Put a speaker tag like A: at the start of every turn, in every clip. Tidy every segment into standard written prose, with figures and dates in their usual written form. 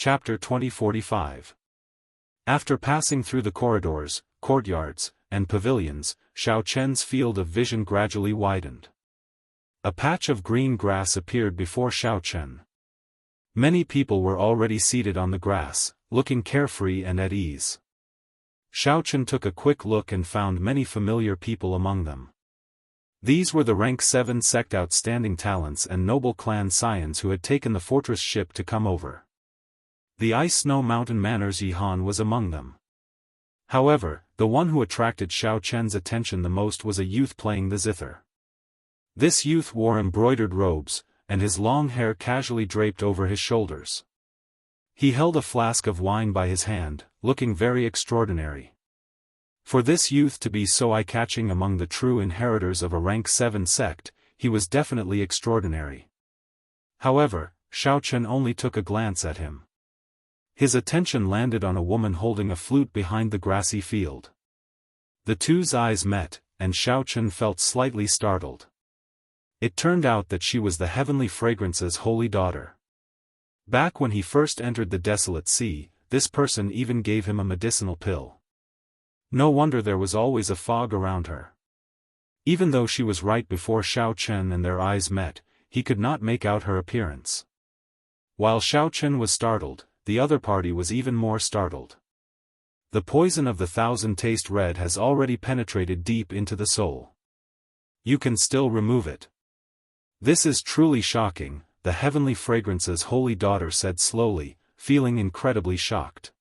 A: Chapter 2045. After passing through the corridors, courtyards, and pavilions, Xiao Chen's field of vision gradually widened. A patch of green grass appeared before Xiao Chen. Many people were already seated on the grass, looking carefree and at ease. Xiao Chen took a quick look and found many familiar people among them. These were the rank 7 sect outstanding talents and noble clan scions who had taken the fortress ship to come over. The Ice Snow Mountain Manor's Yihan was among them. However, the one who attracted Xiao Chen's attention the most was a youth playing the zither. This youth wore embroidered robes, and his long hair casually draped over his shoulders. He held a flask of wine by his hand, looking very extraordinary. For this youth to be so eye-catching among the true inheritors of a rank 7 sect, he was definitely extraordinary. However, Xiao Chen only took a glance at him. His attention landed on a woman holding a flute behind the grassy field. The two's eyes met, and Xiao Chen felt slightly startled. It turned out that she was the Heavenly Fragrance's holy daughter. Back when he first entered the desolate sea, this person even gave him a medicinal pill. No wonder there was always a fog around her. Even though she was right before Xiao Chen and their eyes met, he could not make out her appearance. While Xiao Chen was startled, the other party was even more startled. The poison of the thousand taste red has already penetrated deep into the soul. You can still remove it. This is truly shocking, the Heavenly Fragrance's holy daughter said slowly, feeling incredibly shocked.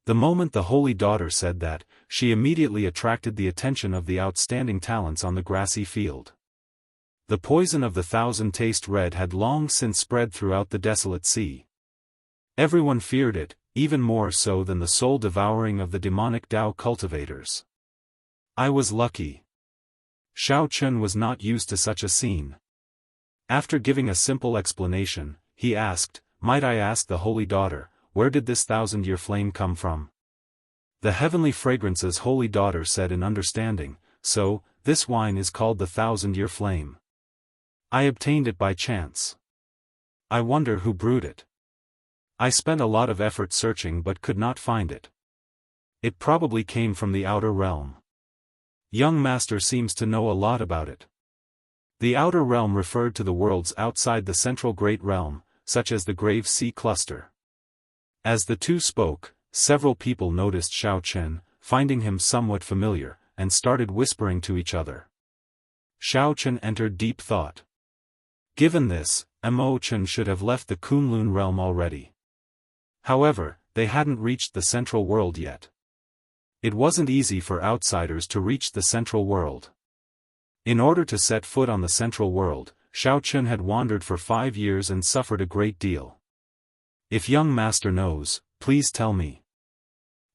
A: The moment the holy daughter said that, she immediately attracted the attention of the outstanding talents on the grassy field. The poison of the thousand taste red had long since spread throughout the desolate sea. Everyone feared it, even more so than the soul devouring of the demonic Dao cultivators. I was lucky. Xiao Chen was not used to such a scene. After giving a simple explanation, he asked, "Might I ask the holy daughter, where did this 1,000-year flame come from?" The Heavenly Fragrance's holy daughter said in understanding, "So, this wine is called the 1,000-year flame. I obtained it by chance. I wonder who brewed it. I spent a lot of effort searching but could not find it. It probably came from the outer realm. Young Master seems to know a lot about it." The outer realm referred to the worlds outside the central Great Realm, such as the Grave Sea Cluster. As the two spoke, several people noticed Xiao Chen, finding him somewhat familiar, and started whispering to each other. Xiao Chen entered deep thought. Given this, Mo Chen should have left the Kunlun realm already. However, they hadn't reached the central world yet. It wasn't easy for outsiders to reach the central world. In order to set foot on the central world, Xiao Chen had wandered for 5 years and suffered a great deal. If young master knows, please tell me.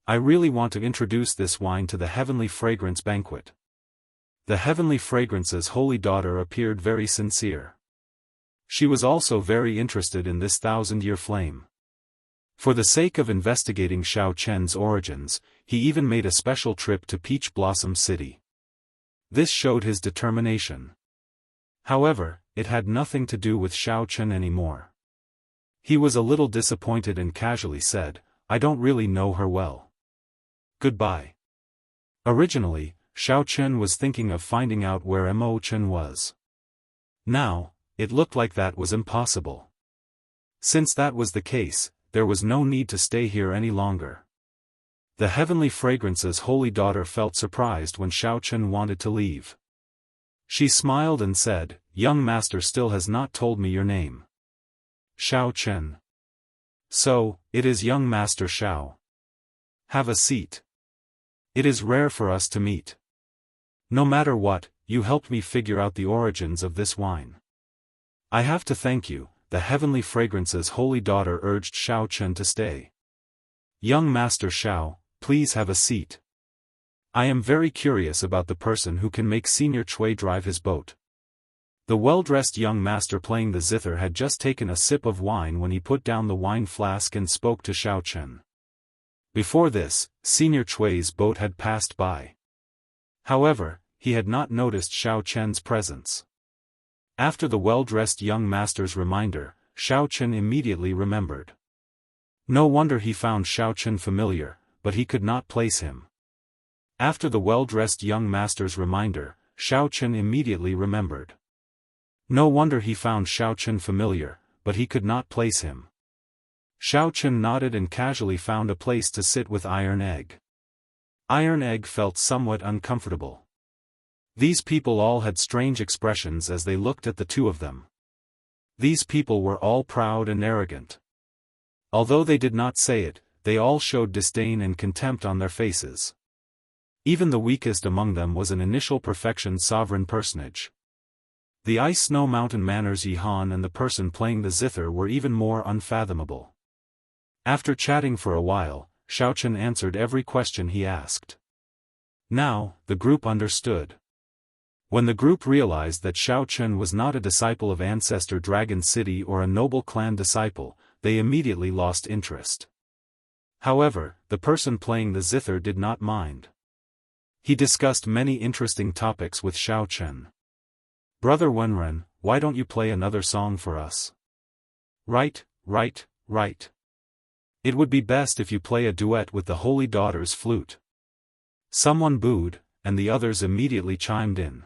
A: I really want to introduce this wine to the Heavenly Fragrance banquet. The Heavenly Fragrance's holy daughter appeared very sincere. She was also very interested in this 1,000-year flame. For the sake of investigating Xiao Chen's origins, he even made a special trip to Peach Blossom City. This showed his determination. However, it had nothing to do with Xiao Chen anymore. He was a little disappointed and casually said, "I don't really know her well. Goodbye." Originally, Xiao Chen was thinking of finding out where Mo Chen was. Now, it looked like that was impossible. Since that was the case, there was no need to stay here any longer. The Heavenly Fragrance's holy daughter felt surprised when Xiao Chen wanted to leave. She smiled and said, "Young master still has not told me your name." Xiao Chen. So, it is young master Xiao. Have a seat. It is rare for us to meet. No matter what, you helped me figure out the origins of this wine. I have to thank you. The Heavenly Fragrance's holy daughter urged Xiao Chen to stay. "Young Master Xiao, please have a seat. I am very curious about the person who can make Senior Chui drive his boat." The well-dressed young master playing the zither had just taken a sip of wine when he put down the wine flask and spoke to Xiao Chen. Before this, Senior Chui's boat had passed by. However, he had not noticed Xiao Chen's presence. After the well-dressed young master's reminder, Xiao Chen immediately remembered. No wonder he found Xiaochen familiar, but he could not place him. After the well-dressed young master's reminder, Xiaochen immediately remembered. No wonder he found Xiaochen familiar, but he could not place him. Xiaochen nodded and casually found a place to sit with Iron Egg. Iron Egg felt somewhat uncomfortable. These people all had strange expressions as they looked at the two of them. These people were all proud and arrogant. Although they did not say it, they all showed disdain and contempt on their faces. Even the weakest among them was an initial perfection sovereign personage. The Ice Snow Mountain Manners Yihan and the person playing the zither were even more unfathomable. After chatting for a while, Xiaochen answered every question he asked. Now, the group understood. When the group realized that Xiaochen was not a disciple of Ancestor Dragon City or a noble clan disciple, they immediately lost interest. However, the person playing the zither did not mind. He discussed many interesting topics with Xiaochen. "Brother Wenren, why don't you play another song for us?" Right. It would be best if you play a duet with the Holy Daughter's flute." Someone booed, and the others immediately chimed in.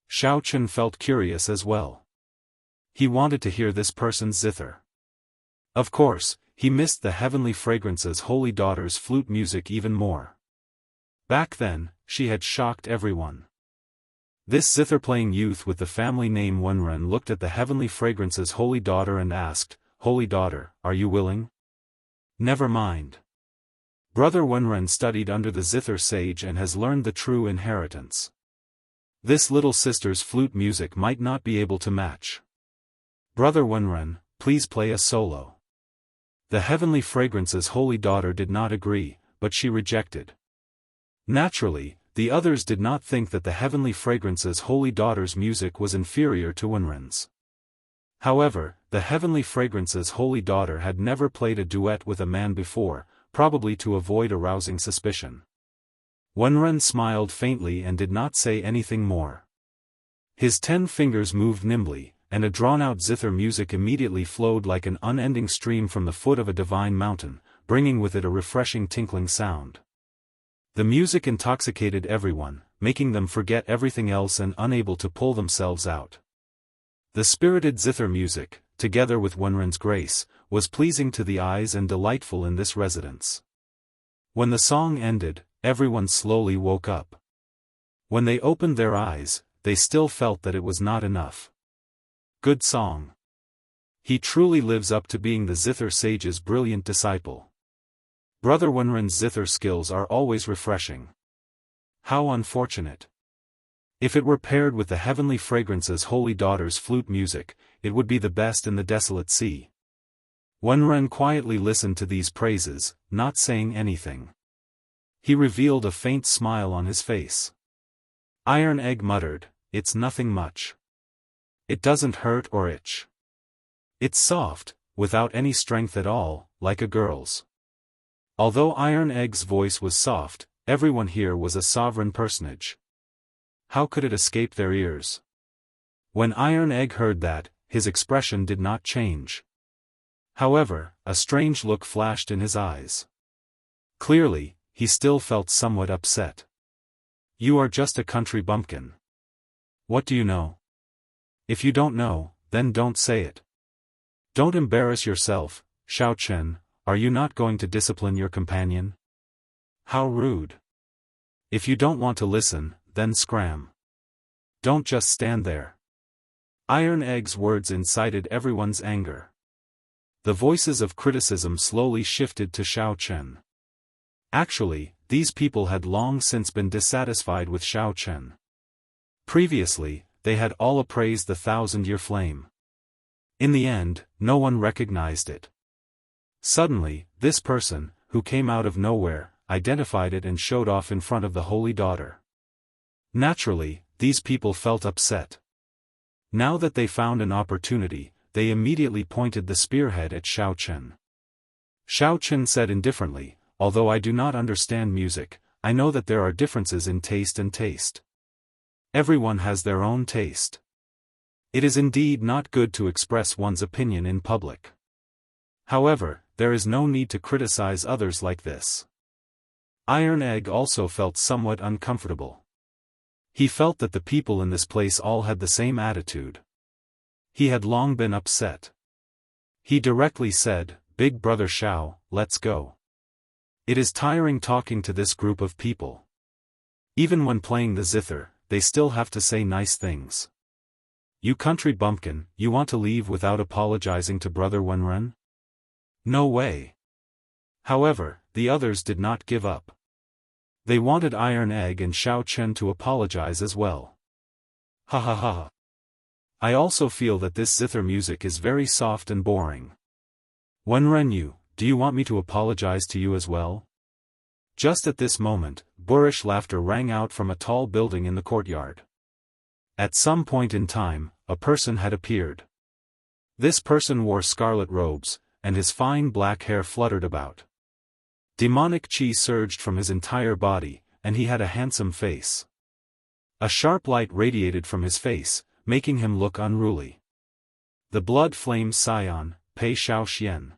A: Xiaochen felt curious as well. He wanted to hear this person's zither. Of course, he missed the Heavenly Fragrance's Holy Daughter's flute music even more. Back then, she had shocked everyone. This zither-playing youth with the family name Wenren looked at the Heavenly Fragrance's Holy Daughter and asked, "Holy Daughter, are you willing?" "Never mind. Brother Wenren studied under the zither sage and has learned the true inheritance. This little sister's flute music might not be able to match. Brother Wenren, please play a solo." The Heavenly Fragrance's Holy Daughter did not agree, but she rejected. Naturally, the others did not think that the Heavenly Fragrance's Holy Daughter's music was inferior to Wenren's. However, the Heavenly Fragrance's Holy Daughter had never played a duet with a man before, probably to avoid arousing suspicion. Wenren smiled faintly and did not say anything more. His 10 fingers moved nimbly, and a drawn-out zither music immediately flowed like an unending stream from the foot of a divine mountain, bringing with it a refreshing tinkling sound. The music intoxicated everyone, making them forget everything else and unable to pull themselves out. The spirited zither music, together with Wenren's grace, was pleasing to the eyes and delightful in this residence. When the song ended, everyone slowly woke up. When they opened their eyes, they still felt that it was not enough. Good song. He truly lives up to being the zither sage's brilliant disciple. Brother Wenren's zither skills are always refreshing. How unfortunate. If it were paired with the Heavenly Fragrance's Holy Daughter's flute music, it would be the best in the desolate sea. Wenren quietly listened to these praises, not saying anything. He revealed a faint smile on his face. Iron Egg muttered, "It's nothing much. It doesn't hurt or itch. It's soft, without any strength at all, like a girl's." Although Iron Egg's voice was soft, everyone here was a sovereign personage. How could it escape their ears? When Iron Egg heard that, his expression did not change. However, a strange look flashed in his eyes. Clearly, he still felt somewhat upset. "You are just a country bumpkin. What do you know? If you don't know, then don't say it. Don't embarrass yourself, Xiaochen. Are you not going to discipline your companion? How rude. If you don't want to listen, then scram. Don't just stand there." Iron Egg's words incited everyone's anger. The voices of criticism slowly shifted to Xiaochen. Actually, these people had long since been dissatisfied with Xiaochen. Previously, they had all appraised the 1,000-year flame. In the end, no one recognized it. Suddenly, this person, who came out of nowhere, identified it and showed off in front of the Holy Daughter. Naturally, these people felt upset. Now that they found an opportunity, they immediately pointed the spearhead at Xiaochen. Xiaochen said indifferently, "Although I do not understand music, I know that there are differences in taste and taste. Everyone has their own taste. It is indeed not good to express one's opinion in public. However, there is no need to criticize others like this. Iron Egg also felt somewhat uncomfortable. He felt that the people in this place all had the same attitude. He had long been upset. He directly said, "Big brother Shao, let's go. It is tiring talking to this group of people. Even when playing the zither, they still have to say nice things. You country bumpkin, you want to leave without apologizing to brother Wenren? No way." However, the others did not give up. They wanted Iron Egg and Shao Chen to apologize as well. Ha ha ha. I also feel that this zither music is very soft and boring. Wenren, do you want me to apologize to you as well? Just at this moment, boorish laughter rang out from a tall building in the courtyard. At some point in time, a person had appeared. This person wore scarlet robes, and his fine black hair fluttered about. Demonic chi surged from his entire body, and he had a handsome face. A sharp light radiated from his face, making him look unruly. The blood flame scion, Pei Shaoxian.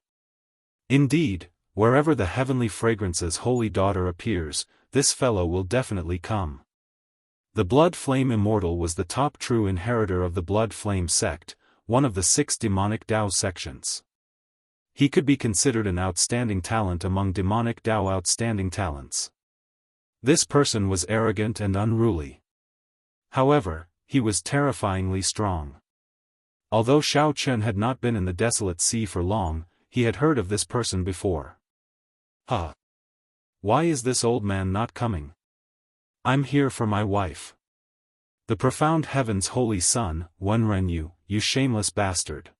A: Indeed, wherever the heavenly fragrance's holy daughter appears, this fellow will definitely come. The blood flame immortal was the top true inheritor of the blood flame sect, one of the 6 demonic Dao sections. He could be considered an outstanding talent among demonic Dao outstanding talents. This person was arrogant and unruly. However, he was terrifyingly strong. Although Shao Chen had not been in the desolate sea for long, he had heard of this person before. Huh. Why is this old man not coming? I'm here for my wife. The profound heaven's holy son, Wenren, you shameless bastard.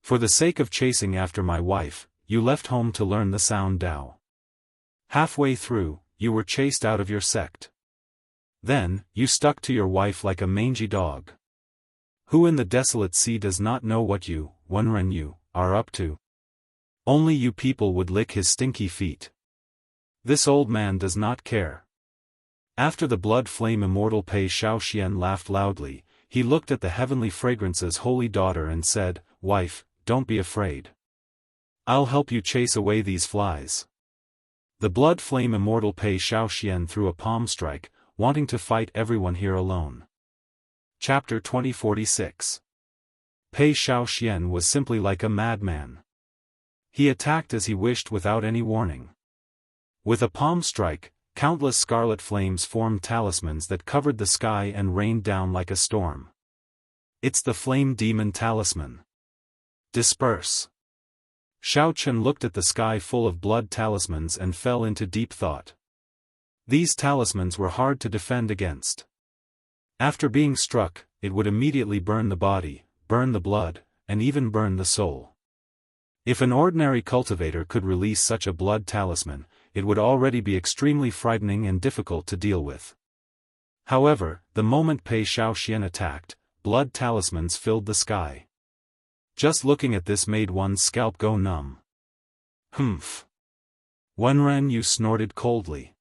A: For the sake of chasing after my wife, you left home to learn the sound Dao. Halfway through, you were chased out of your sect. Then, you stuck to your wife like a mangy dog. Who in the desolate sea does not know what you, Wenren, are up to? Only you people would lick his stinky feet. This old man does not care. After the blood flame immortal Pei Shaoxian laughed loudly, he looked at the heavenly fragrance's holy daughter and said, "Wife, don't be afraid. I'll help you chase away these flies." The blood flame immortal Pei Shaoxian threw a palm strike, wanting to fight everyone here alone. Chapter 2046. Pei Shaoxian was simply like a madman. He attacked as he wished without any warning. With a palm strike, countless scarlet flames formed talismans that covered the sky and rained down like a storm. It's the flame demon talisman. Disperse. Shao Chen looked at the sky full of blood talismans and fell into deep thought. These talismans were hard to defend against. After being struck, it would immediately burn the body, burn the blood, and even burn the soul. If an ordinary cultivator could release such a blood talisman, it would already be extremely frightening and difficult to deal with. However, the moment Pei Shaoxian attacked, blood talismans filled the sky. Just looking at this made one's scalp go numb. Humph. Wenren snorted coldly.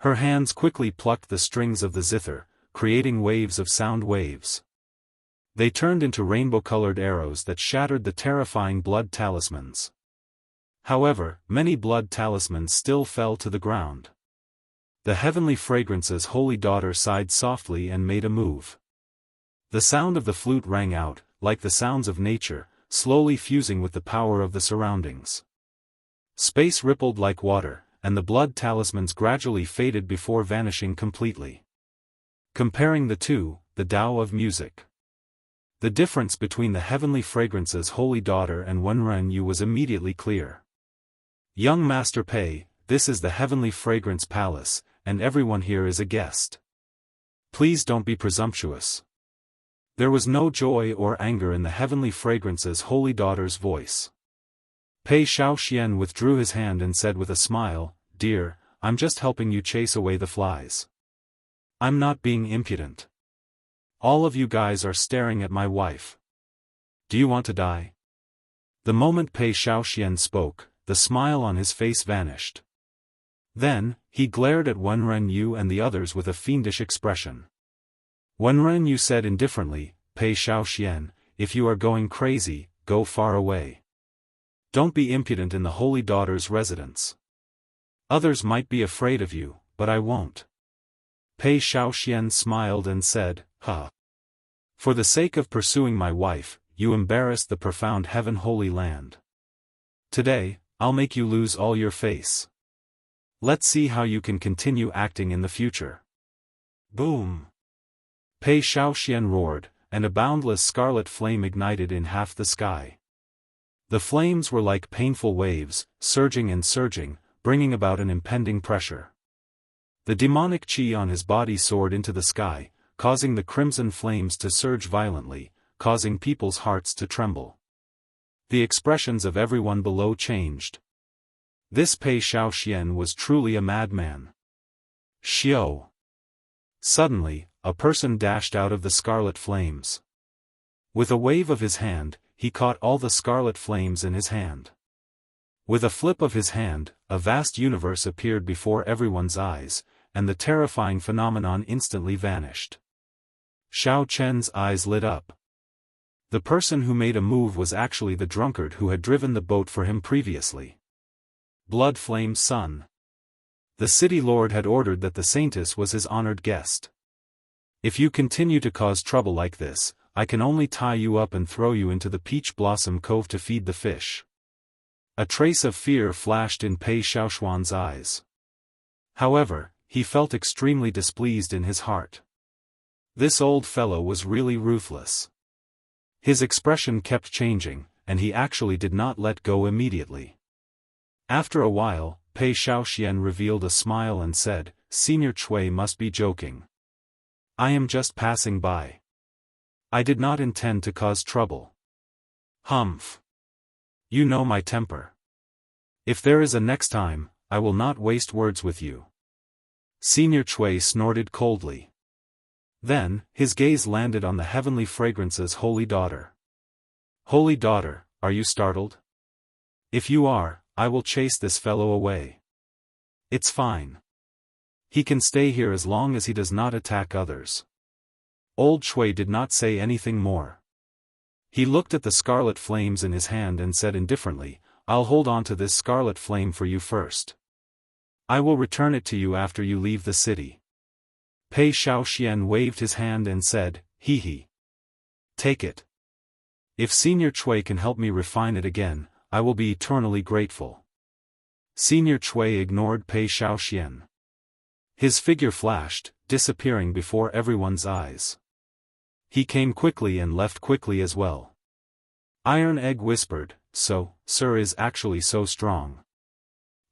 A: Her hands quickly plucked the strings of the zither, creating waves of sound waves. They turned into rainbow-colored arrows that shattered the terrifying blood talismans. However, many blood talismans still fell to the ground. The heavenly fragrance's holy daughter sighed softly and made a move. The sound of the flute rang out, like the sounds of nature, slowly fusing with the power of the surroundings. Space rippled like water, and the blood talismans gradually faded before vanishing completely. Comparing the two, the Tao of music. The difference between the heavenly fragrance's holy daughter and Wenren was immediately clear. Young Master Pei, this is the heavenly fragrance palace, and everyone here is a guest. Please don't be presumptuous. There was no joy or anger in the heavenly fragrance's holy daughter's voice. Pei Shaoxian withdrew his hand and said with a smile, "Dear, I'm just helping you chase away the flies. I'm not being impudent. All of you guys are staring at my wife. Do you want to die?" The moment Pei Shaoxian spoke, the smile on his face vanished. Then, he glared at Wenren and the others with a fiendish expression. Wenren said indifferently, "Pei Shaoxian, if you are going crazy, go far away. Don't be impudent in the Holy Daughter's residence. Others might be afraid of you, but I won't. Pei Xiaoxian smiled and said, "Huh. For the sake of pursuing my wife, you embarrassed the profound heaven holy land. Today, I'll make you lose all your face. Let's see how you can continue acting in the future." Boom! Pei Xiaoxian roared, and a boundless scarlet flame ignited in half the sky. The flames were like painful waves, surging and surging, bringing about an impending pressure. The demonic chi on his body soared into the sky, causing the crimson flames to surge violently, causing people's hearts to tremble. The expressions of everyone below changed. This Pei Xiaoxian was truly a madman. Xiao! Suddenly, a person dashed out of the scarlet flames. With a wave of his hand, he caught all the scarlet flames in his hand. With a flip of his hand, a vast universe appeared before everyone's eyes, and the terrifying phenomenon instantly vanished. Xiao Chen's eyes lit up. The person who made a move was actually the drunkard who had driven the boat for him previously. Blood Flame Sun. The city lord had ordered that the saintess was his honored guest. If you continue to cause trouble like this, I can only tie you up and throw you into the Peach Blossom Cove to feed the fish. A trace of fear flashed in Pei Xiaoxuan's eyes. However, he felt extremely displeased in his heart. This old fellow was really ruthless. His expression kept changing, and he actually did not let go immediately. After a while, Pei Xiaoxian revealed a smile and said, "Senior Chui must be joking. I am just passing by. I did not intend to cause trouble." Humph. You know my temper. If there is a next time, I will not waste words with you. Senior Chui snorted coldly. Then, his gaze landed on the heavenly fragrance's holy daughter. Holy daughter, are you startled? If you are, I will chase this fellow away. It's fine. He can stay here as long as he does not attack others. Old Chui did not say anything more. He looked at the scarlet flames in his hand and said indifferently, "I'll hold on to this scarlet flame for you first. I will return it to you after you leave the city." Pei Xiaoxian waved his hand and said, "Hee hee. Take it. If Senior Chui can help me refine it again, I will be eternally grateful." Senior Chui ignored Pei Xiaoxian. His figure flashed, disappearing before everyone's eyes. He came quickly and left quickly as well. Iron Egg whispered, "So, sir is actually so strong."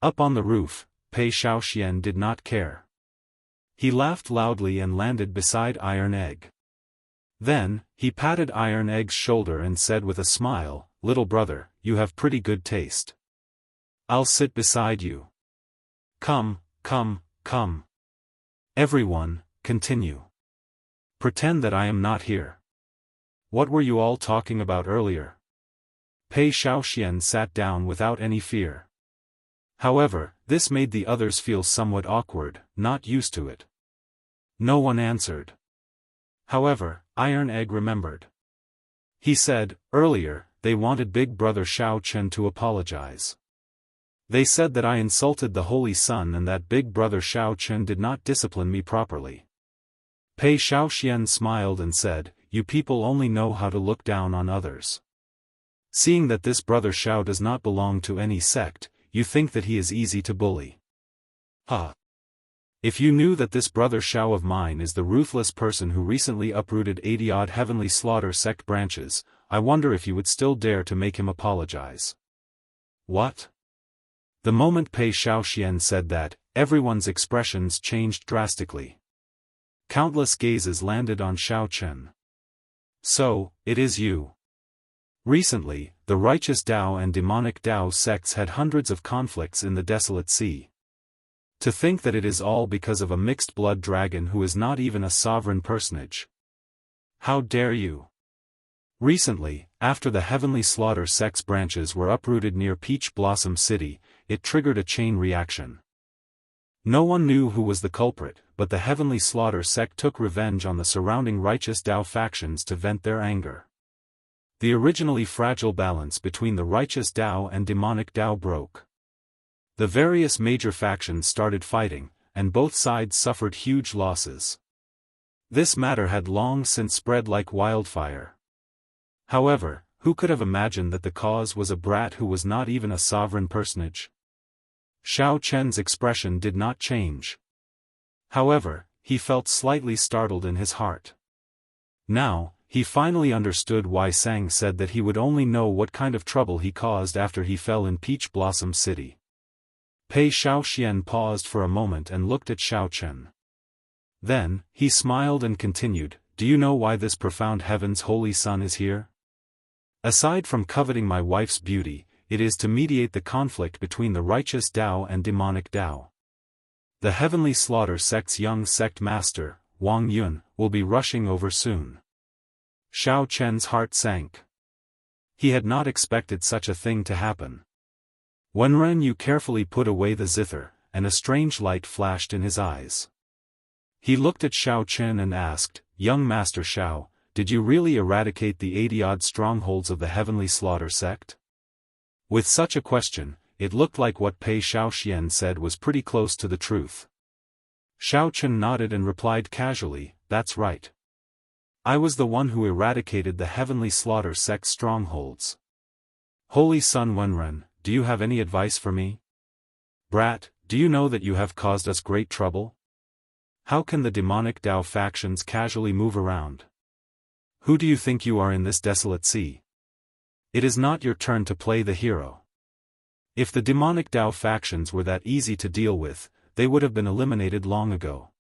A: Up on the roof, Pei Xiaoxian did not care. He laughed loudly and landed beside Iron Egg. Then, he patted Iron Egg's shoulder and said with a smile, "Little brother, you have pretty good taste. I'll sit beside you. Come, come, come. Everyone, continue. Pretend that I am not here. What were you all talking about earlier?" Pei Xiaoxian sat down without any fear. However, this made the others feel somewhat awkward, not used to it. No one answered. However, Iron Egg remembered. He said, "Earlier, they wanted Big Brother Xiao Chen to apologize. They said that I insulted the Holy Sun and that Big Brother Xiao Chen did not discipline me properly." Pei Xiaoxian smiled and said, "You people only know how to look down on others. Seeing that this Brother Xiao does not belong to any sect, you think that he is easy to bully. Ha! If you knew that this Brother Xiao of mine is the ruthless person who recently uprooted 80-odd Heavenly Slaughter sect branches, I wonder if you would still dare to make him apologize." What? The moment Pei Xiaoxian said that, everyone's expressions changed drastically. Countless gazes landed on Xiao Chen. "So, it is you." Recently, the righteous Dao and demonic Dao sects had hundreds of conflicts in the desolate sea. To think that it is all because of a mixed-blood dragon who is not even a sovereign personage. How dare you? Recently, after the Heavenly Slaughter sect's branches were uprooted near Peach Blossom City, it triggered a chain reaction. No one knew who was the culprit, but the Heavenly Slaughter sect took revenge on the surrounding righteous Dao factions to vent their anger. The originally fragile balance between the righteous Dao and demonic Dao broke. The various major factions started fighting, and both sides suffered huge losses. This matter had long since spread like wildfire. However, who could have imagined that the cause was a brat who was not even a sovereign personage? Xiao Chen's expression did not change. However, he felt slightly startled in his heart. Now, he finally understood why Sang said that he would only know what kind of trouble he caused after he fell in Peach Blossom City. Pei Xiaoxian paused for a moment and looked at Xiao Chen. Then, he smiled and continued, "Do you know why this profound heaven's holy son is here? Aside from coveting my wife's beauty, it is to mediate the conflict between the righteous Dao and demonic Dao. The Heavenly Slaughter sect's young sect master, Wang Yun, will be rushing over soon." Xiao Chen's heart sank. He had not expected such a thing to happen. Wenren Yu carefully put away the zither, and a strange light flashed in his eyes. He looked at Xiao Chen and asked, "Young Master Xiao, did you really eradicate the 80-odd strongholds of the Heavenly Slaughter sect?" With such a question, it looked like what Pei Xiaoxian said was pretty close to the truth. Xiao Chen nodded and replied casually, "That's right. I was the one who eradicated the Heavenly Slaughter sect's strongholds. Holy Son Wenren, do you have any advice for me? Brat, do you know that you have caused us great trouble? How can the demonic Dao factions casually move around? Who do you think you are in this desolate sea? It is not your turn to play the hero. If the demonic Dao factions were that easy to deal with, they would have been eliminated long ago."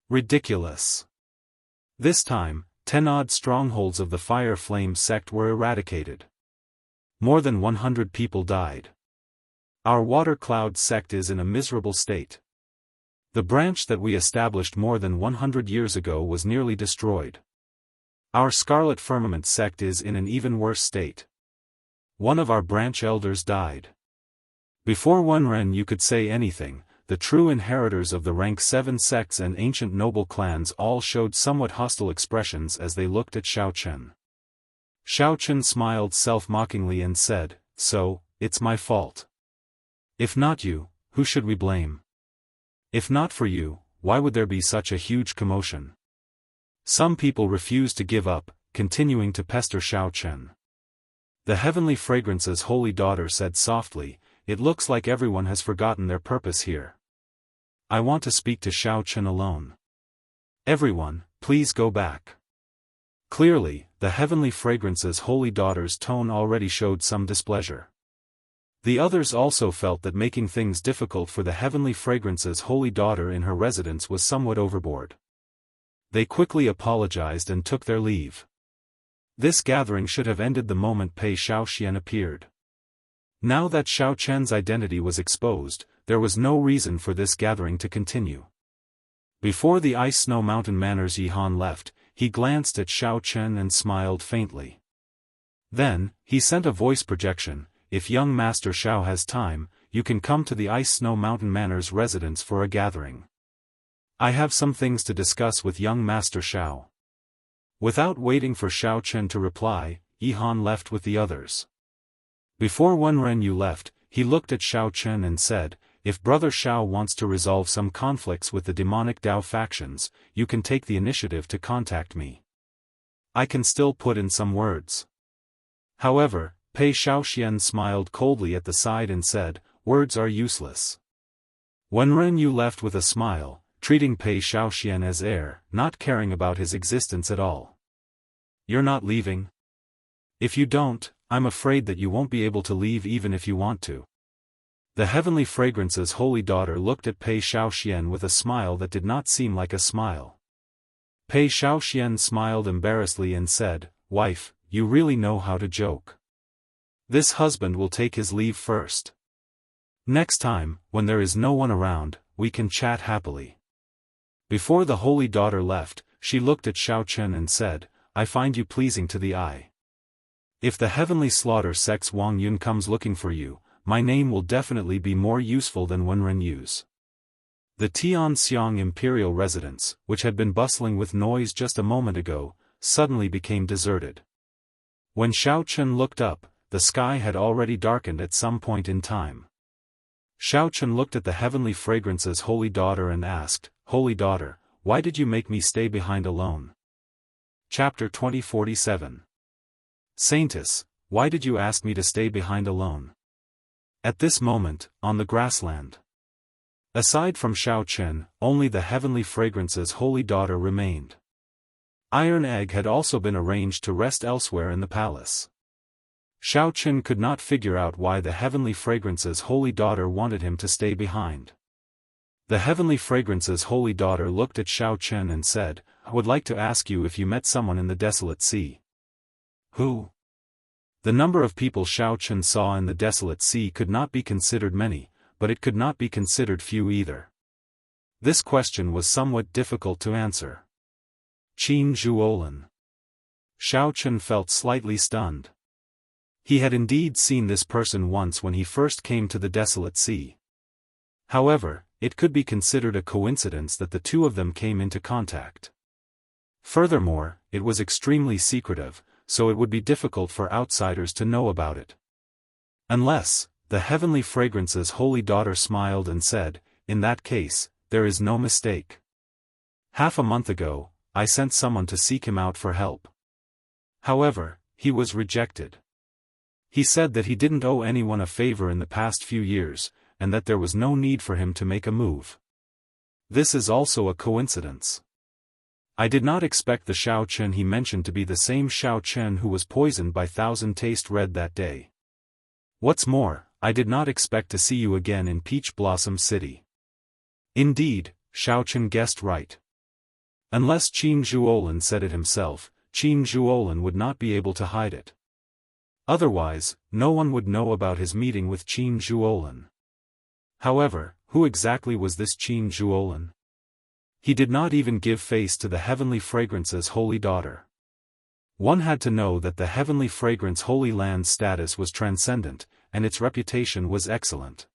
A: Ridiculous. This time, 10-odd strongholds of the Fire Flame sect were eradicated. More than 100 people died. Our Water Cloud sect is in a miserable state. The branch that we established more than 100 years ago was nearly destroyed. Our Scarlet Firmament sect is in an even worse state. One of our branch elders died. Before Wenren you could say anything, the true inheritors of the rank 7 sects and ancient noble clans all showed somewhat hostile expressions as they looked at Xiao Chen. Xiao Chen smiled self-mockingly and said, "So, it's my fault. If not you, who should we blame? If not for you, why would there be such a huge commotion?" Some people refused to give up, continuing to pester Xiao Chen. The Heavenly Fragrance's holy daughter said softly, "It looks like everyone has forgotten their purpose here. I want to speak to Xiao Chen alone. Everyone, please go back." Clearly, the Heavenly Fragrance's holy daughter's tone already showed some displeasure. The others also felt that making things difficult for the Heavenly Fragrance's holy daughter in her residence was somewhat overboard. They quickly apologized and took their leave. This gathering should have ended the moment Pei Xiaoxian appeared. Now that Xiao Chen's identity was exposed, there was no reason for this gathering to continue. Before the Ice Snow Mountain Manor's Yihan left, he glanced at Xiao Chen and smiled faintly. Then, he sent a voice projection, "If young Master Xiao has time, you can come to the Ice Snow Mountain Manor's residence for a gathering. I have some things to discuss with young Master Xiao." Without waiting for Xiao Chen to reply, Yihan left with the others. Before Wenren Yu left, he looked at Xiao Chen and said, "If Brother Xiao wants to resolve some conflicts with the demonic Dao factions, you can take the initiative to contact me. I can still put in some words." However, Pei Xiaoxian smiled coldly at the side and said, "Words are useless." Wenren Yu left with a smile, treating Pei Xiaoxian as heir, not caring about his existence at all. "You're not leaving? If you don't, I'm afraid that you won't be able to leave even if you want to." The Heavenly Fragrance's holy daughter looked at Pei Xiaoxian with a smile that did not seem like a smile. Pei Xiaoxian smiled embarrassedly and said, "Wife, you really know how to joke. This husband will take his leave first. Next time, when there is no one around, we can chat happily." Before the holy daughter left, she looked at Xiao Chen and said, "I find you pleasing to the eye. If the Heavenly Slaughter sect's Wang Yun comes looking for you, my name will definitely be more useful than Wenren Yu's." The Tianxiang Imperial residence, which had been bustling with noise just a moment ago, suddenly became deserted. When Xiao Chen looked up, the sky had already darkened at some point in time. Xiao Chen looked at the heavenly fragrance's holy daughter and asked, "Holy daughter, why did you make me stay behind alone?" Chapter 2047. Saintess, why did you ask me to stay behind alone? At this moment, on the grassland, aside from Xiao Chen, only the heavenly fragrance's holy daughter remained. Iron Egg had also been arranged to rest elsewhere in the palace. Xiao Chen could not figure out why the heavenly fragrance's holy daughter wanted him to stay behind. The heavenly fragrance's holy daughter looked at Xiao Chen and said, "I would like to ask you if you met someone in the desolate sea." Who? The number of people Xiao Chen saw in the desolate sea could not be considered many, but it could not be considered few either. This question was somewhat difficult to answer. Qin Zhuolin. Xiao Chen felt slightly stunned. He had indeed seen this person once when he first came to the desolate sea. However, it could be considered a coincidence that the two of them came into contact. Furthermore, it was extremely secretive, so it would be difficult for outsiders to know about it. Unless, the heavenly fragrance's holy daughter smiled and said, "In that case, there is no mistake. Half a month ago, I sent someone to seek him out for help. However, he was rejected. He said that he didn't owe anyone a favor in the past few years, and that there was no need for him to make a move. This is also a coincidence. I did not expect the Xiao Chen he mentioned to be the same Xiao Chen who was poisoned by Thousand Taste Red that day. What's more, I did not expect to see you again in Peach Blossom City." Indeed, Xiao Chen guessed right. Unless Qin Zhuolin said it himself, Qin Zhuolin would not be able to hide it. Otherwise, no one would know about his meeting with Qin Zhuolin. However, who exactly was this Qin Zhuolin? He did not even give face to the heavenly fragrance's holy daughter. One had to know that the heavenly fragrance holy land's status was transcendent, and its reputation was excellent.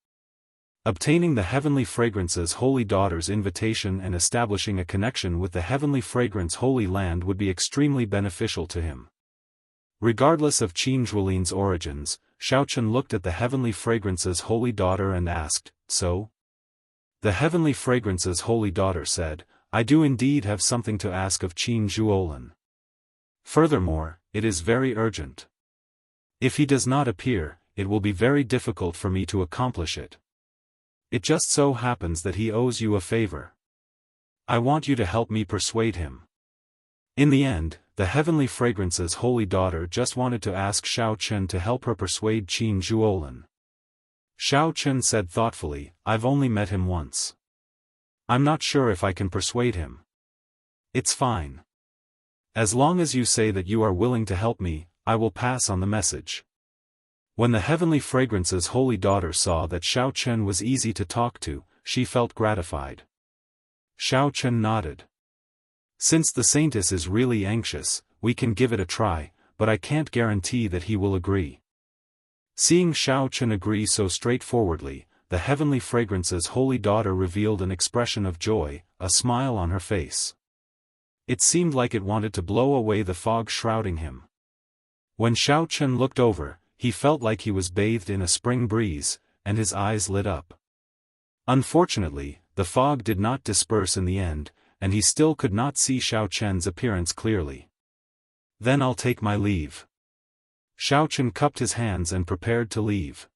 A: Obtaining the heavenly fragrance's holy daughter's invitation and establishing a connection with the heavenly fragrance holy land would be extremely beneficial to him. Regardless of Qin Zhuolin's origins, Xiao Chen looked at the heavenly fragrance's holy daughter and asked, "So?" The heavenly fragrance's holy daughter said, "I do indeed have something to ask of Qin Zhuolin. Furthermore, it is very urgent. If he does not appear, it will be very difficult for me to accomplish it. It just so happens that he owes you a favor. I want you to help me persuade him." In the end, the heavenly fragrance's holy daughter just wanted to ask Xiao Chen to help her persuade Qin Zhuolin. Xiao Chen said thoughtfully, "I've only met him once. I'm not sure if I can persuade him." "It's fine. As long as you say that you are willing to help me, I will pass on the message." When the heavenly fragrance's holy daughter saw that Xiao Chen was easy to talk to, she felt gratified. Xiao Chen nodded. "Since the saintess is really anxious, we can give it a try, but I can't guarantee that he will agree." Seeing Xiao Chen agree so straightforwardly, the heavenly fragrance's holy daughter revealed an expression of joy, a smile on her face. It seemed like it wanted to blow away the fog shrouding him. When Xiao Chen looked over, he felt like he was bathed in a spring breeze, and his eyes lit up. Unfortunately, the fog did not disperse in the end, and he still could not see Xiao Chen's appearance clearly. "Then I'll take my leave." Xiao Chen cupped his hands and prepared to leave.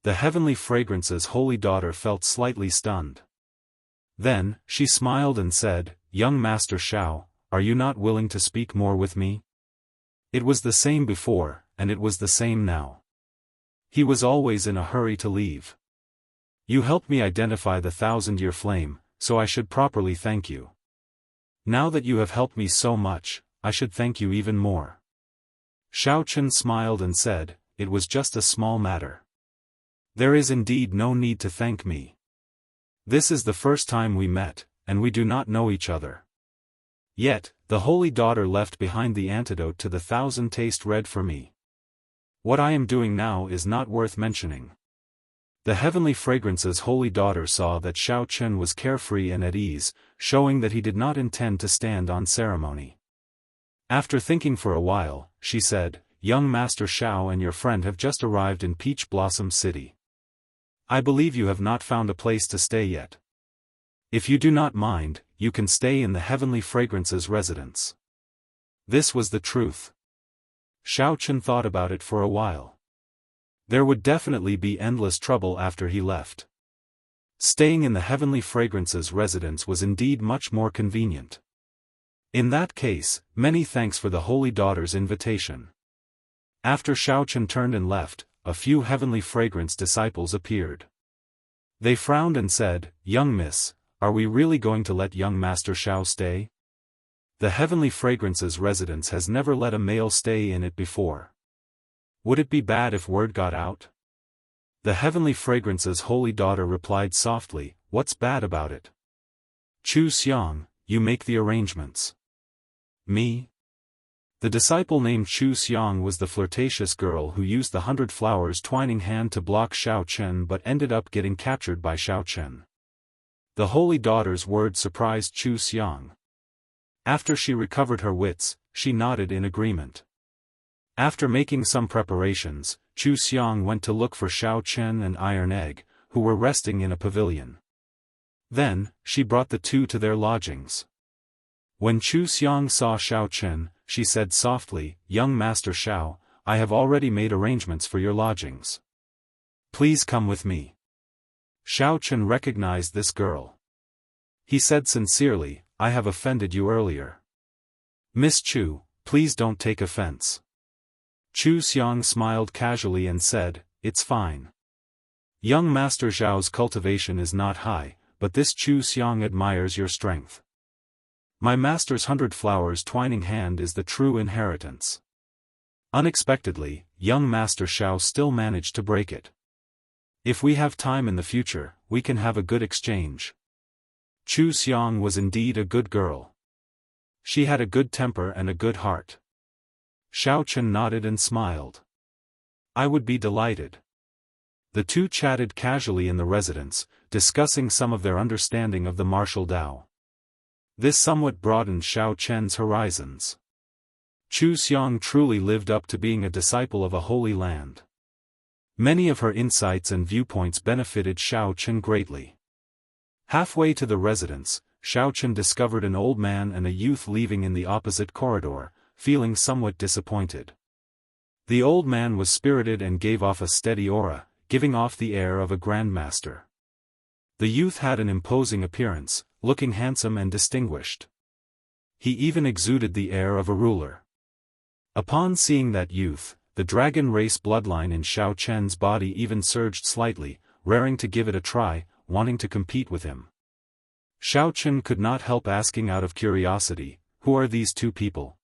A: The heavenly fragrance's holy daughter felt slightly stunned. Then, she smiled and said, "Young Master Xiao, are you not willing to speak more with me?" It was the same before, and it was the same now. He was always in a hurry to leave. "You helped me identify the 1,000-year flame, so I should properly thank you. Now that you have helped me so much, I should thank you even more." Xiao Chen smiled and said, "It was just a small matter. There is indeed no need to thank me. This is the first time we met, and we do not know each other." Yet, the holy daughter left behind the antidote to the 1,000 taste red for me. What I am doing now is not worth mentioning. The heavenly fragrance's holy daughter saw that Xiao Chen was carefree and at ease, showing that he did not intend to stand on ceremony. After thinking for a while, she said, young Master Xiao and your friend have just arrived in Peach Blossom City. I believe you have not found a place to stay yet. If you do not mind, you can stay in the Heavenly Fragrance's residence. This was the truth. Xiao Chen thought about it for a while. There would definitely be endless trouble after he left. Staying in the Heavenly Fragrance's residence was indeed much more convenient. In that case, many thanks for the Holy Daughter's invitation. After Xiao Chen turned and left, a few Heavenly Fragrance disciples appeared. They frowned and said, "Young miss, are we really going to let young Master Xiao stay? The Heavenly Fragrance's residence has never let a male stay in it before. Would it be bad if word got out?" The Heavenly Fragrance's Holy Daughter replied softly, "What's bad about it? Chu Xiang, you make the arrangements." "Me?" The disciple named Chu Xiang was the flirtatious girl who used the 100 flowers twining hand to block Xiao Chen but ended up getting captured by Xiao Chen. The Holy Daughter's words surprised Chu Xiang. After she recovered her wits, she nodded in agreement. After making some preparations, Chu Xiang went to look for Xiao Chen and Iron Egg, who were resting in a pavilion. Then, she brought the two to their lodgings. When Chu Xiang saw Xiao Chen, she said softly, "Young Master Xiao, I have already made arrangements for your lodgings. Please come with me." Xiao Chen recognized this girl. He said sincerely, "I have offended you earlier. Miss Chu, please don't take offense." Chu Xiang smiled casually and said, "It's fine. Young Master Xiao's cultivation is not high, but this Chu Xiang admires your strength. My master's 100 flowers twining hand is the true inheritance." Unexpectedly, young Master Xiao still managed to break it. "If we have time in the future, we can have a good exchange." Chu Xiang was indeed a good girl. She had a good temper and a good heart. Xiao Chen nodded and smiled. "I would be delighted." The two chatted casually in the residence, discussing some of their understanding of the martial Dao. This somewhat broadened Xiao Chen's horizons. Chu Xiang truly lived up to being a disciple of a holy land. Many of her insights and viewpoints benefited Xiao Chen greatly. Halfway to the residence, Xiao Chen discovered an old man and a youth leaving in the opposite corridor, feeling somewhat disappointed. The old man was spirited and gave off a steady aura, giving off the air of a grandmaster. The youth had an imposing appearance, looking handsome and distinguished. He even exuded the air of a ruler. Upon seeing that youth, the dragon race bloodline in Xiao Chen's body even surged slightly, raring to give it a try, wanting to compete with him. Xiao Chen could not help asking out of curiosity, "Who are these two people?"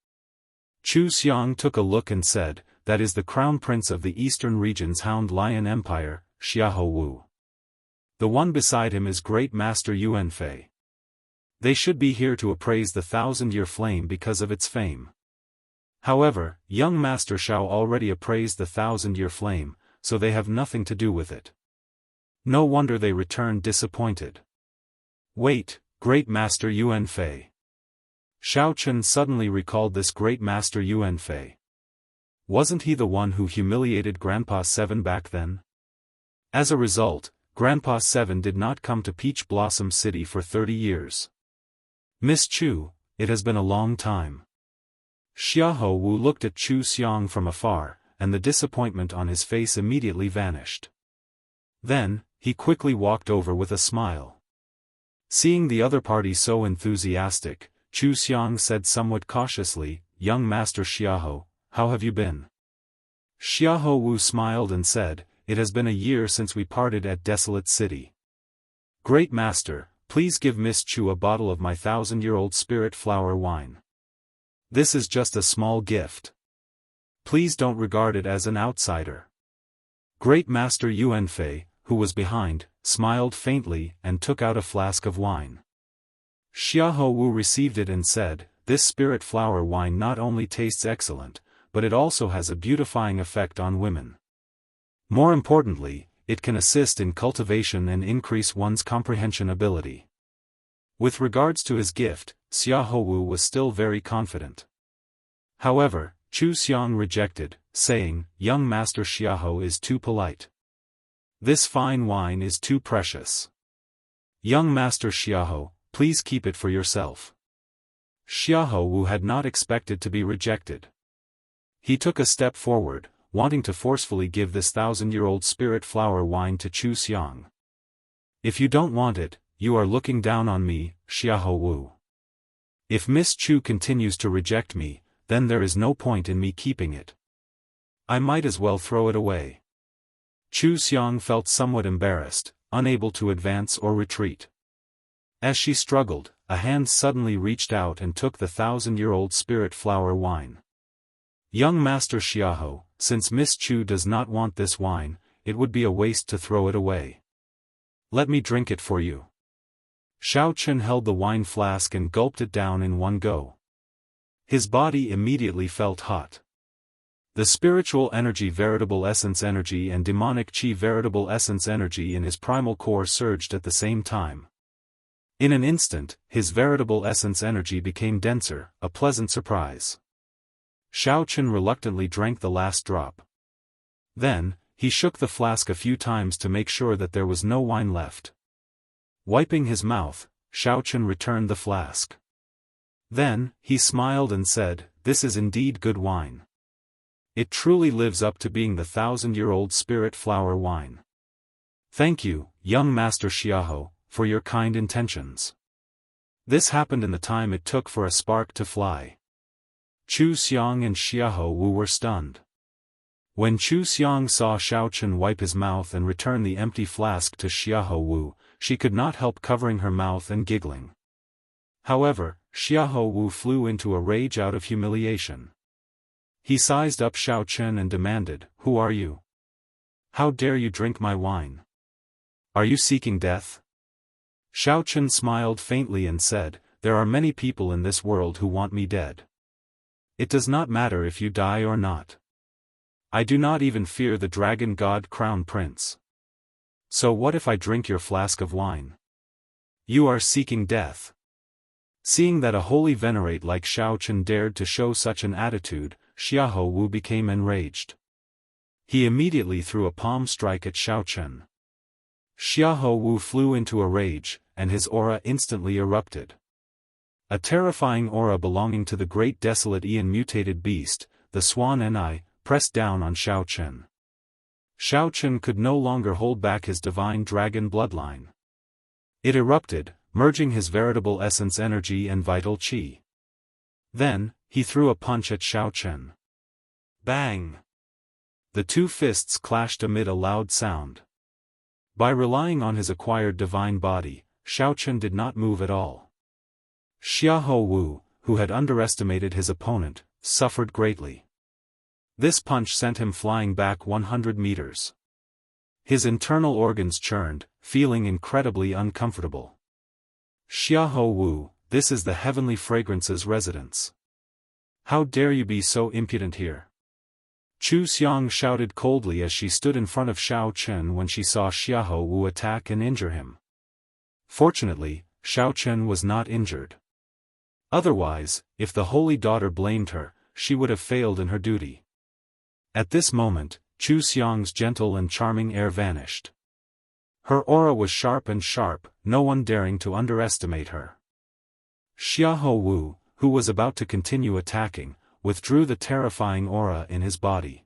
A: Chu Xiang took a look and said, "That is the crown prince of the eastern region's Hound Lion Empire, Xiahou Wu. The one beside him is Great Master Yuanfei. They should be here to appraise the 1,000-year flame because of its fame." However, young Master Xiao already appraised the 1,000-year flame, so they have nothing to do with it. No wonder they returned disappointed. "Wait, Great Master Yuanfei." Xiao Chen suddenly recalled this Great Master Yuanfei. Wasn't he the one who humiliated Grandpa 7 back then? As a result, Grandpa 7 did not come to Peach Blossom City for 30 years. "Miss Chu, it has been a long time." Xiahou Wu looked at Chu Xiang from afar, and the disappointment on his face immediately vanished. Then, he quickly walked over with a smile. Seeing the other party so enthusiastic, Chu Xiang said somewhat cautiously, "Young Master Xiahou, how have you been?" Xiahou Wu smiled and said, "It has been a year since we parted at Desolate City. Great Master, please give Miss Chu a bottle of my 1,000-year-old spirit flower wine. This is just a small gift. Please don't regard it as an outsider." Great Master Yuanfei, who was behind, smiled faintly and took out a flask of wine. Xiahou Wu received it and said, "This spirit flower wine not only tastes excellent, but it also has a beautifying effect on women. More importantly, it can assist in cultivation and increase one's comprehension ability." With regards to his gift, Xiahou Wu was still very confident. However, Chu Xiang rejected, saying, "Young Master Xiahou is too polite. This fine wine is too precious. Young Master Xiahou, please keep it for yourself." Xiahou Wu had not expected to be rejected. He took a step forward, wanting to forcefully give this 1,000-year-old spirit flower wine to Chu Xiang. "If you don't want it, you are looking down on me, Xiahou Wu. If Miss Chu continues to reject me, then there is no point in me keeping it. I might as well throw it away." Chu Xiang felt somewhat embarrassed, unable to advance or retreat. As she struggled, a hand suddenly reached out and took the 1,000-year-old spirit flower wine. "Young Master Xiahou, since Miss Chu does not want this wine, it would be a waste to throw it away. Let me drink it for you." Xiao Chen held the wine flask and gulped it down in one go. His body immediately felt hot. The spiritual energy, veritable essence energy, and demonic qi, veritable essence energy in his primal core surged at the same time. In an instant, his veritable essence energy became denser, a pleasant surprise. Xiao Chen reluctantly drank the last drop. Then, he shook the flask a few times to make sure that there was no wine left. Wiping his mouth, Xiao Chen returned the flask. Then, he smiled and said, "This is indeed good wine. It truly lives up to being the 1,000-year-old spirit flower wine. Thank you, young Master Xiahou, for your kind intentions." This happened in the time it took for a spark to fly. Chu Xiang and Xiahou Wu were stunned. When Chu Xiang saw Xiao Chen wipe his mouth and return the empty flask to Xiahou Wu, she could not help covering her mouth and giggling. However, Xiahou Wu flew into a rage out of humiliation. He sized up Xiao Chen and demanded, "Who are you? How dare you drink my wine? Are you seeking death?" Xiao Chen smiled faintly and said, "There are many people in this world who want me dead. It does not matter if you die or not. I do not even fear the dragon god crown prince. So what if I drink your flask of wine? You are seeking death." Seeing that a holy venerate like Xiao Chen dared to show such an attitude, Xiahou Wu became enraged. He immediately threw a palm strike at Xiao Chen. Xiahou Wu flew into a rage, and his aura instantly erupted. A terrifying aura belonging to the great desolate Ian mutated beast, the Swan Ni, pressed down on Xiao Chen. Xiao Chen could no longer hold back his divine dragon bloodline. It erupted, merging his veritable essence energy and vital qi. Then, he threw a punch at Xiao Chen. Bang! The two fists clashed amid a loud sound. By relying on his acquired divine body, Xiao Chen did not move at all. Xiahou Wu, who had underestimated his opponent, suffered greatly. This punch sent him flying back 100 meters. His internal organs churned, feeling incredibly uncomfortable. "Xiahou Wu, this is the heavenly fragrance's residence. How dare you be so impudent here?" Chu Xiang shouted coldly as she stood in front of Xiao Chen when she saw Xiahou Wu attack and injure him. Fortunately, Xiao Chen was not injured. Otherwise, if the holy daughter blamed her, she would have failed in her duty. At this moment, Chu Xiang's gentle and charming air vanished. Her aura was sharp, no one daring to underestimate her. Xiahou Wu, who was about to continue attacking, withdrew the terrifying aura in his body.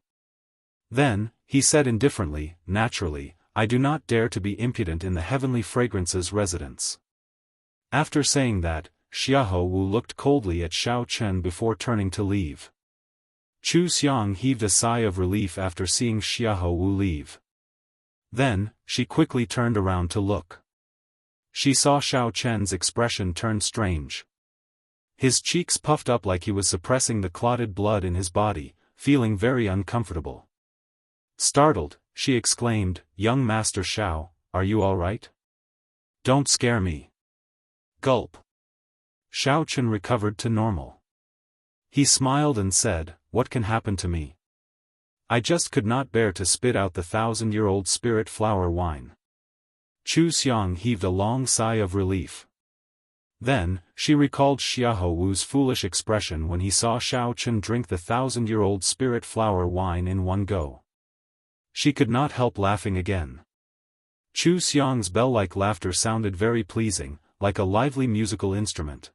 A: Then, he said indifferently, "Naturally, I do not dare to be impudent in the heavenly fragrance's residence." After saying that, Xiahou Wu looked coldly at Xiao Chen before turning to leave. Chu Xiang heaved a sigh of relief after seeing Xiahou Wu leave. Then, she quickly turned around to look. She saw Xiao Chen's expression turn strange. His cheeks puffed up like he was suppressing the clotted blood in his body, feeling very uncomfortable. Startled, she exclaimed, "Young Master Xiao, are you all right? Don't scare me." Gulp. Xiao Chen recovered to normal. He smiled and said, "What can happen to me? I just could not bear to spit out the 1,000-year-old spirit flower wine." Chu Xiang heaved a long sigh of relief. Then, she recalled Xiahou Wu's foolish expression when he saw Xiao Chen drink the 1,000-year-old spirit flower wine in one go. She could not help laughing again. Chu Xiang's bell-like laughter sounded very pleasing, like a lively musical instrument.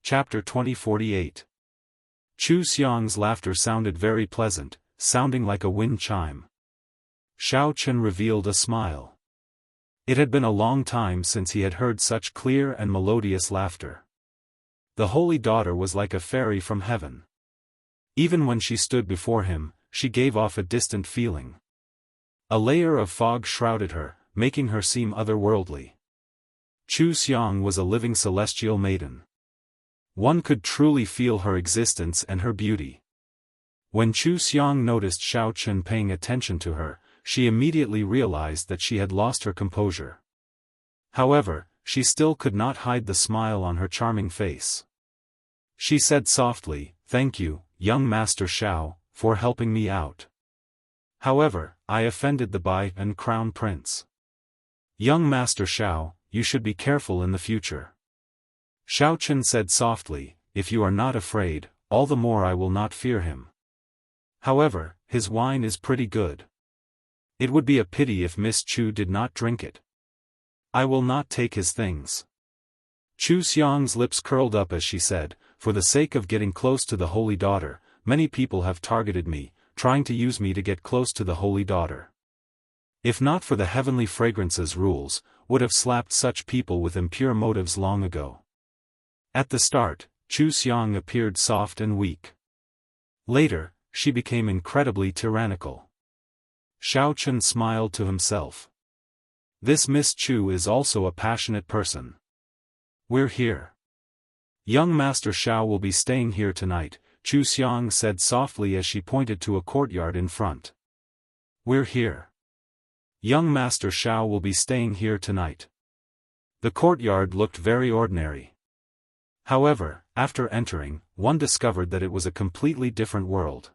A: Chapter 2048. Chu Xiang's laughter sounded very pleasant, sounding like a wind chime. Xiao Chen revealed a smile. It had been a long time since he had heard such clear and melodious laughter. The holy daughter was like a fairy from heaven. Even when she stood before him, she gave off a distant feeling. A layer of fog shrouded her, making her seem otherworldly. Chu Xiang was a living celestial maiden. One could truly feel her existence and her beauty. When Chu Xiang noticed Xiao Chen paying attention to her, she immediately realized that she had lost her composure. However, she still could not hide the smile on her charming face. She said softly, "Thank you, young Master Xiao, for helping me out. However, I offended the Bai and Crown Prince. Young Master Xiao, you should be careful in the future." Xiao Chen said softly, "If you are not afraid, all the more I will not fear him. However, his wine is pretty good. It would be a pity if Miss Chu did not drink it. I will not take his things." Chu Xiang's lips curled up as she said, "For the sake of getting close to the Holy Daughter, many people have targeted me, trying to use me to get close to the Holy Daughter. If not for the heavenly fragrances rules, would have slapped such people with impure motives long ago." At the start, Chu Xiang appeared soft and weak. Later, she became incredibly tyrannical. Xiao Chen smiled to himself. This Miss Chu is also a passionate person. "We're here. Young Master Xiao will be staying here tonight," Chu Xiang said softly as she pointed to a courtyard in front. "We're here. Young Master Xiao will be staying here tonight." The courtyard looked very ordinary. However, after entering, one discovered that it was a completely different world.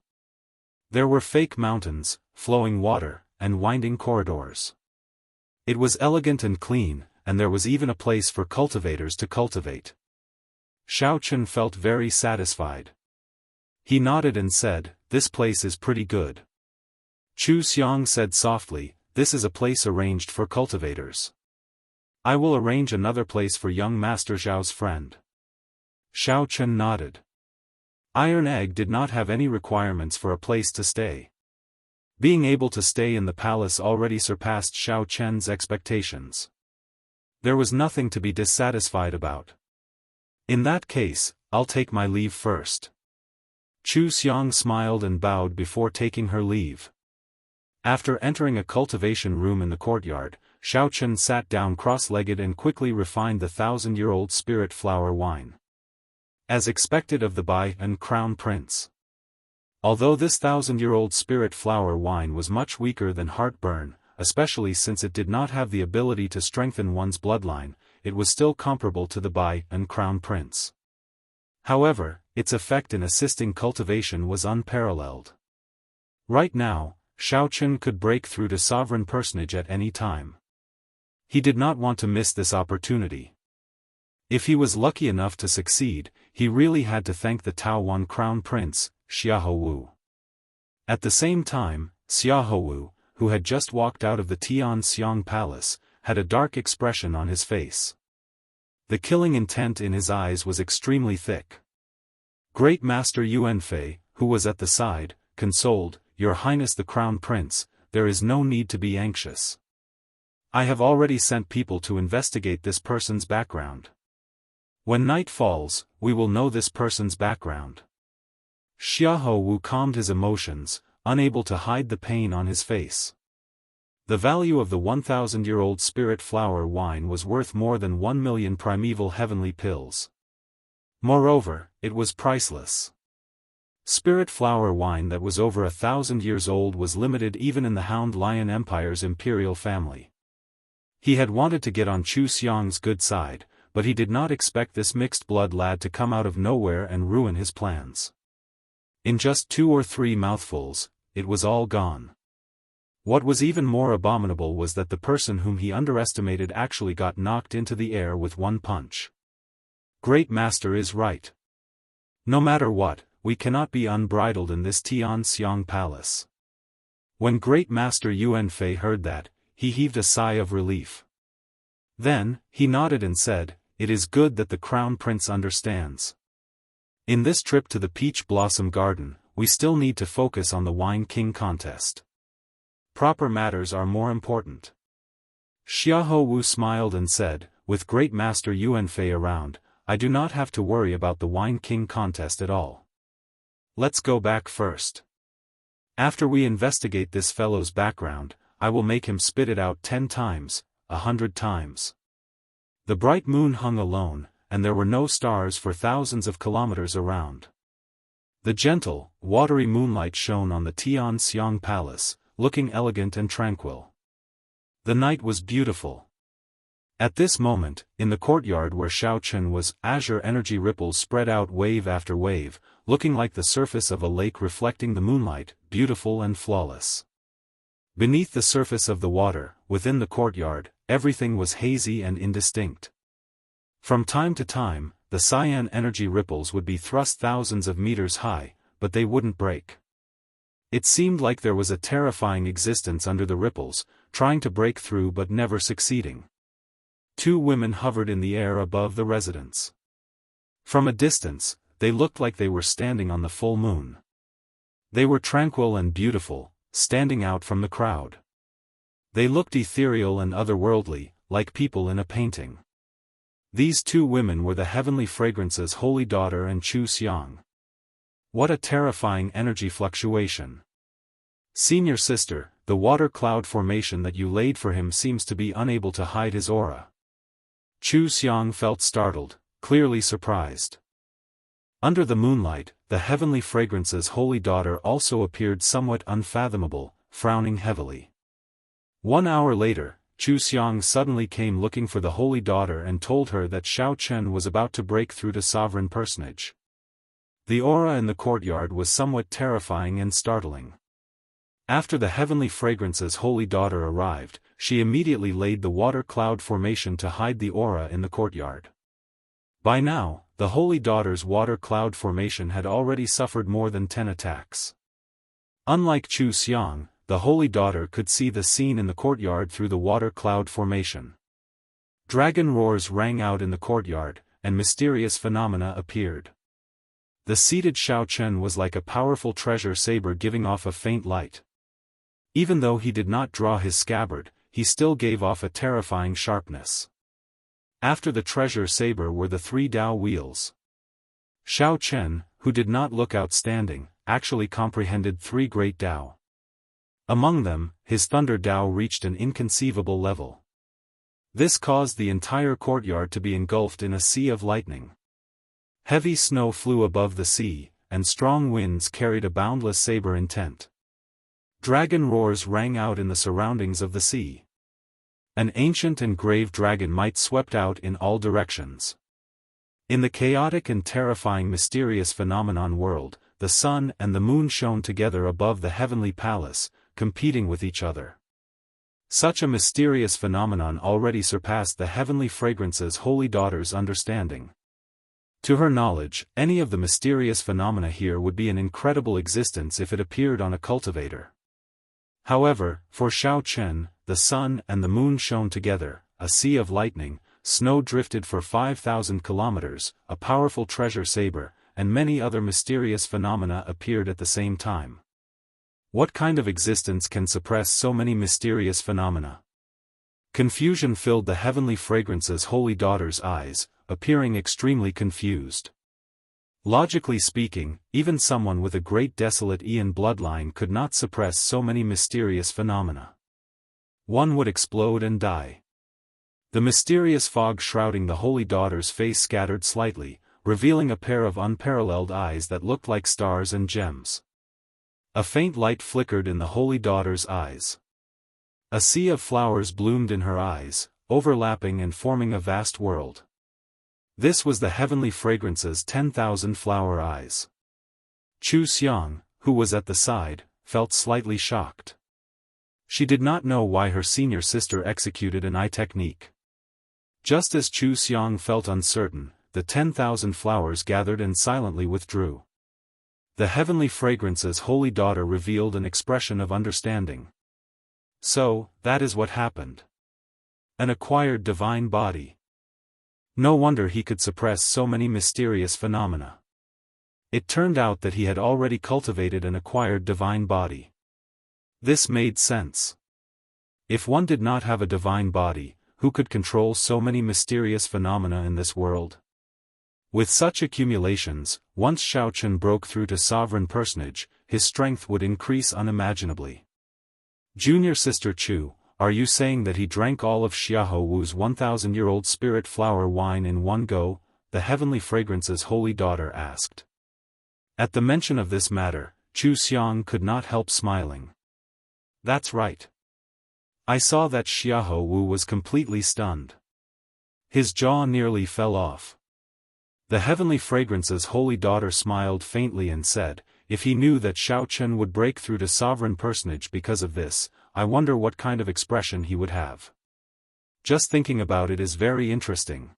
A: There were fake mountains, flowing water, and winding corridors. It was elegant and clean, and there was even a place for cultivators to cultivate. Xiao Chen felt very satisfied. He nodded and said, "This place is pretty good." Chu Xiang said softly, "This is a place arranged for cultivators. I will arrange another place for young Master Zhao's friend." Xiao Chen nodded. Iron Egg did not have any requirements for a place to stay. Being able to stay in the palace already surpassed Xiao Chen's expectations. There was nothing to be dissatisfied about. "In that case, I'll take my leave first." Chu Xiang smiled and bowed before taking her leave. After entering a cultivation room in the courtyard, Xiao Chen sat down cross-legged and quickly refined the 1,000-year-old spirit flower wine. As expected of the Bai and Crown Prince. Although this 1,000-year-old spirit flower wine was much weaker than heartburn, especially since it did not have the ability to strengthen one's bloodline, it was still comparable to the Bai and Crown Prince. However, its effect in assisting cultivation was unparalleled. Right now, Xiao Chen could break through to sovereign personage at any time. He did not want to miss this opportunity. If he was lucky enough to succeed, he really had to thank the Taowan Crown Prince, Xiahou Wu. At the same time, Xiahou Wu, who had just walked out of the Tianxiang Palace, had a dark expression on his face. The killing intent in his eyes was extremely thick. Great Master Yuanfei, who was at the side, consoled, "Your Highness the Crown Prince, there is no need to be anxious. I have already sent people to investigate this person's background. When night falls, we will know this person's background." Xiahou Wu calmed his emotions, unable to hide the pain on his face. The value of the 1,000-year-old spirit flower wine was worth more than 1 million primeval heavenly pills. Moreover, it was priceless. Spirit flower wine that was over 1,000 years old was limited even in the Hound Lion Empire's imperial family. He had wanted to get on Chu Xiang's good side, but he did not expect this mixed-blood lad to come out of nowhere and ruin his plans. In just 2 or 3 mouthfuls, it was all gone. What was even more abominable was that the person whom he underestimated actually got knocked into the air with one punch. Great Master is right. No matter what, we cannot be unbridled in this Tianxiang palace. When Great Master Yuanfei heard that, he heaved a sigh of relief. Then, he nodded and said, "It is good that the Crown Prince understands. In this trip to the Peach Blossom Garden, we still need to focus on the Wine King contest. Proper matters are more important." Xiahou Wu smiled and said, "With Great Master Yuanfei around, I do not have to worry about the Wine King contest at all. Let's go back first. After we investigate this fellow's background, I will make him spit it out 10 times, 100 times." The bright moon hung alone, and there were no stars for thousands of kilometers around. The gentle, watery moonlight shone on the Tianxiang palace, looking elegant and tranquil. The night was beautiful. At this moment, in the courtyard where Shao Chen was, azure energy ripples spread out wave after wave, looking like the surface of a lake reflecting the moonlight, beautiful and flawless. Beneath the surface of the water, within the courtyard, everything was hazy and indistinct. From time to time, the cyan energy ripples would be thrust thousands of meters high, but they wouldn't break. It seemed like there was a terrifying existence under the ripples, trying to break through but never succeeding. 2 women hovered in the air above the residence. From a distance, they looked like they were standing on the full moon. They were tranquil and beautiful, standing out from the crowd. They looked ethereal and otherworldly, like people in a painting. These 2 women were the Heavenly Fragrance's holy daughter and Chu Xiang. What a terrifying energy fluctuation. "Senior sister, the water cloud formation that you laid for him seems to be unable to hide his aura." Chu Xiang felt startled, clearly surprised. Under the moonlight, the Heavenly Fragrance's holy daughter also appeared somewhat unfathomable, frowning heavily. 1 hour later, Chu Xiang suddenly came looking for the holy daughter and told her that Shao Chen was about to break through to sovereign personage. The aura in the courtyard was somewhat terrifying and startling. After the Heavenly Fragrance's holy daughter arrived, she immediately laid the water cloud formation to hide the aura in the courtyard. By now, the holy daughter's water cloud formation had already suffered more than 10 attacks. Unlike Chu Xiang, the holy daughter could see the scene in the courtyard through the water cloud formation. Dragon roars rang out in the courtyard, and mysterious phenomena appeared. The seated Shao Chen was like a powerful treasure saber giving off a faint light. Even though he did not draw his scabbard, he still gave off a terrifying sharpness. After the treasure saber were the 3 Dao wheels. Shao Chen, who did not look outstanding, actually comprehended 3 great Dao. Among them, his Thunder Dao reached an inconceivable level. This caused the entire courtyard to be engulfed in a sea of lightning. Heavy snow flew above the sea, and strong winds carried a boundless saber intent. Dragon roars rang out in the surroundings of the sea. An ancient and grave dragon might swept out in all directions. In the chaotic and terrifying mysterious phenomenon world, the sun and the moon shone together above the heavenly palace, competing with each other. Such a mysterious phenomenon already surpassed the Heavenly Fragrance's holy daughter's understanding. To her knowledge, any of the mysterious phenomena here would be an incredible existence if it appeared on a cultivator. However, for Shao Chen, the sun and the moon shone together, a sea of lightning, snow drifted for 5,000 kilometers, a powerful treasure saber, and many other mysterious phenomena appeared at the same time. What kind of existence can suppress so many mysterious phenomena? Confusion filled the Heavenly Fragrance's holy daughter's eyes, appearing extremely confused. Logically speaking, even someone with a great desolate Eon bloodline could not suppress so many mysterious phenomena. One would explode and die. The mysterious fog shrouding the holy daughter's face scattered slightly, revealing a pair of unparalleled eyes that looked like stars and gems. A faint light flickered in the holy daughter's eyes. A sea of flowers bloomed in her eyes, overlapping and forming a vast world. This was the Heavenly Fragrance's 10,000 flower eyes. Chu Xiang, who was at the side, felt slightly shocked. She did not know why her senior sister executed an eye technique. Just as Chu Xiang felt uncertain, the 10,000 flowers gathered and silently withdrew. The heavenly fragrance's holy daughter revealed an expression of understanding. So, that is what happened. An acquired divine body. No wonder he could suppress so many mysterious phenomena. It turned out that he had already cultivated an acquired divine body. This made sense. If one did not have a divine body, who could control so many mysterious phenomena in this world? With such accumulations, once Xiaochen broke through to sovereign personage, his strength would increase unimaginably. Junior Sister Chu, are you saying that he drank all of Xiahou Wu's 1,000-year-old spirit flower wine in one go? The heavenly fragrance's holy daughter asked. At the mention of this matter, Chu Xiang could not help smiling. That's right. I saw that Xiahou Wu was completely stunned. His jaw nearly fell off. The heavenly fragrance's holy daughter smiled faintly and said, if he knew that Xiaochen would break through to sovereign personage because of this, I wonder what kind of expression he would have. Just thinking about it is very interesting.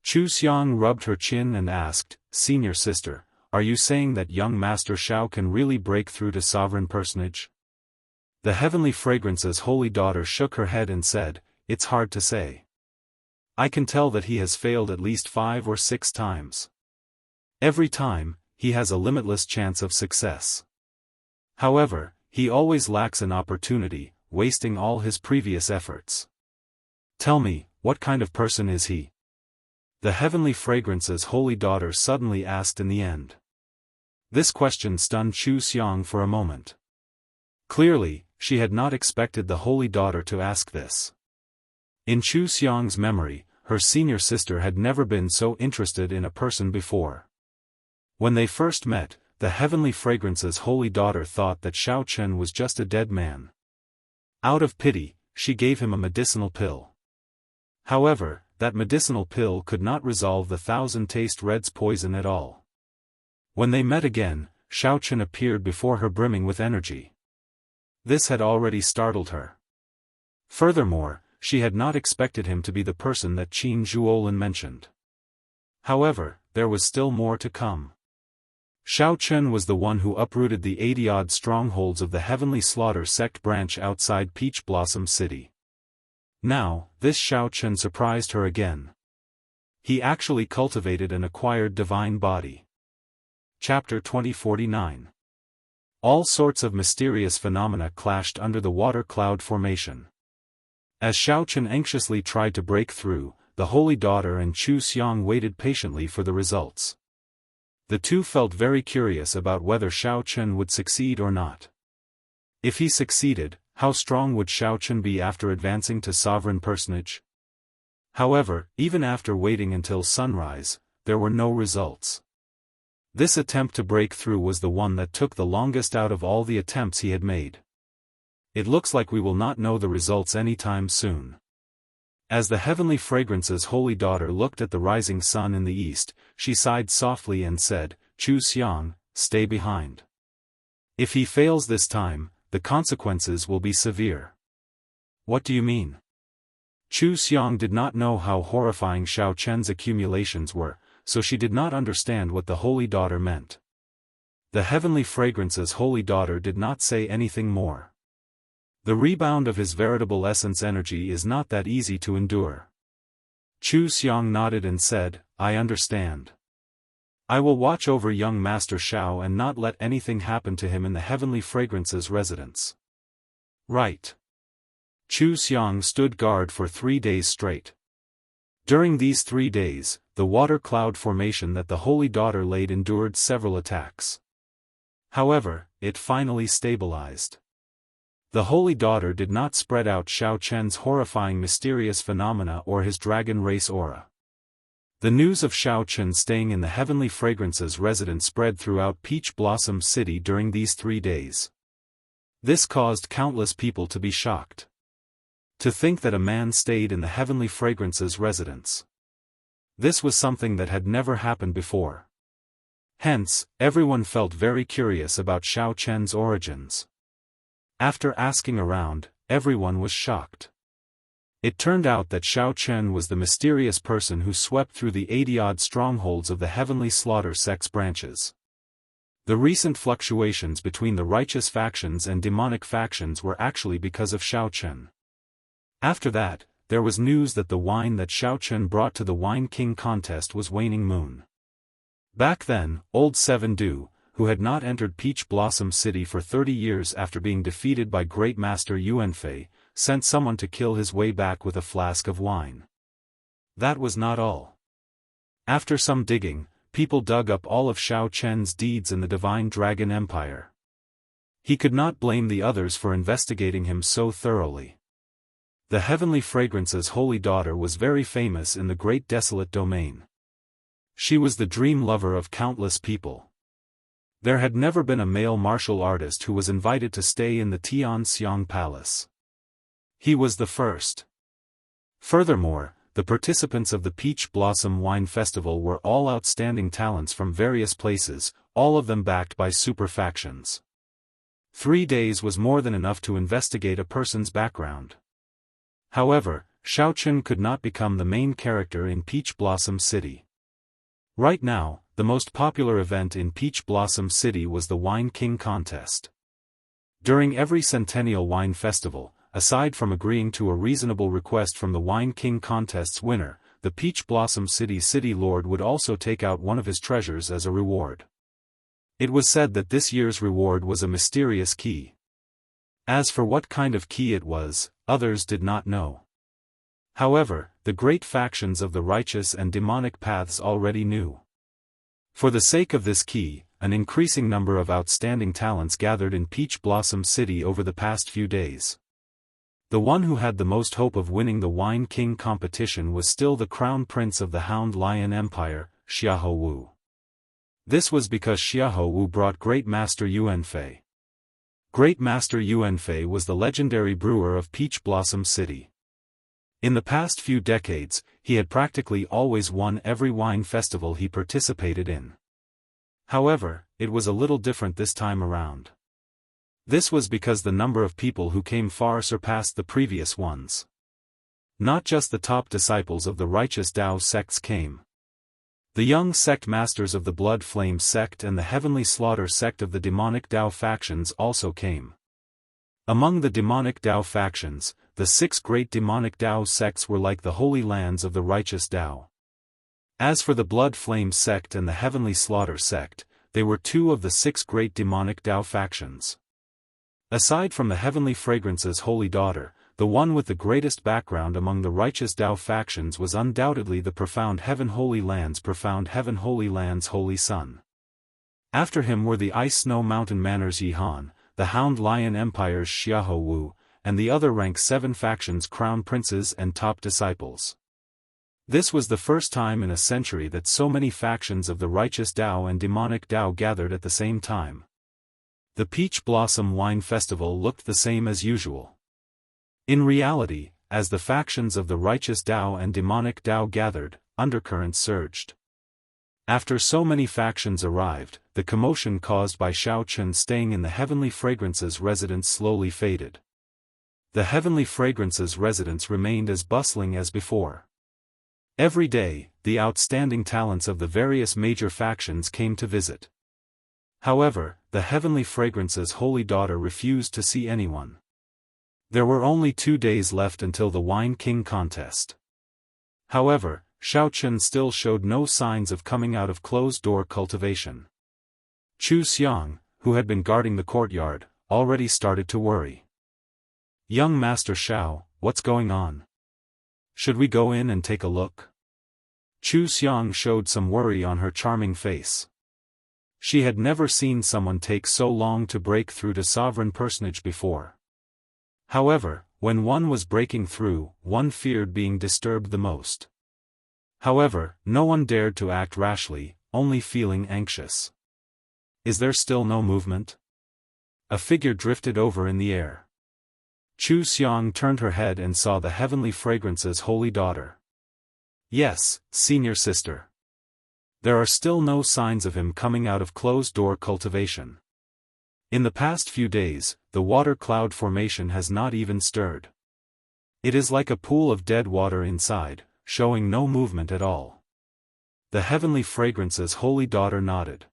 A: Chu Xiang rubbed her chin and asked, Senior Sister, are you saying that young Master Xiao can really break through to sovereign personage? The heavenly fragrance's holy daughter shook her head and said, it's hard to say. I can tell that he has failed at least 5 or 6 times. Every time, he has a limitless chance of success. However, he always lacks an opportunity, wasting all his previous efforts. Tell me, what kind of person is he? The heavenly fragrance's holy daughter suddenly asked in the end. This question stunned Chu Xiang for a moment. Clearly, she had not expected the holy daughter to ask this. In Chu Xiang's memory, her senior sister had never been so interested in a person before. When they first met, the heavenly fragrance's holy daughter thought that Xiaochen was just a dead man. Out of pity, she gave him a medicinal pill. However, that medicinal pill could not resolve the 1,000-taste red's poison at all. When they met again, Xiaochen appeared before her brimming with energy. This had already startled her. Furthermore, she had not expected him to be the person that Qin Zhuolin mentioned. However, there was still more to come. Xiaochen was the one who uprooted the 80-odd strongholds of the Heavenly Slaughter sect branch outside Peach Blossom City. Now, this Xiaochen surprised her again. He actually cultivated an acquired divine body. Chapter 2049. All sorts of mysterious phenomena clashed under the water cloud formation. As Xiaochen anxiously tried to break through, the holy daughter and Chu Xiang waited patiently for the results. The two felt very curious about whether Xiaochen would succeed or not. If he succeeded, how strong would Xiaochen be after advancing to sovereign personage? However, even after waiting until sunrise, there were no results. This attempt to break through was the one that took the longest out of all the attempts he had made. It looks like we will not know the results anytime soon. As the heavenly fragrance's holy daughter looked at the rising sun in the east, she sighed softly and said, Chu Xiang, stay behind. If he fails this time, the consequences will be severe. What do you mean? Chu Xiang did not know how horrifying Xiaochen's accumulations were, so she did not understand what the holy daughter meant. The heavenly fragrance's holy daughter did not say anything more. The rebound of his veritable essence energy is not that easy to endure. Chu Xiang nodded and said, I understand. I will watch over young Master Xiao and not let anything happen to him in the heavenly fragrance's residence. Right. Chu Xiang stood guard for 3 days straight. During these 3 days, the water cloud formation that the holy daughter laid endured several attacks. However, it finally stabilized. The holy daughter did not spread out Xiaochen's horrifying mysterious phenomena or his dragon race aura. The news of Xiaochen staying in the heavenly fragrance's residence spread throughout Peach Blossom City during these 3 days. This caused countless people to be shocked. To think that a man stayed in the heavenly fragrance's residence. This was something that had never happened before. Hence, everyone felt very curious about Xiaochen's origins. After asking around, everyone was shocked. It turned out that Xiao Chen was the mysterious person who swept through the 80-odd strongholds of the Heavenly Slaughter sect's branches. The recent fluctuations between the righteous factions and demonic factions were actually because of Xiao Chen. After that, there was news that the wine that Xiao Chen brought to the Wine King contest was Waning Moon. Back then, old Seven Du, who had not entered Peach Blossom City for 30 years after being defeated by Great Master Yuanfei, sent someone to kill his way back with a flask of wine. That was not all. After some digging, people dug up all of Xiao Chen's deeds in the Divine Dragon Empire. He could not blame the others for investigating him so thoroughly. The Heavenly Fragrance's holy daughter was very famous in the Great Desolate Domain. She was the dream lover of countless people. There had never been a male martial artist who was invited to stay in the Tianxiang Palace. He was the first. Furthermore, the participants of the Peach Blossom Wine Festival were all outstanding talents from various places, all of them backed by super factions. 3 days was more than enough to investigate a person's background. However, Xiao Chen could not become the main character in Peach Blossom City. Right now, the most popular event in Peach Blossom City was the Wine King contest. During every Centennial Wine Festival, aside from agreeing to a reasonable request from the Wine King contest's winner, the Peach Blossom City City Lord would also take out one of his treasures as a reward. It was said that this year's reward was a mysterious key. As for what kind of key it was, others did not know. However, the great factions of the righteous and demonic paths already knew. For the sake of this key, an increasing number of outstanding talents gathered in Peach Blossom City over the past few days. The one who had the most hope of winning the Wine King competition was still the Crown Prince of the Hound Lion Empire, Xiahou Wu. This was because Xiahou Wu brought Great Master Yuanfei. Great Master Yuanfei was the legendary brewer of Peach Blossom City. In the past few decades, he had practically always won every wine festival he participated in. However, it was a little different this time around. This was because the number of people who came far surpassed the previous ones. Not just the top disciples of the righteous Dao sects came. The young sect masters of the Blood Flame sect and the Heavenly Slaughter sect of the demonic Dao factions also came. Among the demonic Dao factions, the 6 great demonic Dao sects were like the holy lands of the righteous Dao. As for the Blood Flame sect and the Heavenly Slaughter sect, they were 2 of the 6 great demonic Dao factions. Aside from the Heavenly Fragrance's holy daughter, the one with the greatest background among the righteous Dao factions was undoubtedly the Profound Heaven Holy Land's Profound Heaven Holy Land's Holy Son. After him were the Ice Snow Mountain Manor's Yihan, the Hound Lion Empire's Xiahou Wu, and the other rank 7 factions' crown princes and top disciples. This was the first time in a century that so many factions of the righteous Dao and demonic Dao gathered at the same time. The Peach Blossom Wine Festival looked the same as usual. In reality, as the factions of the righteous Dao and demonic Dao gathered, undercurrents surged. After so many factions arrived, the commotion caused by Xiao Chen staying in the Heavenly Fragrance's residence slowly faded. The Heavenly Fragrance's residence remained as bustling as before. Every day, the outstanding talents of the various major factions came to visit. However, the Heavenly Fragrance's holy daughter refused to see anyone. There were only 2 days left until the Wine King contest. However, Xiao Chen still showed no signs of coming out of closed-door cultivation. Chu Xiang, who had been guarding the courtyard, already started to worry. "Young Master Xiao, what's going on? Should we go in and take a look?" Chu Xiang showed some worry on her charming face. She had never seen someone take so long to break through to sovereign personage before. However, when one was breaking through, one feared being disturbed the most. However, no one dared to act rashly, only feeling anxious. "Is there still no movement?" A figure drifted over in the air. Chu Xiang turned her head and saw the Heavenly Fragrance's holy daughter. "Yes, senior sister. There are still no signs of him coming out of closed-door cultivation. In the past few days, the water cloud formation has not even stirred. It is like a pool of dead water inside, showing no movement at all. The heavenly fragrance's holy daughter nodded.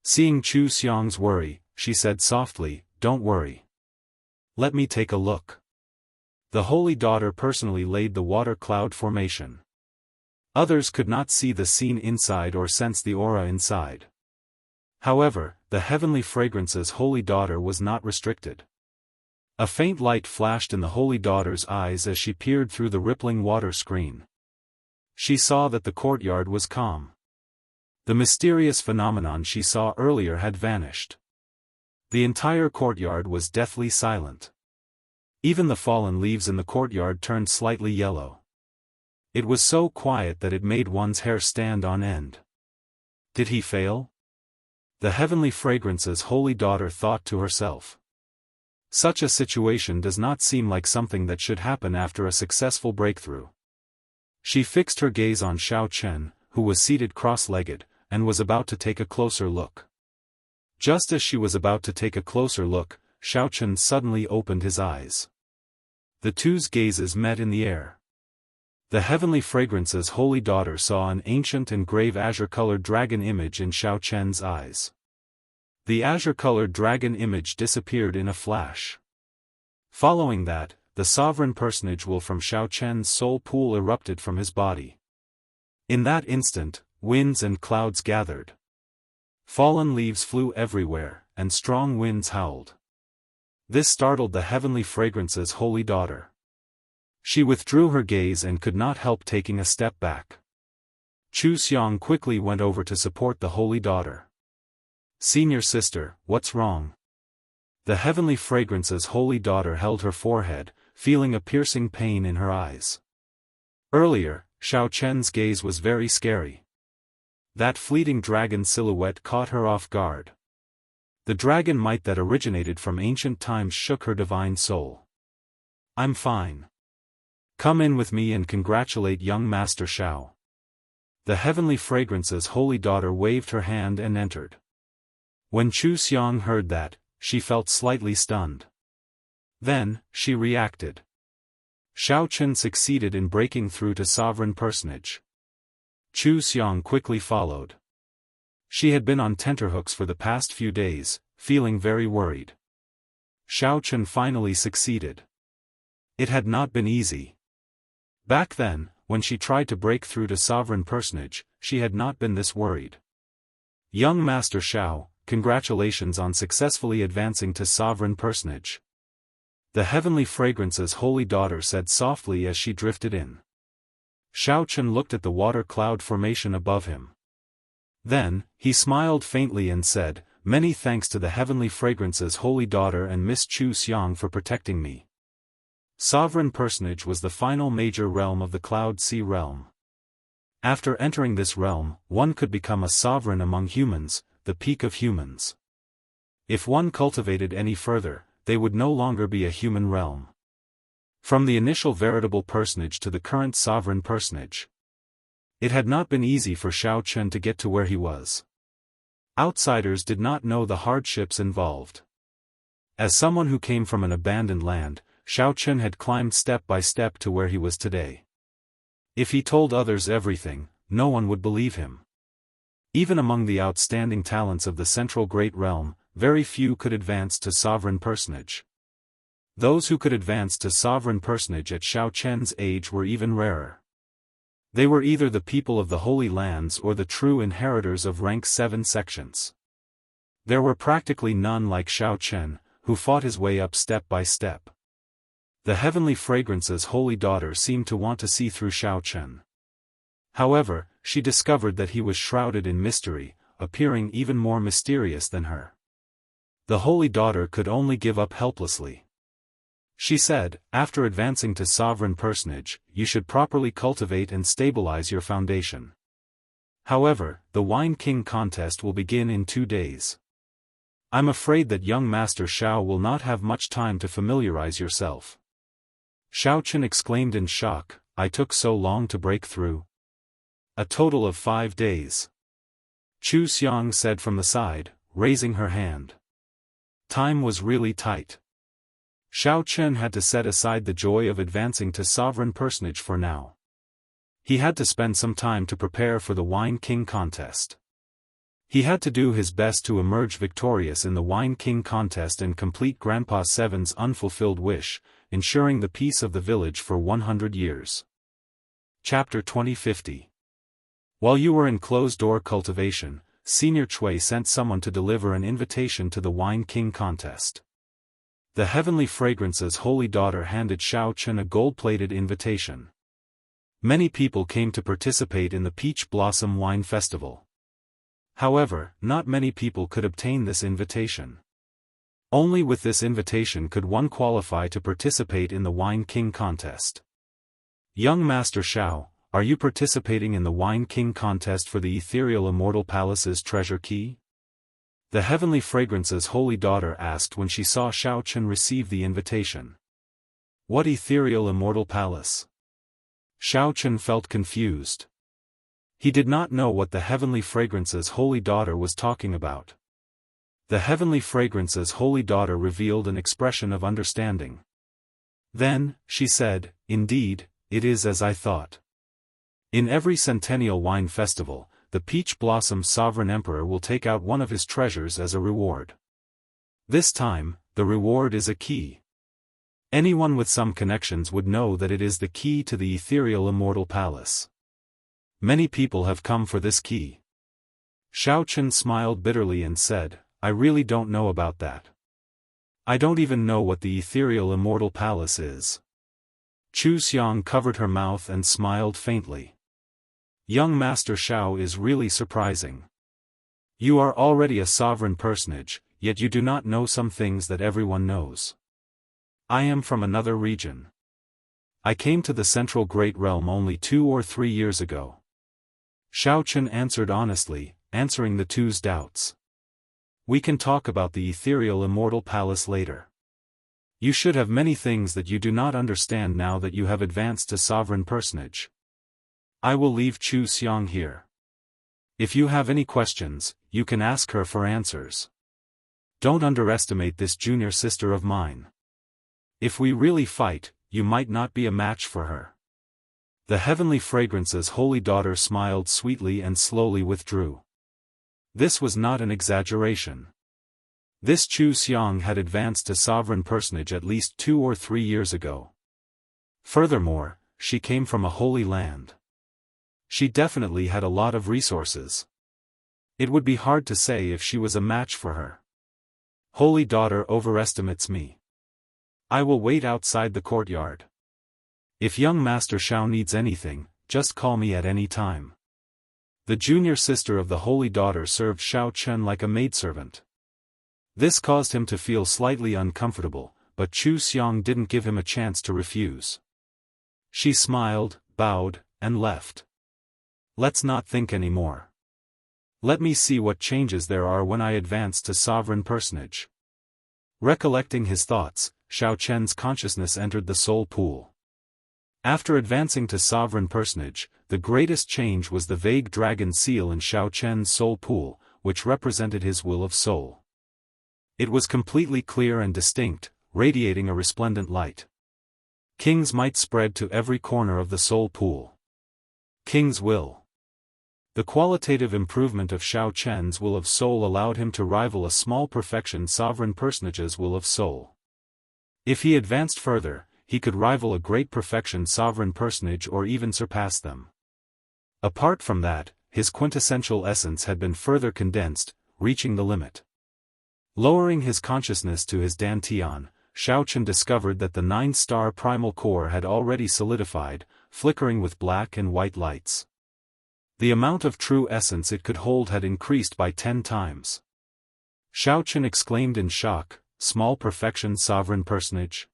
A: Seeing Chu Xiang's worry, she said softly, "Don't worry. Let me take a look." The holy daughter personally laid the water cloud formation. Others could not see the scene inside or sense the aura inside. However, the heavenly fragrance's holy daughter was not restricted. A faint light flashed in the holy daughter's eyes as she peered through the rippling water screen. She saw that the courtyard was calm. The mysterious phenomenon she saw earlier had vanished. The entire courtyard was deathly silent. Even the fallen leaves in the courtyard turned slightly yellow. It was so quiet that it made one's hair stand on end. Did he fail? The heavenly fragrance's holy daughter thought to herself. Such a situation does not seem like something that should happen after a successful breakthrough. She fixed her gaze on Xiao Chen, who was seated cross-legged, and was about to take a closer look. Just as she was about to take a closer look, Xiao Chen suddenly opened his eyes. The two's gazes met in the air. The heavenly fragrance's holy daughter saw an ancient and grave azure-colored dragon image in Xiao Chen's eyes. The azure-colored dragon image disappeared in a flash. Following that, the sovereign personage will from Xiao Chen's soul pool erupted from his body. In that instant, winds and clouds gathered. Fallen leaves flew everywhere, and strong winds howled. This startled the heavenly fragrance's holy daughter. She withdrew her gaze and could not help taking a step back. Chu Xiang quickly went over to support the holy daughter. "Senior sister, what's wrong?" The heavenly fragrance's holy daughter held her forehead, feeling a piercing pain in her eyes. Earlier, Xiao Chen's gaze was very scary. That fleeting dragon silhouette caught her off guard. The dragon might that originated from ancient times shook her divine soul. "I'm fine. Come in with me and congratulate young Master Xiao." The heavenly fragrance's holy daughter waved her hand and entered. When Chu Xiang heard that, she felt slightly stunned. Then, she reacted. Xiao Chen succeeded in breaking through to sovereign personage. Chu Xiang quickly followed. She had been on tenterhooks for the past few days, feeling very worried. Xiao Chen finally succeeded. It had not been easy. Back then, when she tried to break through to sovereign personage, she had not been this worried. "Young Master Xiao, congratulations on successfully advancing to sovereign personage," the heavenly fragrance's holy daughter said softly as she drifted in. Xiao Chen looked at the water cloud formation above him. Then, he smiled faintly and said, "Many thanks to the heavenly fragrance's holy daughter and Miss Chu Xiang for protecting me." Sovereign personage was the final major realm of the Cloud Sea realm. After entering this realm, one could become a sovereign among humans, the peak of humans. If one cultivated any further, they would no longer be a human realm. From the initial veritable personage to the current sovereign personage. It had not been easy for Xiao Chen to get to where he was. Outsiders did not know the hardships involved. As someone who came from an abandoned land, Xiao Chen had climbed step by step to where he was today. If he told others everything, no one would believe him. Even among the outstanding talents of the Central Great Realm, very few could advance to sovereign personage. Those who could advance to sovereign personage at Xiao Chen's age were even rarer. They were either the people of the Holy Lands or the true inheritors of rank 7 sections. There were practically none like Xiao Chen, who fought his way up step by step. The heavenly fragrance's holy daughter seemed to want to see through Xiao Chen. However, she discovered that he was shrouded in mystery, appearing even more mysterious than her. The holy daughter could only give up helplessly. She said, "After advancing to sovereign personage, you should properly cultivate and stabilize your foundation. However, the Wine King contest will begin in 2 days. I'm afraid that young Master Xiao will not have much time to familiarize yourself." Xiao Chen exclaimed in shock, "I took so long to break through?" "A total of 5 days." Chu Xiang said from the side, raising her hand. Time was really tight. Xiao Chen had to set aside the joy of advancing to sovereign personage for now. He had to spend some time to prepare for the Wine King contest. He had to do his best to emerge victorious in the Wine King contest and complete Grandpa Seven's unfulfilled wish, ensuring the peace of the village for 100 years. Chapter 2050. While you were in closed-door cultivation, Senior Chui sent someone to deliver an invitation to the Wine King contest. The Heavenly Fragrance's holy daughter handed Xiao Chen a gold-plated invitation. Many people came to participate in the Peach Blossom Wine Festival. However, not many people could obtain this invitation. Only with this invitation could one qualify to participate in the Wine King contest. Young Master Xiao, are you participating in the Wine King contest for the ethereal Immortal Palace's treasure key? The Heavenly Fragrance's holy daughter asked when she saw Xiao Chen receive the invitation. What ethereal Immortal Palace? Xiao Chen felt confused. He did not know what the Heavenly Fragrance's holy daughter was talking about. The Heavenly Fragrance's holy daughter revealed an expression of understanding. Then, she said, "Indeed, it is as I thought. In every centennial wine festival, the Peach Blossom Sovereign Emperor will take out one of his treasures as a reward. This time, the reward is a key. Anyone with some connections would know that it is the key to the ethereal Immortal Palace. Many people have come for this key." Xiao Chen smiled bitterly and said, "I really don't know about that. I don't even know what the ethereal Immortal Palace is." Chu Xiang covered her mouth and smiled faintly. Young Master Xiao is really surprising. You are already a sovereign personage, yet you do not know some things that everyone knows. I am from another region. I came to the Central Great Realm only 2 or 3 years ago. Xiao Chen answered honestly, answering the two's doubts. We can talk about the ethereal Immortal Palace later. You should have many things that you do not understand now that you have advanced to sovereign personage. I will leave Chu Xiang here. If you have any questions, you can ask her for answers. Don't underestimate this junior sister of mine. If we really fight, you might not be a match for her. The Heavenly Fragrance's holy daughter smiled sweetly and slowly withdrew. This was not an exaggeration. This Chu Xiang had advanced to sovereign personage at least 2 or 3 years ago. Furthermore, she came from a holy land. She definitely had a lot of resources. It would be hard to say if she was a match for her. Holy daughter overestimates me. I will wait outside the courtyard. If young Master Xiao needs anything, just call me at any time. The junior sister of the holy daughter served Xiao Chen like a maidservant. This caused him to feel slightly uncomfortable, but Chu Xiang didn't give him a chance to refuse. She smiled, bowed, and left. Let's not think anymore. Let me see what changes there are when I advance to sovereign personage. Recollecting his thoughts, Xiao Chen's consciousness entered the soul pool. After advancing to sovereign personage, the greatest change was the vague dragon seal in Xiao Chen's soul pool, which represented his will of soul. It was completely clear and distinct, radiating a resplendent light. King's might spread to every corner of the soul pool. King's will. The qualitative improvement of Xiao Chen's will of soul allowed him to rival a small perfection sovereign personage's will of soul. If he advanced further, he could rival a great perfection sovereign personage or even surpass them. Apart from that, his quintessential essence had been further condensed, reaching the limit. Lowering his consciousness to his dantian, Xiao Chen discovered that the 9-star primal core had already solidified, flickering with black and white lights. The amount of true essence it could hold had increased by 10 times. Xiao Chen exclaimed in shock, "Small perfection sovereign personage?"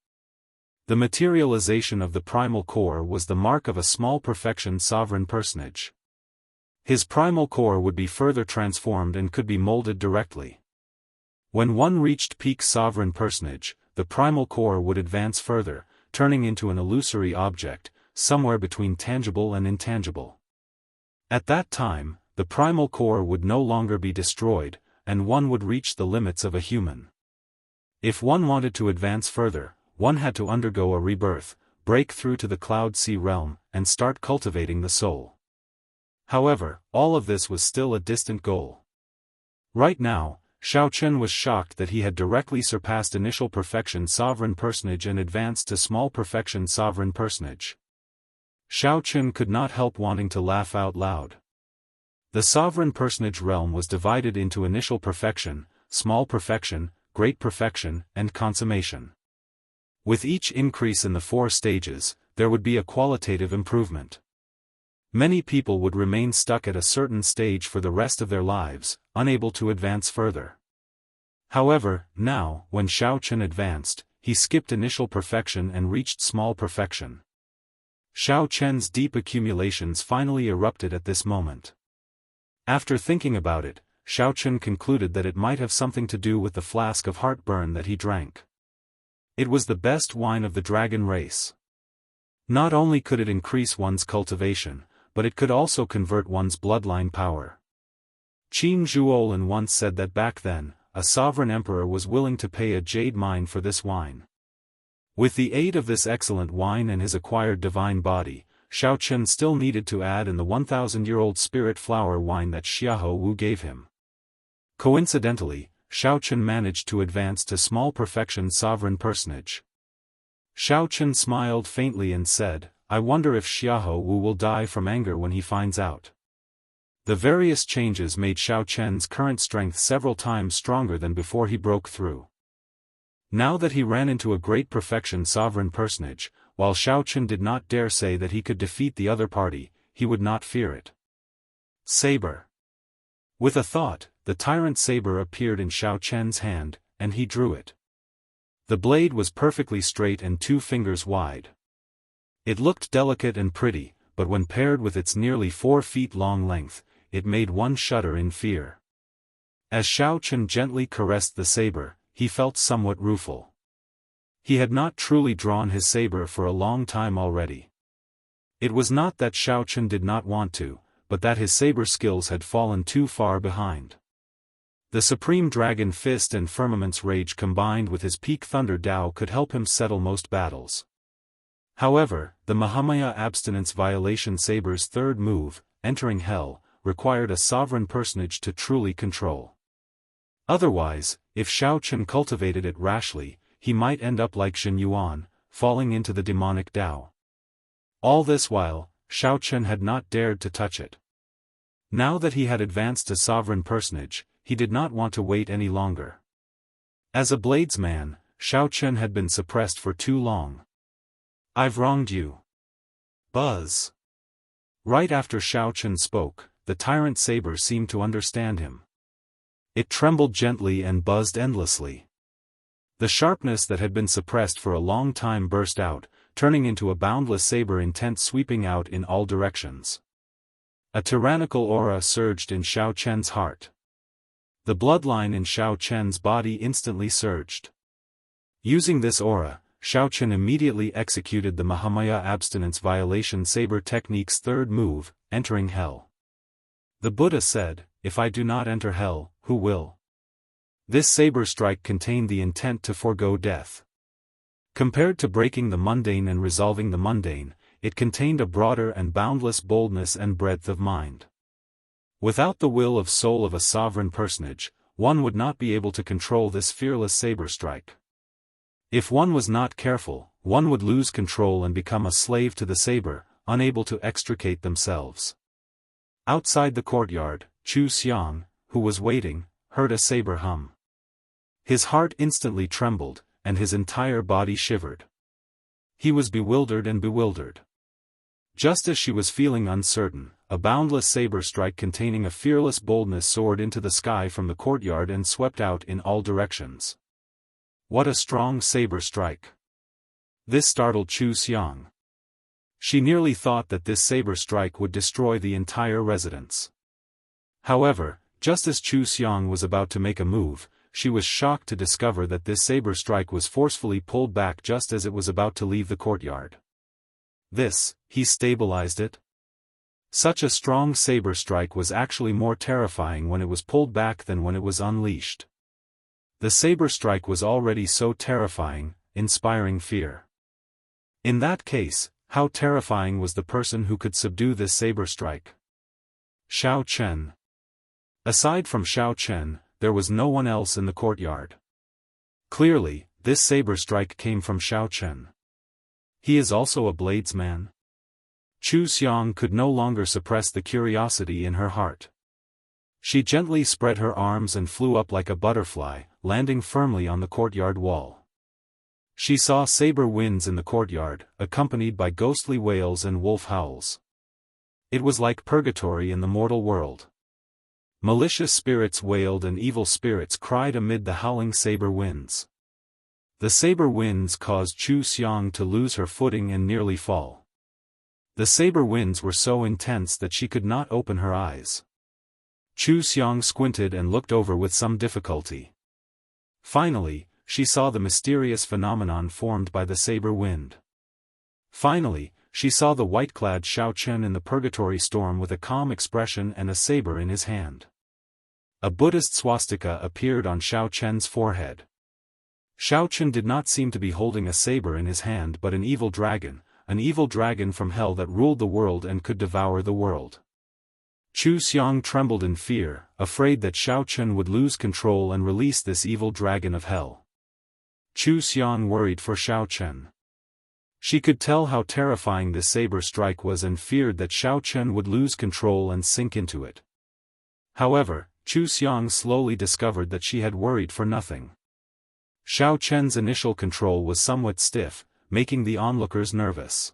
A: The materialization of the primal core was the mark of a small perfection sovereign personage. His primal core would be further transformed and could be molded directly. When one reached peak sovereign personage, the primal core would advance further, turning into an illusory object, somewhere between tangible and intangible. At that time, the primal core would no longer be destroyed, and one would reach the limits of a human. If one wanted to advance further, one had to undergo a rebirth, break through to the Cloud Sea realm, and start cultivating the soul. However, all of this was still a distant goal. Right now, Xiao Chen was shocked that he had directly surpassed initial perfection sovereign personage and advanced to small perfection sovereign personage. Xiao Chen could not help wanting to laugh out loud. The sovereign personage realm was divided into initial perfection, small perfection, great perfection, and consummation. With each increase in the 4 stages, there would be a qualitative improvement. Many people would remain stuck at a certain stage for the rest of their lives, unable to advance further. However, now, when Xiao Chen advanced, he skipped initial perfection and reached small perfection. Xiao Chen's deep accumulations finally erupted at this moment. After thinking about it, Xiao Chen concluded that it might have something to do with the flask of heartburn that he drank. It was the best wine of the dragon race. Not only could it increase one's cultivation, but it could also convert one's bloodline power. Qin Zhuolin once said that back then, a sovereign emperor was willing to pay a jade mine for this wine. With the aid of this excellent wine and his acquired divine body, Xiao Chen still needed to add in the 1,000-year-old spirit flower wine that Xiahou Wu gave him. Coincidentally, Xiao Chen managed to advance to small perfection sovereign personage. Xiao Chen smiled faintly and said, "I wonder if Xiahou Wu will die from anger when he finds out." The various changes made Xiao Chen's current strength several times stronger than before he broke through. Now that he ran into a great perfection sovereign personage, while Xiao Chen did not dare say that he could defeat the other party, he would not fear it. Saber. With a thought, the tyrant saber appeared in Xiao Chen's hand, and he drew it. The blade was perfectly straight and 2 fingers wide. It looked delicate and pretty, but when paired with its nearly 4 feet long length, it made one shudder in fear. As Xiao Chen gently caressed the saber, he felt somewhat rueful. He had not truly drawn his saber for a long time already. It was not that Xiao Chen did not want to, but that his saber skills had fallen too far behind. The Supreme Dragon Fist and Firmament's Rage combined with his Peak Thunder Dao could help him settle most battles. However, the Mahamaya Abstinence Violation Saber's third move, Entering Hell, required a sovereign personage to truly control. Otherwise, if Xiao Chen cultivated it rashly, he might end up like Xin Yuan, falling into the demonic Dao. All this while, Xiao Chen had not dared to touch it. Now that he had advanced to sovereign personage, he did not want to wait any longer. As a bladesman, Xiao Chen had been suppressed for too long. "I've wronged you." Buzz. Right after Xiao Chen spoke, the tyrant saber seemed to understand him. It trembled gently and buzzed endlessly. The sharpness that had been suppressed for a long time burst out, turning into a boundless saber intent sweeping out in all directions. A tyrannical aura surged in Xiao Chen's heart. The bloodline in Xiao Chen's body instantly surged. Using this aura, Xiao Chen immediately executed the Mahamaya Abstinence Violation Saber Technique's third move, Entering Hell. The Buddha said, "If I do not enter hell, who will?" This saber strike contained the intent to forego death. Compared to breaking the mundane and resolving the mundane, it contained a broader and boundless boldness and breadth of mind. Without the will of soul of a sovereign personage, one would not be able to control this fearless saber strike. If one was not careful, one would lose control and become a slave to the saber, unable to extricate themselves. Outside the courtyard, Chu Xiang, who was waiting, heard a saber hum. His heart instantly trembled, and his entire body shivered. He was bewildered and bewildered. Just as she was feeling uncertain, a boundless saber strike containing a fearless boldness soared into the sky from the courtyard and swept out in all directions. What a strong saber strike! This startled Chu Xiang. She nearly thought that this saber strike would destroy the entire residence. However, just as Chu Xiang was about to make a move, she was shocked to discover that this saber strike was forcefully pulled back just as it was about to leave the courtyard. He stabilized it? Such a strong saber strike was actually more terrifying when it was pulled back than when it was unleashed. The saber strike was already so terrifying, inspiring fear. In that case, how terrifying was the person who could subdue this saber strike? Xiao Chen. Aside from Xiao Chen, there was no one else in the courtyard. Clearly, this saber strike came from Xiao Chen. He is also a bladesman? Chu Xiang could no longer suppress the curiosity in her heart. She gently spread her arms and flew up like a butterfly, landing firmly on the courtyard wall. She saw saber winds in the courtyard, accompanied by ghostly wails and wolf howls. It was like purgatory in the mortal world. Malicious spirits wailed and evil spirits cried amid the howling saber winds. The saber winds caused Chu Xiang to lose her footing and nearly fall. The saber winds were so intense that she could not open her eyes. Chu Xiang squinted and looked over with some difficulty. Finally, she saw the mysterious phenomenon formed by the saber wind. Finally, she saw the white-clad Xiao Chen in the purgatory storm with a calm expression and a saber in his hand. A Buddhist swastika appeared on Xiao Chen's forehead. Xiao Chen did not seem to be holding a saber in his hand but an evil dragon from hell that ruled the world and could devour the world. Chu Xiang trembled in fear, afraid that Xiao Chen would lose control and release this evil dragon of hell. Chu Xiang worried for Xiao Chen. She could tell how terrifying this saber strike was and feared that Xiao Chen would lose control and sink into it. However, Chu Xiang slowly discovered that she had worried for nothing. Xiao Chen's initial control was somewhat stiff, making the onlookers nervous.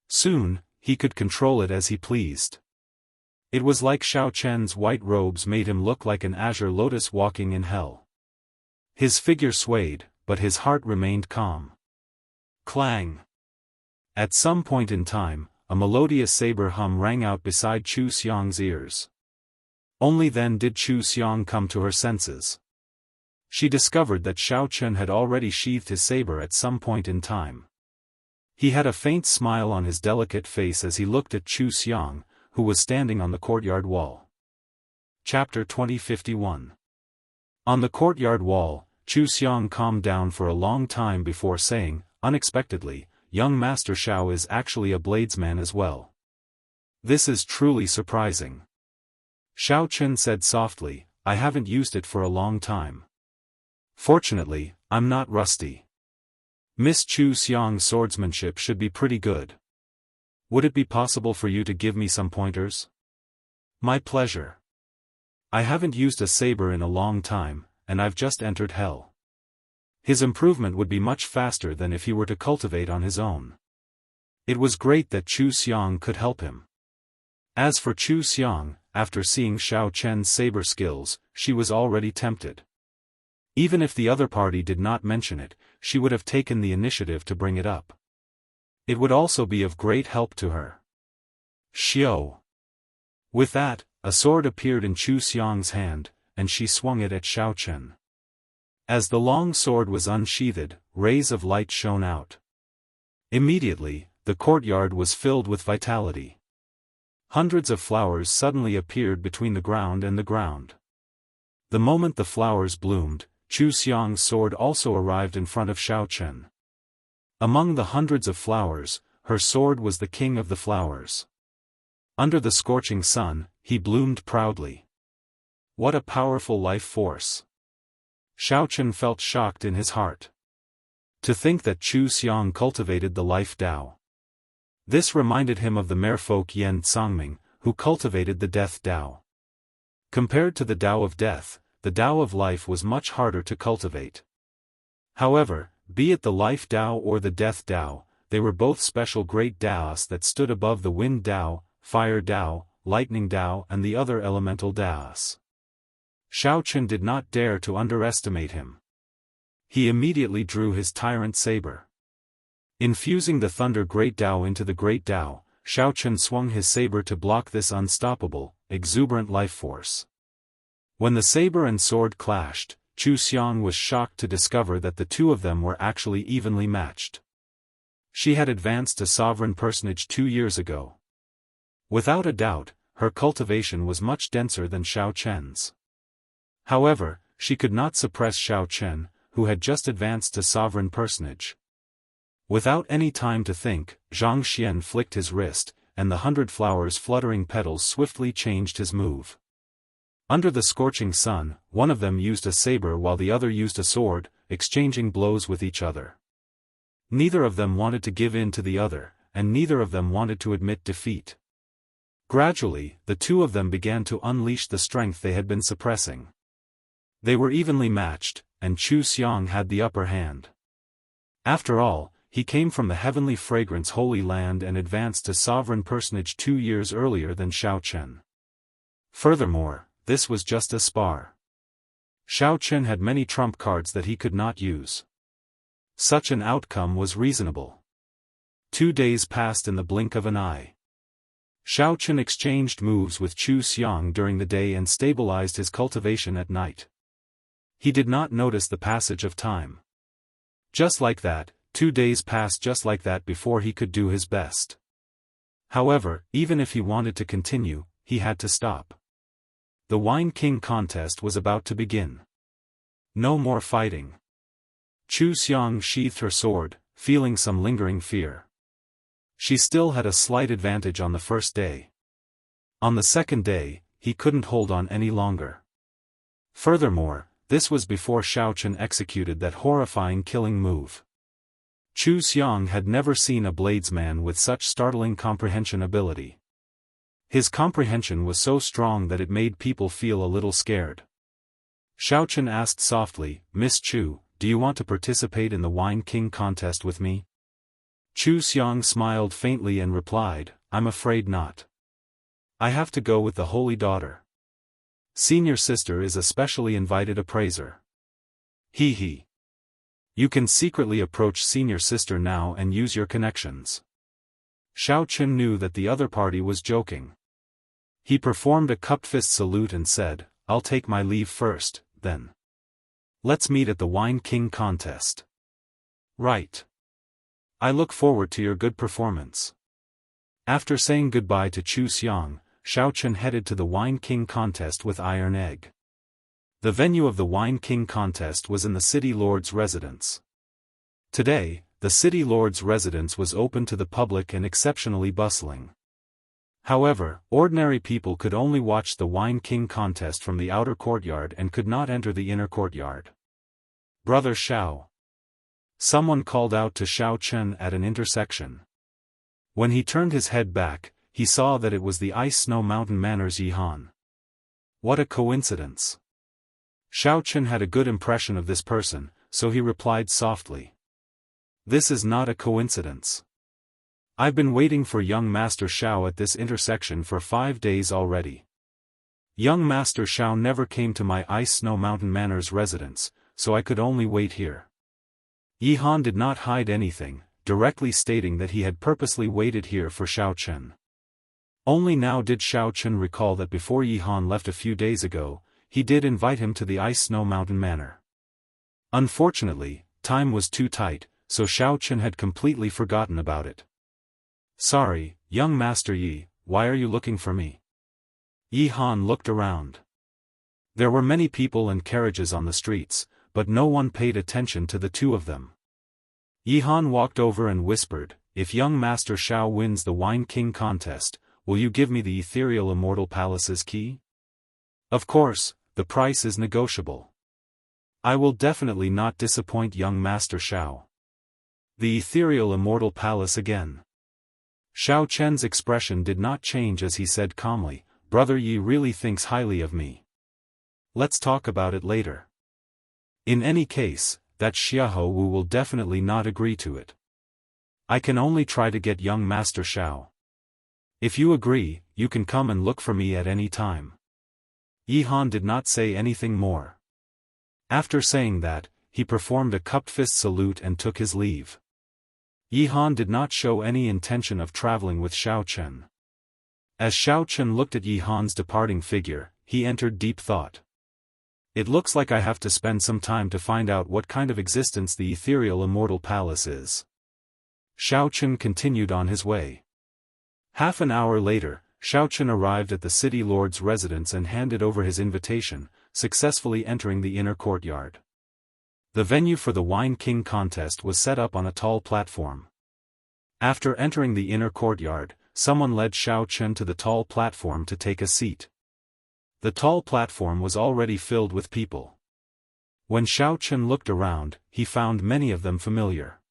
A: Soon, he could control it as he pleased. It was like Xiao Chen's white robes made him look like an azure lotus walking in hell. His figure swayed, but his heart remained calm. Clang! At some point in time, a melodious saber hum rang out beside Chu Xiang's ears. Only then did Chu Xiang come to her senses. She discovered that Xiao Chen had already sheathed his saber at some point in time. He had a faint smile on his delicate face as he looked at Chu Xiang, who was standing on the courtyard wall. Chapter 2051. On the courtyard wall, Chu Xiang calmed down for a long time before saying, unexpectedly, young Master Xiao is actually a bladesman as well. This is truly surprising. Xiao Chen said softly, I haven't used it for a long time. Fortunately, I'm not rusty. Miss Chu Xiang's swordsmanship should be pretty good. Would it be possible for you to give me some pointers? My pleasure. I haven't used a saber in a long time, and I've just entered hell. His improvement would be much faster than if he were to cultivate on his own. It was great that Chu Xiang could help him. As for Chu Xiang, after seeing Xiao Chen's saber skills, she was already tempted. Even if the other party did not mention it, she would have taken the initiative to bring it up. It would also be of great help to her. Xiao. With that, a sword appeared in Chu Xiang's hand, and she swung it at Xiao Chen. As the long sword was unsheathed, rays of light shone out. Immediately, the courtyard was filled with vitality. Hundreds of flowers suddenly appeared between the ground and the ground. The moment the flowers bloomed, Chu Xiang's sword also arrived in front of Xiao Chen. Among the hundreds of flowers, her sword was the king of the flowers. Under the scorching sun, he bloomed proudly. What a powerful life force! Xiao Chen felt shocked in his heart. To think that Chu Xiang cultivated the life Tao. This reminded him of the merfolk Yan Tsangming, who cultivated the death Tao. Compared to the Tao of death, the Tao of life was much harder to cultivate. However, be it the life Tao or the death Tao, they were both special great Daoists that stood above the wind Tao, fire Tao, lightning Tao and the other elemental Daoists. Xiao Chen did not dare to underestimate him. He immediately drew his tyrant saber. Infusing the thunder great Tao into the great Tao, Xiao Chen swung his saber to block this unstoppable, exuberant life force. When the saber and sword clashed, Chu Xiang was shocked to discover that the two of them were actually evenly matched. She had advanced to sovereign personage 2 years ago. Without a doubt, her cultivation was much denser than Xiao Chen's. However, she could not suppress Xiao Chen, who had just advanced to sovereign personage. Without any time to think, Zhang Xian flicked his wrist, and the 100 flowers fluttering petals swiftly changed his move. Under the scorching sun, one of them used a saber while the other used a sword, exchanging blows with each other. Neither of them wanted to give in to the other, and neither of them wanted to admit defeat. Gradually, the two of them began to unleash the strength they had been suppressing. They were evenly matched, and Chu Xiang had the upper hand. After all, he came from the heavenly fragrance holy land and advanced to sovereign personage 2 years earlier than Xiao Chen. Furthermore, this was just a spar. Xiao Chen had many trump cards that he could not use. Such an outcome was reasonable. 2 days passed in the blink of an eye. Xiao Chen exchanged moves with Chu Xiang during the day and stabilized his cultivation at night. He did not notice the passage of time. Just like that, 2 days passed just like that before he could do his best. However, even if he wanted to continue, he had to stop. The Wine King contest was about to begin. No more fighting. Chu Xiang sheathed her sword, feeling some lingering fear. She still had a slight advantage on the first day. On the second day, he couldn't hold on any longer. Furthermore, this was before Xiao Chen executed that horrifying killing move. Chu Xiang had never seen a bladesman with such startling comprehension ability. His comprehension was so strong that it made people feel a little scared. Xiao Chen asked softly, "Miss Chu, do you want to participate in the Wine King contest with me?" Chu Xiang smiled faintly and replied, "I'm afraid not. I have to go with the Holy Daughter. Senior sister is a specially invited appraiser." He. You can secretly approach senior sister now and use your connections. Xiao Chen knew that the other party was joking. He performed a cupped fist salute and said, "I'll take my leave first, then. Let's meet at the Wine King contest." "Right. I look forward to your good performance." After saying goodbye to Chu Xiang, Xiao Chen headed to the Wine King contest with Iron Egg. The venue of the Wine King contest was in the City Lord's residence. Today, the City Lord's residence was open to the public and exceptionally bustling. However, ordinary people could only watch the Wine King contest from the outer courtyard and could not enter the inner courtyard. "Brother Xiao." Someone called out to Xiao Chen at an intersection. When he turned his head back, he saw that it was the Ice Snow Mountain Manor's Yihan. What a coincidence! Xiao Chen had a good impression of this person, so he replied softly. "This is not a coincidence. I've been waiting for young Master Xiao at this intersection for 5 days already. Young Master Xiao never came to my Ice Snow Mountain Manor's residence, so I could only wait here." Yihan did not hide anything, directly stating that he had purposely waited here for Xiao Chen. Only now did Xiao Chen recall that before Yihan left a few days ago, he did invite him to the Ice Snow Mountain Manor. Unfortunately, time was too tight, so Xiao Chen had completely forgotten about it. "Sorry, young Master Yi, why are you looking for me?" Yihan looked around. There were many people and carriages on the streets, but no one paid attention to the two of them. Yihan walked over and whispered, "If young Master Xiao wins the Wine King contest, will you give me the ethereal Immortal Palace's key? Of course, the price is negotiable. I will definitely not disappoint young Master Xiao." The ethereal Immortal Palace again. Xiao Chen's expression did not change as he said calmly, "Brother Yi really thinks highly of me. Let's talk about it later. In any case, that Xiahou Wu will definitely not agree to it. I can only try to get young Master Xiao. If you agree, you can come and look for me at any time." Yihan did not say anything more. After saying that, he performed a cupped fist salute and took his leave. Yihan did not show any intention of traveling with Xiao Chen. As Xiao Chen looked at Yihan's departing figure, he entered deep thought. It looks like I have to spend some time to find out what kind of existence the ethereal Immortal Palace is. Xiao Chen continued on his way. Half an hour later, Xiao Chen arrived at the City Lord's residence and handed over his invitation, successfully entering the inner courtyard. The venue for the Wine King contest was set up on a tall platform. After entering the inner courtyard, someone led Xiao Chen to the tall platform to take a seat. The tall platform was already filled with people. When Xiao Chen looked around, he found many of them familiar.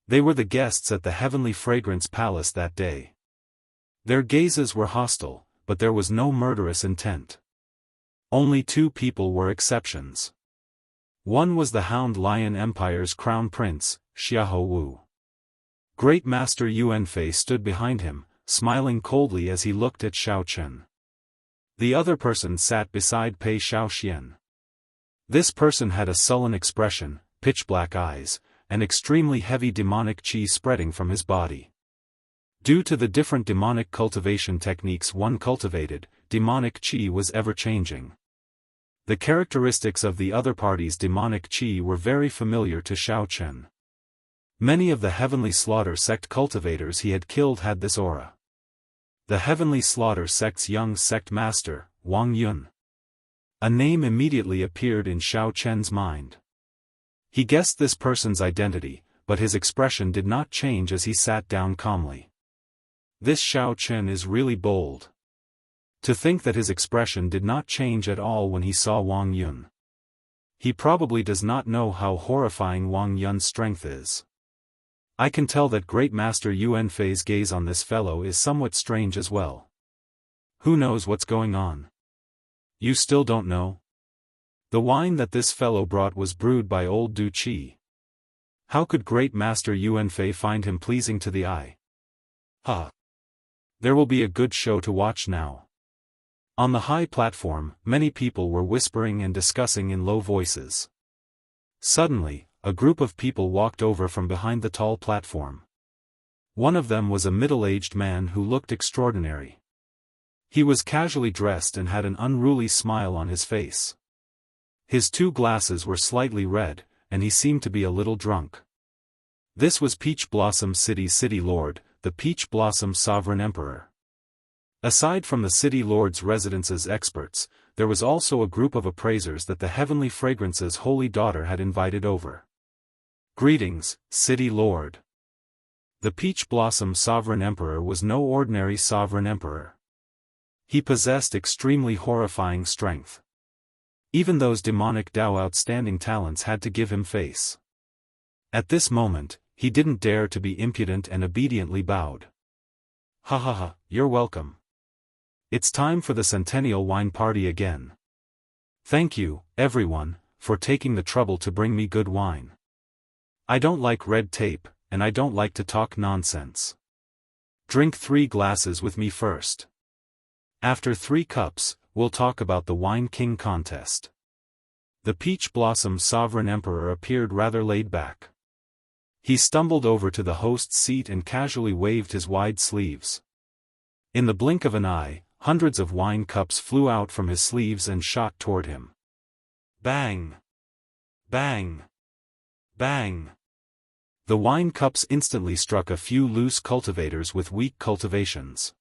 A: They were the guests at the Heavenly Fragrance Palace that day. Their gazes were hostile, but there was no murderous intent. Only two people were exceptions. One was the Hound Lion Empire's crown prince, Xiahou Wu. Great Master Yuanfei stood behind him, smiling coldly as he looked at Xiao Chen. The other person sat beside Pei Xiaoxian. This person had a sullen expression, pitch-black eyes, and extremely heavy demonic qi spreading from his body. Due to the different demonic cultivation techniques one cultivated, demonic qi was ever-changing. The characteristics of the other party's demonic qi were very familiar to Xiao Chen. Many of the Heavenly Slaughter sect cultivators he had killed had this aura. The Heavenly Slaughter sect's young sect master, Wang Yun. A name immediately appeared in Xiao Chen's mind. He guessed this person's identity, but his expression did not change as he sat down calmly. This Xiao Chen is really bold. To think that his expression did not change at all when he saw Wang Yun. He probably does not know how horrifying Wang Yun's strength is. I can tell that Great Master Yuanfei's gaze on this fellow is somewhat strange as well. Who knows what's going on? You still don't know? The wine that this fellow brought was brewed by old Du Qi. How could Great Master Yuanfei find him pleasing to the eye? There will be a good show to watch now. On the high platform, many people were whispering and discussing in low voices. Suddenly, a group of people walked over from behind the tall platform. One of them was a middle-aged man who looked extraordinary. He was casually dressed and had an unruly smile on his face. His two glasses were slightly red, and he seemed to be a little drunk. This was Peach Blossom City's city lord, the Peach Blossom Sovereign Emperor. Aside from the city lord's residence's experts, there was also a group of appraisers that the Heavenly Fragrance's holy daughter had invited over. Greetings, City Lord. The Peach Blossom Sovereign Emperor was no ordinary sovereign emperor. He possessed extremely horrifying strength. Even those demonic Dao outstanding talents had to give him face. At this moment, he didn't dare to be impudent and obediently bowed. You're welcome. It's time for the Centennial Wine Party again. Thank you, everyone, for taking the trouble to bring me good wine. I don't like red tape, and I don't like to talk nonsense. Drink 3 glasses with me first. After 3 cups, we'll talk about the Wine King contest. The Peach Blossom Sovereign Emperor appeared rather laid back. He stumbled over to the host's seat and casually waved his wide sleeves. In the blink of an eye, hundreds of wine cups flew out from his sleeves and shot toward him. Bang! Bang! Bang! The wine cups instantly struck a few loose cultivators with weak cultivations.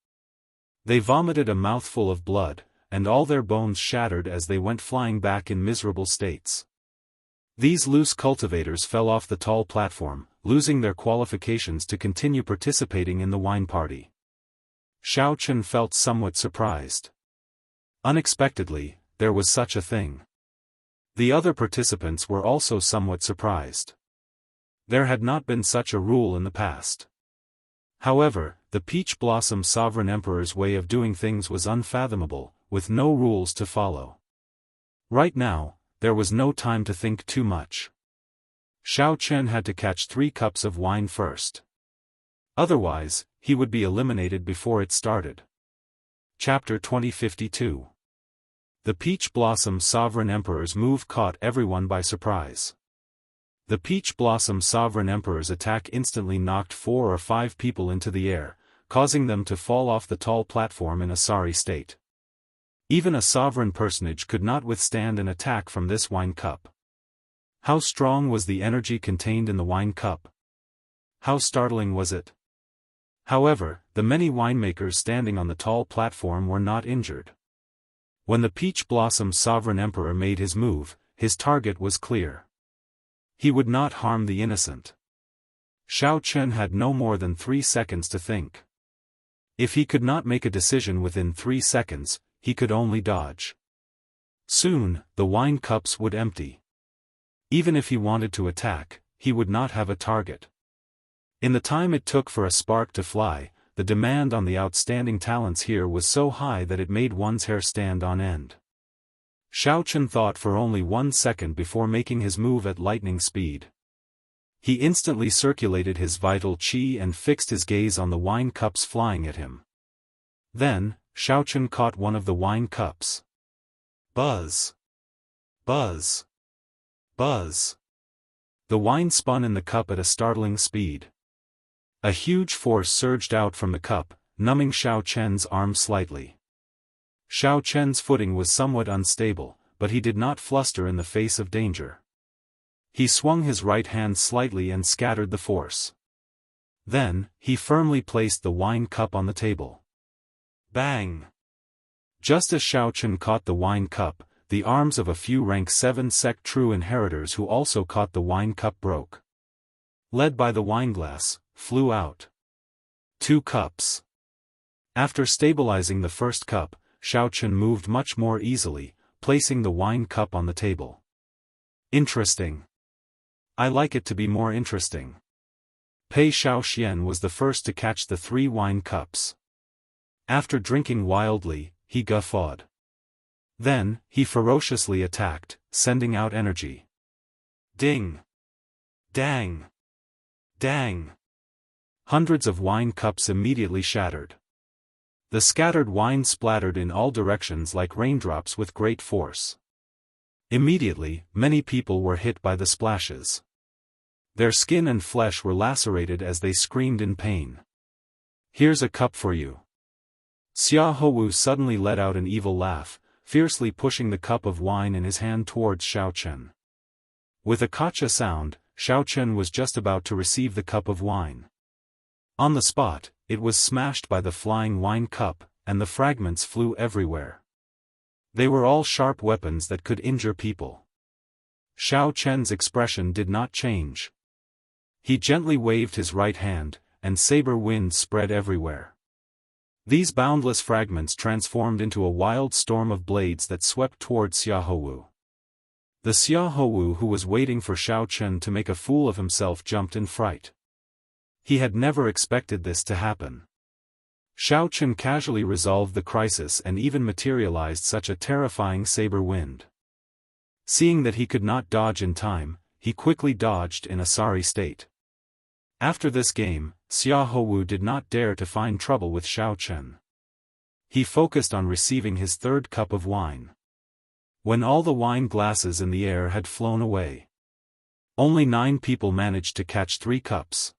A: They vomited a mouthful of blood, and all their bones shattered as they went flying back in miserable states. These loose cultivators fell off the tall platform, losing their qualifications to continue participating in the wine party. Xiao Chen felt somewhat surprised. Unexpectedly, there was such a thing. The other participants were also somewhat surprised. There had not been such a rule in the past. However, the Peach Blossom Sovereign Emperor's way of doing things was unfathomable, with no rules to follow. Right now, there was no time to think too much. Xiao Chen had to catch 3 cups of wine first. Otherwise, he would be eliminated before it started. Chapter 2052. The Peach Blossom Sovereign Emperor's move caught everyone by surprise. The Peach Blossom Sovereign Emperor's attack instantly knocked 4 or 5 people into the air, causing them to fall off the tall platform in a sorry state. Even a sovereign personage could not withstand an attack from this wine cup. How strong was the energy contained in the wine cup? How startling was it? However, the many winemakers standing on the tall platform were not injured. When the Peach Blossom Sovereign Emperor made his move, his target was clear. He would not harm the innocent. Xiao Chen had no more than 3 seconds to think. If he could not make a decision within 3 seconds, he could only dodge. Soon, the wine cups would empty. Even if he wanted to attack, he would not have a target. In the time it took for a spark to fly, the demand on the outstanding talents here was so high that it made one's hair stand on end. Xiao Chen thought for only 1 second before making his move at lightning speed. He instantly circulated his vital qi and fixed his gaze on the wine cups flying at him. Then, Xiao Chen caught one of the wine cups. Buzz! Buzz! Buzz! The wine spun in the cup at a startling speed. A huge force surged out from the cup, numbing Xiao Chen's arm slightly. Xiao Chen's footing was somewhat unstable, but he did not fluster in the face of danger. He swung his right hand slightly and scattered the force. Then, he firmly placed the wine cup on the table. Bang! Just as Xiao Chen caught the wine cup, the arms of a few rank 7 sect true inheritors who also caught the wine cup broke. Led by the wineglass, flew out. 2 cups. After stabilizing the first cup, Xiao Chen moved much more easily, placing the wine cup on the table. Interesting. I like it to be more interesting. Pei Xiaoxian was the first to catch the 3 wine cups. After drinking wildly, he guffawed. Then, he ferociously attacked, sending out energy. Ding! Dang! Dang! Hundreds of wine cups immediately shattered. The scattered wine splattered in all directions like raindrops with great force. Immediately, many people were hit by the splashes. Their skin and flesh were lacerated as they screamed in pain. Here's a cup for you. Xia Houwu suddenly let out an evil laugh, fiercely pushing the cup of wine in his hand towards Xiao Chen. With a kacha sound, Xiao Chen was just about to receive the cup of wine. On the spot, it was smashed by the flying wine cup, and the fragments flew everywhere. They were all sharp weapons that could injure people. Xiao Chen's expression did not change. He gently waved his right hand, and saber wind spread everywhere. These boundless fragments transformed into a wild storm of blades that swept toward Xia Houwu. The Xia Houwu who was waiting for Xiao Chen to make a fool of himself jumped in fright. He had never expected this to happen. Xiao Chen casually resolved the crisis and even materialized such a terrifying saber wind. Seeing that he could not dodge in time, he quickly dodged in a sorry state. After this game, Xia Houwu did not dare to find trouble with Xiao Chen. He focused on receiving his 3rd cup of wine. When all the wine glasses in the air had flown away, only 9 people managed to catch 3 cups.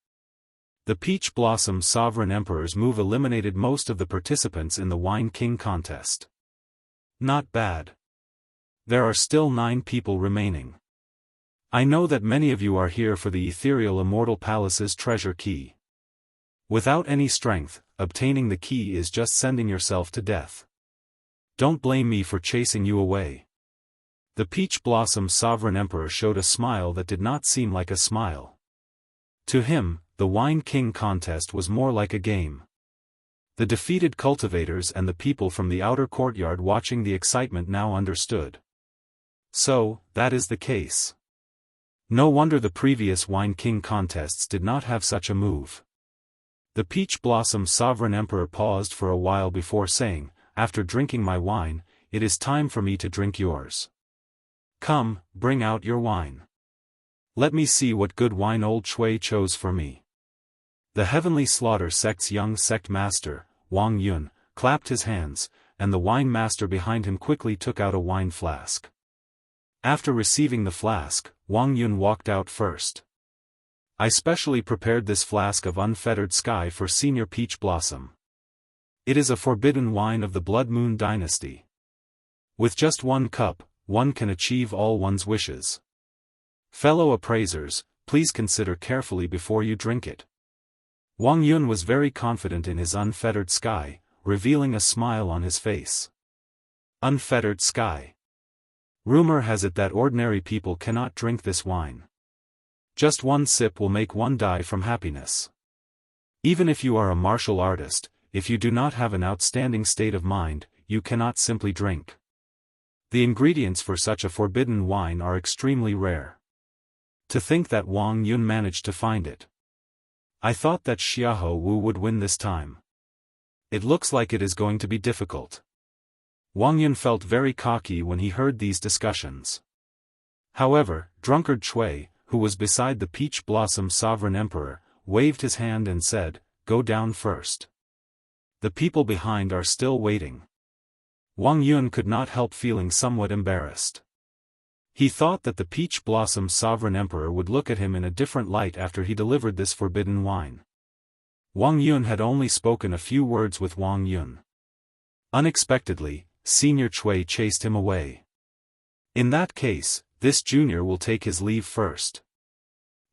A: The Peach Blossom Sovereign Emperor's move eliminated most of the participants in the Wine King contest. Not bad. There are still 9 people remaining. I know that many of you are here for the ethereal Immortal Palace's treasure key. Without any strength, obtaining the key is just sending yourself to death. Don't blame me for chasing you away. The Peach Blossom Sovereign Emperor showed a smile that did not seem like a smile. To him, the Wine King contest was more like a game. The defeated cultivators and the people from the outer courtyard watching the excitement now understood. So, that is the case. No wonder the previous Wine King contests did not have such a move. The Peach Blossom Sovereign Emperor paused for a while before saying, "After drinking my wine, it is time for me to drink yours. Come, bring out your wine. Let me see what good wine old Shui chose for me." The Heavenly Slaughter sect's young sect master, Wang Yun, clapped his hands, and the wine master behind him quickly took out a wine flask. After receiving the flask, Wang Yun walked out first. "I specially prepared this flask of unfettered sky for Senior Peach Blossom. It is a forbidden wine of the Blood Moon Dynasty. With just 1 cup, one can achieve all one's wishes. Fellow appraisers, please consider carefully before you drink it." Wang Yun was very confident in his unfettered sky, revealing a smile on his face. Unfettered sky. Rumor has it that ordinary people cannot drink this wine. Just one sip will make one die from happiness. Even if you are a martial artist, if you do not have an outstanding state of mind, you cannot simply drink. The ingredients for such a forbidden wine are extremely rare. To think that Wang Yun managed to find it. I thought that Xiahou Wu would win this time. It looks like it is going to be difficult. Wang Yun felt very cocky when he heard these discussions. However, drunkard Cui, who was beside the Peach Blossom Sovereign Emperor, waved his hand and said, "Go down first. The people behind are still waiting." Wang Yun could not help feeling somewhat embarrassed. He thought that the Peach Blossom Sovereign Emperor would look at him in a different light after he delivered this forbidden wine. Wang Yun had only spoken a few words with Wang Yun. Unexpectedly, Senior Cui chased him away. In that case, this junior will take his leave first.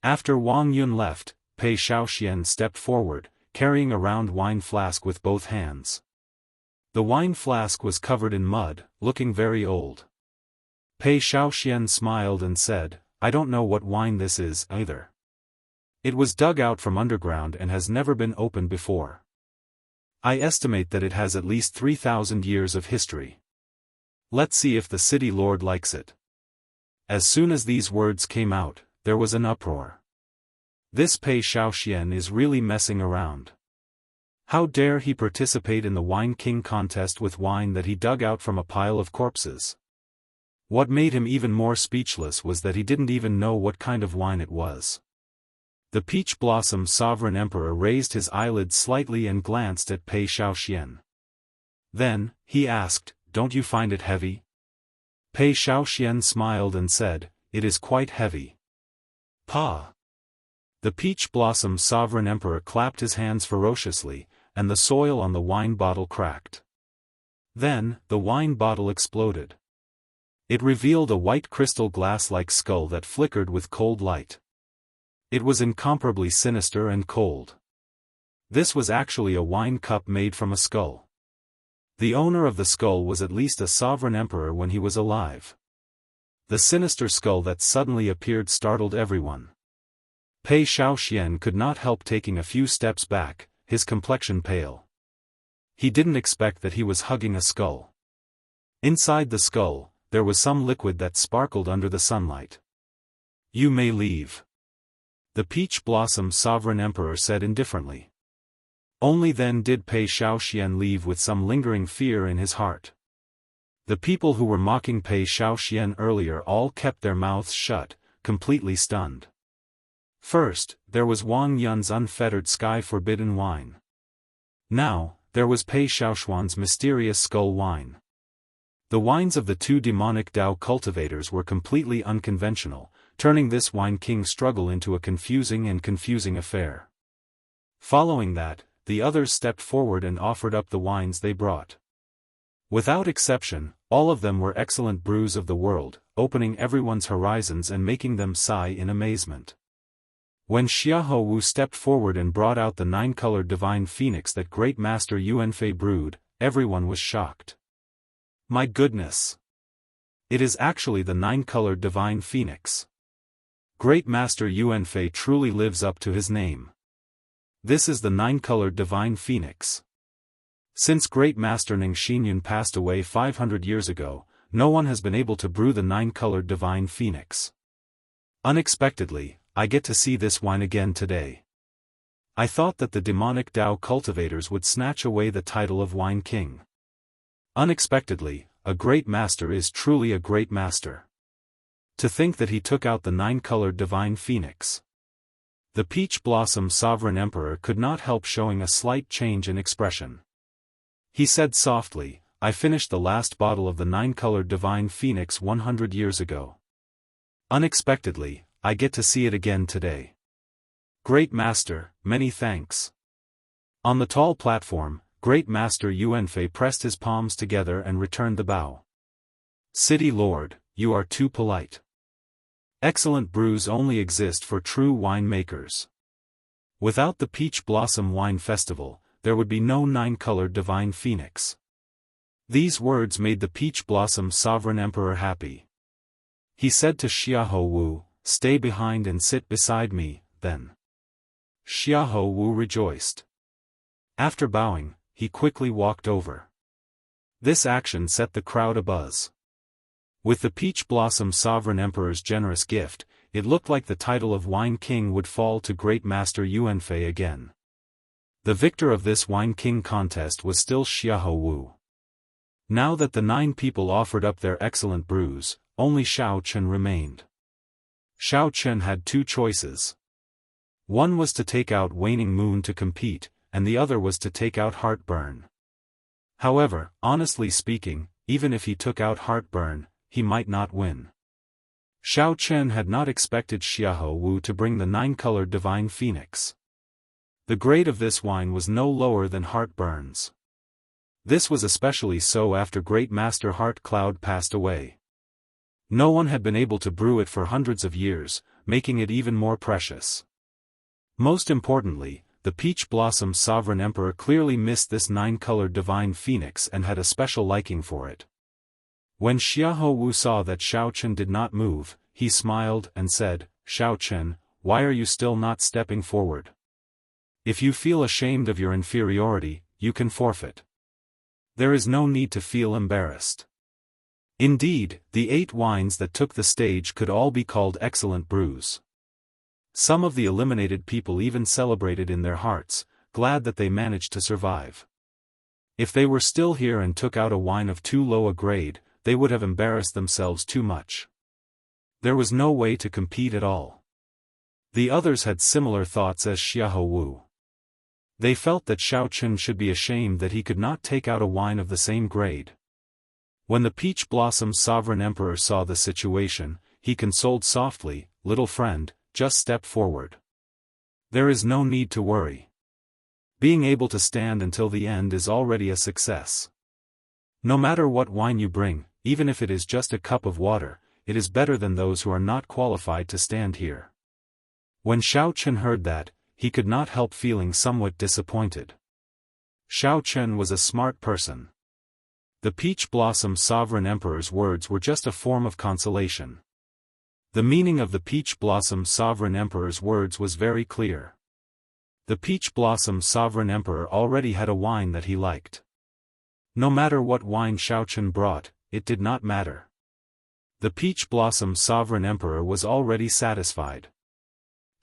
A: After Wang Yun left, Pei Shaoxian stepped forward, carrying a round wine flask with both hands. The wine flask was covered in mud, looking very old. Pei Shaoxian smiled and said, "I don't know what wine this is, either. It was dug out from underground and has never been opened before. I estimate that it has at least 3,000 years of history. Let's see if the city lord likes it." As soon as these words came out, there was an uproar. This Pei Shaoxian is really messing around. How dare he participate in the Wine King contest with wine that he dug out from a pile of corpses? What made him even more speechless was that he didn't even know what kind of wine it was. The Peach Blossom Sovereign Emperor raised his eyelids slightly and glanced at Pei Shaoxian. Then, he asked, "Don't you find it heavy?" Pei Shaoxian smiled and said, "It is quite heavy." "Pa!" The Peach Blossom Sovereign Emperor clapped his hands ferociously, and the soil on the wine bottle cracked. Then, the wine bottle exploded. It revealed a white crystal glass-like skull that flickered with cold light. It was incomparably sinister and cold. This was actually a wine cup made from a skull. The owner of the skull was at least a sovereign emperor when he was alive. The sinister skull that suddenly appeared startled everyone. Pei Shaoxian could not help taking a few steps back, his complexion pale. He didn't expect that he was hugging a skull. Inside the skull, there was some liquid that sparkled under the sunlight. "You may leave," the Peach Blossom Sovereign Emperor said indifferently. Only then did Pei Shaoxian leave with some lingering fear in his heart. The people who were mocking Pei Shaoxian earlier all kept their mouths shut, completely stunned. First, there was Wang Yun's unfettered sky-forbidden wine. Now, there was Pei Shaoxuan's mysterious skull wine. The wines of the two demonic Dao cultivators were completely unconventional, turning this Wine King struggle into a confusing affair. Following that, the others stepped forward and offered up the wines they brought. Without exception, all of them were excellent brews of the world, opening everyone's horizons and making them sigh in amazement. When Xiahou Wu stepped forward and brought out the 9-colored divine phoenix that Great Master Yuanfei brewed, everyone was shocked. My goodness! It is actually the 9-colored divine phoenix. Great Master Yuanfei truly lives up to his name. This is the 9-colored divine phoenix. Since Great Master Ningxingyun passed away 500 years ago, no one has been able to brew the 9-colored divine phoenix. Unexpectedly, I get to see this wine again today. I thought that the demonic Dao cultivators would snatch away the title of Wine King. Unexpectedly, a great master is truly a great master. To think that he took out the 9-colored divine phoenix. The Peach Blossom Sovereign Emperor could not help showing a slight change in expression. He said softly, "I finished the last bottle of the 9-colored divine phoenix 100 years ago. Unexpectedly, I get to see it again today. Great Master, many thanks." On the tall platform, Great Master Yuanfei pressed his palms together and returned the bow. "City Lord, you are too polite. Excellent brews only exist for true winemakers. Without the Peach Blossom Wine Festival, there would be no 9-colored divine phoenix." These words made the Peach Blossom Sovereign Emperor happy. He said to Xiahou Wu, stay behind and sit beside me, then." Xiahou Wu rejoiced. After bowing, he quickly walked over. This action set the crowd abuzz. With the Peach Blossom Sovereign Emperor's generous gift, it looked like the title of Wine King would fall to Great Master Yuanfei again. The victor of this Wine King contest was still Xiahou Wu. Now that the 9 people offered up their excellent brews, only Xiao Chen remained. Xiao Chen had 2 choices. One was to take out Waning Moon to compete, and the other was to take out Heartburn. However, honestly speaking, even if he took out Heartburn, he might not win. Xiao Chen had not expected Xiahou Wu to bring the 9-colored Divine Phoenix. The grade of this wine was no lower than Heartburn's. This was especially so after Great Master Heart Cloud passed away. No one had been able to brew it for hundreds of years, making it even more precious. Most importantly, the Peach Blossom Sovereign Emperor clearly missed this 9-colored Divine Phoenix and had a special liking for it. When Xiahou Wu saw that Xiao Chen did not move, he smiled and said, "Xiao Chen, why are you still not stepping forward? If you feel ashamed of your inferiority, you can forfeit. There is no need to feel embarrassed." Indeed, the 8 wines that took the stage could all be called excellent brews. Some of the eliminated people even celebrated in their hearts, glad that they managed to survive. If they were still here and took out a wine of too low a grade, they would have embarrassed themselves too much. There was no way to compete at all. The others had similar thoughts as Xiahou Wu. They felt that Xiao Chen should be ashamed that he could not take out a wine of the same grade. When the Peach Blossom Sovereign Emperor saw the situation, he consoled softly, "Little friend, just step forward. There is no need to worry. Being able to stand until the end is already a success. No matter what wine you bring, even if it is just a cup of water, it is better than those who are not qualified to stand here." When Xiao Chen heard that, he could not help feeling somewhat disappointed. Xiao Chen was a smart person. The Peach Blossom Sovereign Emperor's words were just a form of consolation. The meaning of the Peach Blossom Sovereign Emperor's words was very clear. The Peach Blossom Sovereign Emperor already had a wine that he liked. No matter what wine Xiao Chen brought, it did not matter. The Peach Blossom Sovereign Emperor was already satisfied.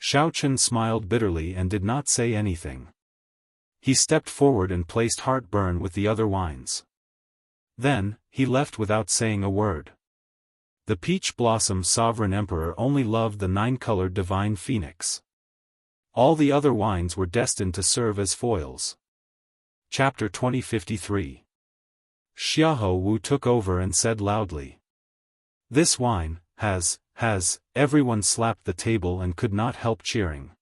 A: Xiao Chen smiled bitterly and did not say anything. He stepped forward and placed Heartburn with the other wines. Then, he left without saying a word. The Peach Blossom Sovereign Emperor only loved the 9-colored Divine Phoenix. All the other wines were destined to serve as foils. Chapter 2053. Xiahou Wu took over and said loudly, "This wine has, everyone slapped the table and could not help cheering.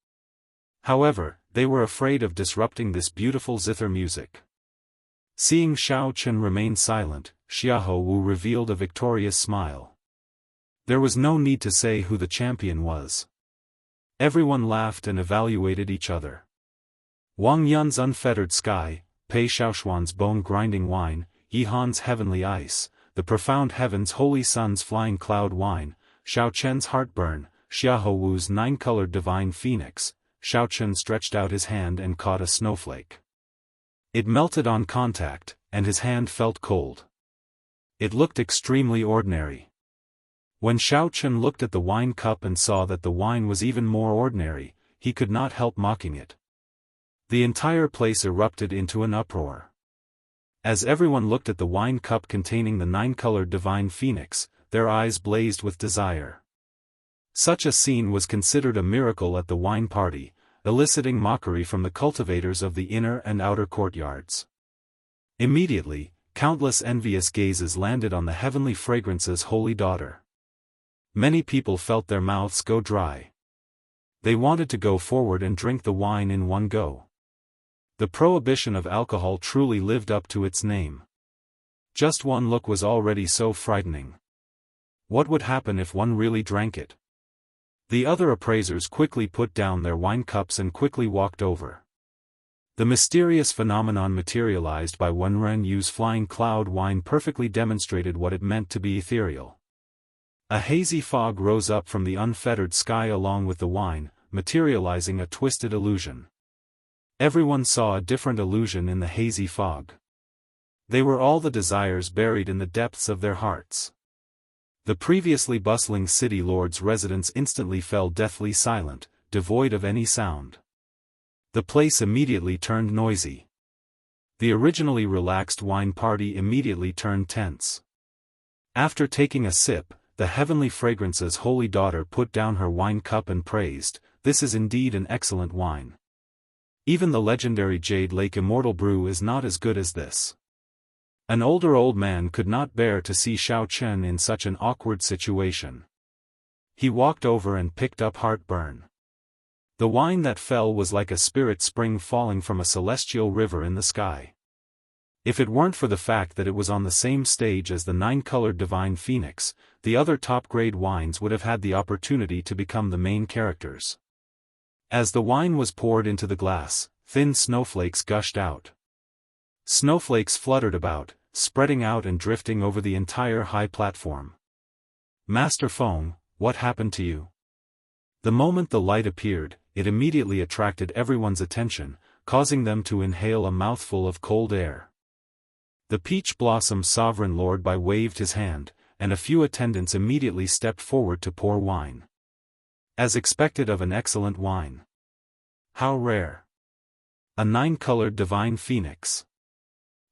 A: However, they were afraid of disrupting this beautiful zither music." Seeing Xiao Chen remain silent, Xiahou Wu revealed a victorious smile. There was no need to say who the champion was. Everyone laughed and evaluated each other. Wang Yun's Unfettered Sky, Pei Shaoxuan's Bone-Grinding Wine, Yihan's Heavenly Ice, the Profound Heaven's Holy Sun's Flying Cloud Wine, Xiao Chen's Heartburn, Xiahou Wu's 9-colored Divine Phoenix. Xiao Chen stretched out his hand and caught a snowflake. It melted on contact, and his hand felt cold. It looked extremely ordinary. When Xiao Chen looked at the wine cup and saw that the wine was even more ordinary, he could not help mocking it. The entire place erupted into an uproar. As everyone looked at the wine cup containing the 9-colored Divine Phoenix, their eyes blazed with desire. Such a scene was considered a miracle at the wine party, eliciting mockery from the cultivators of the inner and outer courtyards. Immediately, countless envious gazes landed on the heavenly fragrance's holy daughter. Many people felt their mouths go dry. They wanted to go forward and drink the wine in one go. The prohibition of alcohol truly lived up to its name. Just one look was already so frightening. What would happen if one really drank it? The other appraisers quickly put down their wine cups and quickly walked over. The mysterious phenomenon materialized by Wenren Yu's Flying Cloud wine perfectly demonstrated what it meant to be ethereal. A hazy fog rose up from the unfettered sky along with the wine, materializing a twisted illusion. Everyone saw a different illusion in the hazy fog. They were all the desires buried in the depths of their hearts. The previously bustling city lord's residence instantly fell deathly silent, devoid of any sound. The place immediately turned noisy. The originally relaxed wine party immediately turned tense. After taking a sip, the heavenly fragrance's holy daughter put down her wine cup and praised, "This is indeed an excellent wine. Even the legendary Jade Lake Immortal brew is not as good as this." An older old man could not bear to see Xiao Chen in such an awkward situation. He walked over and picked up Heartburn. The wine that fell was like a spirit spring falling from a celestial river in the sky. If it weren't for the fact that it was on the same stage as the 9-colored Divine Phoenix, the other top-grade wines would have had the opportunity to become the main characters. As the wine was poured into the glass, thin snowflakes gushed out. Snowflakes fluttered about, spreading out and drifting over the entire high platform. "Master Feng, what happened to you?" The moment the light appeared, it immediately attracted everyone's attention, causing them to inhale a mouthful of cold air. The Peach Blossom Sovereign Lord waved his hand, and a few attendants immediately stepped forward to pour wine. As expected of an excellent wine. How rare. A 9-colored Divine Phoenix.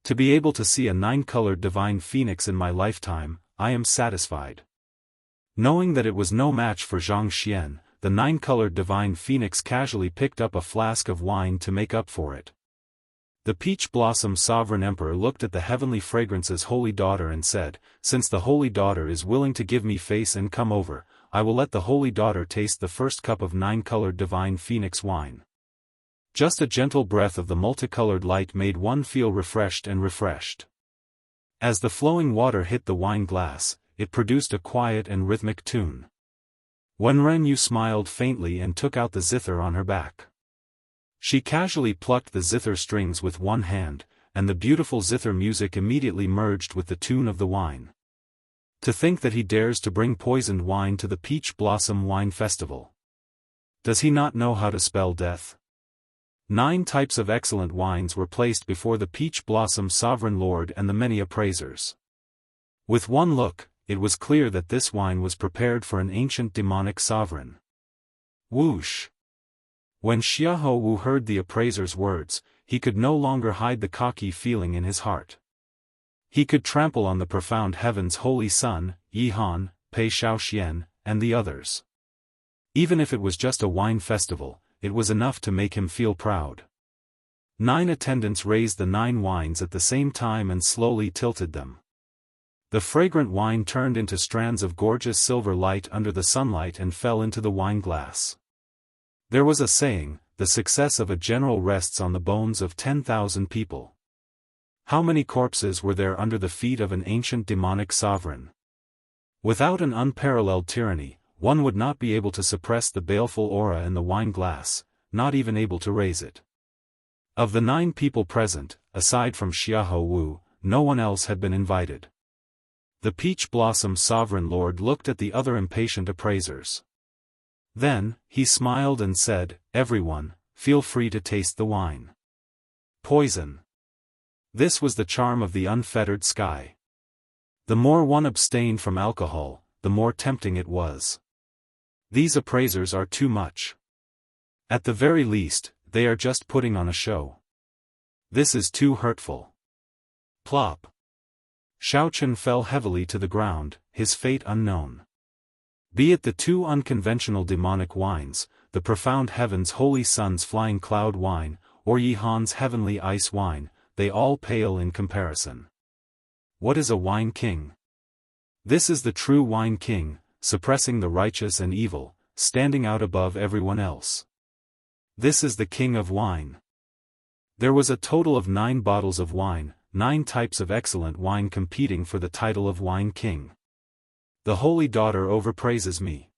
A: To be able to see a 9-colored Divine Phoenix in my lifetime, I am satisfied. Knowing that it was no match for Zhang Xian, the 9-colored Divine Phoenix casually picked up a flask of wine to make up for it. The Peach Blossom Sovereign Emperor looked at the heavenly fragrance's holy daughter and said, "Since the holy daughter is willing to give me face and come over, I will let the holy daughter taste the first cup of 9-colored Divine Phoenix wine." Just a gentle breath of the multicolored light made one feel refreshed and refreshed. As the flowing water hit the wine glass, it produced a quiet and rhythmic tune. Wen Renyu smiled faintly and took out the zither on her back. She casually plucked the zither strings with one hand, and the beautiful zither music immediately merged with the tune of the wine. To think that he dares to bring poisoned wine to the Peach Blossom Wine Festival. Does he not know how to spell death? 9 types of excellent wines were placed before the Peach Blossom Sovereign Lord and the many appraisers. With one look, it was clear that this wine was prepared for an ancient demonic sovereign. Whoosh! When Xiahou Wu heard the appraiser's words, he could no longer hide the cocky feeling in his heart. He could trample on the profound heaven's holy sun, Yi Han, Pei Shaoxian, and the others. Even if it was just a wine festival, it was enough to make him feel proud. 9 attendants raised the 9 wines at the same time and slowly tilted them. The fragrant wine turned into strands of gorgeous silver light under the sunlight and fell into the wine glass. There was a saying, the success of a general rests on the bones of 10,000 people. How many corpses were there under the feet of an ancient demonic sovereign? Without an unparalleled tyranny, one would not be able to suppress the baleful aura in the wine glass, not even able to raise it. Of the 9 people present, aside from Xiahou Wu, no one else had been invited. The Peach Blossom Sovereign Lord looked at the other impatient appraisers. Then, he smiled and said, "Everyone, feel free to taste the wine." Poison. This was the charm of the unfettered sky. The more one abstained from alcohol, the more tempting it was. These appraisers are too much. At the very least, they are just putting on a show. This is too hurtful. Plop. Xiao Chen fell heavily to the ground, his fate unknown. Be it the 2 unconventional demonic wines, the profound heaven's holy sun's flying cloud wine, or Yi Han's heavenly ice wine, they all pale in comparison. What is a wine king? This is the true wine king, suppressing the righteous and evil, standing out above everyone else. This is the king of wine. There was a total of 9 bottles of wine, 9 types of excellent wine competing for the title of wine king. The holy daughter overpraises me.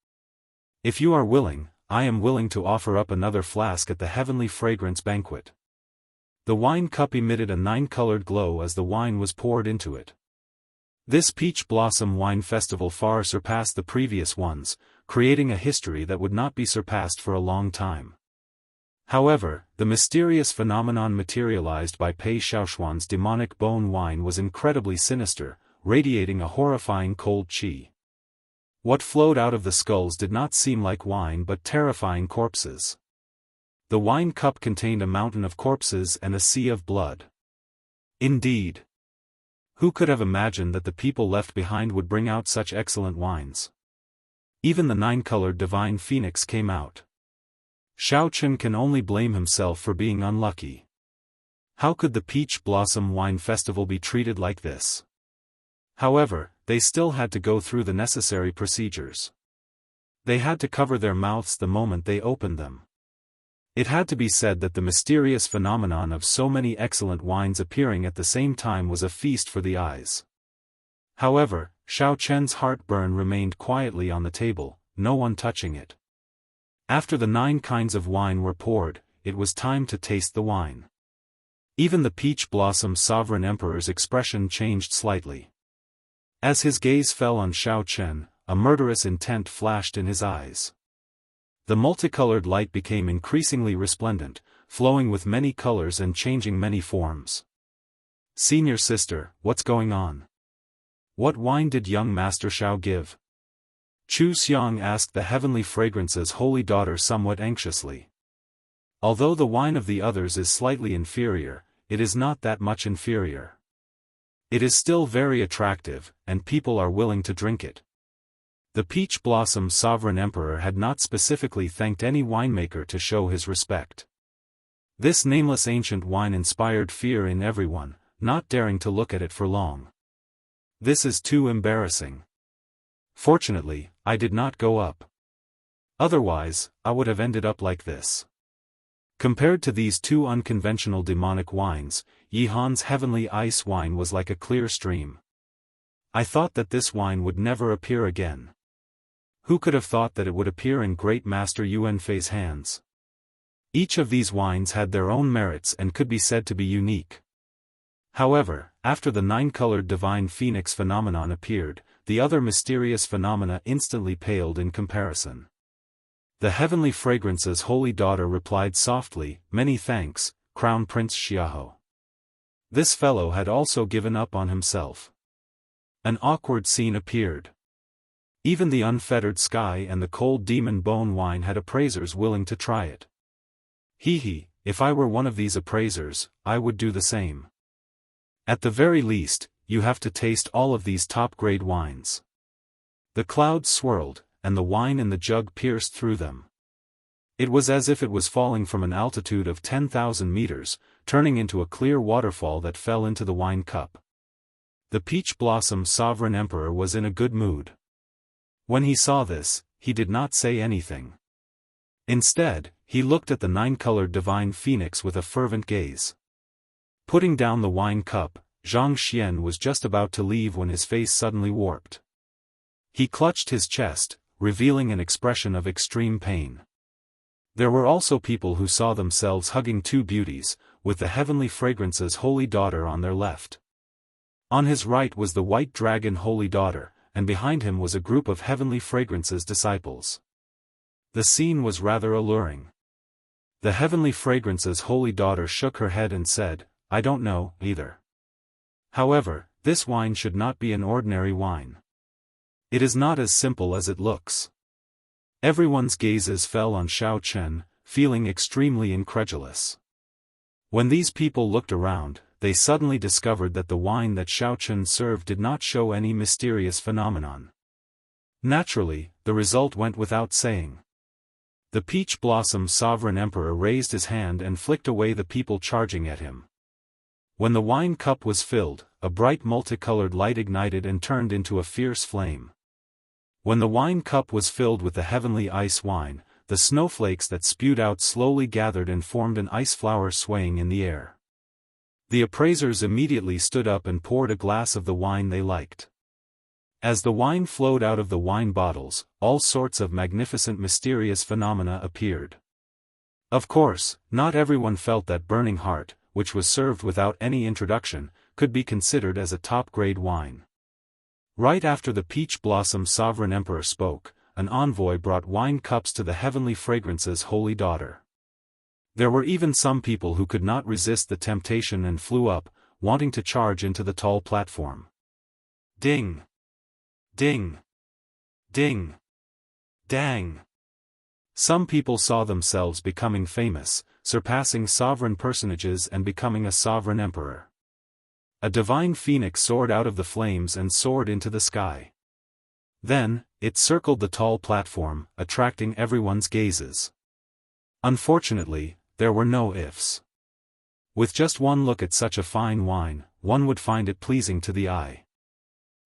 A: If you are willing, I am willing to offer up another flask at the heavenly fragrance banquet. The wine cup emitted a 9-colored glow as the wine was poured into it. This peach blossom wine festival far surpassed the previous ones, creating a history that would not be surpassed for a long time. However, the mysterious phenomenon materialized by Pei Xiaoshuan's demonic bone wine was incredibly sinister, radiating a horrifying cold qi. What flowed out of the skulls did not seem like wine but terrifying corpses. The wine cup contained a mountain of corpses and a sea of blood. Indeed. Who could have imagined that the people left behind would bring out such excellent wines? Even the nine-colored divine phoenix came out. Xiao Chen can only blame himself for being unlucky. How could the Peach Blossom Wine Festival be treated like this? However, they still had to go through the necessary procedures. They had to cover their mouths the moment they opened them. It had to be said that the mysterious phenomenon of so many excellent wines appearing at the same time was a feast for the eyes. However, Xiao Chen's heartburn remained quietly on the table, no one touching it. After the 9 kinds of wine were poured, it was time to taste the wine. Even the Peach Blossom Sovereign Emperor's expression changed slightly. As his gaze fell on Xiao Chen, a murderous intent flashed in his eyes. The multicolored light became increasingly resplendent, flowing with many colors and changing many forms. "Senior sister, what's going on? What wine did young Master Xiao give?" Chu Xiang asked the Heavenly Fragrance's holy daughter somewhat anxiously. Although the wine of the others is slightly inferior, it is not that much inferior. It is still very attractive, and people are willing to drink it. The Peach Blossom Sovereign Emperor had not specifically thanked any winemaker to show his respect. This nameless ancient wine inspired fear in everyone, not daring to look at it for long. This is too embarrassing. Fortunately, I did not go up. Otherwise, I would have ended up like this. Compared to these 2 unconventional demonic wines, Yihan's heavenly ice wine was like a clear stream. I thought that this wine would never appear again. Who could have thought that it would appear in Great Master Yuanfei's hands? Each of these wines had their own merits and could be said to be unique. However, after the 9-colored divine phoenix phenomenon appeared, the other mysterious phenomena instantly paled in comparison. The Heavenly Fragrance's holy daughter replied softly, "Many thanks, Crown Prince Xiahou." This fellow had also given up on himself. An awkward scene appeared. Even the unfettered sky and the cold demon bone wine had appraisers willing to try it. If I were one of these appraisers, I would do the same. At the very least, you have to taste all of these top-grade wines. The clouds swirled, and the wine in the jug pierced through them. It was as if it was falling from an altitude of 10,000 meters, turning into a clear waterfall that fell into the wine cup. The Peach Blossom Sovereign Emperor was in a good mood. When he saw this, he did not say anything. Instead, he looked at the 9-colored divine phoenix with a fervent gaze. Putting down the wine cup, Zhang Xian was just about to leave when his face suddenly warped. He clutched his chest, revealing an expression of extreme pain. There were also people who saw themselves hugging 2 beauties, with the Heavenly Fragrance's holy daughter on their left. On his right was the White Dragon holy daughter, and behind him was a group of Heavenly Fragrance's disciples. The scene was rather alluring. The Heavenly Fragrance's holy daughter shook her head and said, "I don't know, either. However, this wine should not be an ordinary wine. It is not as simple as it looks." Everyone's gazes fell on Xiao Chen, feeling extremely incredulous. When these people looked around, they suddenly discovered that the wine that Xiao Chen served did not show any mysterious phenomenon. Naturally, the result went without saying. The Peach Blossom Sovereign Emperor raised his hand and flicked away the people charging at him. When the wine cup was filled, a bright multicolored light ignited and turned into a fierce flame. When the wine cup was filled with the heavenly ice wine, the snowflakes that spewed out slowly gathered and formed an ice flower swaying in the air. The appraisers immediately stood up and poured a glass of the wine they liked. As the wine flowed out of the wine bottles, all sorts of magnificent mysterious phenomena appeared. Of course, not everyone felt that burning heart, which was served without any introduction, could be considered as a top-grade wine. Right after the Peach Blossom Sovereign Emperor spoke, an envoy brought wine cups to the Heavenly Fragrance's holy daughter. There were even some people who could not resist the temptation and flew up, wanting to charge into the tall platform. Ding! Ding! Ding! Dang! Some people saw themselves becoming famous, surpassing sovereign personages and becoming a sovereign emperor. A divine phoenix soared out of the flames and soared into the sky. Then, it circled the tall platform, attracting everyone's gazes. Unfortunately, there were no ifs. With just one look at such a fine wine, one would find it pleasing to the eye.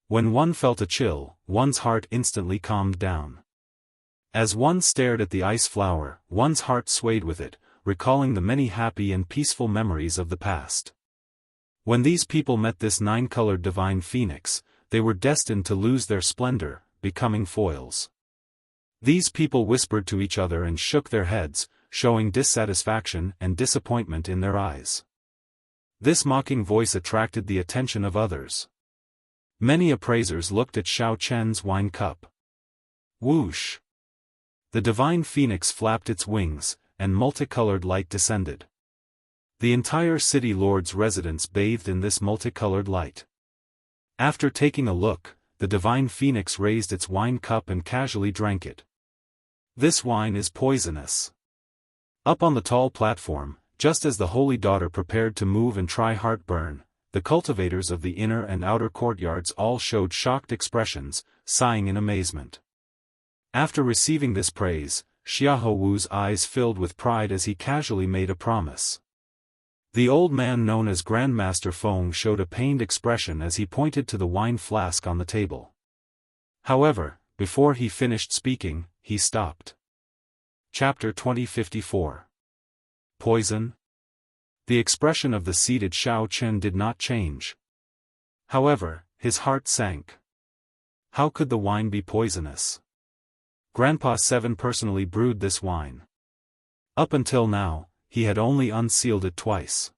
A: When one felt a chill, one's heart instantly calmed down. As one stared at the ice flower, one's heart swayed with it, recalling the many happy and peaceful memories of the past. When these people met this nine-colored divine phoenix, they were destined to lose their splendor, becoming foils. These people whispered to each other and shook their heads, showing dissatisfaction and disappointment in their eyes. This mocking voice attracted the attention of others. Many appraisers looked at Xiao Chen's wine cup. Whoosh! The divine phoenix flapped its wings, and multicolored light descended. The entire city lord's residence bathed in this multicolored light. After taking a look, the divine phoenix raised its wine cup and casually drank it. This wine is poisonous. Up on the tall platform, just as the holy daughter prepared to move and try heartburn, the cultivators of the inner and outer courtyards all showed shocked expressions, sighing in amazement. After receiving this praise, Xiahou Wu's eyes filled with pride as he casually made a promise. The old man known as Grandmaster Feng showed a pained expression as he pointed to the wine flask on the table. However, before he finished speaking, he stopped. Chapter 2054. Poison? The expression of the seated Xiao Chen did not change. However, his heart sank. How could the wine be poisonous? Grandpa Seven personally brewed this wine. Up until now, he had only unsealed it twice.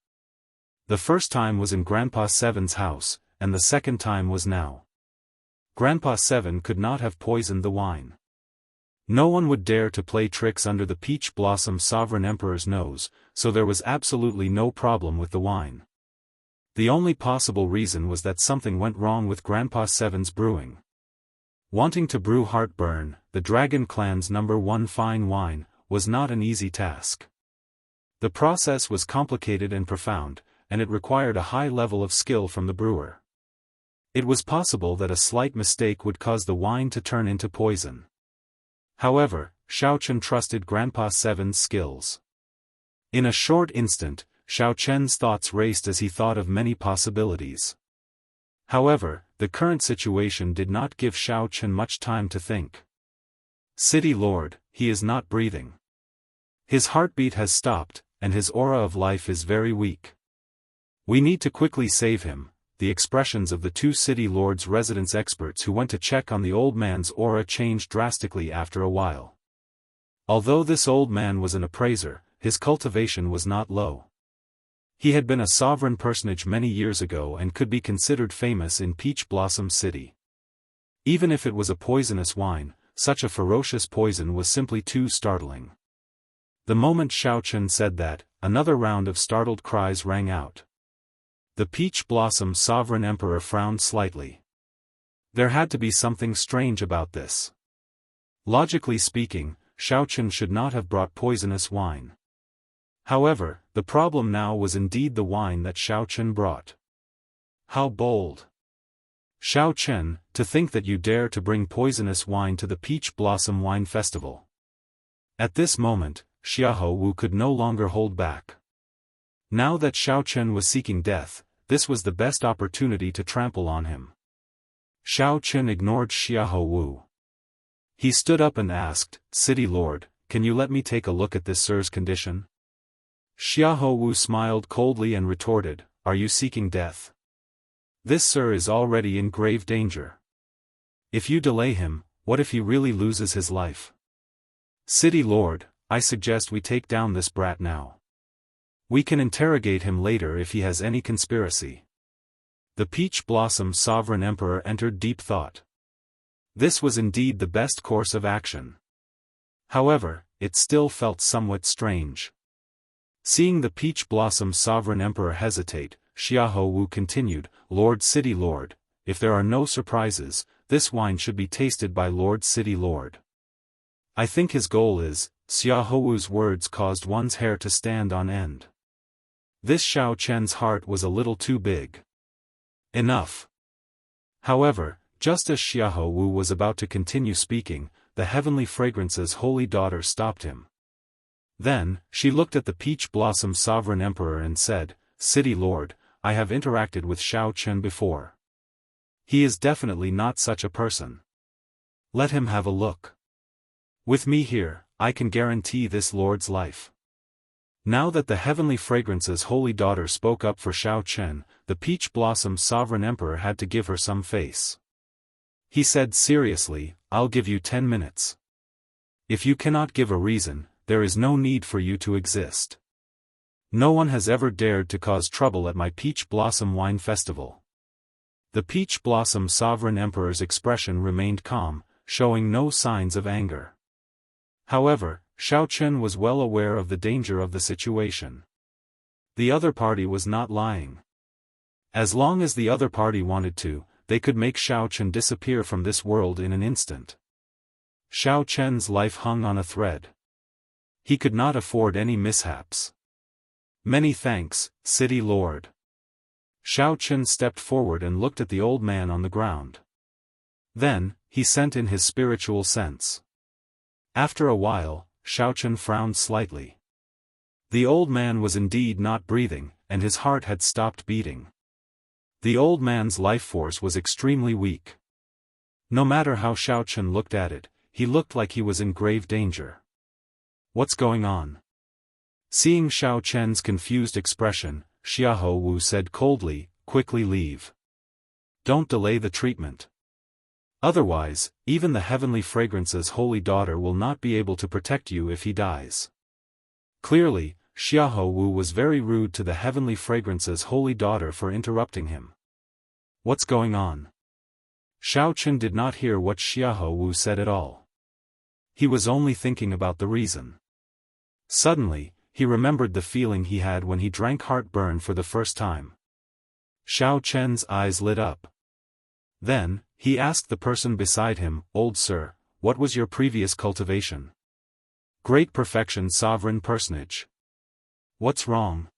A: The first time was in Grandpa Seven's house, and the second time was now. Grandpa Seven could not have poisoned the wine. No one would dare to play tricks under the Peach Blossom Sovereign Emperor's nose, so there was absolutely no problem with the wine. The only possible reason was that something went wrong with Grandpa Seven's brewing. Wanting to brew heartburn, the Dragon Clan's #1 fine wine, was not an easy task. The process was complicated and profound, and it required a high level of skill from the brewer. It was possible that a slight mistake would cause the wine to turn into poison. However, Xiao Chen trusted Grandpa Seven's skills. In a short instant, Xiao Chen's thoughts raced as he thought of many possibilities. However, the current situation did not give Xiao Chen much time to think. City Lord, he is not breathing. His heartbeat has stopped, and his aura of life is very weak. We need to quickly save him. The expressions of the two city lords' residence experts who went to check on the old man's aura changed drastically after a while. Although this old man was an appraiser, his cultivation was not low. He had been a sovereign personage many years ago and could be considered famous in Peach Blossom City. Even if it was a poisonous wine, such a ferocious poison was simply too startling. The moment Xiao Chen said that, another round of startled cries rang out. The Peach Blossom Sovereign Emperor frowned slightly. There had to be something strange about this. Logically speaking, Xiao Chen should not have brought poisonous wine. However, the problem now was indeed the wine that Xiao Chen brought. How bold! Xiao Chen, to think that you dare to bring poisonous wine to the Peach Blossom Wine Festival. At this moment, Xiahou Wu could no longer hold back. Now that Xiao Chen was seeking death, this was the best opportunity to trample on him. Xiao Chen ignored Xiahou Wu. He stood up and asked, "City Lord, can you let me take a look at this sir's condition?" Xiahou Wu smiled coldly and retorted, "Are you seeking death? This sir is already in grave danger. If you delay him, what if he really loses his life? City Lord, I suggest we take down this brat now. We can interrogate him later if he has any conspiracy." The Peach Blossom Sovereign Emperor entered deep thought. This was indeed the best course of action. However, it still felt somewhat strange. Seeing the Peach Blossom Sovereign Emperor hesitate, Xiahou Wu continued, Lord City Lord, if there are no surprises, this wine should be tasted by Lord City Lord. I think his goal is, Xiahou Wu's words caused one's hair to stand on end. This Xiao Chen's heart was a little too big. Enough. However, just as Xiahou Wu was about to continue speaking, the Heavenly Fragrance's holy daughter stopped him. Then, she looked at the Peach Blossom Sovereign Emperor and said, City Lord, I have interacted with Xiao Chen before. He is definitely not such a person. Let him have a look. With me here, I can guarantee this Lord's life. Now that the Heavenly Fragrance's holy daughter spoke up for Xiao Chen, the Peach Blossom Sovereign Emperor had to give her some face. He said seriously, I'll give you 10 minutes. If you cannot give a reason, there is no need for you to exist. No one has ever dared to cause trouble at my Peach Blossom Wine Festival. The Peach Blossom Sovereign Emperor's expression remained calm, showing no signs of anger. However, Xiao Chen was well aware of the danger of the situation. The other party was not lying. As long as the other party wanted to, they could make Xiao Chen disappear from this world in an instant. Xiao Chen's life hung on a thread. He could not afford any mishaps. Many thanks, City Lord. Xiao Chen stepped forward and looked at the old man on the ground. Then, he sent in his spiritual sense. After a while, Xiao Chen frowned slightly. The old man was indeed not breathing, and his heart had stopped beating. The old man's life force was extremely weak. No matter how Xiao Chen looked at it, he looked like he was in grave danger. What's going on? Seeing Xiao Chen's confused expression, Xiahou Wu said coldly, quickly leave. Don't delay the treatment. Otherwise, even the Heavenly Fragrance's holy daughter will not be able to protect you if he dies. Clearly, Xiahou Wu was very rude to the Heavenly Fragrance's holy daughter for interrupting him. What's going on? Xiao Chen did not hear what Xiahou Wu said at all. He was only thinking about the reason. Suddenly, he remembered the feeling he had when he drank heartburn for the first time. Xiao Chen's eyes lit up. Then, he asked the person beside him, Old sir, what was your previous cultivation? Great perfection sovereign personage. What's wrong?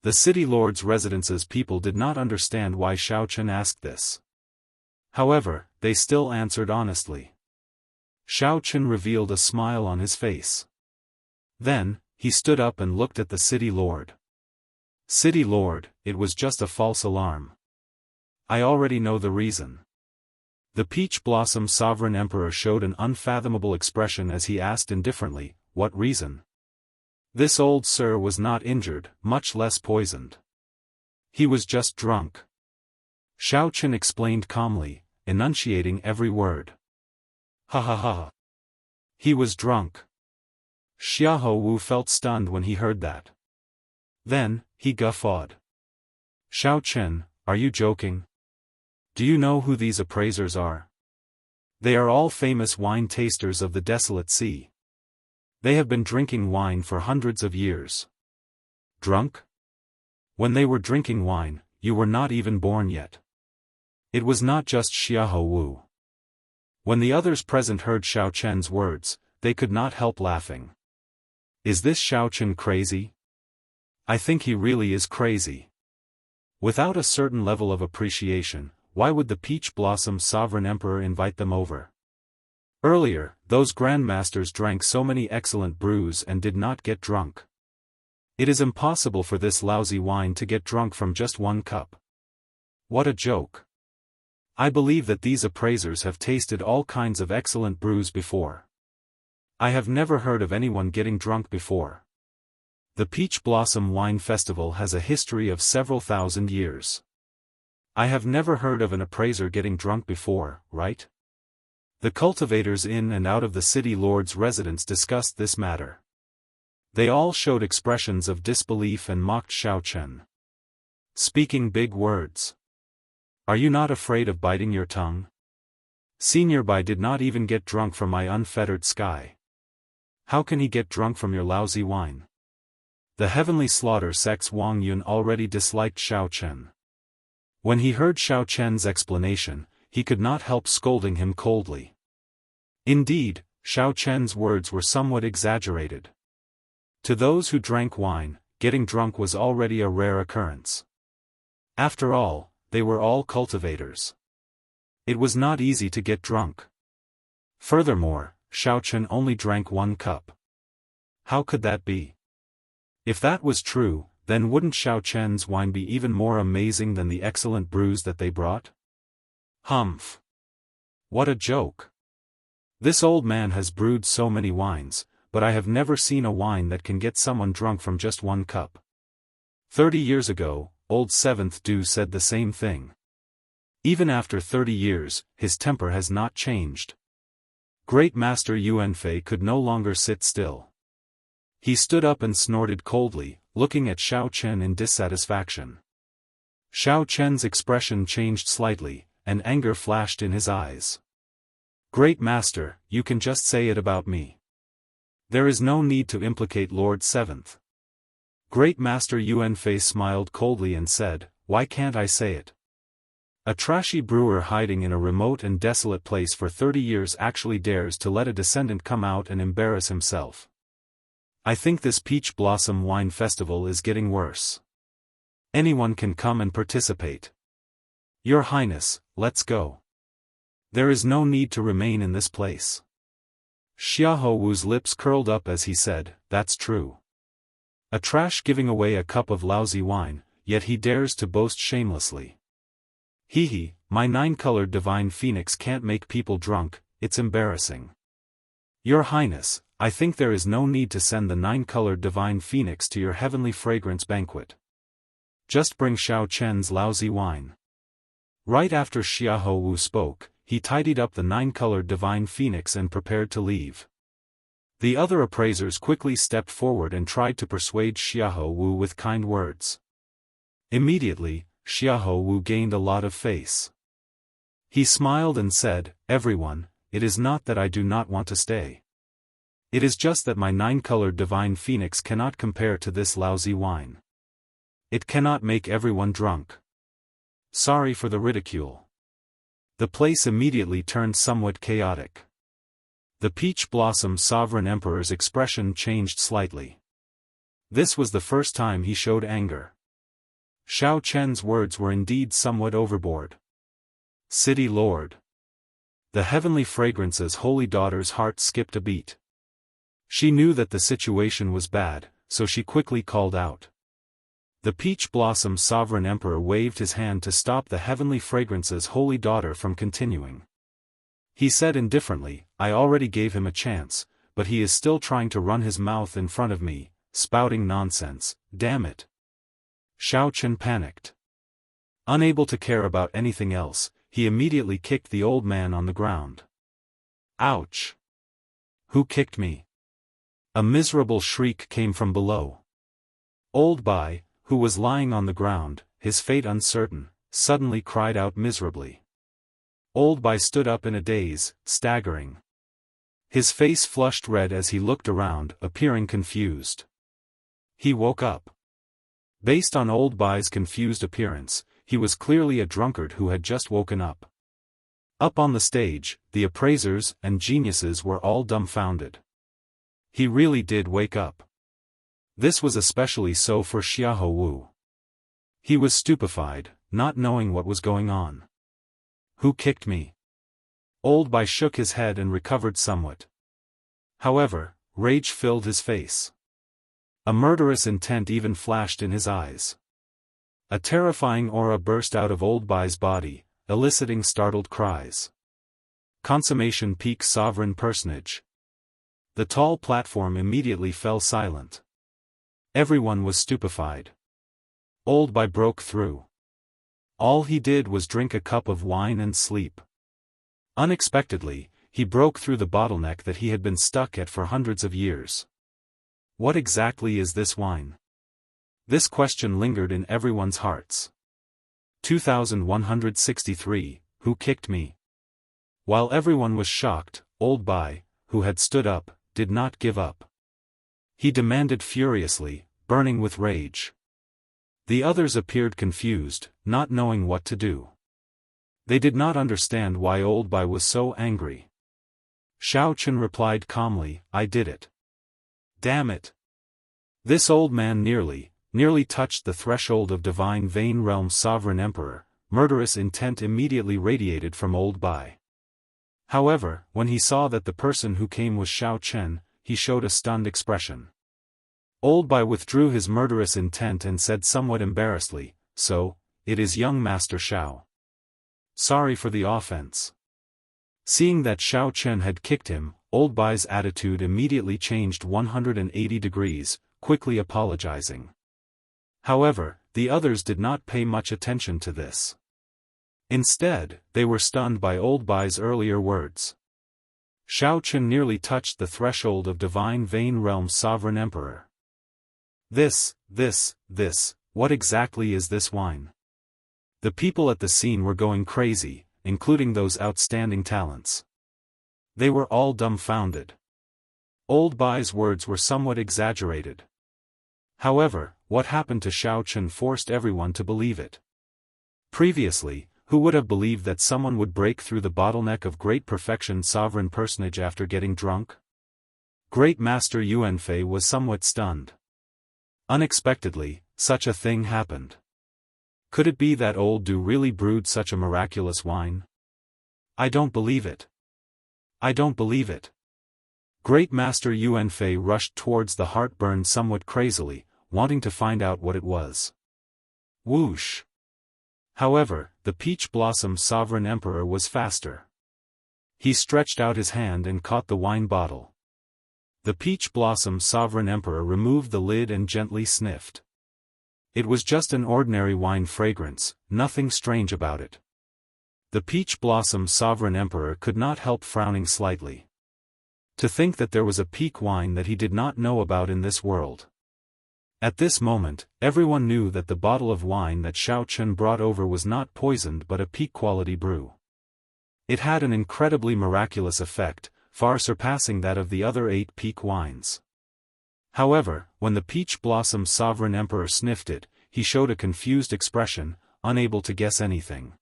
A: The city lord's residence's people did not understand why Xiao Chen asked this. However, they still answered honestly. Xiao Chen revealed a smile on his face. Then, he stood up and looked at the city lord. City lord, it was just a false alarm. I already know the reason. The Peach Blossom Sovereign Emperor showed an unfathomable expression as he asked indifferently, what reason? This old sir was not injured, much less poisoned. He was just drunk. Xiao Chen explained calmly, enunciating every word. Ha ha ha. He was drunk. Xiahou Wu felt stunned when he heard that. Then, he guffawed. Xiao Chen, are you joking? Do you know who these appraisers are? They are all famous wine tasters of the desolate sea. They have been drinking wine for hundreds of years. Drunk? When they were drinking wine, you were not even born yet. It was not just Xiahou Wu. When the others present heard Xiao Chen's words, they could not help laughing. Is this Xiao Chen crazy? I think he really is crazy. Without a certain level of appreciation, why would the Peach Blossom Sovereign Emperor invite them over? Earlier, those grandmasters drank so many excellent brews and did not get drunk. It is impossible for this lousy wine to get drunk from just one cup. What a joke. I believe that these appraisers have tasted all kinds of excellent brews before. I have never heard of anyone getting drunk before. The Peach Blossom Wine Festival has a history of several thousand years. I have never heard of an appraiser getting drunk before, right? The cultivators in and out of the city lord's residence discussed this matter. They all showed expressions of disbelief and mocked Xiao Chen. Speaking big words. Are you not afraid of biting your tongue? Senior Bai did not even get drunk from my unfettered sky. How can he get drunk from your lousy wine? The heavenly slaughter sect's Wang Yun already disliked Xiao Chen. When he heard Xiao Chen's explanation, he could not help scolding him coldly. Indeed, Xiao Chen's words were somewhat exaggerated. To those who drank wine, getting drunk was already a rare occurrence. After all, they were all cultivators. It was not easy to get drunk. Furthermore, Xiao Chen only drank 1 cup. How could that be? If that was true, then wouldn't Xiao Chen's wine be even more amazing than the excellent brews that they brought? Humph! What a joke! This old man has brewed so many wines, but I have never seen a wine that can get someone drunk from just 1 cup. 30 years ago, old Seventh Du said the same thing. Even after 30 years, his temper has not changed. Great Master Yuanfei could no longer sit still. He stood up and snorted coldly, looking at Xiao Chen in dissatisfaction. Xiao Chen's expression changed slightly, and anger flashed in his eyes. Great Master, you can just say it about me. There is no need to implicate Lord Seventh. Great Master Yuanfei smiled coldly and said, why can't I say it? A trashy brewer hiding in a remote and desolate place for 30 years actually dares to let a descendant come out and embarrass himself. I think this Peach Blossom Wine Festival is getting worse. Anyone can come and participate. Your Highness, let's go. There is no need to remain in this place. Xiahou Wu's lips curled up as he said, that's true. A trash giving away a cup of lousy wine, yet he dares to boast shamelessly. Hee, my 9-colored divine phoenix can't make people drunk, it's embarrassing. Your Highness, I think there is no need to send the 9-colored divine phoenix to your heavenly fragrance banquet. Just bring Xiao Chen's lousy wine. Right after Xiahou Wu spoke, he tidied up the 9-colored divine phoenix and prepared to leave. The other appraisers quickly stepped forward and tried to persuade Xiahou Wu with kind words. Immediately, Xiahou Wu gained a lot of face. He smiled and said, everyone, it is not that I do not want to stay. It is just that my 9-colored divine phoenix cannot compare to this lousy wine. It cannot make everyone drunk. Sorry for the ridicule. The place immediately turned somewhat chaotic. The Peach Blossom Sovereign Emperor's expression changed slightly. This was the first time he showed anger. Xiao Chen's words were indeed somewhat overboard. City Lord. The heavenly fragrance's holy daughter's heart skipped a beat. She knew that the situation was bad, so she quickly called out. The Peach Blossom Sovereign Emperor waved his hand to stop the heavenly fragrance's holy daughter from continuing. He said indifferently, I already gave him a chance, but he is still trying to run his mouth in front of me, spouting nonsense, damn it. Xiao Chen panicked. Unable to care about anything else, he immediately kicked the old man on the ground. Ouch! Who kicked me? A miserable shriek came from below. Old Bai, who was lying on the ground, his fate uncertain, suddenly cried out miserably. Old Bai stood up in a daze, staggering. His face flushed red as he looked around, appearing confused. He woke up. Based on Old Bai's confused appearance, he was clearly a drunkard who had just woken up. Up on the stage, the appraisers and geniuses were all dumbfounded. He really did wake up. This was especially so for Xiahou Wu. He was stupefied, not knowing what was going on. Who kicked me? Old Bai shook his head and recovered somewhat. However, rage filled his face. A murderous intent even flashed in his eyes. A terrifying aura burst out of Old Bai's body, eliciting startled cries. Consummation Peak Sovereign Personage. The tall platform immediately fell silent. Everyone was stupefied. Old Bai broke through. All he did was drink a cup of wine and sleep. Unexpectedly, he broke through the bottleneck that he had been stuck at for hundreds of years. What exactly is this wine? This question lingered in everyone's hearts. 2163, who kicked me? While everyone was shocked, Old Bai, who had stood up, did not give up. He demanded furiously, burning with rage. The others appeared confused, not knowing what to do. They did not understand why Old Bai was so angry. Xiao Chen replied calmly, I did it. Damn it. This old man nearly touched the threshold of divine Vane Realm's sovereign emperor. Murderous intent immediately radiated from Old Bai. However, when he saw that the person who came was Xiao Chen, he showed a stunned expression. Old Bai withdrew his murderous intent and said somewhat embarrassedly, so, it is young Master Xiao. Sorry for the offense. Seeing that Xiao Chen had kicked him, Old Bai's attitude immediately changed 180 degrees, quickly apologizing. However, the others did not pay much attention to this. Instead, they were stunned by Old Bai's earlier words. Xiao Chen nearly touched the threshold of divine Vane Realm's sovereign emperor. This, what exactly is this wine? The people at the scene were going crazy, including those outstanding talents. They were all dumbfounded. Old Bai's words were somewhat exaggerated. However, what happened to Xiao Chen forced everyone to believe it. Previously, who would have believed that someone would break through the bottleneck of great perfection sovereign personage after getting drunk? Great Master Yuanfei was somewhat stunned. Unexpectedly, such a thing happened. Could it be that Old Du really brewed such a miraculous wine? I don't believe it. I don't believe it. Great Master Yuanfei rushed towards the heartburn somewhat crazily, wanting to find out what it was. Whoosh! However, the Peach Blossom Sovereign Emperor was faster. He stretched out his hand and caught the wine bottle. The Peach Blossom Sovereign Emperor removed the lid and gently sniffed. It was just an ordinary wine fragrance, nothing strange about it. The Peach Blossom Sovereign Emperor could not help frowning slightly. To think that there was a peak wine that he did not know about in this world. At this moment, everyone knew that the bottle of wine that Xiao Chen brought over was not poisoned but a peak quality brew. It had an incredibly miraculous effect, far surpassing that of the other 8 peak wines. However, when the Peach Blossom Sovereign Emperor sniffed it, he showed a confused expression, unable to guess anything.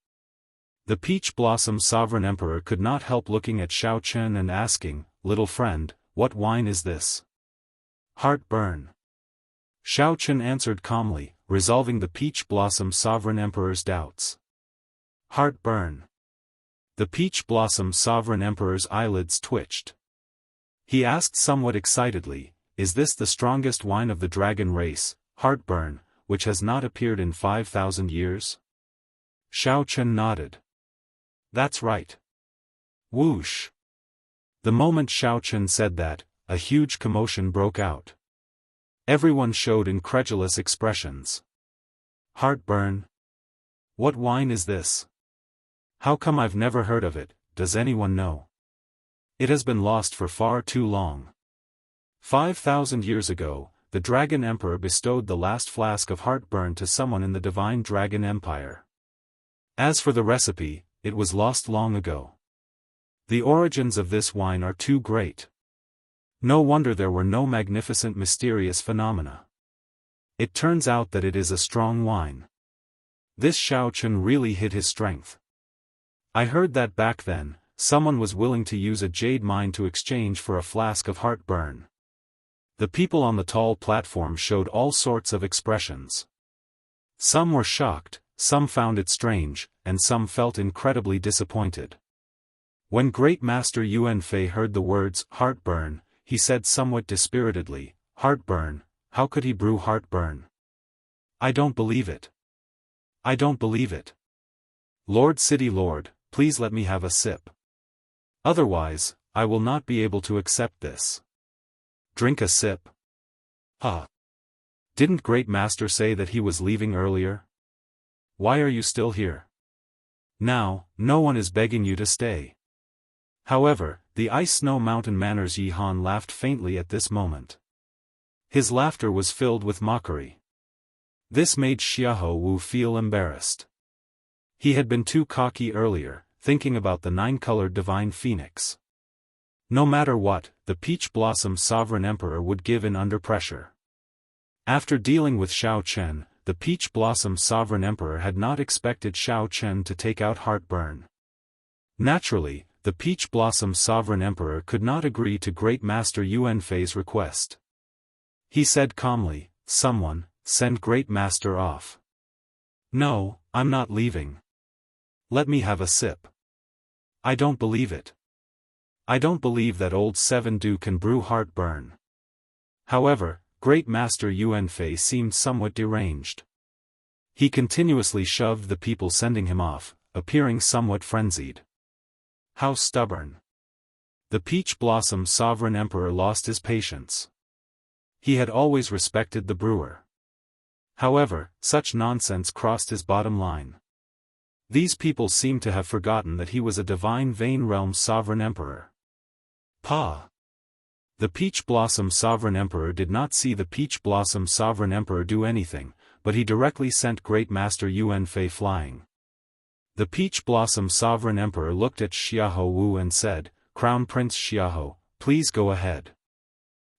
A: The Peach Blossom Sovereign Emperor could not help looking at Xiao Chen and asking, "Little friend, what wine is this?" "Heartburn." Xiao Chen answered calmly, resolving the Peach Blossom Sovereign Emperor's doubts. Heartburn. The Peach Blossom Sovereign Emperor's eyelids twitched. He asked somewhat excitedly, "Is this the strongest wine of the dragon race, Heartburn, which has not appeared in 5,000 years?" Xiao Chen nodded. "That's right." Whoosh! The moment Xiao Chen said that, a huge commotion broke out. Everyone showed incredulous expressions. Heartburn? What wine is this? How come I've never heard of it, does anyone know? It has been lost for far too long. 5,000 years ago, the Dragon Emperor bestowed the last flask of Heartburn to someone in the Divine Dragon Empire. As for the recipe, it was lost long ago. The origins of this wine are too great. No wonder there were no magnificent mysterious phenomena. It turns out that it is a strong wine. This Xiao Chen really hid his strength. I heard that back then, someone was willing to use a jade mine to exchange for a flask of Heartburn. The people on the tall platform showed all sorts of expressions. Some were shocked, some found it strange, and some felt incredibly disappointed. When Great Master Yuanfei heard the words, Heartburn, he said somewhat dispiritedly, Heartburn, how could he brew Heartburn? I don't believe it. I don't believe it. Lord City Lord, please let me have a sip. Otherwise, I will not be able to accept this. Drink a sip. Didn't Great Master say that he was leaving earlier? Why are you still here? Now, no one is begging you to stay. However, the Ice Snow Mountain Manor's Yi Han laughed faintly at this moment. His laughter was filled with mockery. This made Xiahou Wu feel embarrassed. He had been too cocky earlier, thinking about the 9-colored divine phoenix. No matter what, the Peach Blossom Sovereign Emperor would give in under pressure. After dealing with Xiao Chen, the Peach Blossom Sovereign Emperor had not expected Xiao Chen to take out Heartburn. Naturally, the Peach Blossom Sovereign Emperor could not agree to Great Master Yuanfei's request. He said calmly, "Someone, send Great Master off." "No, I'm not leaving. Let me have a sip." "I don't believe it. I don't believe that old Seven Du can brew Heartburn." However, Great Master Yuanfei seemed somewhat deranged. He continuously shoved the people sending him off, appearing somewhat frenzied. How stubborn. The Peach Blossom Sovereign Emperor lost his patience. He had always respected the brewer. However, such nonsense crossed his bottom line. These people seemed to have forgotten that he was a divine Vane Realm Sovereign Emperor. Pa! The Peach Blossom Sovereign Emperor did not see the Peach Blossom Sovereign Emperor do anything, but he directly sent Great Master Yuanfei flying. The Peach Blossom Sovereign Emperor looked at Xiahou Wu and said, "Crown Prince Xiahou, please go ahead."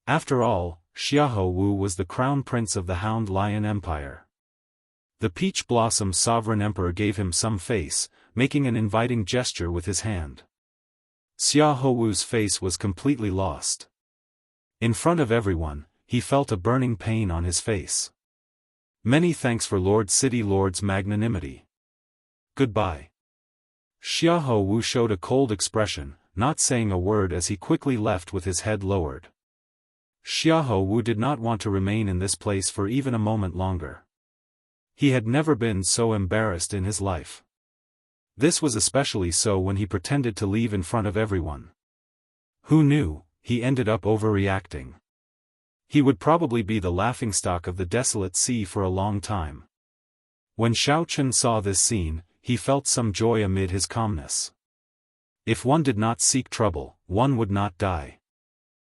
A: After all, Xiahou Wu was the Crown Prince of the Hound Lion Empire. The Peach Blossom Sovereign Emperor gave him some face, making an inviting gesture with his hand. Xiahou Wu's face was completely lost. In front of everyone, he felt a burning pain on his face. "Many thanks for Lord City Lord's magnanimity. Goodbye." Xiahou Wu showed a cold expression, not saying a word as he quickly left with his head lowered. Xiahou Wu did not want to remain in this place for even a moment longer. He had never been so embarrassed in his life. This was especially so when he pretended to leave in front of everyone. Who knew, he ended up overreacting. He would probably be the laughingstock of the desolate sea for a long time. When Xiao Chen saw this scene, he felt some joy amid his calmness. If one did not seek trouble, one would not die.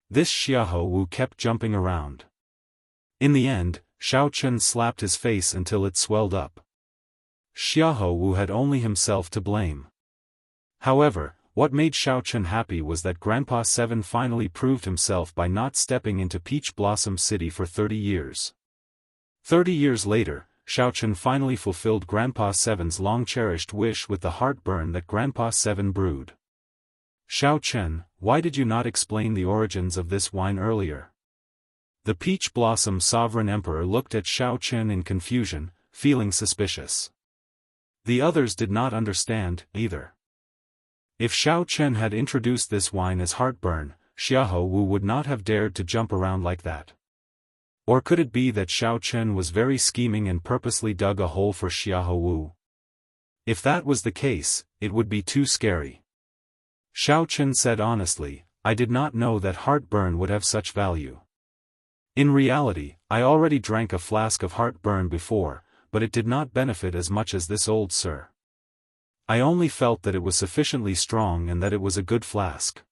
A: This Xiahou Wu kept jumping around. In the end, Xiao Chen slapped his face until it swelled up. Xiahou Wu had only himself to blame. However, what made Xiao Chen happy was that Grandpa Seven finally proved himself by not stepping into Peach Blossom City for 30 years. 30 years later, Xiao Chen finally fulfilled Grandpa Seven's long-cherished wish with the heartburn that Grandpa Seven brewed. "Xiao Chen, why did you not explain the origins of this wine earlier?" The Peach Blossom Sovereign Emperor looked at Xiao Chen in confusion, feeling suspicious. The others did not understand, either. If Xiao Chen had introduced this wine as heartburn, Xiahou Wu would not have dared to jump around like that. Or could it be that Xiao Chen was very scheming and purposely dug a hole for Xiahou Wu? If that was the case, it would be too scary. Xiao Chen said honestly, "I did not know that heartburn would have such value. In reality, I already drank a flask of heartburn before, but it did not benefit as much as this old sir. I only felt that it was sufficiently strong and that it was a good flask."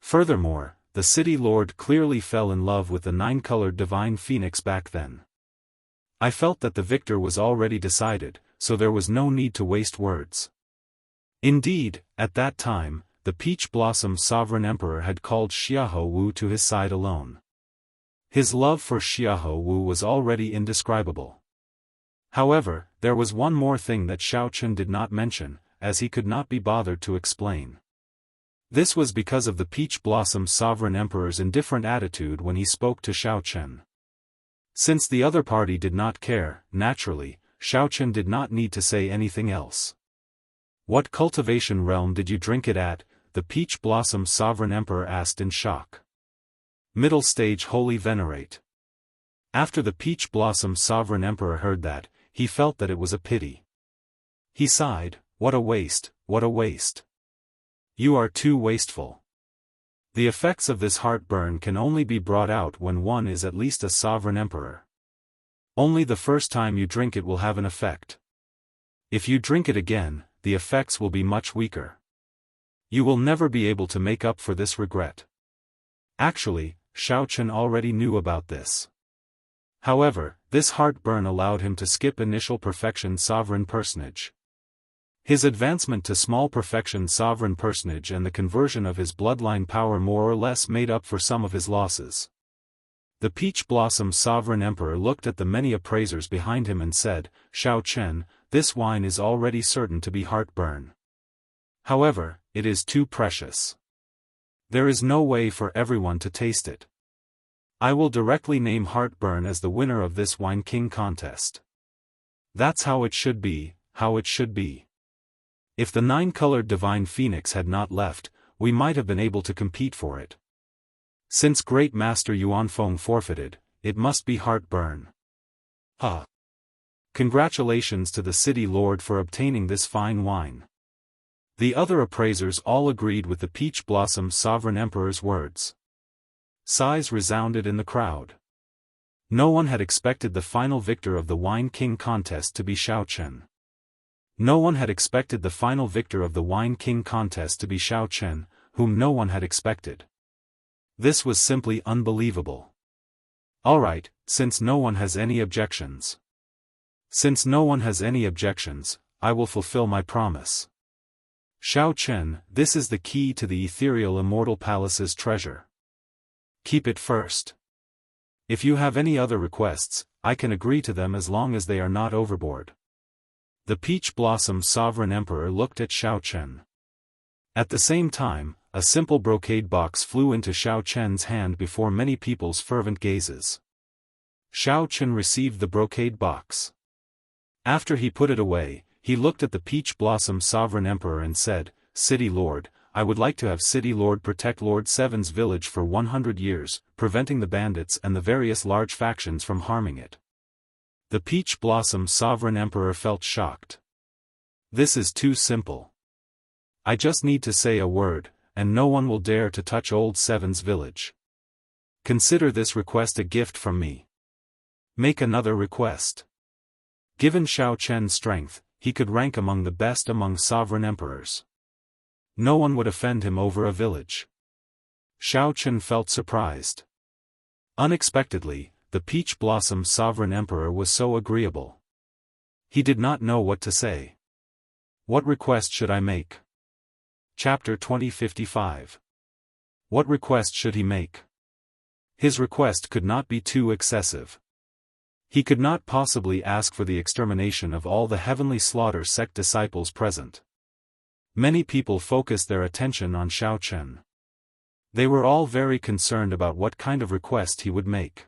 A: Furthermore, the city lord clearly fell in love with the 9-colored divine phoenix back then. I felt that the victor was already decided, so there was no need to waste words. Indeed, at that time, the Peach Blossom Sovereign Emperor had called Xiahou Wu to his side alone. His love for Xiahou Wu was already indescribable. However, there was one more thing that Xiao Chen did not mention, as he could not be bothered to explain. This was because of the Peach Blossom Sovereign Emperor's indifferent attitude when he spoke to Xiao Chen. Since the other party did not care, naturally, Xiao Chen did not need to say anything else. "What cultivation realm did you drink it at?" the Peach Blossom Sovereign Emperor asked in shock. "Middle Stage Holy Venerate." After the Peach Blossom Sovereign Emperor heard that, he felt that it was a pity. He sighed, "What a waste, what a waste. You are too wasteful. The effects of this heartburn can only be brought out when one is at least a sovereign emperor. Only the first time you drink it will have an effect. If you drink it again, the effects will be much weaker. You will never be able to make up for this regret." Actually, Xiao Chen already knew about this. However, this heartburn allowed him to skip initial perfection sovereign personage. His advancement to small perfection sovereign personage and the conversion of his bloodline power more or less made up for some of his losses. The Peach Blossom Sovereign Emperor looked at the many appraisers behind him and said, "Xiao Chen, this wine is already certain to be heartburn. However, it is too precious. There is no way for everyone to taste it. I will directly name heartburn as the winner of this Wine King contest. That's how it should be, how it should be. If the 9-colored Divine Phoenix had not left, we might have been able to compete for it. Since Great Master Yuanfeng forfeited, it must be heartburn. Ah! Congratulations to the city lord for obtaining this fine wine." The other appraisers all agreed with the Peach Blossom Sovereign Emperor's words. Sighs resounded in the crowd. No one had expected the final victor of the Wine King contest to be Xiao Chen. No one had expected the final victor of the Wine King contest to be Xiao Chen, whom no one had expected. This was simply unbelievable. Alright, since no one has any objections. Since no one has any objections, I will fulfill my promise. Xiao Chen, this is the key to the ethereal Immortal Palace's treasure. Keep it first. If you have any other requests, I can agree to them as long as they are not overboard. The Peach Blossom Sovereign Emperor looked at Xiao Chen. At the same time, a simple brocade box flew into Xiao Chen's hand before many people's fervent gazes. Xiao Chen received the brocade box. After he put it away, he looked at the Peach Blossom Sovereign Emperor and said, "City Lord, I would like to have City Lord protect Lord Seven's village for 100 years, preventing the bandits and the various large factions from harming it." The Peach Blossom Sovereign Emperor felt shocked. This is too simple. I just need to say a word, and no one will dare to touch Old Seven's village. Consider this request a gift from me. Make another request. Given Xiao Chen's strength, he could rank among the best among sovereign emperors. No one would offend him over a village. Xiao Chen felt surprised. Unexpectedly, the Peach Blossom Sovereign Emperor was so agreeable. He did not know what to say. What request should I make? Chapter 2055. What request should he make? His request could not be too excessive. He could not possibly ask for the extermination of all the Heavenly Slaughter sect disciples present. Many people focused their attention on Xiao Chen. They were all very concerned about what kind of request he would make.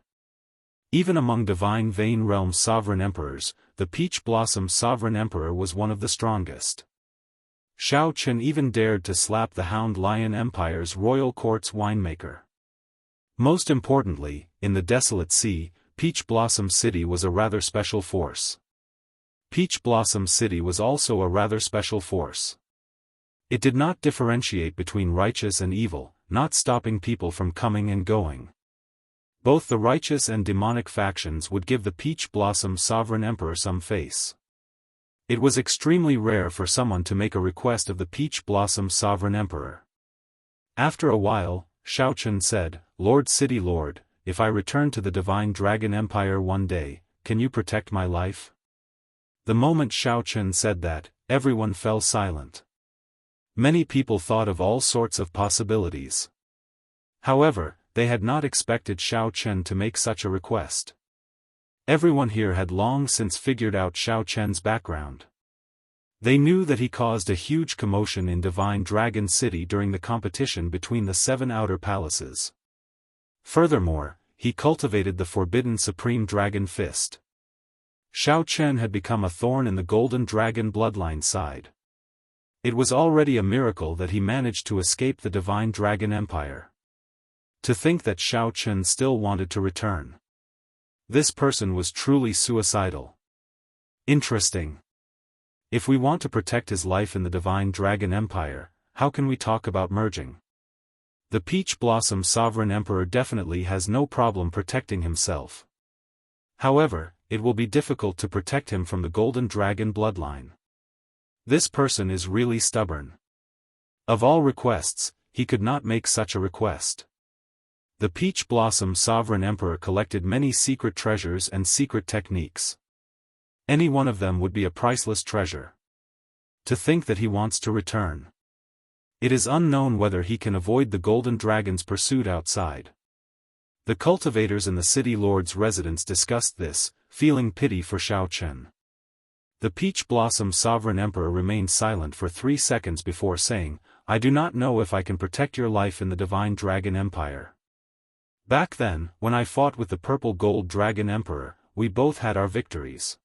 A: Even among Divine Vein Realm sovereign emperors, the Peach Blossom Sovereign Emperor was one of the strongest. Xiao Chen even dared to slap the Hound Lion Empire's royal court's winemaker. Most importantly, in the Desolate Sea, Peach Blossom City was a rather special force. Peach Blossom City was also a rather special force. It did not differentiate between righteous and evil, not stopping people from coming and going. Both the righteous and demonic factions would give the Peach Blossom Sovereign Emperor some face. It was extremely rare for someone to make a request of the Peach Blossom Sovereign Emperor. After a while, Xiao Chen said, "Lord City Lord, if I return to the Divine Dragon Empire one day, can you protect my life?" The moment Xiao Chen said that, everyone fell silent. Many people thought of all sorts of possibilities. However, they had not expected Xiao Chen to make such a request. Everyone here had long since figured out Xiao Chen's background. They knew that he caused a huge commotion in Divine Dragon City during the competition between the 7 outer palaces. Furthermore, he cultivated the forbidden Supreme Dragon Fist. Xiao Chen had become a thorn in the Golden Dragon bloodline side. It was already a miracle that he managed to escape the Divine Dragon Empire. To think that Xiao Chen still wanted to return. This person was truly suicidal. Interesting. If we want to protect his life in the Divine Dragon Empire, how can we talk about merging? The Peach Blossom Sovereign Emperor definitely has no problem protecting himself. However, it will be difficult to protect him from the Golden Dragon bloodline. This person is really stubborn. Of all requests, he could not make such a request. The Peach Blossom Sovereign Emperor collected many secret treasures and secret techniques. Any one of them would be a priceless treasure. To think that he wants to return. It is unknown whether he can avoid the golden dragon's pursuit outside. The cultivators in the city lord's residence discussed this, feeling pity for Xiaochen. The Peach Blossom Sovereign Emperor remained silent for 3 seconds before saying, "I do not know if I can protect your life in the Divine Dragon Empire. Back then, when I fought with the Purple Gold Dragon Emperor, we both had our victories.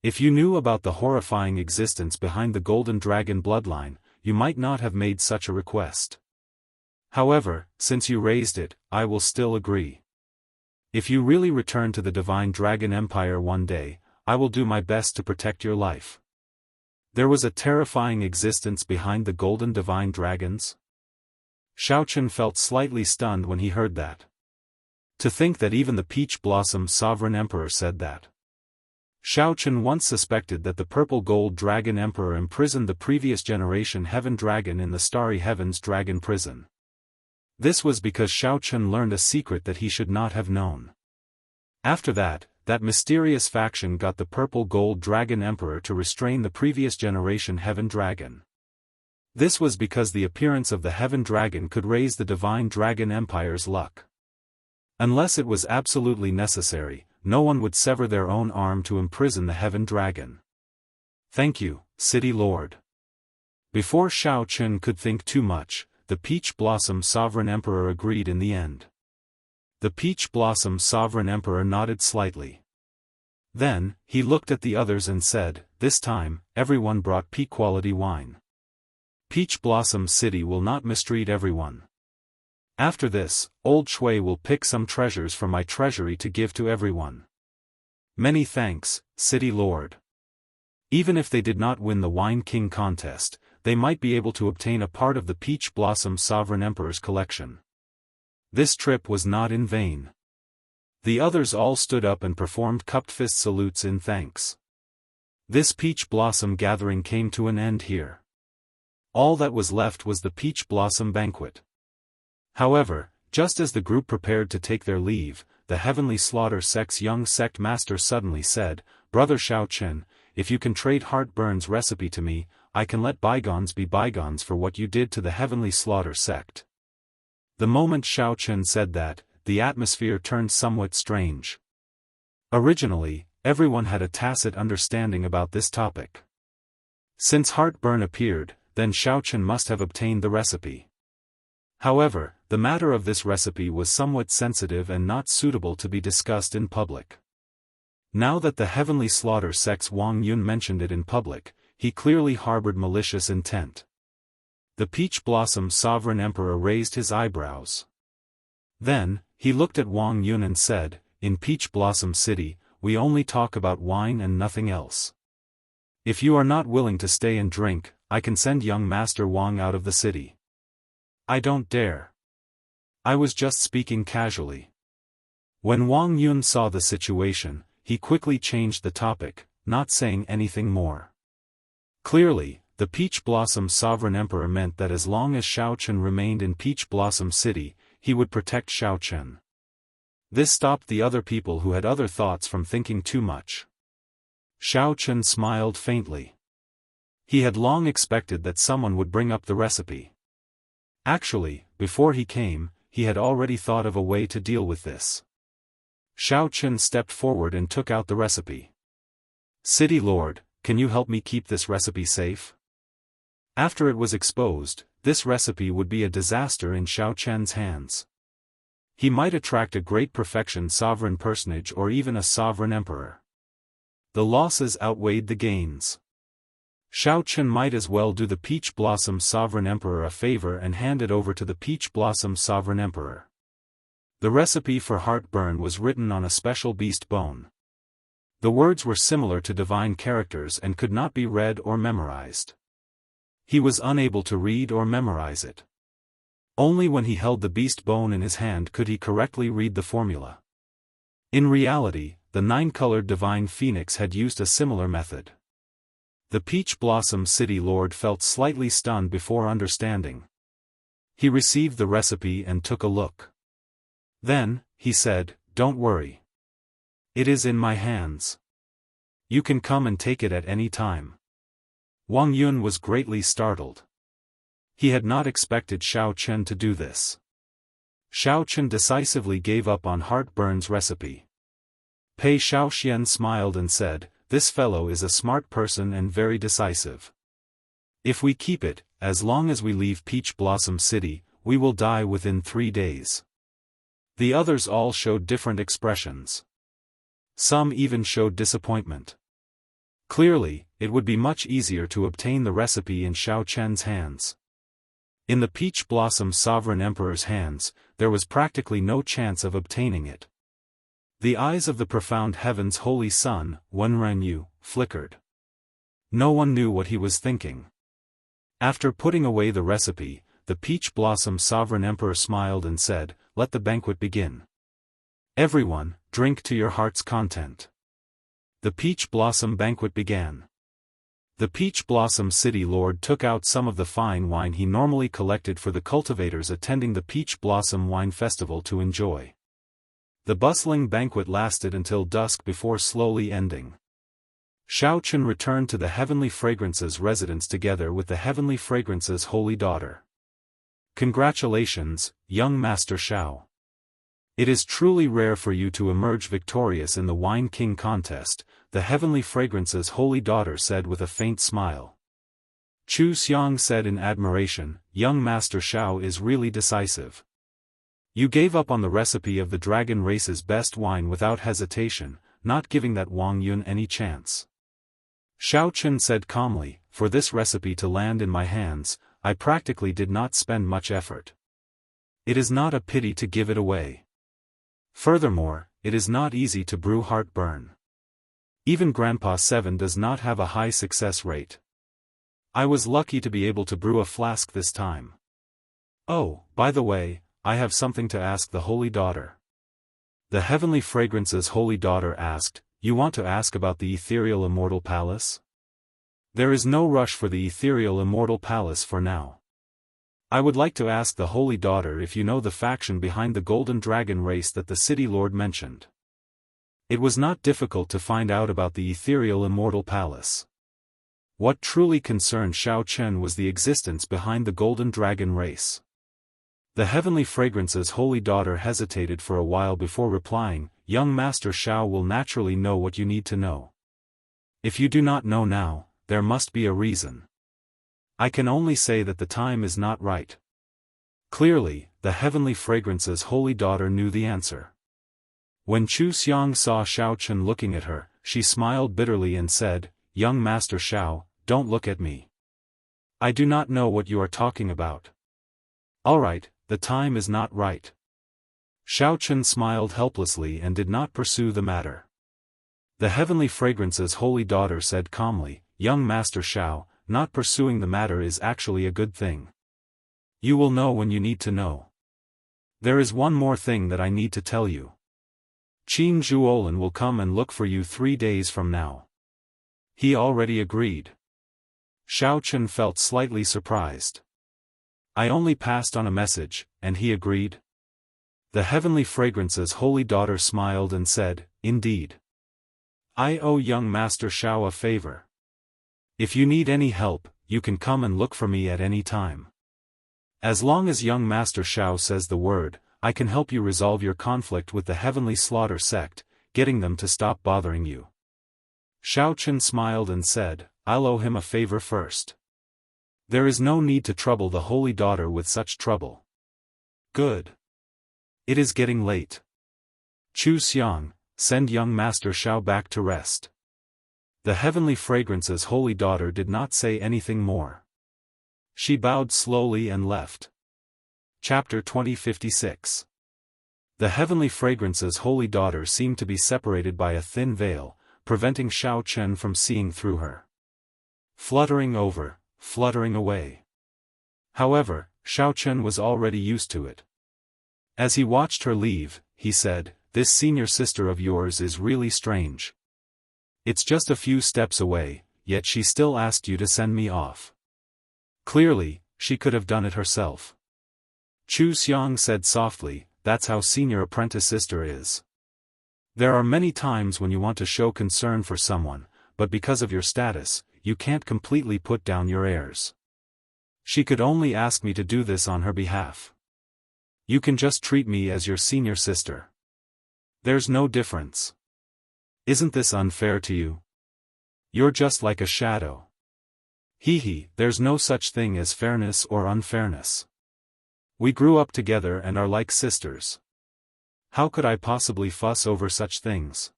A: If you knew about the horrifying existence behind the Golden Dragon bloodline, you might not have made such a request. However, since you raised it, I will still agree. If you really return to the Divine Dragon Empire one day, I will do my best to protect your life." There was a terrifying existence behind the Golden Divine Dragons? Xiaochen felt slightly stunned when he heard that. To think that even the Peach Blossom Sovereign Emperor said that. Xiaochen once suspected that the Purple Gold Dragon Emperor imprisoned the previous generation Heaven Dragon in the Starry Heavens Dragon Prison. This was because Xiaochen learned a secret that he should not have known. After that, that mysterious faction got the Purple Gold Dragon Emperor to restrain the previous generation Heaven Dragon. This was because the appearance of the Heaven Dragon could raise the Divine Dragon Empire's luck. Unless it was absolutely necessary, no one would sever their own arm to imprison the Heaven Dragon. "Thank you, City Lord." Before Xiaochen could think too much, the Peach Blossom Sovereign Emperor agreed in the end. The Peach Blossom Sovereign Emperor nodded slightly. Then, he looked at the others and said, "This time, everyone brought peak-quality wine. Peach Blossom City will not mistreat everyone. After this, Old Shui will pick some treasures from my treasury to give to everyone." "Many thanks, City Lord." Even if they did not win the Wine King contest, they might be able to obtain a part of the Peach Blossom Sovereign Emperor's collection. This trip was not in vain. The others all stood up and performed cupped fist salutes in thanks. This Peach Blossom gathering came to an end here. All that was left was the Peach Blossom banquet. However, just as the group prepared to take their leave, the Heavenly Slaughter Sect's young sect master suddenly said, "Brother Xiaochen, if you can trade Heartburn's recipe to me, I can let bygones be bygones for what you did to the Heavenly Slaughter Sect." The moment Xiaochen said that, the atmosphere turned somewhat strange. Originally, everyone had a tacit understanding about this topic. Since Heartburn appeared, then Xiaochen must have obtained the recipe. However, the matter of this recipe was somewhat sensitive and not suitable to be discussed in public. Now that the Heavenly Slaughter Sect's Wang Yun mentioned it in public, he clearly harbored malicious intent. The Peach Blossom Sovereign Emperor raised his eyebrows. Then, he looked at Wang Yun and said, "In Peach Blossom City, we only talk about wine and nothing else. If you are not willing to stay and drink, I can send young Master Wang out of the city." "I don't dare. I was just speaking casually." When Wang Yun saw the situation, he quickly changed the topic, not saying anything more. Clearly, the Peach Blossom Sovereign Emperor meant that as long as Xiaochen remained in Peach Blossom City, he would protect Xiaochen. This stopped the other people who had other thoughts from thinking too much. Xiaochen smiled faintly. He had long expected that someone would bring up the recipe. Actually, before he came, he had already thought of a way to deal with this. Xiaochen stepped forward and took out the recipe. "City Lord, can you help me keep this recipe safe?" After it was exposed, this recipe would be a disaster in Xiaochen's hands. He might attract a great perfection sovereign personage or even a sovereign emperor. The losses outweighed the gains. Xiaochen might as well do the Peach Blossom Sovereign Emperor a favor and hand it over to the Peach Blossom Sovereign Emperor. The recipe for Heartburn was written on a special beast bone. The words were similar to divine characters and could not be read or memorized. He was unable to read or memorize it. Only when he held the beast bone in his hand could he correctly read the formula. In reality, the 9-colored divine phoenix had used a similar method. The Peach Blossom City Lord felt slightly stunned before understanding. He received the recipe and took a look. Then, he said, "Don't worry. It is in my hands. You can come and take it at any time." Wang Yun was greatly startled. He had not expected Xiao Chen to do this. Xiao Chen decisively gave up on Heartburn's recipe. Pei Xiaoxian smiled and said, "This fellow is a smart person and very decisive. If we keep it, as long as we leave Peach Blossom City, we will die within 3 days." The others all showed different expressions. Some even showed disappointment. Clearly, it would be much easier to obtain the recipe in Xiao Chen's hands. In the Peach Blossom Sovereign Emperor's hands, there was practically no chance of obtaining it. The eyes of the profound heaven's holy son, Wenranyu, flickered. No one knew what he was thinking. After putting away the recipe, the Peach Blossom Sovereign Emperor smiled and said, "Let the banquet begin. Everyone, drink to your heart's content." The Peach Blossom banquet began. The Peach Blossom City Lord took out some of the fine wine he normally collected for the cultivators attending the Peach Blossom Wine Festival to enjoy. The bustling banquet lasted until dusk before slowly ending. Xiao Chen returned to the Heavenly Fragrance's residence together with the Heavenly Fragrance's holy daughter. "Congratulations, young Master Xiao. It is truly rare for you to emerge victorious in the Wine King contest," the Heavenly Fragrance's holy daughter said with a faint smile. Chu Xiang said in admiration, "Young Master Xiao is really decisive. You gave up on the recipe of the dragon race's best wine without hesitation, not giving that Wang Yun any chance." Xiao Chen said calmly, "For this recipe to land in my hands, I practically did not spend much effort. It is not a pity to give it away. Furthermore, it is not easy to brew Heartburn. Even Grandpa 7 does not have a high success rate. I was lucky to be able to brew a flask this time. Oh, by the way, I have something to ask the Holy Daughter." The Heavenly Fragrance's Holy Daughter asked, "You want to ask about the Ethereal Immortal Palace?" "There is no rush for the Ethereal Immortal Palace for now. I would like to ask the Holy Daughter if you know the faction behind the Golden Dragon race that the City Lord mentioned." It was not difficult to find out about the Ethereal Immortal Palace. What truly concerned Xiao Chen was the existence behind the Golden Dragon race. The Heavenly Fragrance's Holy Daughter hesitated for a while before replying, "Young Master Xiao will naturally know what you need to know. If you do not know now, there must be a reason. I can only say that the time is not right." Clearly, the Heavenly Fragrance's Holy Daughter knew the answer. When Chu Xiang saw Xiao Chen looking at her, she smiled bitterly and said, "Young Master Xiao, don't look at me. I do not know what you are talking about." "Alright, the time is not right." Xiao Chen smiled helplessly and did not pursue the matter. The Heavenly Fragrance's Holy Daughter said calmly, "Young Master Xiao, not pursuing the matter is actually a good thing. You will know when you need to know. There is one more thing that I need to tell you. Qin Zhuolin will come and look for you 3 days from now." He already agreed. Xiao Chen felt slightly surprised. "I only passed on a message, and he agreed?" The Heavenly Fragrance's Holy Daughter smiled and said, "Indeed. I owe young Master Xiao a favor. If you need any help, you can come and look for me at any time. As long as young Master Xiao says the word, I can help you resolve your conflict with the Heavenly Slaughter sect, getting them to stop bothering you." Xiao Chen smiled and said, "I'll owe him a favor first. There is no need to trouble the Holy Daughter with such trouble." "Good. It is getting late. Chu Xiang, send young Master Xiao back to rest." The Heavenly Fragrance's Holy Daughter did not say anything more. She bowed slowly and left. Chapter 2056. The Heavenly Fragrance's Holy Daughter seemed to be separated by a thin veil, preventing Xiao Chen from seeing through her. Fluttering over, fluttering away. However, Xiao Chen was already used to it. As he watched her leave, he said, "This senior sister of yours is really strange. It's just a few steps away, yet she still asked you to send me off. Clearly, she could have done it herself." Chu Xiang said softly, "That's how senior apprentice sister is. There are many times when you want to show concern for someone, but because of your status, you can't completely put down your airs. She could only ask me to do this on her behalf. You can just treat me as your senior sister. There's no difference. Isn't this unfair to you? You're just like a shadow. Hee, there's no such thing as fairness or unfairness. We grew up together and are like sisters. How could I possibly fuss over such things?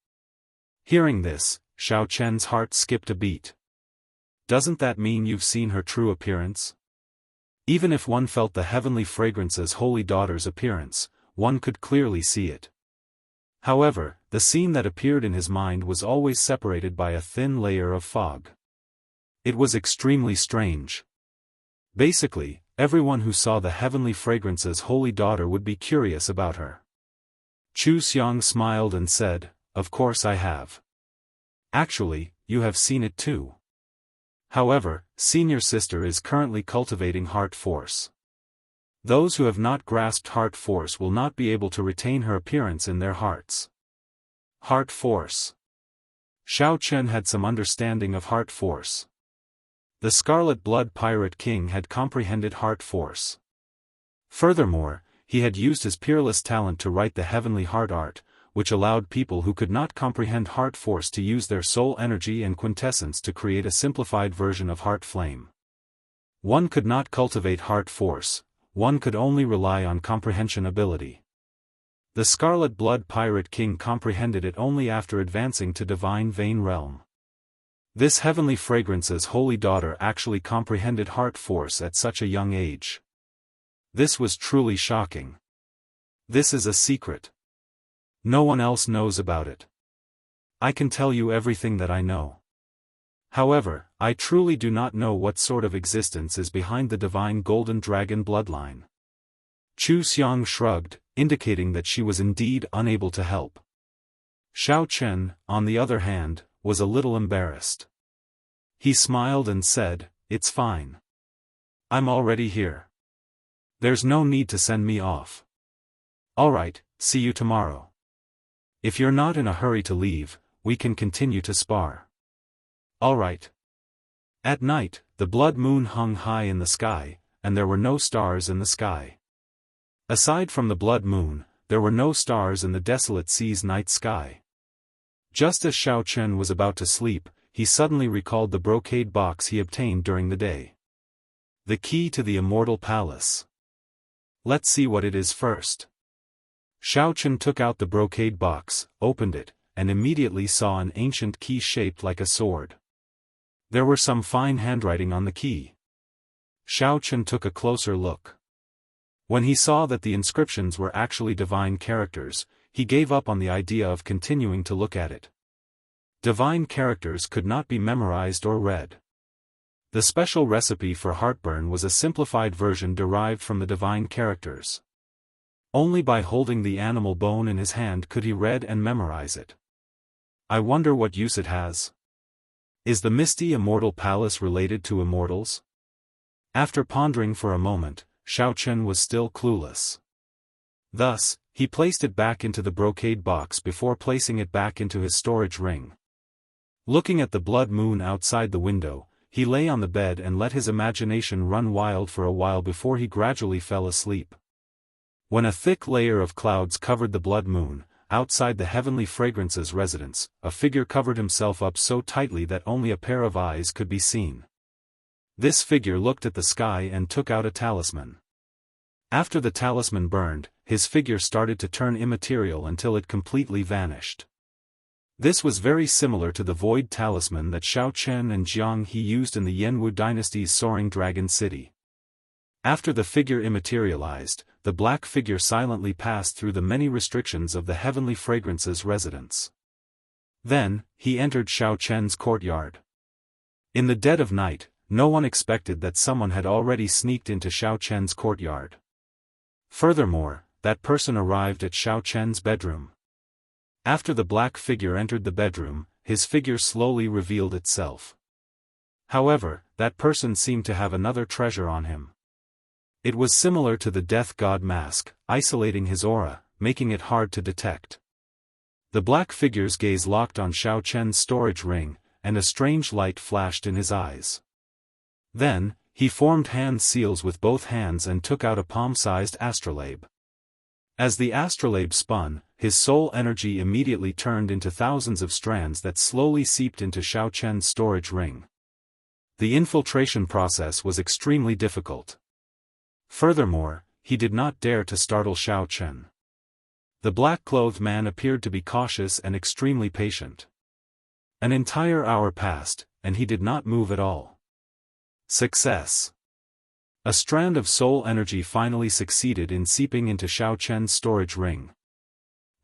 A: Hearing this, Xiao Chen's heart skipped a beat. Doesn't that mean you've seen her true appearance? Even if one felt the heavenly fragrance's holy daughter's appearance, one could clearly see it. However, the scene that appeared in his mind was always separated by a thin layer of fog. It was extremely strange. Basically, everyone who saw the heavenly fragrance's holy daughter would be curious about her. Chu Xiang smiled and said, "Of course I have. Actually, you have seen it too. However, senior sister is currently cultivating heart force. Those who have not grasped heart force will not be able to retain her appearance in their hearts." Heart force. Xiao Chen had some understanding of heart force. The Scarlet Blood Pirate King had comprehended heart force. Furthermore, he had used his peerless talent to write the heavenly heart art, which allowed people who could not comprehend heart force to use their soul energy and quintessence to create a simplified version of heart flame. One could not cultivate heart force, one could only rely on comprehension ability. The Scarlet Blood Pirate King comprehended it only after advancing to Divine Vein Realm. This heavenly fragrance's holy daughter actually comprehended heart force at such a young age. This was truly shocking. This is a secret. No one else knows about it. I can tell you everything that I know. However, I truly do not know what sort of existence is behind the divine golden dragon bloodline. Chu Xiang shrugged, indicating that she was indeed unable to help. Xiao Chen, on the other hand, was a little embarrassed. He smiled and said, "It's fine. I'm already here. There's no need to send me off. Alright, see you tomorrow. If you're not in a hurry to leave, we can continue to spar." Alright. At night, the blood moon hung high in the sky, and there were no stars in the sky. Aside from the blood moon, there were no stars in the desolate sea's night sky. Just as Xiao Chen was about to sleep, he suddenly recalled the brocade box he obtained during the day. The key to the Immortal Palace. Let's see what it is first. Xiao Chen took out the brocade box, opened it, and immediately saw an ancient key shaped like a sword. There were some fine handwriting on the key. Xiao Chen took a closer look. When he saw that the inscriptions were actually divine characters, he gave up on the idea of continuing to look at it. Divine characters could not be memorized or read. The special recipe for heartburn was a simplified version derived from the divine characters. Only by holding the animal bone in his hand could he read and memorize it. I wonder what use it has. Is the misty Immortal Palace related to immortals? After pondering for a moment, Xiao Chen was still clueless. Thus, he placed it back into the brocade box before placing it back into his storage ring. Looking at the blood moon outside the window, he lay on the bed and let his imagination run wild for a while before he gradually fell asleep. When a thick layer of clouds covered the blood moon, outside the heavenly fragrance's residence, a figure covered himself up so tightly that only a pair of eyes could be seen. This figure looked at the sky and took out a talisman. After the talisman burned, his figure started to turn immaterial until it completely vanished. This was very similar to the void talisman that Xiao Chen and Jianghu used in the Yanwu dynasty's soaring dragon city. After the figure immaterialized, the black figure silently passed through the many restrictions of the heavenly fragrance's residence. Then, he entered Xiao Chen's courtyard. In the dead of night, no one expected that someone had already sneaked into Xiao Chen's courtyard. Furthermore, that person arrived at Xiao Chen's bedroom. After the black figure entered the bedroom, his figure slowly revealed itself. However, that person seemed to have another treasure on him. It was similar to the death god mask, isolating his aura, making it hard to detect. The black figure's gaze locked on Xiao Chen's storage ring, and a strange light flashed in his eyes. Then, he formed hand seals with both hands and took out a palm-sized astrolabe. As the astrolabe spun, his soul energy immediately turned into thousands of strands that slowly seeped into Xiao Chen's storage ring. The infiltration process was extremely difficult. Furthermore, he did not dare to startle Xiao Chen. The black-clothed man appeared to be cautious and extremely patient. An entire hour passed, and he did not move at all. Success! A strand of soul energy finally succeeded in seeping into Xiao Chen's storage ring.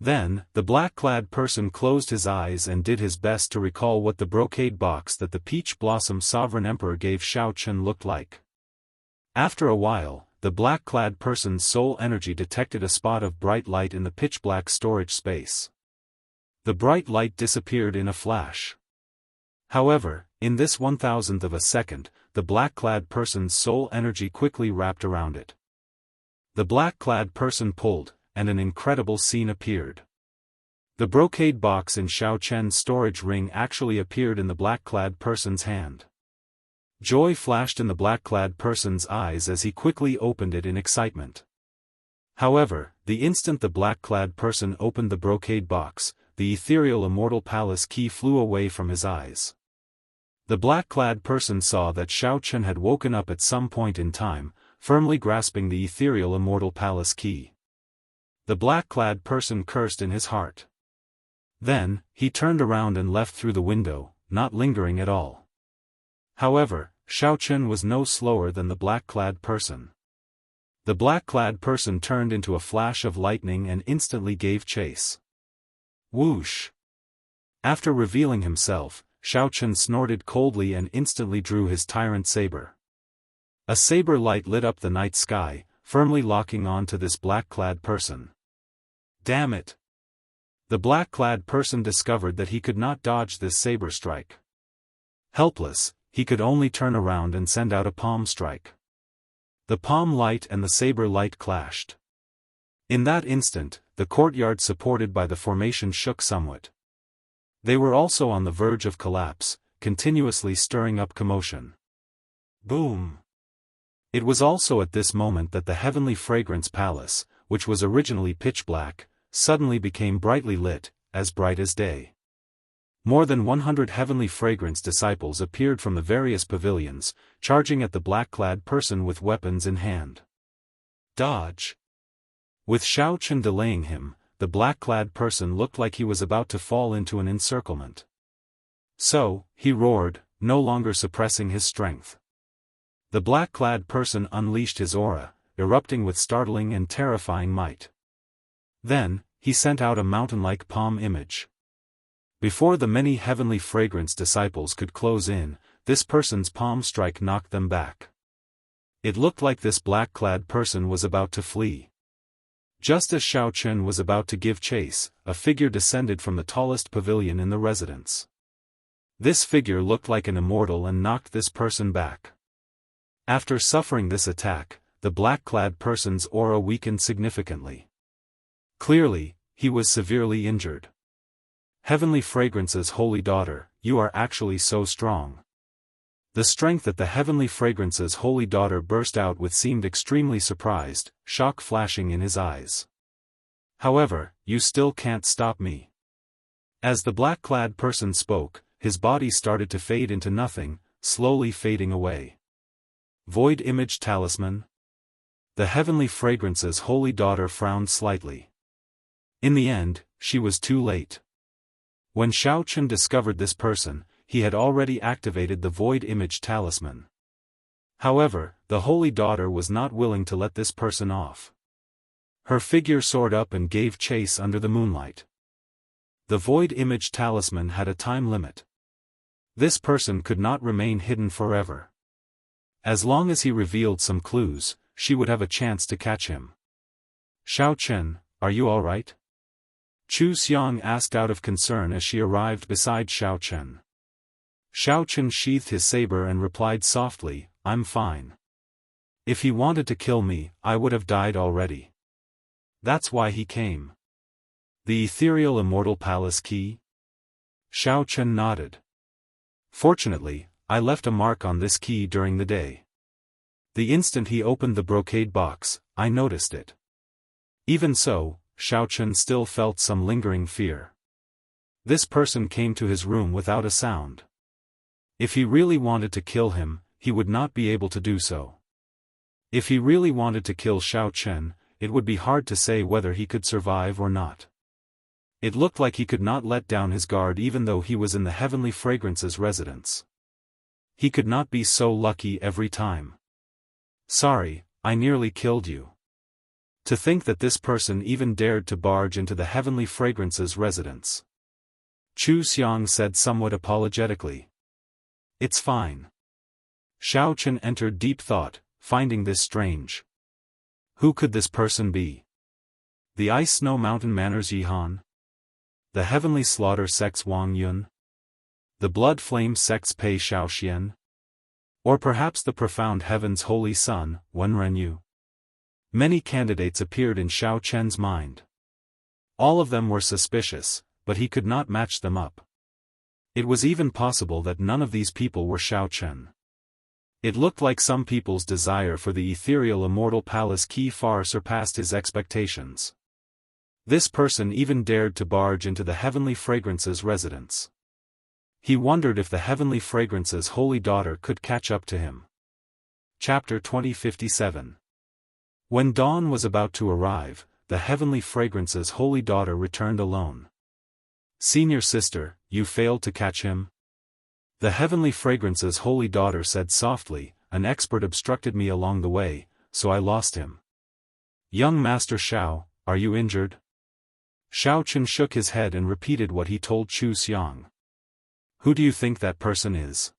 A: Then, the black-clad person closed his eyes and did his best to recall what the brocade box that the Peach Blossom Sovereign Emperor gave Xiao Chen looked like. After a while, the black-clad person's soul energy detected a spot of bright light in the pitch-black storage space. The bright light disappeared in a flash. However, in this 1,000th of a second, the black-clad person's soul energy quickly wrapped around it. The black-clad person pulled, and an incredible scene appeared. The brocade box in Xiao Chen's storage ring actually appeared in the black-clad person's hand. Joy flashed in the black-clad person's eyes as he quickly opened it in excitement. However, the instant the black-clad person opened the brocade box, the ethereal Immortal Palace key flew away from his eyes. The black-clad person saw that Xiao Chen had woken up at some point in time, firmly grasping the ethereal Immortal Palace key. The black-clad person cursed in his heart. Then, he turned around and left through the window, not lingering at all. However, Xiao Chen was no slower than the black-clad person. The black-clad person turned into a flash of lightning and instantly gave chase. Whoosh! After revealing himself, Xiao Chen snorted coldly and instantly drew his tyrant saber. A saber light lit up the night sky, firmly locking on to this black-clad person. Damn it! The black-clad person discovered that he could not dodge this saber strike. Helpless, he could only turn around and send out a palm strike. The palm light and the saber light clashed. In that instant, the courtyard supported by the formation shook somewhat. They were also on the verge of collapse, continuously stirring up commotion. Boom! It was also at this moment that the Heavenly Fragrance Palace, which was originally pitch black, suddenly became brightly lit, as bright as day. More than 100 Heavenly Fragrance disciples appeared from the various pavilions, charging at the black-clad person with weapons in hand. Dodge! With Xiao Chen delaying him, the black-clad person looked like he was about to fall into an encirclement. So, he roared, no longer suppressing his strength. The black-clad person unleashed his aura, erupting with startling and terrifying might. Then, he sent out a mountain-like palm image. Before the many Heavenly Fragrance disciples could close in, this person's palm strike knocked them back. It looked like this black-clad person was about to flee. Just as Xiao Chen was about to give chase, a figure descended from the tallest pavilion in the residence. This figure looked like an immortal and knocked this person back. After suffering this attack, the black-clad person's aura weakened significantly. Clearly, he was severely injured. Heavenly Fragrance's holy daughter, you are actually so strong. The strength that the Heavenly Fragrance's holy daughter burst out with seemed extremely surprised, shock flashing in his eyes. However, you still can't stop me. As the black-clad person spoke, his body started to fade into nothing, slowly fading away. Void Image Talisman? The Heavenly Fragrance's holy daughter frowned slightly. In the end, she was too late. When Xiao Chen discovered this person, he had already activated the Void Image Talisman. However, the holy daughter was not willing to let this person off. Her figure soared up and gave chase under the moonlight. The Void Image Talisman had a time limit. This person could not remain hidden forever. As long as he revealed some clues, she would have a chance to catch him. Xiao Chen, are you all right? Chu Xiang asked out of concern as she arrived beside Xiao Chen. Xiao Chen sheathed his saber and replied softly, I'm fine. If he wanted to kill me, I would have died already. That's why he came. The ethereal Immortal Palace key? Xiao Chen nodded. Fortunately, I left a mark on this key during the day. The instant he opened the brocade box, I noticed it. Even so, Xiaochen still felt some lingering fear. This person came to his room without a sound. If he really wanted to kill him, he would not be able to do so. If he really wanted to kill Xiaochen, it would be hard to say whether he could survive or not. It looked like he could not let down his guard even though he was in the Heavenly Fragrance's residence. He could not be so lucky every time. Sorry, I nearly killed you. To think that this person even dared to barge into the Heavenly Fragrance's residence. Chu Xiang said somewhat apologetically. It's fine. Xiaochen entered deep thought, finding this strange. Who could this person be? The Ice Snow Mountain Manners Yihan? The Heavenly Slaughter sects Wang Yun? The Blood Flame sects Pei Shaoxian? Or perhaps the Profound Heaven's Holy Son, Wen Renyu? Many candidates appeared in Xiaochen's mind. All of them were suspicious, but he could not match them up. It was even possible that none of these people were Xiaochen. It looked like some people's desire for the ethereal immortal palace key far surpassed his expectations. This person even dared to barge into the Heavenly Fragrance's residence. He wondered if the Heavenly Fragrance's holy daughter could catch up to him. Chapter 2057. When dawn was about to arrive, the Heavenly Fragrance's holy daughter returned alone. Senior sister, you failed to catch him? The Heavenly Fragrance's holy daughter said softly, an expert obstructed me along the way, so I lost him. Young Master Xiao, are you injured? Xiaochen shook his head and repeated what he told Chu Xiang. Who do you think that person is?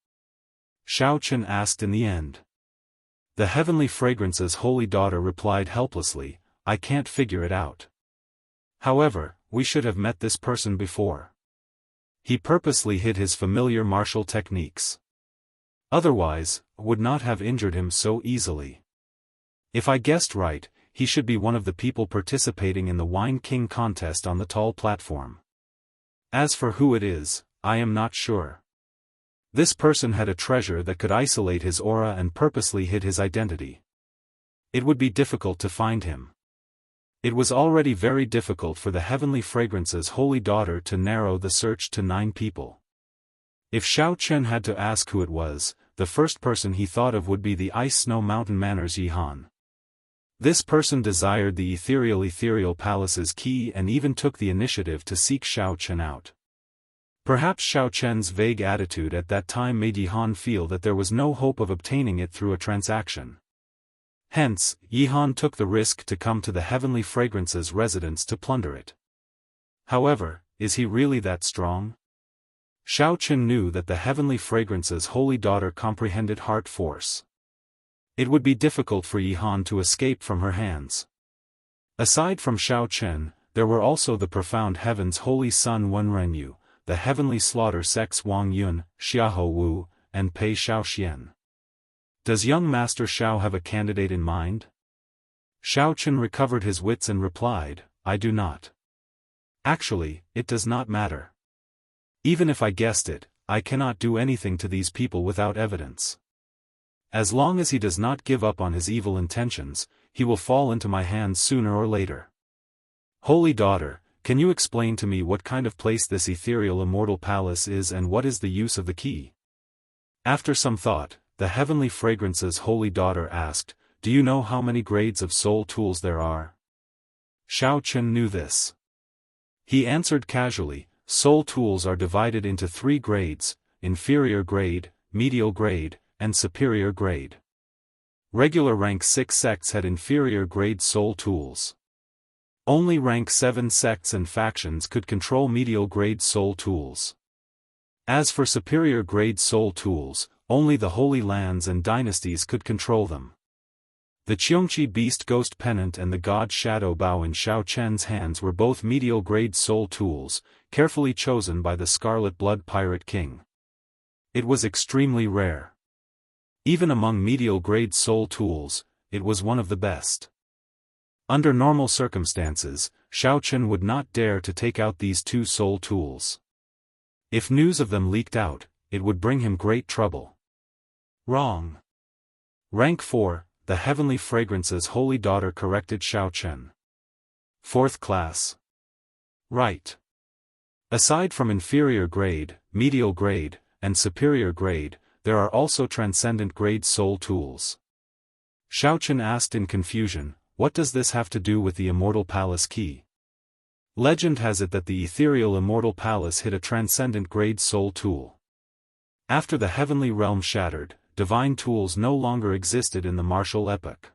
A: Xiaochen asked in the end. The Heavenly Fragrance's holy daughter replied helplessly, I can't figure it out. However, we should have met this person before. He purposely hid his familiar martial techniques. Otherwise, would not have injured him so easily. If I guessed right, he should be one of the people participating in the Wine King contest on the tall platform. As for who it is, I am not sure. This person had a treasure that could isolate his aura and purposely hid his identity. It would be difficult to find him. It was already very difficult for the Heavenly Fragrance's holy daughter to narrow the search to 9 people. If Xiaochen had to ask who it was, the first person he thought of would be the Ice Snow Mountain Manners Yihan. This person desired the ethereal palace's key and even took the initiative to seek Xiaochen out. Perhaps Xiaochen's vague attitude at that time made Yihan feel that there was no hope of obtaining it through a transaction. Hence, Yihan took the risk to come to the Heavenly Fragrance's residence to plunder it. However, is he really that strong? Xiaochen knew that the Heavenly Fragrance's holy daughter comprehended heart force. It would be difficult for Yihan to escape from her hands. Aside from Xiaochen, there were also the Profound Heaven's Holy Son Wen Renyu, the Heavenly Slaughter sects Wang Yun, Xiahou Wu, and Pei Shaoxian. Does young Master Xiao have a candidate in mind? Xiaochen recovered his wits and replied, I do not. Actually, it does not matter. Even if I guessed it, I cannot do anything to these people without evidence. As long as he does not give up on his evil intentions, he will fall into my hands sooner or later. Holy daughter, can you explain to me what kind of place this ethereal immortal palace is and what is the use of the key? After some thought, the Heavenly Fragrance's holy daughter asked, do you know how many grades of soul tools there are? Xiaochen knew this. He answered casually, soul tools are divided into 3 grades, inferior grade, medial grade, and superior grade. Regular rank 6 sects had inferior grade soul tools. Only rank 7 sects and factions could control medial grade soul tools. As for superior grade soul tools, only the Holy Lands and dynasties could control them. The Qiongqi Beast Ghost Pennant and the God Shadow Bow in Xiaochen's hands were both medial grade soul tools, carefully chosen by the Scarlet Blood Pirate King. It was extremely rare. Even among medial grade soul tools, it was one of the best. Under normal circumstances, Xiaochen would not dare to take out these 2 soul tools. If news of them leaked out, it would bring him great trouble. Wrong. Rank 4, the heavenly fragrance's holy daughter corrected Xiaochen. 4th class. Right. Aside from inferior grade, medial grade, and superior grade, there are also transcendent grade soul tools. Xiaochen asked in confusion, what does this have to do with the Immortal Palace key? Legend has it that the ethereal Immortal Palace hid a transcendent grade soul tool. After the heavenly realm shattered, divine tools no longer existed in the martial epoch.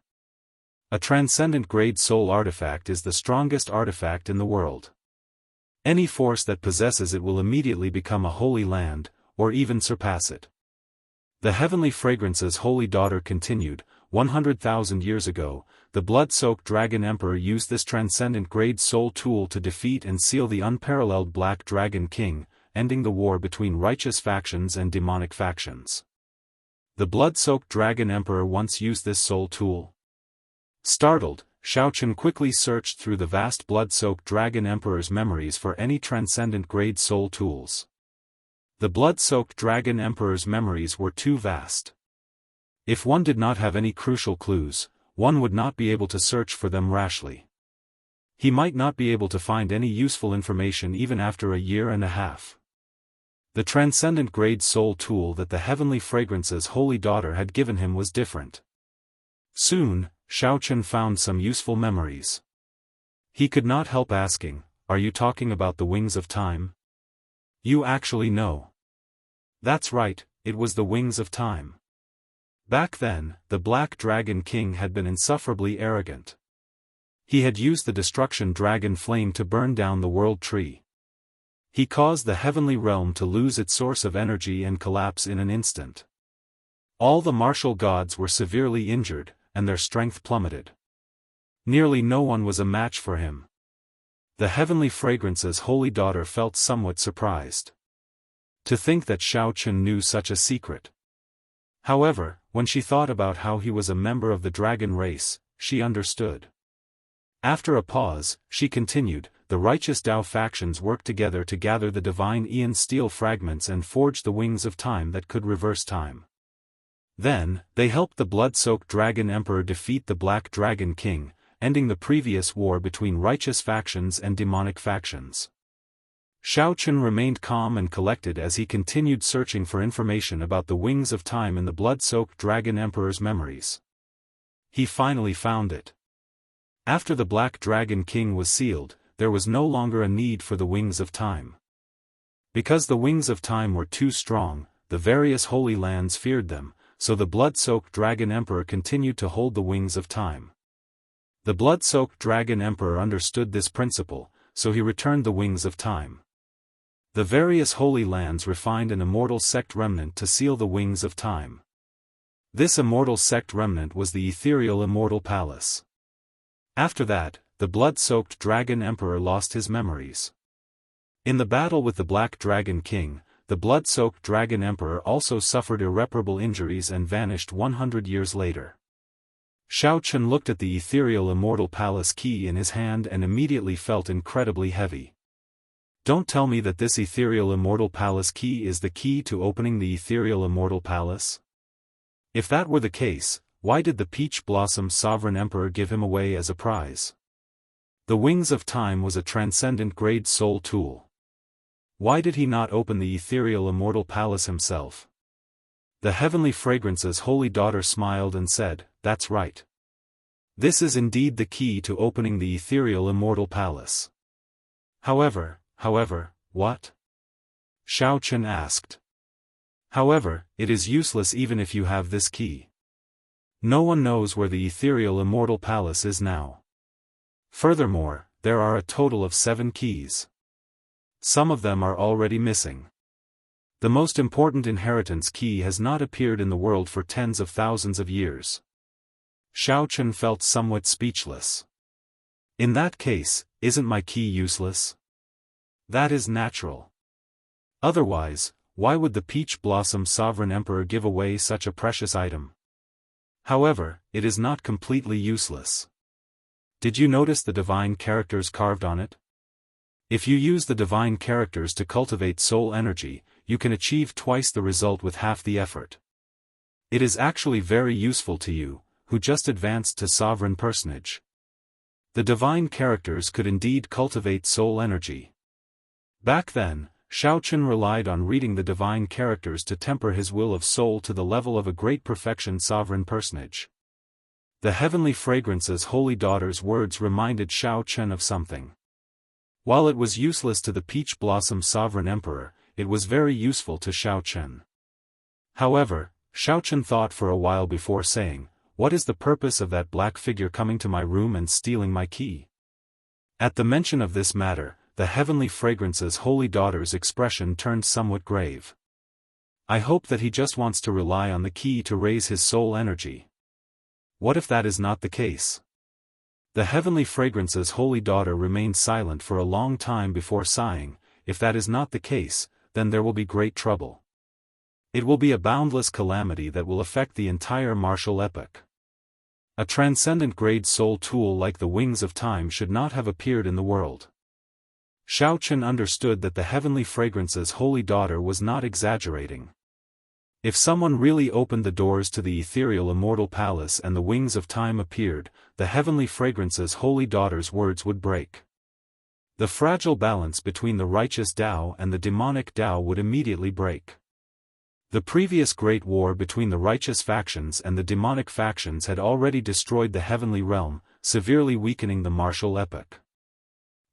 A: A transcendent grade soul artifact is the strongest artifact in the world. Any force that possesses it will immediately become a holy land, or even surpass it. The heavenly fragrance's holy daughter continued, 100,000 years ago, the blood-soaked dragon emperor used this transcendent grade soul tool to defeat and seal the unparalleled Black Dragon King, ending the war between righteous factions and demonic factions. The blood-soaked dragon emperor once used this soul tool. Startled, Xiaochen quickly searched through the vast blood-soaked dragon emperor's memories for any transcendent grade soul tools. The blood-soaked dragon emperor's memories were too vast. If one did not have any crucial clues, one would not be able to search for them rashly. He might not be able to find any useful information even after a year and a half. The transcendent grade soul tool that the heavenly fragrance's holy daughter had given him was different. Soon, Xiaochen found some useful memories. He could not help asking, are you talking about the wings of time? You actually know. That's right, it was the wings of time. Back then, the Black Dragon King had been insufferably arrogant. He had used the destruction dragon flame to burn down the world tree. He caused the heavenly realm to lose its source of energy and collapse in an instant. All the martial gods were severely injured, and their strength plummeted. Nearly no one was a match for him. The heavenly fragrance's holy daughter felt somewhat surprised. To think that Xiaochen knew such a secret. However, when she thought about how he was a member of the dragon race, she understood. After a pause, she continued, the righteous Dao factions worked together to gather the divine Aeon steel fragments and forge the wings of time that could reverse time. Then, they helped the blood-soaked dragon emperor defeat the Black Dragon King, ending the previous war between righteous factions and demonic factions. Xiaochen remained calm and collected as he continued searching for information about the wings of time in the blood-soaked dragon emperor's memories. He finally found it. After the Black Dragon King was sealed, there was no longer a need for the wings of time. Because the wings of time were too strong, the various holy lands feared them, so the blood-soaked dragon emperor continued to hold the wings of time. The blood-soaked dragon emperor understood this principle, so he returned the wings of time. The various holy lands refined an immortal sect remnant to seal the wings of time. This immortal sect remnant was the ethereal Immortal Palace. After that, the blood-soaked dragon emperor lost his memories. In the battle with the Black Dragon King, the blood-soaked dragon emperor also suffered irreparable injuries and vanished 100 years later. Xiaochen looked at the ethereal Immortal Palace key in his hand and immediately felt incredibly heavy. Don't tell me that this ethereal Immortal Palace key is the key to opening the ethereal Immortal Palace? If that were the case, why did the Peach Blossom Sovereign Emperor give him away as a prize? The Wings of Time was a transcendent grade soul tool. Why did he not open the ethereal Immortal Palace himself? The heavenly fragrance's holy daughter smiled and said, that's right. This is indeed the key to opening the ethereal Immortal Palace. However, what? Xiaochen asked. However, it is useless even if you have this key. No one knows where the ethereal Immortal Palace is now. Furthermore, there are a total of 7 keys. Some of them are already missing. The most important inheritance key has not appeared in the world for tens of thousands of years. Xiaochen felt somewhat speechless. In that case, isn't my key useless? That is natural. Otherwise, why would the Peach Blossom Sovereign Emperor give away such a precious item? However, it is not completely useless. Did you notice the divine characters carved on it? If you use the divine characters to cultivate soul energy, you can achieve twice the result with half the effort. It is actually very useful to you, who just advanced to sovereign personage. The divine characters could indeed cultivate soul energy. Back then, Xiaochen relied on reading the divine characters to temper his will of soul to the level of a great perfection sovereign personage. The heavenly fragrance's holy daughter's words reminded Xiaochen of something. While it was useless to the peach blossom sovereign emperor, it was very useful to Xiaochen. However, Xiaochen thought for a while before saying, "What is the purpose of that black figure coming to my room and stealing my key?" At the mention of this matter, the heavenly fragrance's holy daughter's expression turned somewhat grave. "I hope that he just wants to rely on the key to raise his soul energy. What if that is not the case?" The heavenly fragrance's holy daughter remained silent for a long time before sighing, "If that is not the case, then there will be great trouble. It will be a boundless calamity that will affect the entire martial epoch. A transcendent grade soul tool like the Wings of Time should not have appeared in the world." Xiaochen understood that the heavenly fragrance's holy daughter was not exaggerating. If someone really opened the doors to the ethereal immortal palace and the Wings of Time appeared, the heavenly fragrance's holy daughter's words would break. The fragile balance between the righteous Tao and the demonic Tao would immediately break. The previous great war between the righteous factions and the demonic factions had already destroyed the heavenly realm, severely weakening the martial epoch.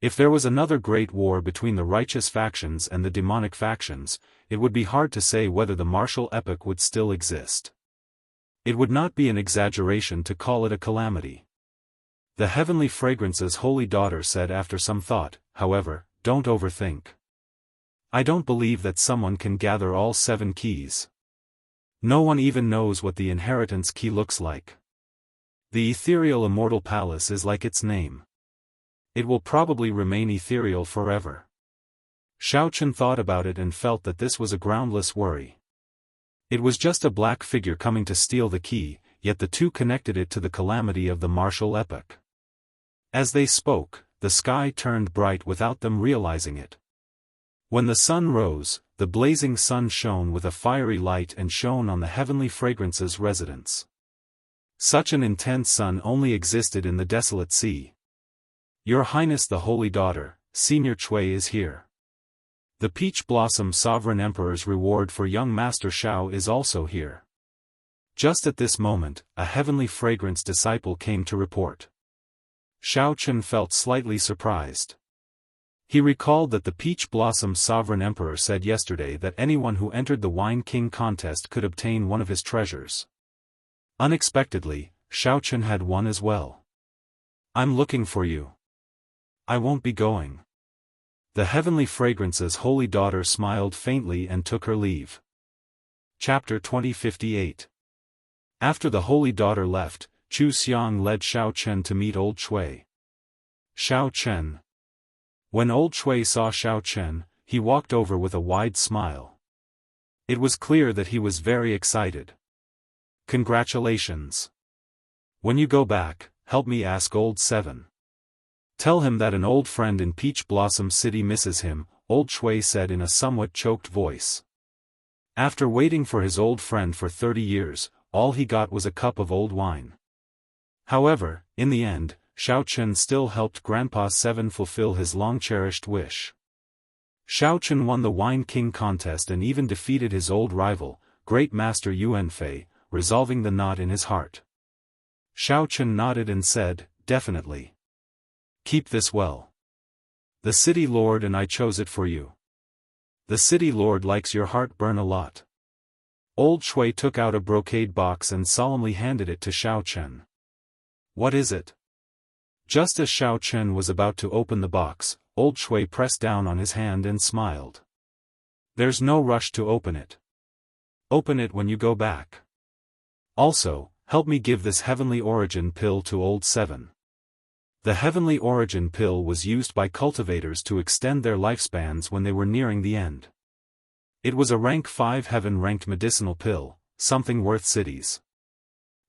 A: If there was another great war between the righteous factions and the demonic factions, it would be hard to say whether the martial epoch would still exist. It would not be an exaggeration to call it a calamity. The heavenly fragrance's holy daughter said after some thought, "However, don't overthink. I don't believe that someone can gather all 7 keys. No one even knows what the inheritance key looks like. The ethereal immortal palace is like its name. It will probably remain ethereal forever." Xiaochen thought about it and felt that this was a groundless worry. It was just a black figure coming to steal the key, yet the two connected it to the calamity of the martial epoch. As they spoke, the sky turned bright without them realizing it. When the sun rose, the blazing sun shone with a fiery light and shone on the heavenly fragrance's residence. Such an intense sun only existed in the desolate sea. "Your Highness the Holy Daughter, Senior Chui is here. The Peach Blossom Sovereign Emperor's reward for young Master Xiao is also here." Just at this moment, a heavenly fragrance disciple came to report. Xiaochen felt slightly surprised. He recalled that the Peach Blossom Sovereign Emperor said yesterday that anyone who entered the Wine King contest could obtain one of his treasures. Unexpectedly, Xiaochen had one as well. "I'm looking for you. I won't be going." The heavenly fragrance's holy daughter smiled faintly and took her leave. Chapter 2058. After the holy daughter left, Chu Xiang led Xiaochen to meet old Chui. Xiaochen. When old Chui saw Xiaochen, he walked over with a wide smile. It was clear that he was very excited. "Congratulations. When you go back, help me ask old Seven. Tell him that an old friend in Peach Blossom City misses him," old Chui said in a somewhat choked voice. After waiting for his old friend for 30 years, all he got was a cup of old wine. However, in the end, Xiaochen still helped Grandpa Seven fulfill his long-cherished wish. Xiaochen won the Wine King contest and even defeated his old rival, Great Master Yuanfei, resolving the knot in his heart. Xiaochen nodded and said, "Definitely. Keep this well. The City Lord and I chose it for you. The City Lord likes your heartburn a lot." Old Chui took out a brocade box and solemnly handed it to Xiaochen. "What is it?" Just as Xiaochen was about to open the box, old Chui pressed down on his hand and smiled. "There's no rush to open it. Open it when you go back. Also, help me give this heavenly origin pill to old Seven." The heavenly origin pill was used by cultivators to extend their lifespans when they were nearing the end. It was a rank 5 heaven-ranked medicinal pill, something worth cities.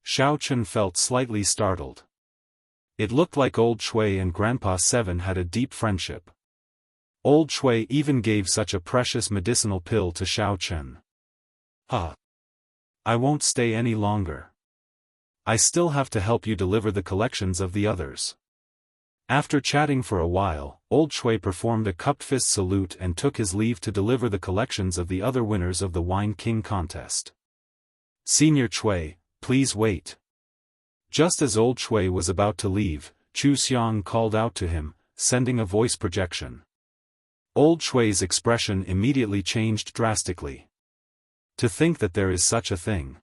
A: Xiaochen felt slightly startled. It looked like old Chui and Grandpa Seven had a deep friendship. Old Shui even gave such a precious medicinal pill to Xiao Chen. Ha! I won't stay any longer. I still have to help you deliver the collections of the others. After chatting for a while, Old Shui performed a cupped fist salute and took his leave to deliver the collections of the other winners of the Wine King contest. Senior Shui, please wait. Just as Old Shui was about to leave, Chu Xiang called out to him, sending a voice projection. Old Shui's expression immediately changed drastically. To think that there is such a thing.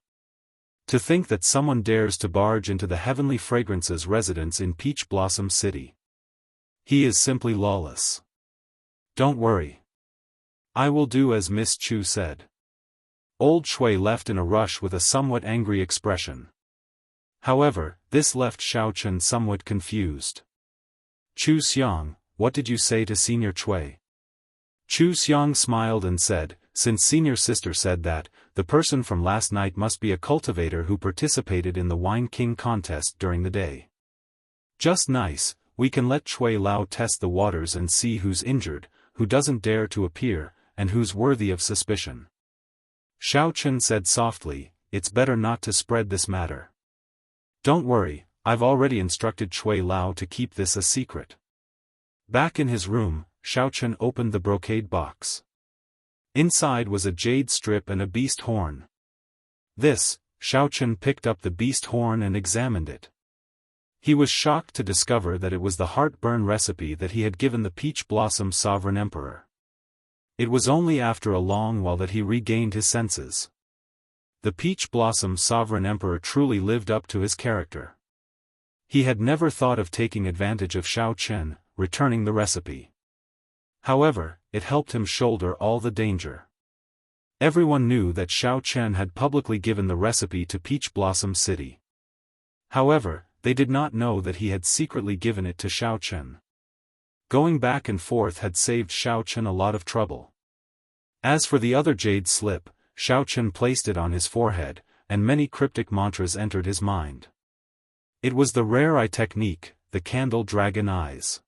A: To think that someone dares to barge into the Heavenly Fragrance's residence in Peach Blossom City. He is simply lawless. Don't worry. I will do as Miss Chu said. Old Shui left in a rush with a somewhat angry expression. However, this left Xiao Chen somewhat confused. Chu Xiang, what did you say to Senior Shui? Chu Xiang smiled and said, since Senior Sister said that, the person from last night must be a cultivator who participated in the Wine King contest during the day. Just nice, we can let Shui Lao test the waters and see who's injured, who doesn't dare to appear, and who's worthy of suspicion. Xiao Chen said softly, it's better not to spread this matter. Don't worry, I've already instructed Shui Lao to keep this a secret. Back in his room, Xiao Chen opened the brocade box. Inside was a jade strip and a beast horn. Xiao Chen picked up the beast horn and examined it. He was shocked to discover that it was the heartburn recipe that he had given the Peach Blossom Sovereign Emperor. It was only after a long while that he regained his senses. The Peach Blossom Sovereign Emperor truly lived up to his character. He had never thought of taking advantage of Xiao Chen, returning the recipe. However, it helped him shoulder all the danger. Everyone knew that Xiao Chen had publicly given the recipe to Peach Blossom City. However, they did not know that he had secretly given it to Xiao Chen. Going back and forth had saved Xiao Chen a lot of trouble. As for the other jade slip, Xiao Chen placed it on his forehead, and many cryptic mantras entered his mind. It was the rare eye technique, the candle dragon eyes.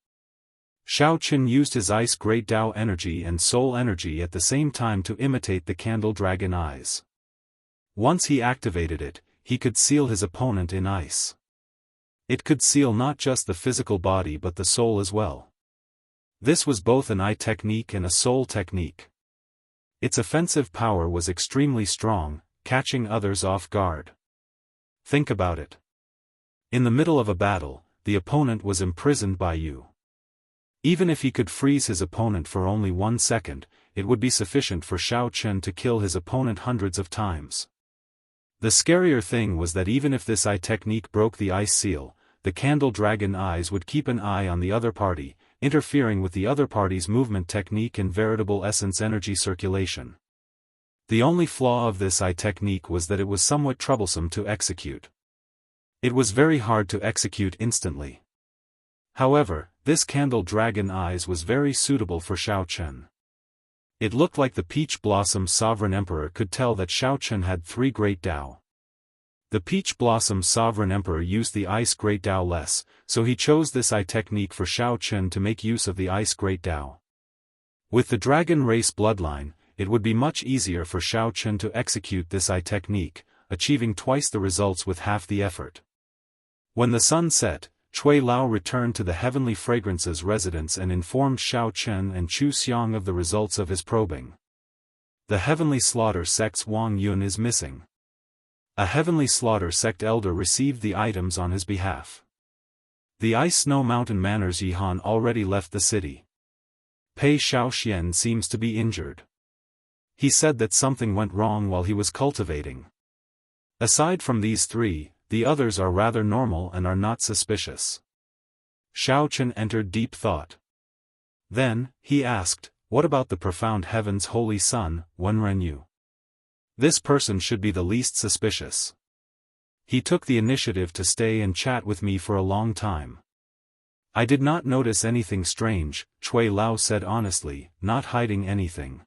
A: Xiao Chen used his ice great Tao energy and soul energy at the same time to imitate the candle dragon eyes. Once he activated it, he could seal his opponent in ice. It could seal not just the physical body but the soul as well. This was both an eye technique and a soul technique. Its offensive power was extremely strong, catching others off guard. Think about it. In the middle of a battle, the opponent was imprisoned by you. Even if he could freeze his opponent for only 1 second, it would be sufficient for Xiao Chen to kill his opponent hundreds of times. The scarier thing was that even if this eye technique broke the ice seal, the candle dragon eyes would keep an eye on the other party, interfering with the other party's movement technique and veritable essence energy circulation. The only flaw of this eye technique was that it was somewhat troublesome to execute. It was very hard to execute instantly. However, this candle dragon eyes was very suitable for Xiao Chen. It looked like the Peach Blossom Sovereign Emperor could tell that Xiao Chen had 3 great Tao. The Peach Blossom Sovereign Emperor used the Ice Great Tao less, so he chose this eye technique for Xiao Chen to make use of the Ice Great Tao. With the dragon race bloodline, it would be much easier for Xiao Chen to execute this eye technique, achieving twice the results with half the effort. When the sun set, Shui Lao returned to the Heavenly Fragrance's residence and informed Xiao Chen and Chu Xiang of the results of his probing. The Heavenly Slaughter Sect's Wang Yun is missing. A Heavenly Slaughter Sect elder received the items on his behalf. The Ice Snow Mountain Manor's Yihan already left the city. Pei Xiaoxian seems to be injured. He said that something went wrong while he was cultivating. Aside from these 3, the others are rather normal and are not suspicious. Xiao Chen entered deep thought. Then, he asked, what about the profound heaven's holy son, Wen Renyu? This person should be the least suspicious. He took the initiative to stay and chat with me for a long time. I did not notice anything strange, Shui Lao said honestly, not hiding anything.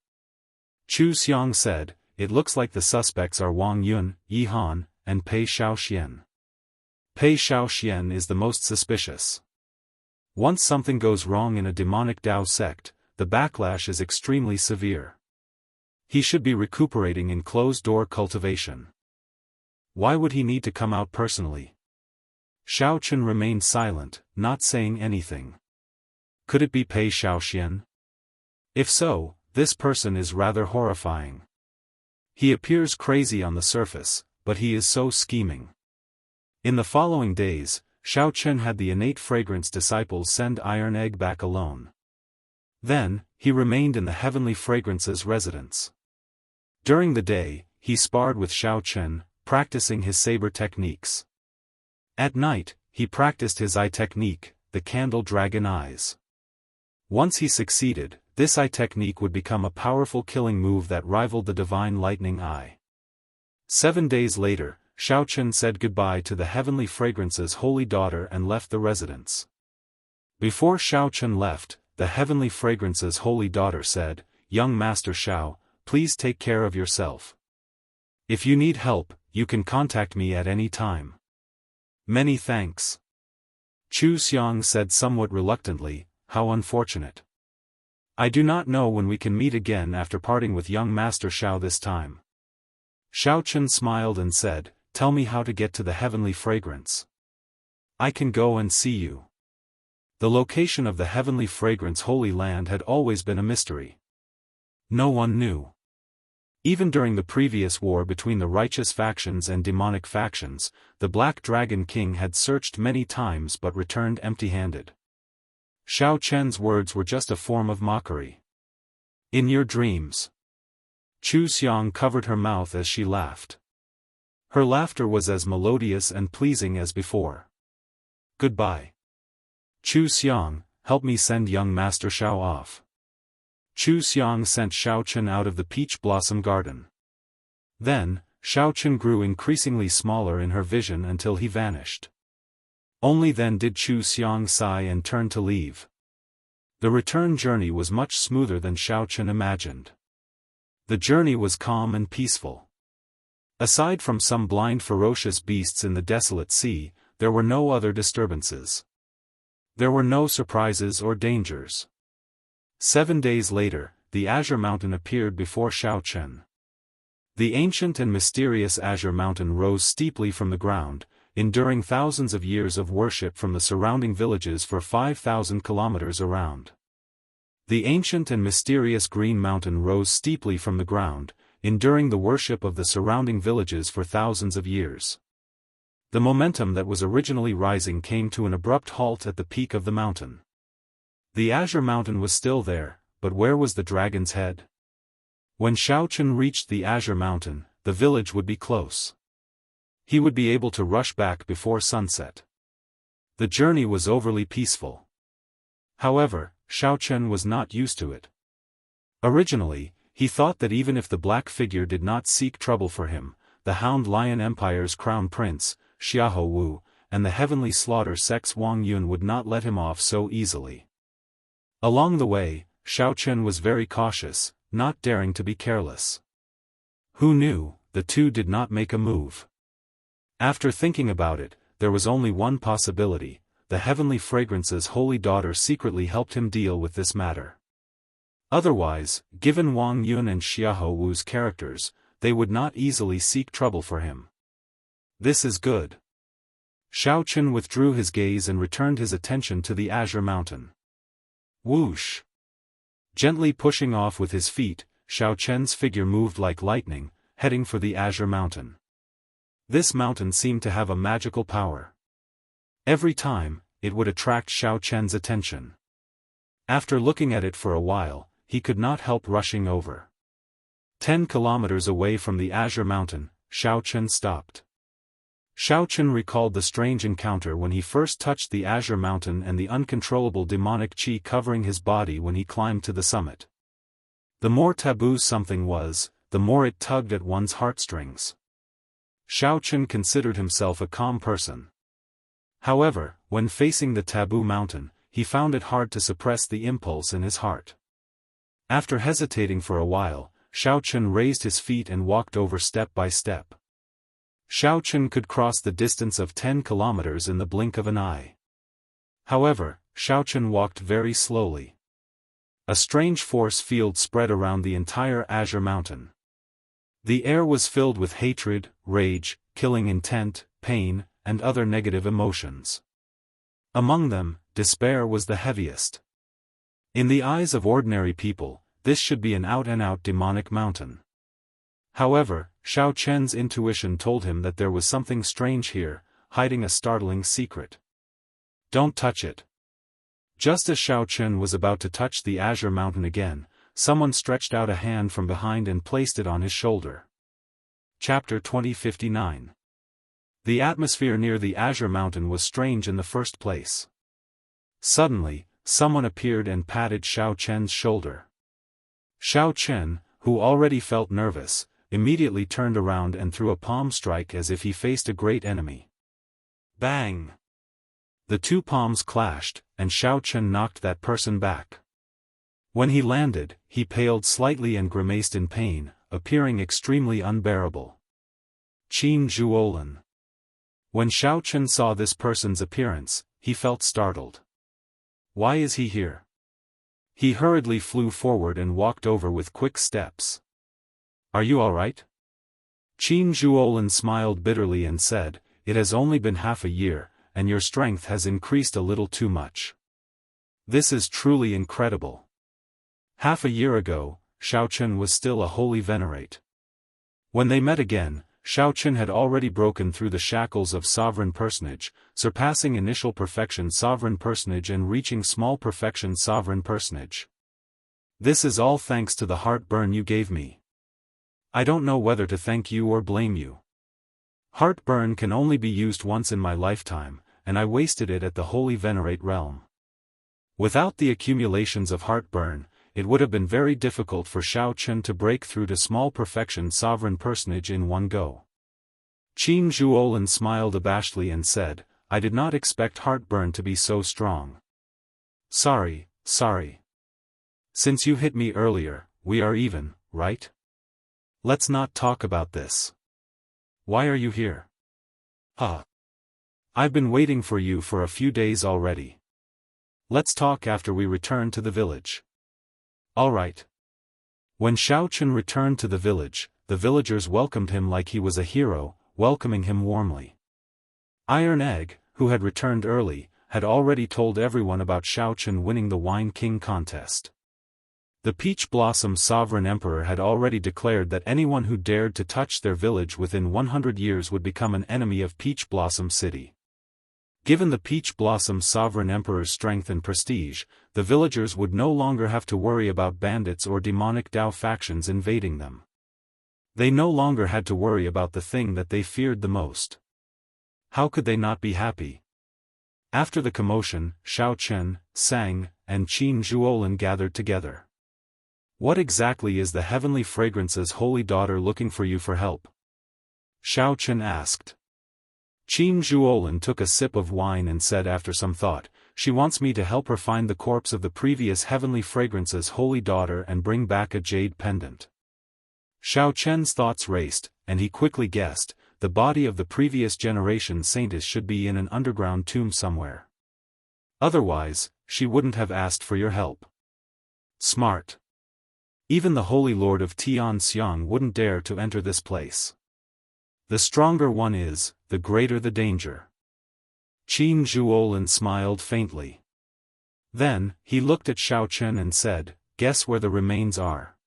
A: Chu Xiang said, it looks like the suspects are Wang Yun, Yi Han, and Pei Xiaoxian. Pei Xiaoxian is the most suspicious. Once something goes wrong in a demonic Dao sect, the backlash is extremely severe. He should be recuperating in closed-door cultivation. Why would he need to come out personally? Xiao Chen remained silent, not saying anything. Could it be Pei Xiaoxian? If so, this person is rather horrifying. He appears crazy on the surface, but he is so scheming. In the following days, Xiao Chen had the innate fragrance disciples send Iron Egg back alone. Then, he remained in the Heavenly Fragrance's residence. During the day, he sparred with Xiao Chen, practicing his saber techniques. At night, he practiced his eye technique, the candle dragon eyes. Once he succeeded, this eye technique would become a powerful killing move that rivaled the divine lightning eye. 7 days later, Xiao Chen said goodbye to the Heavenly Fragrance's holy daughter and left the residence. Before Xiao Chen left, the Heavenly Fragrance's holy daughter said, "Young Master Xiao, please take care of yourself. If you need help, you can contact me at any time." "Many thanks." Chu Xiang said somewhat reluctantly, "How unfortunate. I do not know when we can meet again after parting with young Master Xiao this time." Xiao Chen smiled and said, "Tell me how to get to the Heavenly Fragrance. I can go and see you." The location of the Heavenly Fragrance Holy Land had always been a mystery. No one knew. Even during the previous war between the righteous factions and demonic factions, the Black Dragon King had searched many times but returned empty-handed. Xiao Chen's words were just a form of mockery. "In your dreams." Chu Xiang covered her mouth as she laughed. Her laughter was as melodious and pleasing as before. "Goodbye. Chu Xiang, help me send young Master Xiao off." Chu Xiang sent Xiao Chen out of the peach blossom garden. Then, Xiao Chen grew increasingly smaller in her vision until he vanished. Only then did Chu Xiang sigh and turn to leave. The return journey was much smoother than Xiao Chen imagined. The journey was calm and peaceful. Aside from some blind ferocious beasts in the desolate sea, there were no other disturbances. There were no surprises or dangers. 7 days later, the Azure Mountain appeared before Xiao Chen. The ancient and mysterious Azure Mountain rose steeply from the ground, enduring thousands of years of worship from the surrounding villages for 5,000 kilometers around. The ancient and mysterious Green Mountain rose steeply from the ground, enduring the worship of the surrounding villages for thousands of years. The momentum that was originally rising came to an abrupt halt at the peak of the mountain. The Azure Mountain was still there, but where was the dragon's head? When Xiao Chen reached the Azure Mountain, the village would be close. He would be able to rush back before sunset. The journey was overly peaceful. However, Xiao Chen was not used to it. Originally, he thought that even if the black figure did not seek trouble for him, the Hound Lion Empire's crown prince, Xiahou Wu, and the Heavenly Slaughter sect's Wang Yun would not let him off so easily. Along the way, Xiao Chen was very cautious, not daring to be careless. Who knew, the two did not make a move. After thinking about it, there was only one possibility: the Heavenly Fragrance's holy daughter secretly helped him deal with this matter. Otherwise, given Wang Yun and Xiahou Wu's characters, they would not easily seek trouble for him. This is good. Xiao Chen withdrew his gaze and returned his attention to the Azure Mountain. Whoosh! Gently pushing off with his feet, Xiao Chen's figure moved like lightning, heading for the Azure Mountain. This mountain seemed to have a magical power. Every time, it would attract Xiao Chen's attention. After looking at it for a while, he could not help rushing over. 10 kilometers away from the Azure Mountain, Xiao Chen stopped. Xiao Chen recalled the strange encounter when he first touched the Azure Mountain and the uncontrollable demonic qi covering his body when he climbed to the summit. The more taboo something was, the more it tugged at one's heartstrings. Xiao Chen considered himself a calm person. However, when facing the taboo mountain, he found it hard to suppress the impulse in his heart. After hesitating for a while, Xiao Chen raised his feet and walked over step by step. Xiao Chen could cross the distance of 10 kilometers in the blink of an eye. However, Xiao Chen walked very slowly. A strange force field spread around the entire Azure Mountain. The air was filled with hatred, rage, killing intent, pain, and other negative emotions. Among them, despair was the heaviest. In the eyes of ordinary people, this should be an out-and-out demonic mountain. However, Xiao Chen's intuition told him that there was something strange here, hiding a startling secret. Don't touch it. Just as Xiao Chen was about to touch the Azure Mountain again, someone stretched out a hand from behind and placed it on his shoulder. Chapter 2059. The atmosphere near the Azure Mountain was strange in the first place. Suddenly, someone appeared and patted Xiao Chen's shoulder. Xiao Chen, who already felt nervous, immediately turned around and threw a palm strike as if he faced a great enemy. Bang! The two palms clashed, and Xiao Chen knocked that person back. When he landed, he paled slightly and grimaced in pain, appearing extremely unbearable. Qin Zhuolin. When Xiao Chen saw this person's appearance, he felt startled. Why is he here? He hurriedly flew forward and walked over with quick steps. Are you all right? Qin Zhuolin smiled bitterly and said, It has only been half a year, and your strength has increased a little too much. This is truly incredible. Half a year ago, Xiao Chen was still a holy venerate. When they met again, Xiao Chen had already broken through the shackles of sovereign personage, surpassing initial perfection sovereign personage and reaching small perfection sovereign personage. This is all thanks to the heartburn you gave me. I don't know whether to thank you or blame you. Heartburn can only be used once in my lifetime, and I wasted it at the Holy Venerate realm. Without the accumulations of heartburn, it would have been very difficult for Xiao Chen to break through to small perfection sovereign personage in one go. Qin Zhuolin smiled abashedly and said, I did not expect heartburn to be so strong. Sorry. Since you hit me earlier, we are even, right? Let's not talk about this. Why are you here? I've been waiting for you for a few days already. Let's talk after we return to the village. All right. When Xiao Chen returned to the village, the villagers welcomed him like he was a hero, welcoming him warmly. Iron Egg, who had returned early, had already told everyone about Xiao Chen winning the Wine King contest. The Peach Blossom Sovereign Emperor had already declared that anyone who dared to touch their village within 100 years would become an enemy of Peach Blossom City. Given the Peach Blossom Sovereign Emperor's strength and prestige, the villagers would no longer have to worry about bandits or demonic Dao factions invading them. They no longer had to worry about the thing that they feared the most. How could they not be happy? After the commotion, Xiao Chen, Sang, and Qin Zhuolin gathered together. What exactly is the Heavenly Fragrance's holy daughter looking for you for help? Xiao Chen asked. Qin Zhuolin took a sip of wine and said after some thought, She wants me to help her find the corpse of the previous Heavenly Fragrance's holy daughter and bring back a jade pendant. Xiao Chen's thoughts raced, and he quickly guessed, the body of the previous generation saintess should be in an underground tomb somewhere. Otherwise, she wouldn't have asked for your help. Smart. Even the Holy Lord of Tianxiang wouldn't dare to enter this place. The stronger one is, the greater the danger. Qin Zhuolin smiled faintly. Then, he looked at Xiao Chen and said, Guess where the remains are.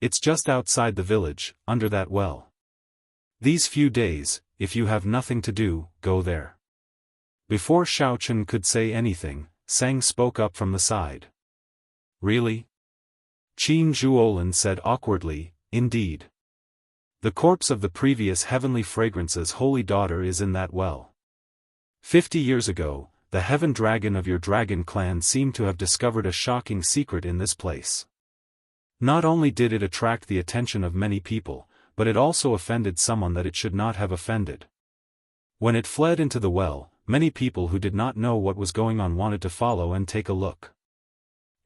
A: It's just outside the village, under that well. These few days, if you have nothing to do, go there. Before Xiao Chen could say anything, Sang spoke up from the side. Really? Qin Zhuolin said awkwardly, Indeed. The corpse of the previous Heavenly Fragrance's holy daughter is in that well. 50 years ago, the Heaven Dragon of your dragon clan seemed to have discovered a shocking secret in this place. Not only did it attract the attention of many people, but it also offended someone that it should not have offended. When it fled into the well, many people who did not know what was going on wanted to follow and take a look.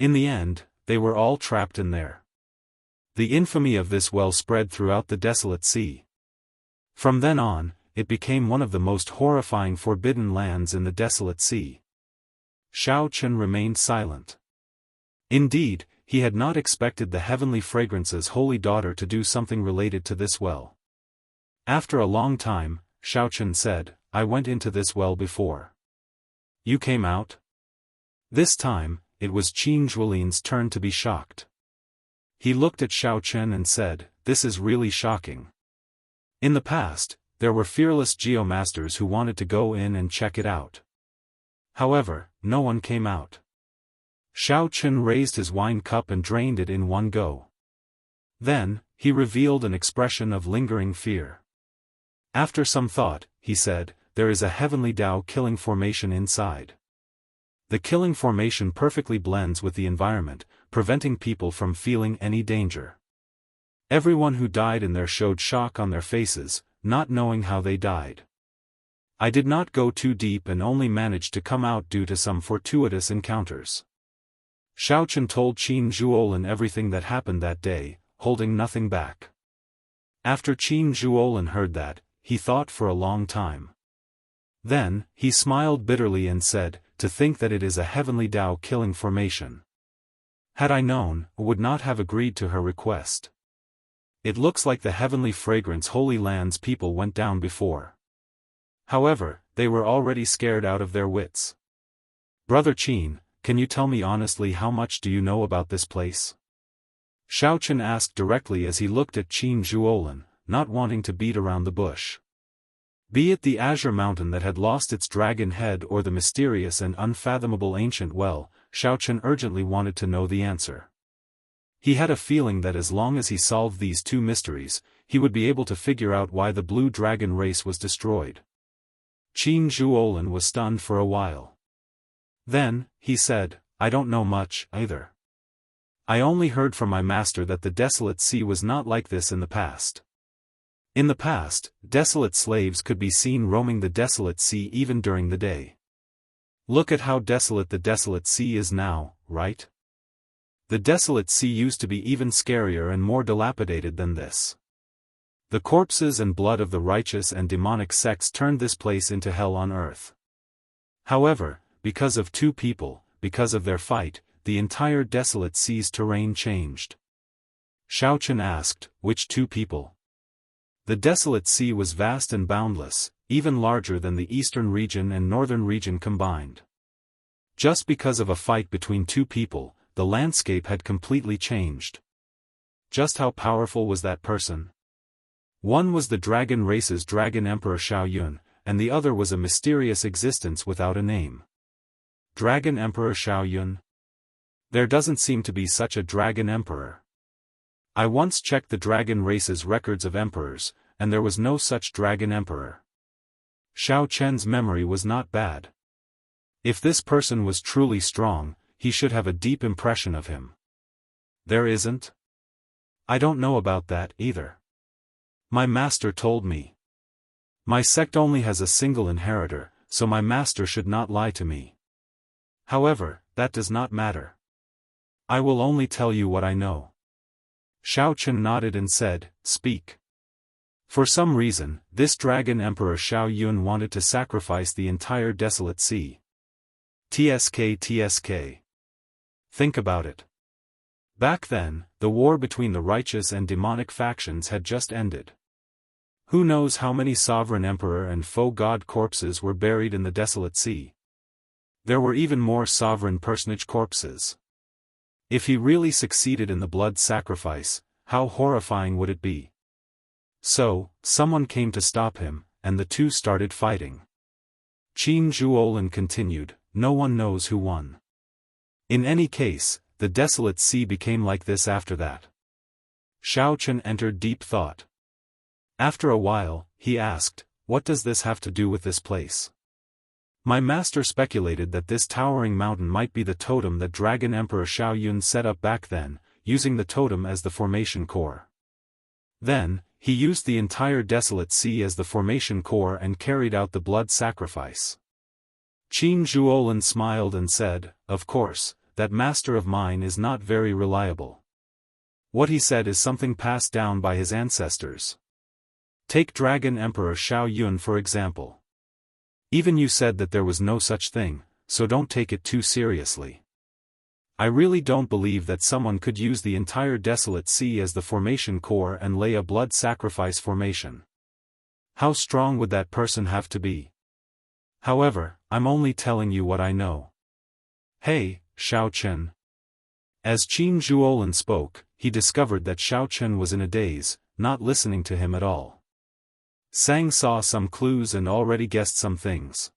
A: In the end, they were all trapped in there. The infamy of this well spread throughout the desolate sea. From then on, it became one of the most horrifying forbidden lands in the desolate sea. Xiao Chen remained silent. Indeed, he had not expected the heavenly fragrance's holy daughter to do something related to this well. After a long time, Xiaochen said, I went into this well before. You came out? This time, it was Qin Zhuolin's turn to be shocked. He looked at Xiaochen and said, this is really shocking. In the past, there were fearless geomasters who wanted to go in and check it out. However, no one came out. Xiaochen raised his wine cup and drained it in one go. Then, he revealed an expression of lingering fear. After some thought, he said, there is a heavenly Dao killing formation inside. The killing formation perfectly blends with the environment, preventing people from feeling any danger. Everyone who died in there showed shock on their faces, not knowing how they died. I did not go too deep and only managed to come out due to some fortuitous encounters. Xiaochen told Qin Zhuolin everything that happened that day, holding nothing back. After Qin Zhuolin heard that, he thought for a long time. Then, he smiled bitterly and said, to think that it is a heavenly Dao killing formation. Had I known, I would not have agreed to her request. It looks like the heavenly fragrance Holy Land's people went down before. However, they were already scared out of their wits. Brother Qin, can you tell me honestly how much do you know about this place? Xiaochen asked directly as he looked at Qin Zhuolin, not wanting to beat around the bush. Be it the azure mountain that had lost its dragon head or the mysterious and unfathomable ancient well, Xiaochen urgently wanted to know the answer. He had a feeling that as long as he solved these two mysteries, he would be able to figure out why the blue dragon race was destroyed. Qin Zhuolin was stunned for a while. Then, he said, I don't know much, either. I only heard from my master that the desolate sea was not like this in the past. In the past, desolate slaves could be seen roaming the desolate sea even during the day. Look at how desolate the desolate sea is now, right? The desolate sea used to be even scarier and more dilapidated than this. The corpses and blood of the righteous and demonic sects turned this place into hell on earth. However, because of two people, because of their fight, the entire desolate sea's terrain changed. Xiaochen asked, which two people? The desolate sea was vast and boundless, even larger than the eastern region and northern region combined. Just because of a fight between two people, the landscape had completely changed. Just how powerful was that person? One was the dragon race's dragon emperor Xiao Yun, and the other was a mysterious existence without a name. Dragon Emperor Xiao Yun? There doesn't seem to be such a dragon emperor. I once checked the dragon race's records of emperors, and there was no such dragon emperor. Xiao Chen's memory was not bad. If this person was truly strong, he should have a deep impression of him. There isn't? I don't know about that, either. My master told me. My sect only has a single inheritor, so my master should not lie to me. However, that does not matter. I will only tell you what I know. Xiaochen nodded and said, speak. For some reason, this dragon emperor Xiao Yun wanted to sacrifice the entire desolate sea. TSK. Think about it. Back then, the war between the righteous and demonic factions had just ended. Who knows how many sovereign emperor and faux god corpses were buried in the desolate sea? There were even more sovereign personage corpses. If he really succeeded in the blood sacrifice, how horrifying would it be? So, someone came to stop him, and the two started fighting. Qin Zhuolin continued, no one knows who won. In any case, the desolate sea became like this after that. Xiaochen entered deep thought. After a while, he asked, what does this have to do with this place? My master speculated that this towering mountain might be the totem that Dragon Emperor Xiao Yun set up back then, using the totem as the formation core. Then, he used the entire desolate sea as the formation core and carried out the blood sacrifice. Qin Zhuolin smiled and said, of course, that master of mine is not very reliable. What he said is something passed down by his ancestors. Take Dragon Emperor Xiao Yun for example. Even you said that there was no such thing, so don't take it too seriously. I really don't believe that someone could use the entire desolate sea as the formation core and lay a blood sacrifice formation. How strong would that person have to be? However, I'm only telling you what I know. Hey, Xiao Chen. As Qin Zhuolin spoke, he discovered that Xiao Chen was in a daze, not listening to him at all. Sang saw some clues and already guessed some things.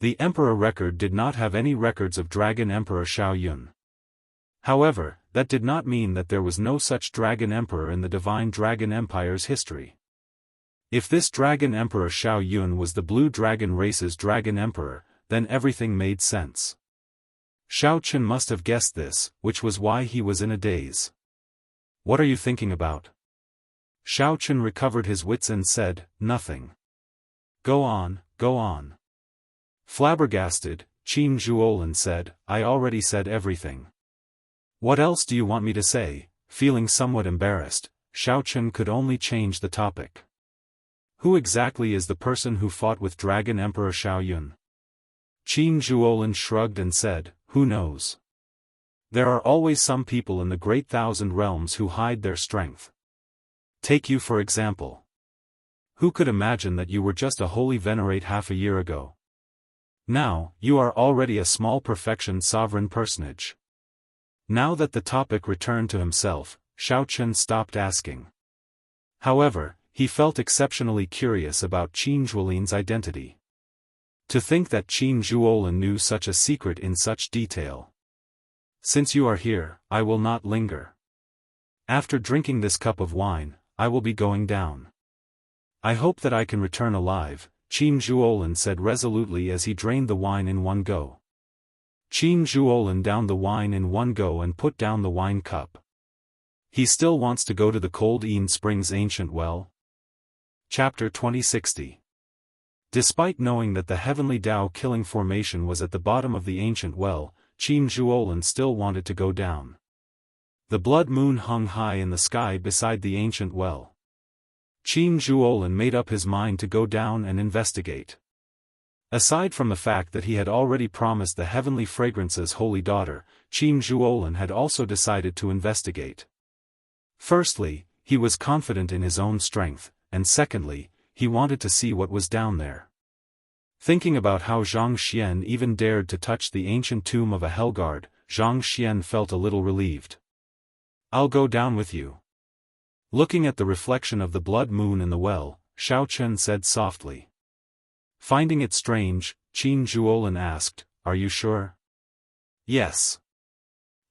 A: The Emperor record did not have any records of Dragon Emperor Xiao Yun. However, that did not mean that there was no such Dragon Emperor in the Divine Dragon Empire's history. If this Dragon Emperor Xiao Yun was the Blue Dragon race's Dragon Emperor, then everything made sense. Xiao Chen must have guessed this, which was why he was in a daze. What are you thinking about? Xiao Chen recovered his wits and said, nothing. Go on, go on. Flabbergasted, Qin Zhuolin said, I already said everything. What else do you want me to say? Feeling somewhat embarrassed, Xiao Chen could only change the topic. Who exactly is the person who fought with Dragon Emperor Xiao Yun? Qin Zhuolin shrugged and said, who knows? There are always some people in the Great Thousand Realms who hide their strength. Take you for example. Who could imagine that you were just a holy venerate half a year ago? Now, you are already a small perfection sovereign personage. Now that the topic returned to himself, Xiao Chen stopped asking. However, he felt exceptionally curious about Qin Zhuolin's identity. To think that Qin Zhuolin knew such a secret in such detail. Since you are here, I will not linger. After drinking this cup of wine, I will be going down. I hope that I can return alive, Qin Zhuolin said resolutely as he drained the wine in one go. Qin Zhuolin downed the wine in one go and put down the wine cup. He still wants to go to the cold Yin Springs ancient well? Chapter 2060. Despite knowing that the heavenly Dao killing formation was at the bottom of the ancient well, Qin Zhuolin still wanted to go down. The blood moon hung high in the sky beside the ancient well. Qin Zhuolin made up his mind to go down and investigate. Aside from the fact that he had already promised the heavenly fragrance's holy daughter, Qin Zhuolin had also decided to investigate. Firstly, he was confident in his own strength, and secondly, he wanted to see what was down there. Thinking about how Zhang Xian even dared to touch the ancient tomb of a Hellguard, Zhang Xian felt a little relieved. I'll go down with you. Looking at the reflection of the blood moon in the well, Xiao Chen said softly. Finding it strange, Qin Zhuolin asked, are you sure? Yes.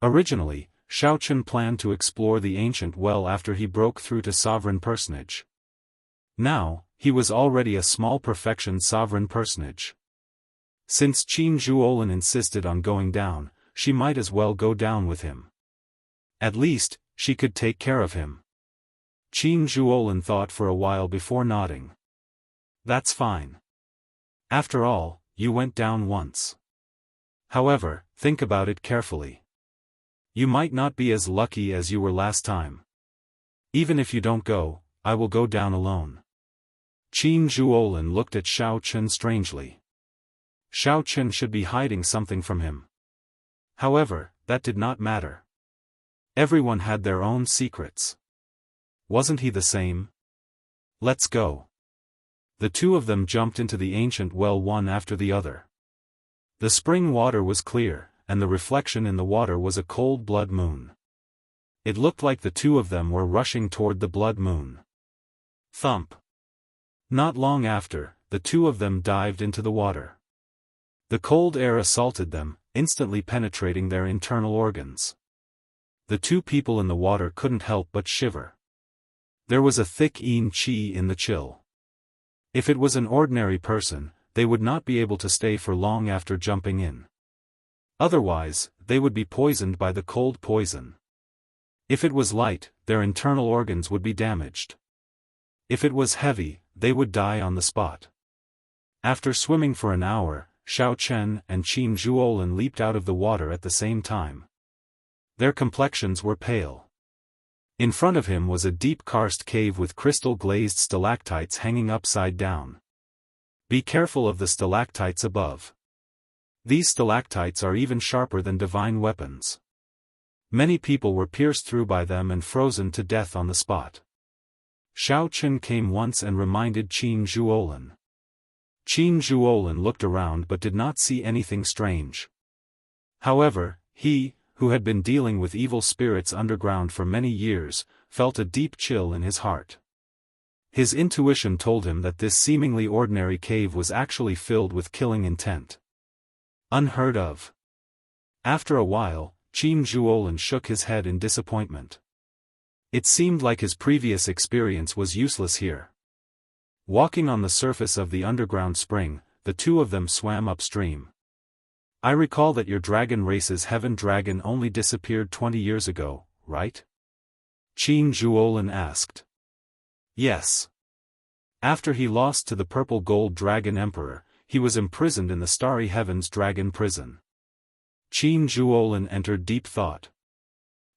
A: Originally, Xiao Chen planned to explore the ancient well after he broke through to sovereign personage. Now, he was already a small perfection sovereign personage. Since Qin Zhuolin insisted on going down, she might as well go down with him. At least, she could take care of him. Qin Zhuolin thought for a while before nodding. That's fine. After all, you went down once. However, think about it carefully. You might not be as lucky as you were last time. Even if you don't go, I will go down alone. Qin Zhuolin looked at Xiao Chen strangely. Xiao Chen should be hiding something from him. However, that did not matter. Everyone had their own secrets. Wasn't he the same? Let's go. The two of them jumped into the ancient well one after the other. The spring water was clear, and the reflection in the water was a cold blood moon. It looked like the two of them were rushing toward the blood moon. Thump. Not long after, the two of them dived into the water. The cold air assaulted them, instantly penetrating their internal organs. The two people in the water couldn't help but shiver. There was a thick yin qi in the chill. If it was an ordinary person, they would not be able to stay for long after jumping in. Otherwise, they would be poisoned by the cold poison. If it was light, their internal organs would be damaged. If it was heavy, they would die on the spot. After swimming for an hour, Xiao Chen and Qin Zhuolin leaped out of the water at the same time. Their complexions were pale. In front of him was a deep karst cave with crystal-glazed stalactites hanging upside down. Be careful of the stalactites above. These stalactites are even sharper than divine weapons. Many people were pierced through by them and frozen to death on the spot. Xiao Chen came once and reminded Qin Zhuolin. Qin Zhuolin looked around but did not see anything strange. However, he, who had been dealing with evil spirits underground for many years, felt a deep chill in his heart. His intuition told him that this seemingly ordinary cave was actually filled with killing intent. Unheard of. After a while, Qin Zhuolin shook his head in disappointment. It seemed like his previous experience was useless here. Walking on the surface of the underground spring, the two of them swam upstream. I recall that your dragon race's heaven dragon only disappeared 20 years ago, right? Qin Zhuolin asked. Yes. After he lost to the purple gold dragon emperor, he was imprisoned in the starry heavens dragon prison. Qin Zhuolin entered deep thought.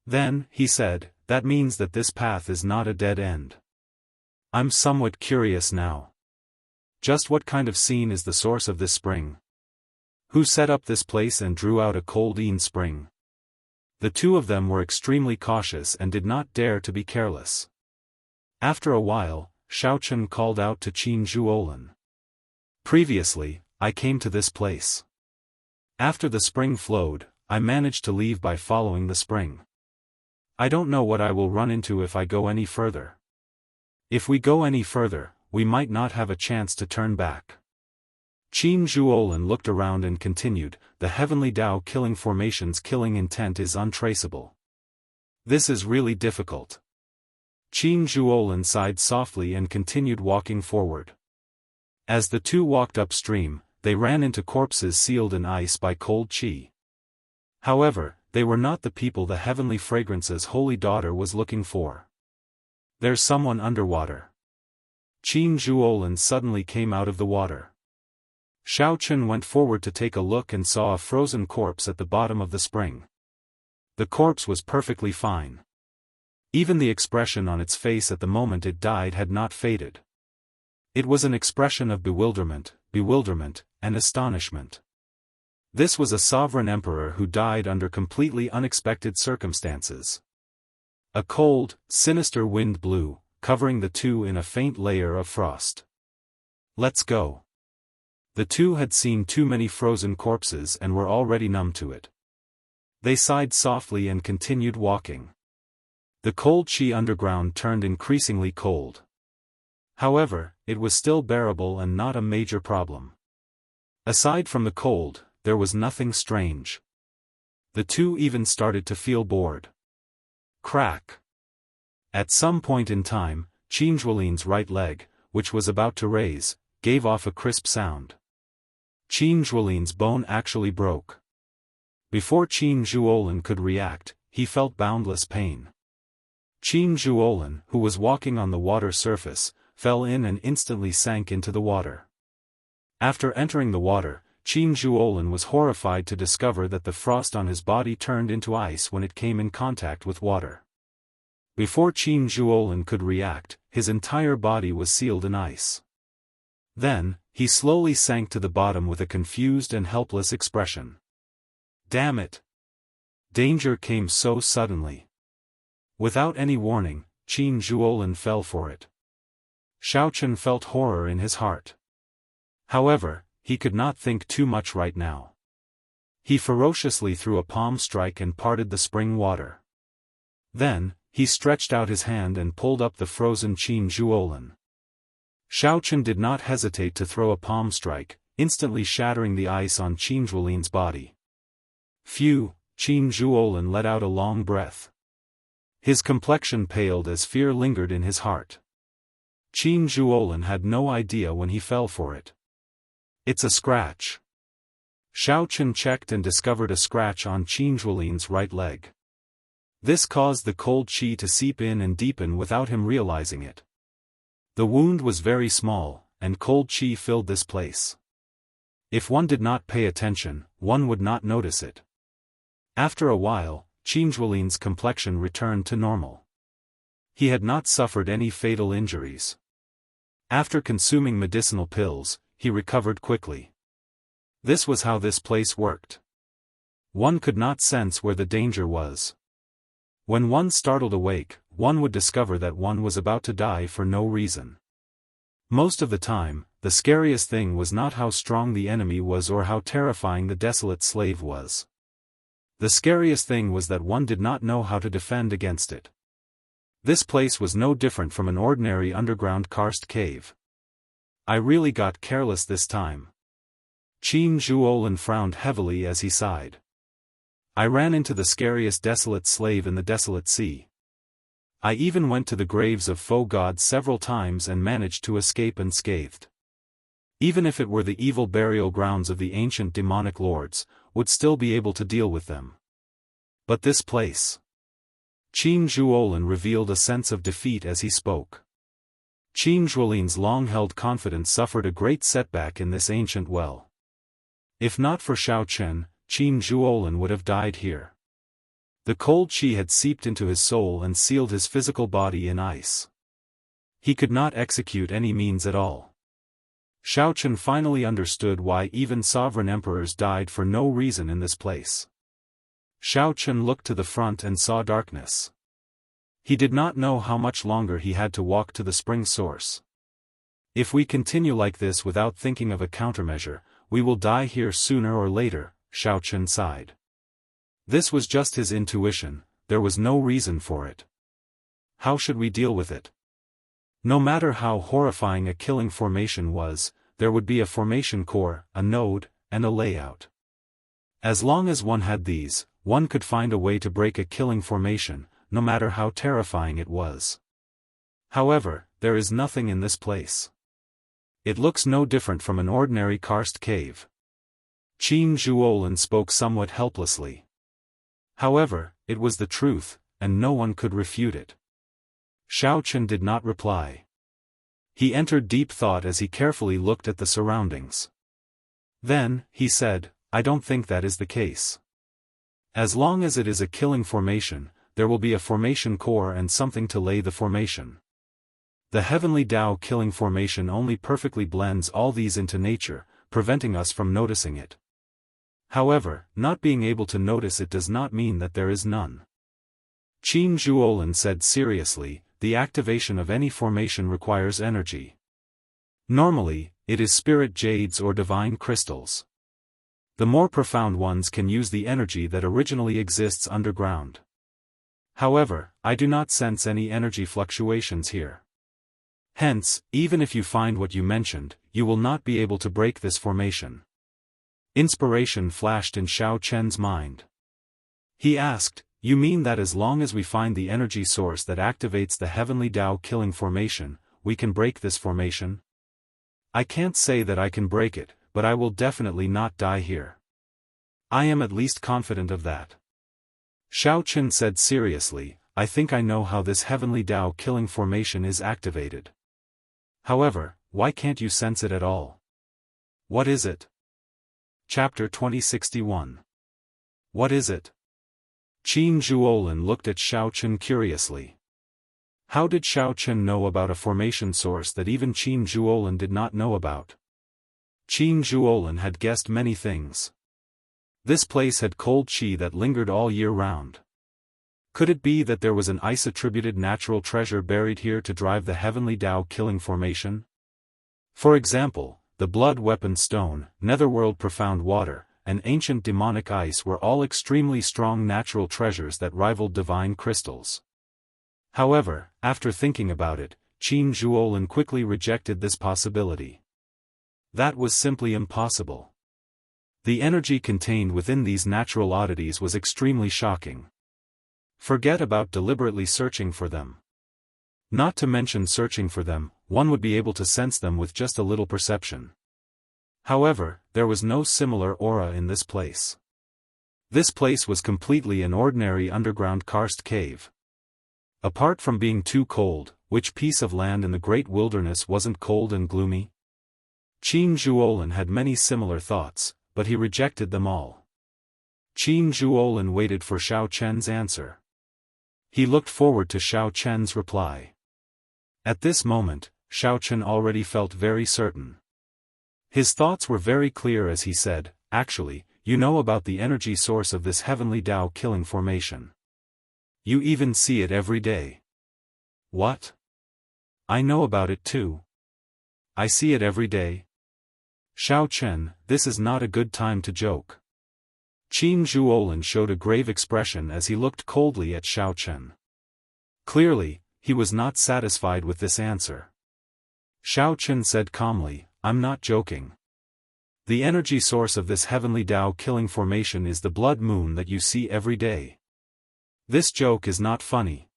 A: Then, he said, that means that this path is not a dead end. I'm somewhat curious now. Just what kind of scene is the source of this spring? Who set up this place and drew out a cold spring? The two of them were extremely cautious and did not dare to be careless. After a while, Xiao Chen called out to Qin Zhuolin. Previously, I came to this place. After the spring flowed, I managed to leave by following the spring. I don't know what I will run into if I go any further. If we go any further, we might not have a chance to turn back. Qin Zhuolin looked around and continued, the heavenly Dao killing formation's killing intent is untraceable. This is really difficult. Qin Zhuolin sighed softly and continued walking forward. As the two walked upstream, they ran into corpses sealed in ice by cold qi. However, they were not the people the heavenly fragrance's holy daughter was looking for. There's someone underwater. Qin Zhuolin suddenly came out of the water. Xiao Chen went forward to take a look and saw a frozen corpse at the bottom of the spring. The corpse was perfectly fine. Even the expression on its face at the moment it died had not faded. It was an expression of bewilderment, and astonishment. This was a sovereign emperor who died under completely unexpected circumstances. A cold, sinister wind blew, covering the two in a faint layer of frost. Let's go. The two had seen too many frozen corpses and were already numb to it. They sighed softly and continued walking. The cold qi underground turned increasingly cold. However, it was still bearable and not a major problem. Aside from the cold, there was nothing strange. The two even started to feel bored. Crack. At some point in time, Qin Zhuolin's right leg, which was about to raise, gave off a crisp sound. Qin Zhuolin's bone actually broke. Before Qin Zhuolin could react, he felt boundless pain. Qin Zhuolin, who was walking on the water surface, fell in and instantly sank into the water. After entering the water, Qin Zhuolin was horrified to discover that the frost on his body turned into ice when it came in contact with water. Before Qin Zhuolin could react, his entire body was sealed in ice. Then, he slowly sank to the bottom with a confused and helpless expression. Damn it! Danger came so suddenly. Without any warning, Qin Zhuolin fell for it. Xiao Chen felt horror in his heart. However, he could not think too much right now. He ferociously threw a palm strike and parted the spring water. Then, he stretched out his hand and pulled up the frozen Qin Zhuolin. Xiao Chen did not hesitate to throw a palm strike, instantly shattering the ice on Qin Zhuolin's body. Phew, Qin Zhuolin let out a long breath. His complexion paled as fear lingered in his heart. Qin Zhuolin had no idea when he fell for it. It's a scratch. Xiao Chen checked and discovered a scratch on Qin Zhuolin's right leg. This caused the cold qi to seep in and deepen without him realizing it. The wound was very small, and cold qi filled this place. If one did not pay attention, one would not notice it. After a while, Qin Zhuolin's complexion returned to normal. He had not suffered any fatal injuries. After consuming medicinal pills, he recovered quickly. This was how this place worked. One could not sense where the danger was. When one startled awake, one would discover that one was about to die for no reason. Most of the time, the scariest thing was not how strong the enemy was or how terrifying the desolate slave was. The scariest thing was that one did not know how to defend against it. This place was no different from an ordinary underground karst cave. I really got careless this time. Qin Zhuolin frowned heavily as he sighed. I ran into the scariest desolate slave in the desolate sea. I even went to the graves of foe gods several times and managed to escape unscathed. Even if it were the evil burial grounds of the ancient demonic lords, would still be able to deal with them. But this place. Qin Zhuolin revealed a sense of defeat as he spoke. Qin Zhuolin's long-held confidence suffered a great setback in this ancient well. If not for Xiao Chen, Qin Zhuolin would have died here. The cold qi had seeped into his soul and sealed his physical body in ice. He could not execute any means at all. Xiao Chen finally understood why even sovereign emperors died for no reason in this place. Xiao Chen looked to the front and saw darkness. He did not know how much longer he had to walk to the spring source. If we continue like this without thinking of a countermeasure, we will die here sooner or later, Xiao Chen sighed. This was just his intuition, there was no reason for it. How should we deal with it? No matter how horrifying a killing formation was, there would be a formation core, a node, and a layout. As long as one had these, one could find a way to break a killing formation, no matter how terrifying it was. However, there is nothing in this place. It looks no different from an ordinary karst cave. Qin Zhuolin spoke somewhat helplessly. However, it was the truth, and no one could refute it. Xiao Chen did not reply. He entered deep thought as he carefully looked at the surroundings. Then, he said, I don't think that is the case. As long as it is a killing formation, there will be a formation core and something to lay the formation. The heavenly Tao killing formation only perfectly blends all these into nature, preventing us from noticing it. However, not being able to notice it does not mean that there is none. Qin Zhuolin said seriously, the activation of any formation requires energy. Normally, it is spirit jades or divine crystals. The more profound ones can use the energy that originally exists underground. However, I do not sense any energy fluctuations here. Hence, even if you find what you mentioned, you will not be able to break this formation. Inspiration flashed in Xiao Chen's mind. He asked, you mean that as long as we find the energy source that activates the heavenly Tao killing formation, we can break this formation? I can't say that I can break it, but I will definitely not die here. I am at least confident of that. Xiao Chen said seriously, I think I know how this heavenly Tao killing formation is activated. However, why can't you sense it at all? What is it? Chapter 2061. What is it? Qin Zhuolin looked at Xiao Chen curiously. How did Xiao Chen know about a formation source that even Qin Zhuolin did not know about? Qin Zhuolin had guessed many things. This place had cold qi that lingered all year round. Could it be that there was an ice-attributed natural treasure buried here to drive the heavenly Tao killing formation? For example, the blood weapon stone, netherworld profound water, and ancient demonic ice were all extremely strong natural treasures that rivaled divine crystals. However, after thinking about it, Qin Zhuolin quickly rejected this possibility. That was simply impossible. The energy contained within these natural oddities was extremely shocking. Forget about deliberately searching for them. Not to mention searching for them, one would be able to sense them with just a little perception. However, there was no similar aura in this place. This place was completely an ordinary underground karst cave. Apart from being too cold, which piece of land in the great wilderness wasn't cold and gloomy? Qin Zhuolin had many similar thoughts, but he rejected them all. Qin Zhuolin waited for Xiao Chen's answer. He looked forward to Xiao Chen's reply. At this moment, Xiao Chen already felt very certain. His thoughts were very clear as he said, actually, you know about the energy source of this heavenly Tao killing formation. You even see it every day. What? I know about it too. I see it every day. Xiao Chen, this is not a good time to joke. Qin Zhuolin showed a grave expression as he looked coldly at Xiao Chen. Clearly, he was not satisfied with this answer. Xiao Chen said calmly, I'm not joking. The energy source of this heavenly Tao killing formation is the blood moon that you see every day. This joke is not funny.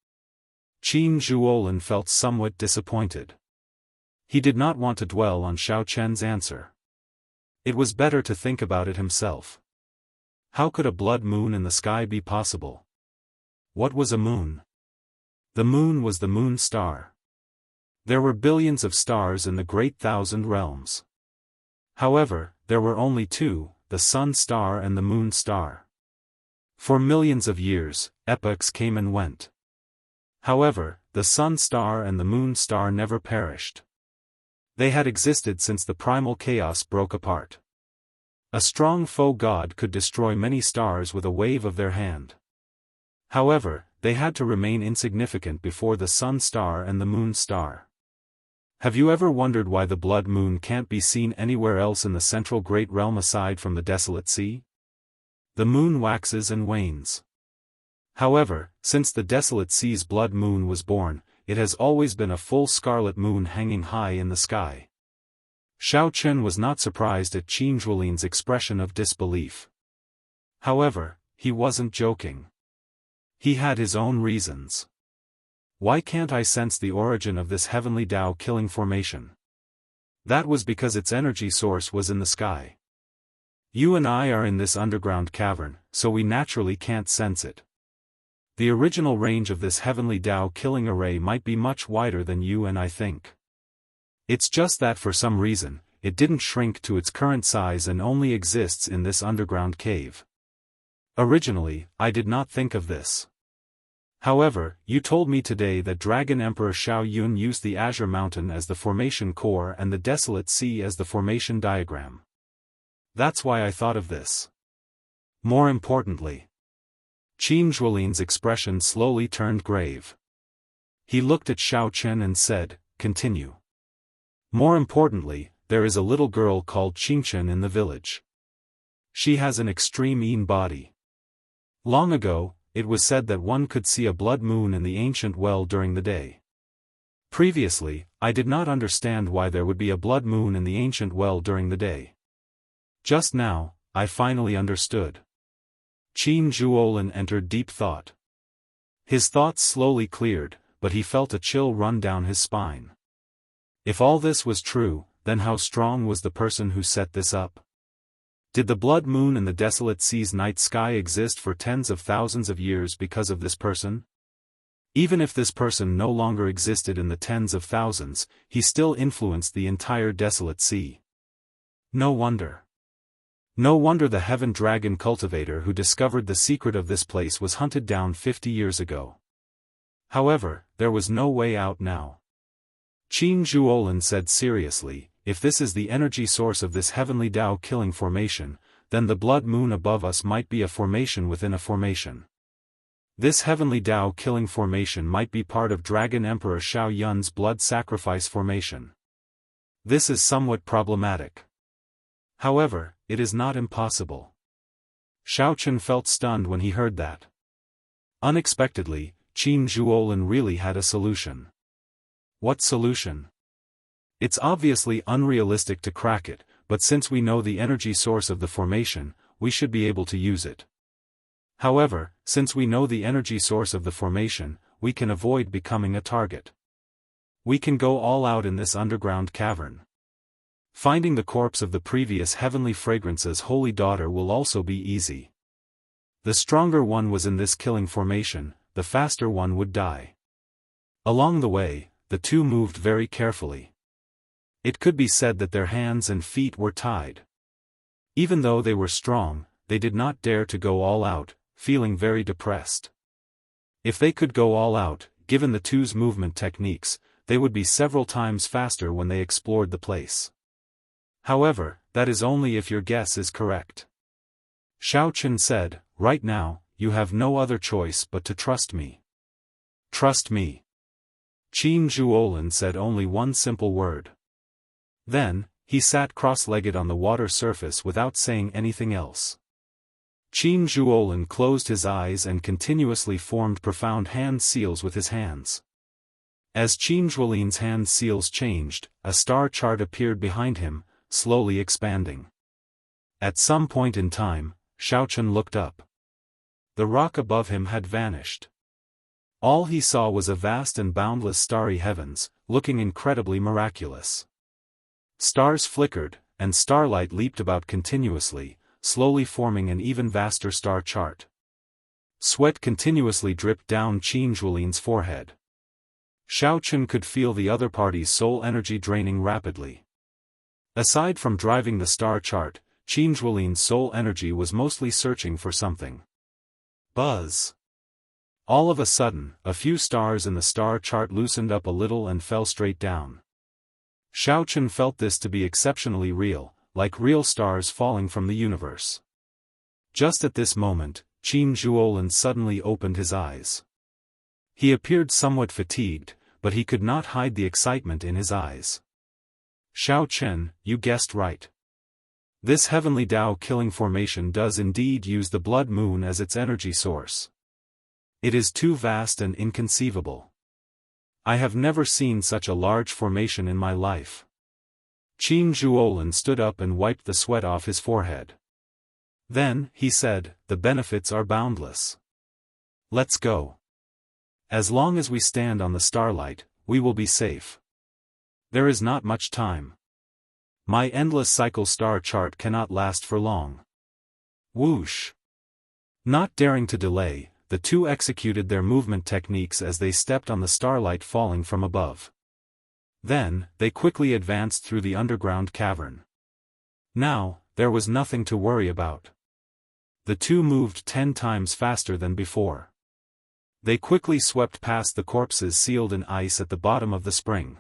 A: Qin Zhuolin felt somewhat disappointed. He did not want to dwell on Xiao Chen's answer. It was better to think about it himself. How could a blood moon in the sky be possible? What was a moon? The moon was the moon star. There were billions of stars in the great thousand realms. However, there were only two, the sun star and the moon star. For millions of years, epochs came and went. However, the sun star and the moon star never perished. They had existed since the primal chaos broke apart. A strong foe god could destroy many stars with a wave of their hand. However, they had to remain insignificant before the sun star and the moon star. Have you ever wondered why the blood moon can't be seen anywhere else in the central great realm aside from the desolate sea? The moon waxes and wanes. However, since the desolate sea's blood moon was born, it has always been a full scarlet moon hanging high in the sky. Xiao Chen was not surprised at Qin Zhuolin's expression of disbelief. However, he wasn't joking. He had his own reasons. Why can't I sense the origin of this heavenly Tao killing formation? That was because its energy source was in the sky. You and I are in this underground cavern, so we naturally can't sense it. The original range of this heavenly Tao killing array might be much wider than you and I think. It's just that for some reason, it didn't shrink to its current size and only exists in this underground cave. Originally, I did not think of this. However, you told me today that Dragon Emperor Xiao Yun used the Azure Mountain as the formation core and the Desolate Sea as the formation diagram. That's why I thought of this. More importantly, Qin Zhuolin's expression slowly turned grave. He looked at Xiao Chen and said, continue. More importantly, there is a little girl called Qingchen in the village. She has an extreme Yin body. Long ago, it was said that one could see a blood moon in the ancient well during the day. Previously, I did not understand why there would be a blood moon in the ancient well during the day. Just now, I finally understood. Qin Zhuolin entered deep thought. His thoughts slowly cleared, but he felt a chill run down his spine. If all this was true, then how strong was the person who set this up? Did the blood moon in the desolate sea's night sky exist for tens of thousands of years because of this person? Even if this person no longer existed in the tens of thousands, he still influenced the entire desolate sea. No wonder. No wonder the Heaven Dragon cultivator who discovered the secret of this place was hunted down 50 years ago. However, there was no way out now. Qin Zhuolin said seriously, if this is the energy source of this heavenly Tao killing formation, then the blood moon above us might be a formation within a formation. This heavenly Tao killing formation might be part of Dragon Emperor Xiao Yun's blood sacrifice formation. This is somewhat problematic. However, it is not impossible. Xiao Chen felt stunned when he heard that. Unexpectedly, Qin Zhuolin really had a solution. What solution? It's obviously unrealistic to crack it, but since we know the energy source of the formation, we should be able to use it. However, since we know the energy source of the formation, we can avoid becoming a target. We can go all out in this underground cavern. Finding the corpse of the previous heavenly fragrance's holy daughter will also be easy. The stronger one was in this killing formation, the faster one would die. Along the way, the two moved very carefully. It could be said that their hands and feet were tied. Even though they were strong, they did not dare to go all out, feeling very depressed. If they could go all out, given the two's movement techniques, they would be several times faster when they explored the place. However, that is only if your guess is correct. Xiao Chen said, right now, you have no other choice but to trust me. Trust me. Qin Zhuolin said only one simple word. Then, he sat cross-legged on the water surface without saying anything else. Qin Zhuolin closed his eyes and continuously formed profound hand seals with his hands. As Qin Zhuolin's hand seals changed, a star chart appeared behind him, slowly expanding. At some point in time, Xiao Chen looked up. The rock above him had vanished. All he saw was a vast and boundless starry heavens, looking incredibly miraculous. Stars flickered, and starlight leaped about continuously, slowly forming an even vaster star chart. Sweat continuously dripped down Qin Zhuolin's forehead. Xiao Chen could feel the other party's soul energy draining rapidly. Aside from driving the star chart, Qin Zhuolin's soul energy was mostly searching for something. Buzz. All of a sudden, a few stars in the star chart loosened up a little and fell straight down. Xiao Chen felt this to be exceptionally real, like real stars falling from the universe. Just at this moment, Qin Zhuolin suddenly opened his eyes. He appeared somewhat fatigued, but he could not hide the excitement in his eyes. Xiao Chen, you guessed right. This heavenly Dao killing formation does indeed use the blood moon as its energy source. It is too vast and inconceivable. I have never seen such a large formation in my life. Qin Zhuolin stood up and wiped the sweat off his forehead. Then, he said, the benefits are boundless. Let's go. As long as we stand on the starlight, we will be safe. There is not much time. My endless cycle star chart cannot last for long. Whoosh. Not daring to delay, the two executed their movement techniques as they stepped on the starlight falling from above. Then, they quickly advanced through the underground cavern. Now, there was nothing to worry about. The two moved 10 times faster than before. They quickly swept past the corpses sealed in ice at the bottom of the spring.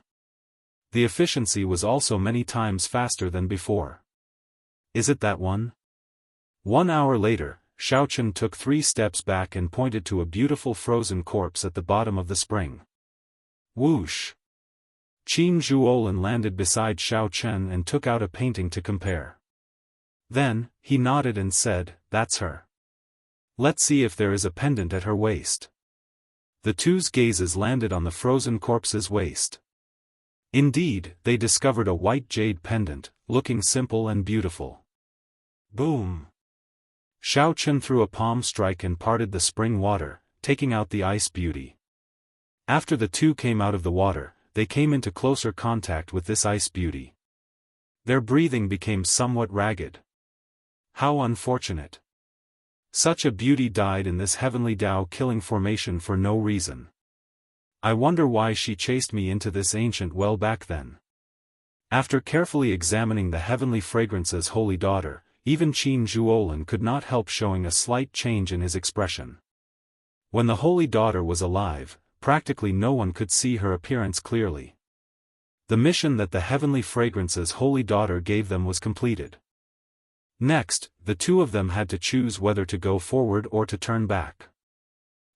A: The efficiency was also many times faster than before. Is it that one? 1 hour later, Xiao Chen took 3 steps back and pointed to a beautiful frozen corpse at the bottom of the spring. Whoosh! Qin Zhuolin landed beside Xiao Chen and took out a painting to compare. Then, he nodded and said, that's her. Let's see if there is a pendant at her waist. The two's gazes landed on the frozen corpse's waist. Indeed, they discovered a white jade pendant, looking simple and beautiful. Boom! Xiao Chen threw a palm strike and parted the spring water, taking out the ice beauty. After the two came out of the water, they came into closer contact with this ice beauty. Their breathing became somewhat ragged. How unfortunate. Such a beauty died in this heavenly Dao killing formation for no reason. I wonder why she chased me into this ancient well back then. After carefully examining the heavenly fragrance's holy daughter, even Qin Zhuolin could not help showing a slight change in his expression. When the holy daughter was alive, practically no one could see her appearance clearly. The mission that the heavenly fragrance's holy daughter gave them was completed. Next, the two of them had to choose whether to go forward or to turn back.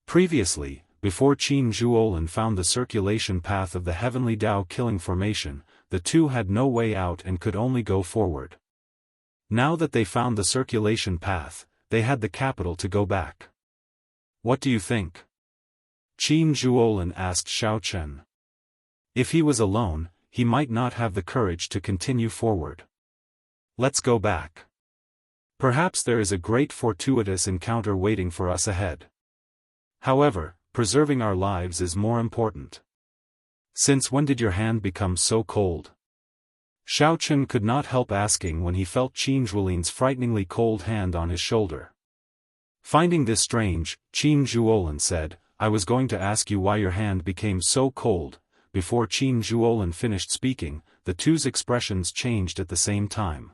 A: Previously, before Qin Zhuolin found the circulation path of the heavenly Dao killing formation, the two had no way out and could only go forward. Now that they found the circulation path, they had the capital to go back. What do you think? Qin Zhuolin asked Xiao Chen. If he was alone, he might not have the courage to continue forward. Let's go back. Perhaps there is a great fortuitous encounter waiting for us ahead. However, preserving our lives is more important. Since when did your hand become so cold? Xiao Chen could not help asking when he felt Qin Zhuolin's frighteningly cold hand on his shoulder. Finding this strange, Qin Zhuolin said, I was going to ask you why your hand became so cold. Before Qin Zhuolin finished speaking, the two's expressions changed at the same time.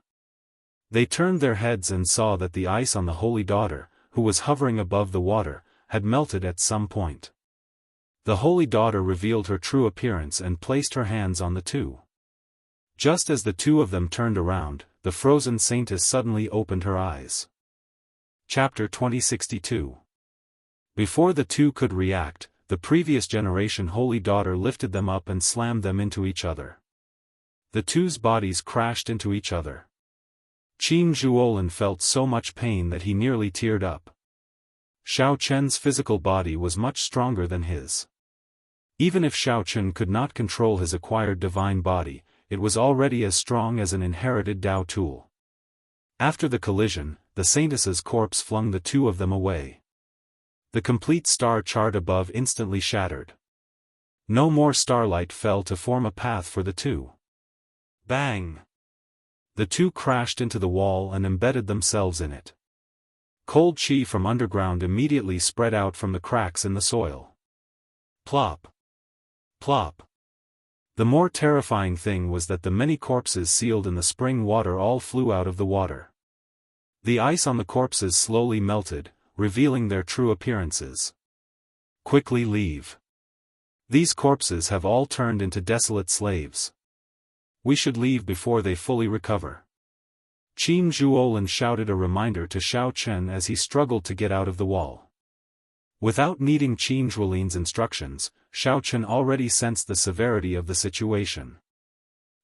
A: They turned their heads and saw that the ice on the holy daughter, who was hovering above the water, had melted at some point. The holy daughter revealed her true appearance and placed her hands on the two. Just as the two of them turned around, the frozen saintess suddenly opened her eyes. Chapter 2062. Before the two could react, the previous generation Holy Daughter lifted them up and slammed them into each other. The two's bodies crashed into each other. Qin Zhuolin felt so much pain that he nearly teared up. Xiao Chen's physical body was much stronger than his. Even if Xiao Chen could not control his acquired divine body, it was already as strong as an inherited Dao tool. After the collision, the saintess's corpse flung the two of them away. The complete star chart above instantly shattered. No more starlight fell to form a path for the two. Bang! The two crashed into the wall and embedded themselves in it. Cold chi from underground immediately spread out from the cracks in the soil. Plop! Plop! The more terrifying thing was that the many corpses sealed in the spring water all flew out of the water. The ice on the corpses slowly melted, revealing their true appearances. Quickly leave. These corpses have all turned into desolate slaves. We should leave before they fully recover. Qin Zhuolin shouted a reminder to Xiao Chen as he struggled to get out of the wall. Without needing Qin Zhuolin's instructions, Xiao Chen already sensed the severity of the situation.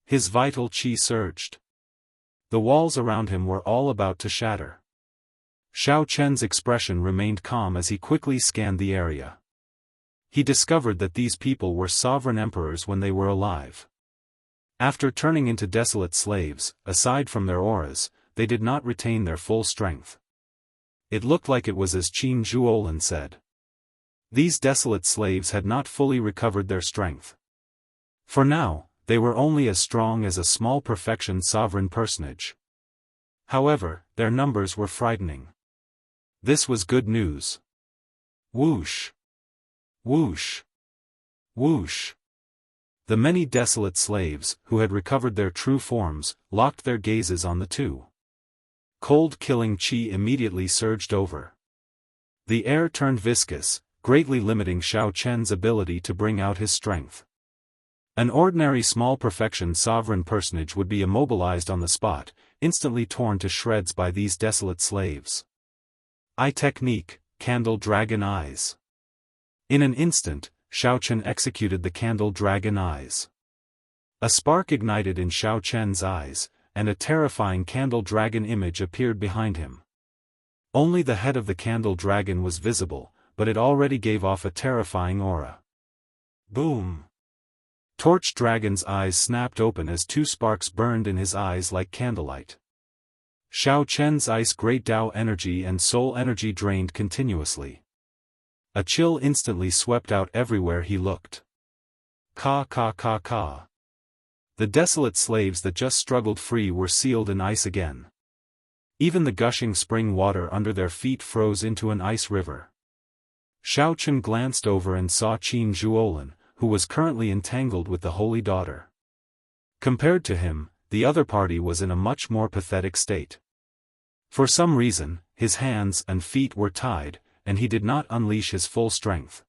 A: His vital qi surged. The walls around him were all about to shatter. Xiao Chen's expression remained calm as he quickly scanned the area. He discovered that these people were sovereign emperors when they were alive. After turning into desolate slaves, aside from their auras, they did not retain their full strength. It looked like it was as Qin Zhuolin said. These desolate slaves had not fully recovered their strength. For now, they were only as strong as a small perfection sovereign personage. However, their numbers were frightening. This was good news. Whoosh! Whoosh! Whoosh! The many desolate slaves, who had recovered their true forms, locked their gazes on the two. Cold killing chi immediately surged over. The air turned viscous, greatly limiting Xiao Chen's ability to bring out his strength. An ordinary small perfection sovereign personage would be immobilized on the spot, instantly torn to shreds by these desolate slaves. Eye technique, Candle Dragon Eyes. In an instant, Xiao Chen executed the Candle Dragon Eyes. A spark ignited in Xiao Chen's eyes, and a terrifying candle dragon image appeared behind him. Only the head of the candle dragon was visible, but it already gave off a terrifying aura. Boom! Torch Dragon's eyes snapped open as two sparks burned in his eyes like candlelight. Xiao Chen's ice great Dao energy and soul energy drained continuously. A chill instantly swept out everywhere he looked. Ka ka ka ka. The desolate slaves that just struggled free were sealed in ice again. Even the gushing spring water under their feet froze into an ice river. Xiao Chen glanced over and saw Qin Zhuolin, who was currently entangled with the Holy Daughter. Compared to him, the other party was in a much more pathetic state. For some reason, his hands and feet were tied, and he did not unleash his full strength.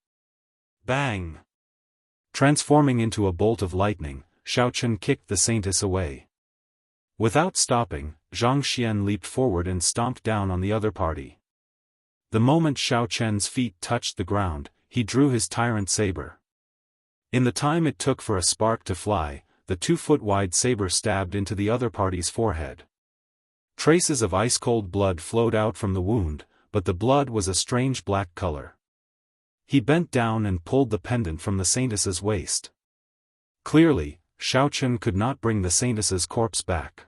A: Bang! Transforming into a bolt of lightning, Xiao Chen kicked the saintess away. Without stopping, Zhang Xian leaped forward and stomped down on the other party. The moment Xiao Chen's feet touched the ground, he drew his tyrant saber. In the time it took for a spark to fly, the 2-foot-wide saber stabbed into the other party's forehead. Traces of ice-cold blood flowed out from the wound, but the blood was a strange black color. He bent down and pulled the pendant from the saintess's waist. Clearly, Xiao Chen could not bring the saintess's corpse back.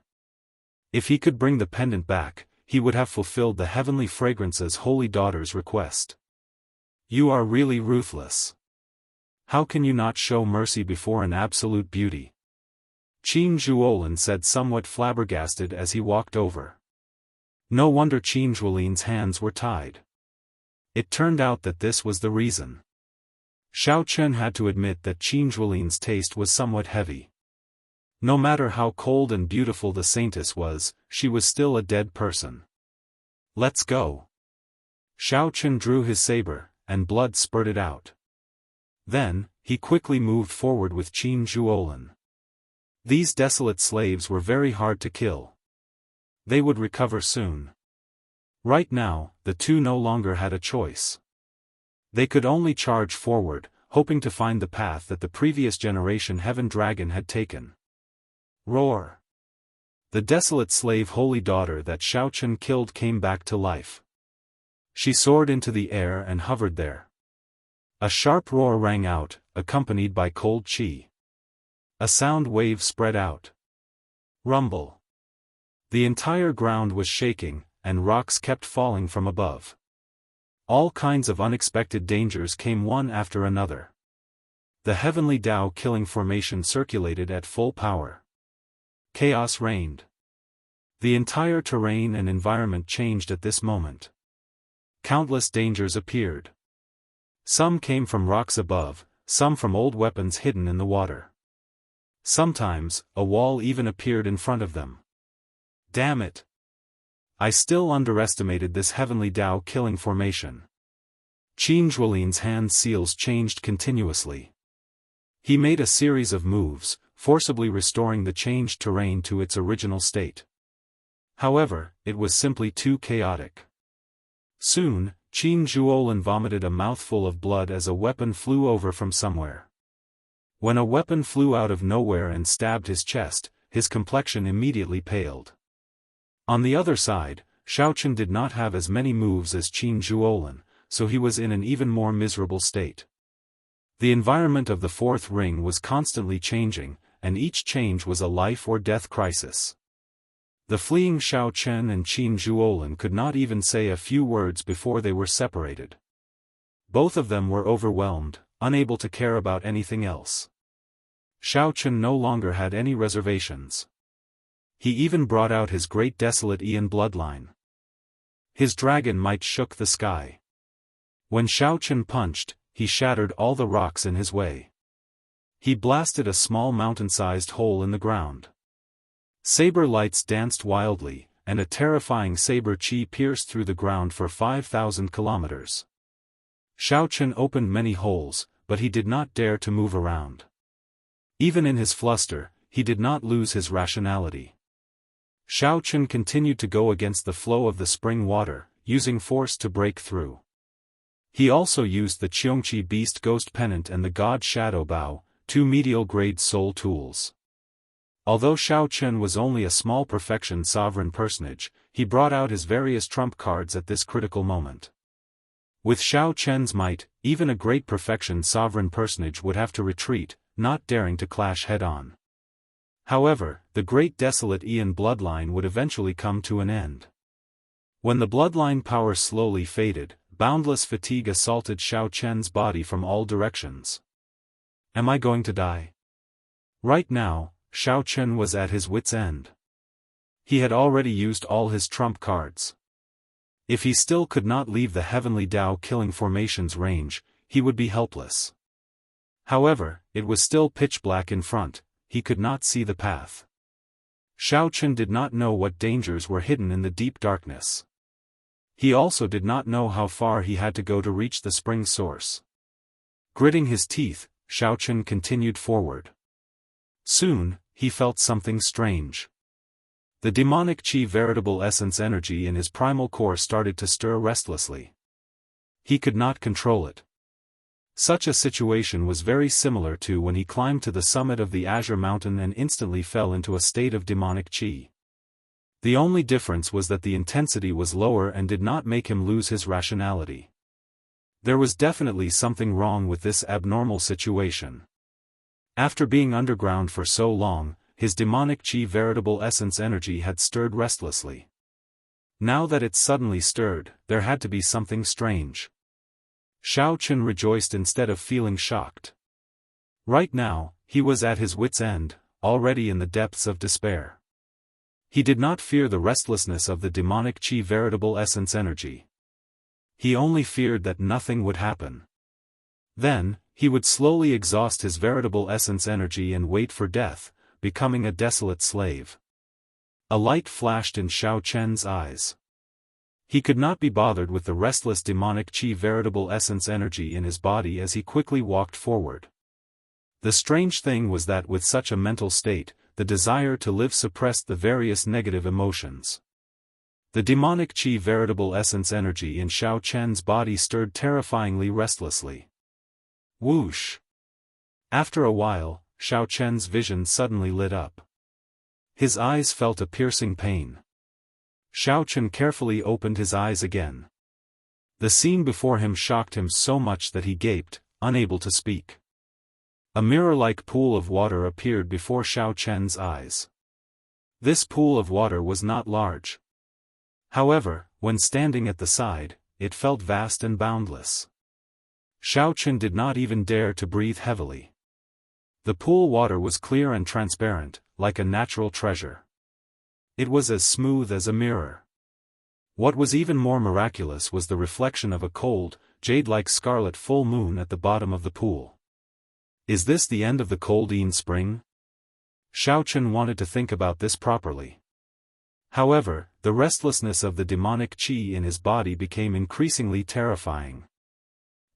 A: If he could bring the pendant back, he would have fulfilled the heavenly fragrance's holy daughter's request. You are really ruthless. How can you not show mercy before an absolute beauty? Qin Zhuolin said somewhat flabbergasted as he walked over. No wonder Qin Zhuolin's hands were tied. It turned out that this was the reason. Xiao Chen had to admit that Qin Zhuolin's taste was somewhat heavy. No matter how cold and beautiful the saintess was, she was still a dead person. Let's go. Xiao Chen drew his saber, and blood spurted out. Then, he quickly moved forward with Qin Zhuolin. These desolate slaves were very hard to kill. They would recover soon. Right now, the two no longer had a choice. They could only charge forward, hoping to find the path that the previous generation Heaven Dragon had taken. Roar! The desolate slave holy daughter that Xiaochen killed came back to life. She soared into the air and hovered there. A sharp roar rang out, accompanied by cold chi. A sound wave spread out. Rumble. The entire ground was shaking, and rocks kept falling from above. All kinds of unexpected dangers came one after another. The heavenly Tao killing formation circulated at full power. Chaos reigned. The entire terrain and environment changed at this moment. Countless dangers appeared. Some came from rocks above, some from old weapons hidden in the water. Sometimes, a wall even appeared in front of them. Damn it! I still underestimated this heavenly Tao killing formation. Qin Zhuolin's hand seals changed continuously. He made a series of moves, forcibly restoring the changed terrain to its original state. However, it was simply too chaotic. Soon, Qin Zhuolin vomited a mouthful of blood as a weapon flew over from somewhere. When a weapon flew out of nowhere and stabbed his chest, his complexion immediately paled. On the other side, Xiaochen did not have as many moves as Qin Zhuolin, so he was in an even more miserable state. The environment of the fourth ring was constantly changing, and each change was a life or death crisis. The fleeing Xiaochen and Qin Zhuolin could not even say a few words before they were separated. Both of them were overwhelmed, unable to care about anything else. Xiaochen no longer had any reservations. He even brought out his great desolate Ian bloodline. His dragon might shook the sky. When Xiaochen punched, he shattered all the rocks in his way. He blasted a small mountain-sized hole in the ground. Saber lights danced wildly, and a terrifying saber chi pierced through the ground for 5,000 kilometers. Xiaochen opened many holes, but he did not dare to move around. Even in his fluster, he did not lose his rationality. Xiaochen continued to go against the flow of the spring water, using force to break through. He also used the Qiongqi Beast Ghost Pennant and the God Shadow Bow, two medial-grade soul tools. Although Xiaochen was only a small perfection sovereign personage, he brought out his various trump cards at this critical moment. With Xiaochen's might, even a great perfection sovereign personage would have to retreat, not daring to clash head-on. However, the great desolate Ian bloodline would eventually come to an end. When the bloodline power slowly faded, boundless fatigue assaulted Xiaochen's body from all directions. Am I going to die? Right now, Xiaochen was at his wit's end. He had already used all his trump cards. If he still could not leave the heavenly Tao killing formation's range, he would be helpless. However, it was still pitch black in front, he could not see the path. Xiaochen did not know what dangers were hidden in the deep darkness. He also did not know how far he had to go to reach the spring source. Gritting his teeth, Xiaochen continued forward. Soon, he felt something strange. The demonic chi veritable essence energy in his primal core started to stir restlessly. He could not control it. Such a situation was very similar to when he climbed to the summit of the Azure Mountain and instantly fell into a state of demonic chi. The only difference was that the intensity was lower and did not make him lose his rationality. There was definitely something wrong with this abnormal situation. After being underground for so long, his demonic chi veritable essence energy had stirred restlessly. Now that it suddenly stirred, there had to be something strange. Xiaochen rejoiced instead of feeling shocked. Right now, he was at his wit's end, already in the depths of despair. He did not fear the restlessness of the demonic chi veritable essence energy. He only feared that nothing would happen. Then, he would slowly exhaust his veritable essence energy and wait for death, becoming a desolate slave. A light flashed in Xiaochen's eyes. He could not be bothered with the restless demonic chi veritable essence energy in his body as he quickly walked forward. The strange thing was that with such a mental state, the desire to live suppressed the various negative emotions. The demonic qi veritable essence energy in Xiao Chen's body stirred terrifyingly restlessly. Whoosh! After a while, Xiao Chen's vision suddenly lit up. His eyes felt a piercing pain. Xiao Chen carefully opened his eyes again. The scene before him shocked him so much that he gaped, unable to speak. A mirror-like pool of water appeared before Xiao Chen's eyes. This pool of water was not large. However, when standing at the side, it felt vast and boundless. Xiao Chen did not even dare to breathe heavily. The pool water was clear and transparent, like a natural treasure. It was as smooth as a mirror. What was even more miraculous was the reflection of a cold, jade-like scarlet full moon at the bottom of the pool. Is this the end of the cold spring? Xiao Chen wanted to think about this properly. However, the restlessness of the demonic qi in his body became increasingly terrifying.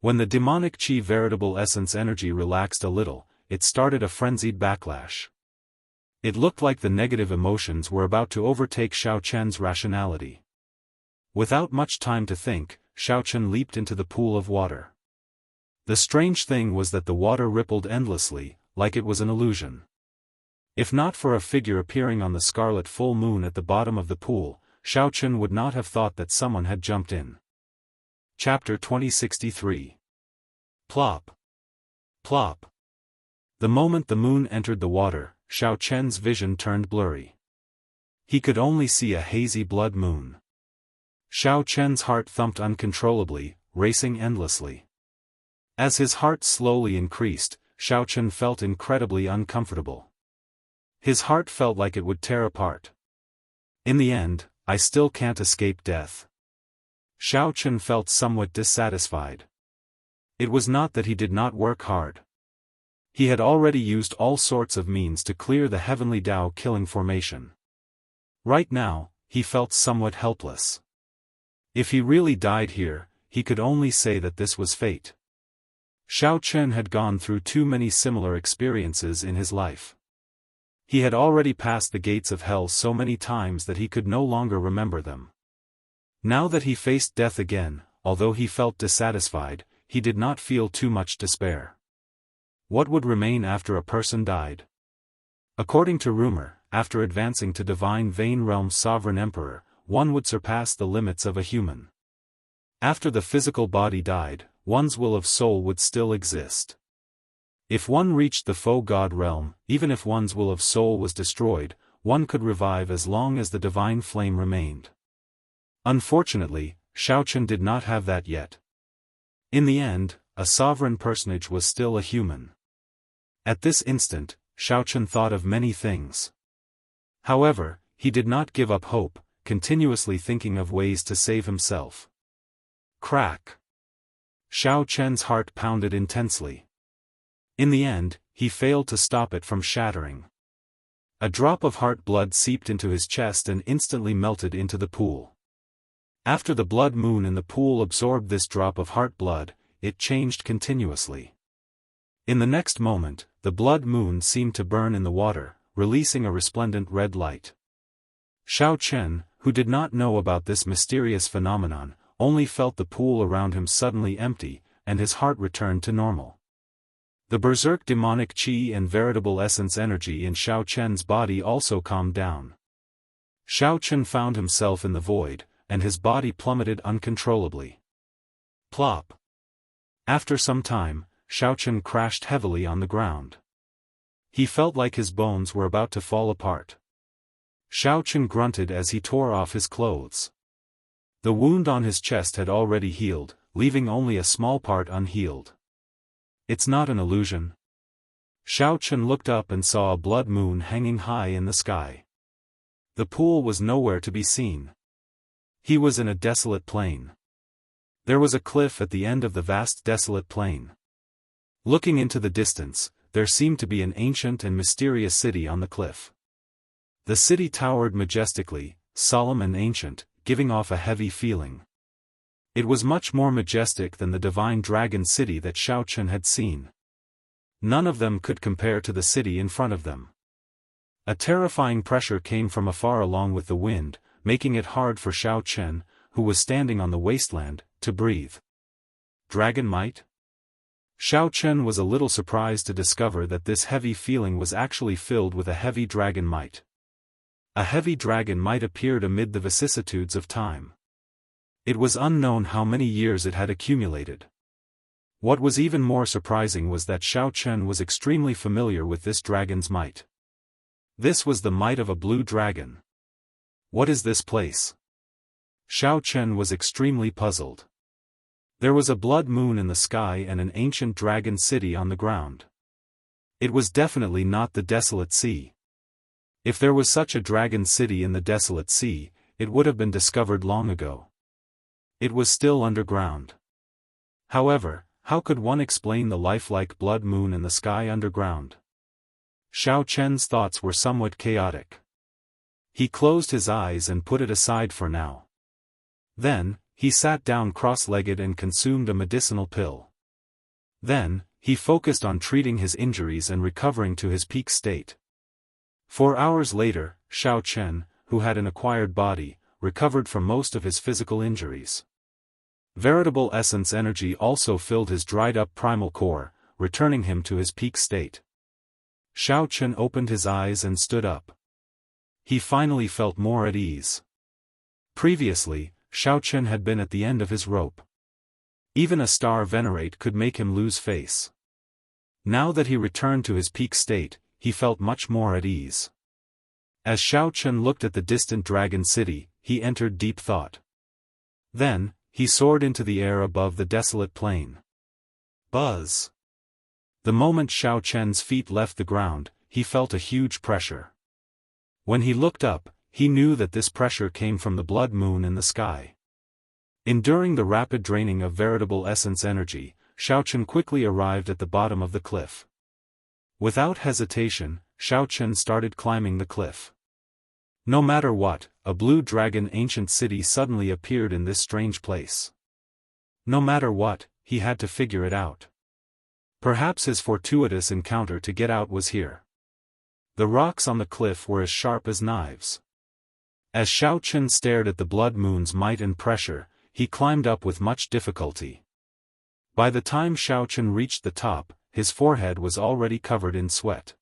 A: When the demonic qi veritable essence energy relaxed a little, it started a frenzied backlash. It looked like the negative emotions were about to overtake Xiao Chen's rationality. Without much time to think, Xiao Chen leaped into the pool of water. The strange thing was that the water rippled endlessly, like it was an illusion. If not for a figure appearing on the scarlet full moon at the bottom of the pool, Xiao Chen would not have thought that someone had jumped in. Chapter 2063. Plop. Plop. The moment the moon entered the water, Xiao Chen's vision turned blurry. He could only see a hazy blood moon. Xiao Chen's heart thumped uncontrollably, racing endlessly. As his heart slowly increased, Xiao Chen felt incredibly uncomfortable. His heart felt like it would tear apart. In the end, I still can't escape death. Xiao Chen felt somewhat dissatisfied. It was not that he did not work hard. He had already used all sorts of means to clear the heavenly Dao killing formation. Right now, he felt somewhat helpless. If he really died here, he could only say that this was fate. Xiao Chen had gone through too many similar experiences in his life. He had already passed the gates of hell so many times that he could no longer remember them. Now that he faced death again, although he felt dissatisfied, he did not feel too much despair. What would remain after a person died? According to rumor, after advancing to Divine Vein Realm's Sovereign Emperor, one would surpass the limits of a human. After the physical body died, one's will of soul would still exist. If one reached the faux god realm, even if one's will of soul was destroyed, one could revive as long as the divine flame remained. Unfortunately, Xiao Chen did not have that yet. In the end, a sovereign personage was still a human. At this instant, Xiao Chen thought of many things. However, he did not give up hope, continuously thinking of ways to save himself. Crack! Xiao Chen's heart pounded intensely. In the end, he failed to stop it from shattering. A drop of heart blood seeped into his chest and instantly melted into the pool. After the blood moon in the pool absorbed this drop of heart blood, it changed continuously. In the next moment, the blood moon seemed to burn in the water, releasing a resplendent red light. Xiao Chen, who did not know about this mysterious phenomenon, only felt the pool around him suddenly empty, and his heart returned to normal. The berserk demonic qi and veritable essence energy in Xiao Chen's body also calmed down. Xiao Chen found himself in the void, and his body plummeted uncontrollably. Plop! After some time, Xiao Chen crashed heavily on the ground. He felt like his bones were about to fall apart. Xiao Chen grunted as he tore off his clothes. The wound on his chest had already healed, leaving only a small part unhealed. It's not an illusion. Xiao Chen looked up and saw a blood moon hanging high in the sky. The pool was nowhere to be seen. He was in a desolate plain. There was a cliff at the end of the vast desolate plain. Looking into the distance, there seemed to be an ancient and mysterious city on the cliff. The city towered majestically, solemn and ancient, giving off a heavy feeling. It was much more majestic than the divine dragon city that Xiao Chen had seen. None of them could compare to the city in front of them. A terrifying pressure came from afar along with the wind, making it hard for Xiao Chen, who was standing on the wasteland, to breathe. Dragon might? Xiao Chen was a little surprised to discover that this heavy feeling was actually filled with a heavy dragon might. A heavy dragon might appeared amid the vicissitudes of time. It was unknown how many years it had accumulated. What was even more surprising was that Xiao Chen was extremely familiar with this dragon's might. This was the might of a blue dragon. What is this place? Xiao Chen was extremely puzzled. There was a blood moon in the sky and an ancient dragon city on the ground. It was definitely not the desolate sea. If there was such a dragon city in the desolate sea, it would have been discovered long ago. It was still underground. However, how could one explain the lifelike blood moon in the sky underground? Xiao Chen's thoughts were somewhat chaotic. He closed his eyes and put it aside for now. Then, he sat down cross-legged and consumed a medicinal pill. Then, he focused on treating his injuries and recovering to his peak state. 4 hours later, Xiao Chen, who had an acquired body, recovered from most of his physical injuries. Veritable essence energy also filled his dried-up primal core, returning him to his peak state. Xiao Chen opened his eyes and stood up. He finally felt more at ease. Previously, Xiao Chen had been at the end of his rope. Even a star venerate could make him lose face. Now that he returned to his peak state, he felt much more at ease. As Xiao Chen looked at the distant dragon city, he entered deep thought. Then, he soared into the air above the desolate plain. Buzz! The moment Xiao Chen's feet left the ground, he felt a huge pressure. When he looked up, he knew that this pressure came from the blood moon in the sky. Enduring the rapid draining of veritable essence energy, Xiao Chen quickly arrived at the bottom of the cliff. Without hesitation, Xiao Chen started climbing the cliff. No matter what, a blue dragon ancient city suddenly appeared in this strange place. No matter what, he had to figure it out. Perhaps his fortuitous encounter to get out was here. The rocks on the cliff were as sharp as knives. As Xiao Chen stared at the blood moon's might and pressure, he climbed up with much difficulty. By the time Xiao Chen reached the top, his forehead was already covered in sweat.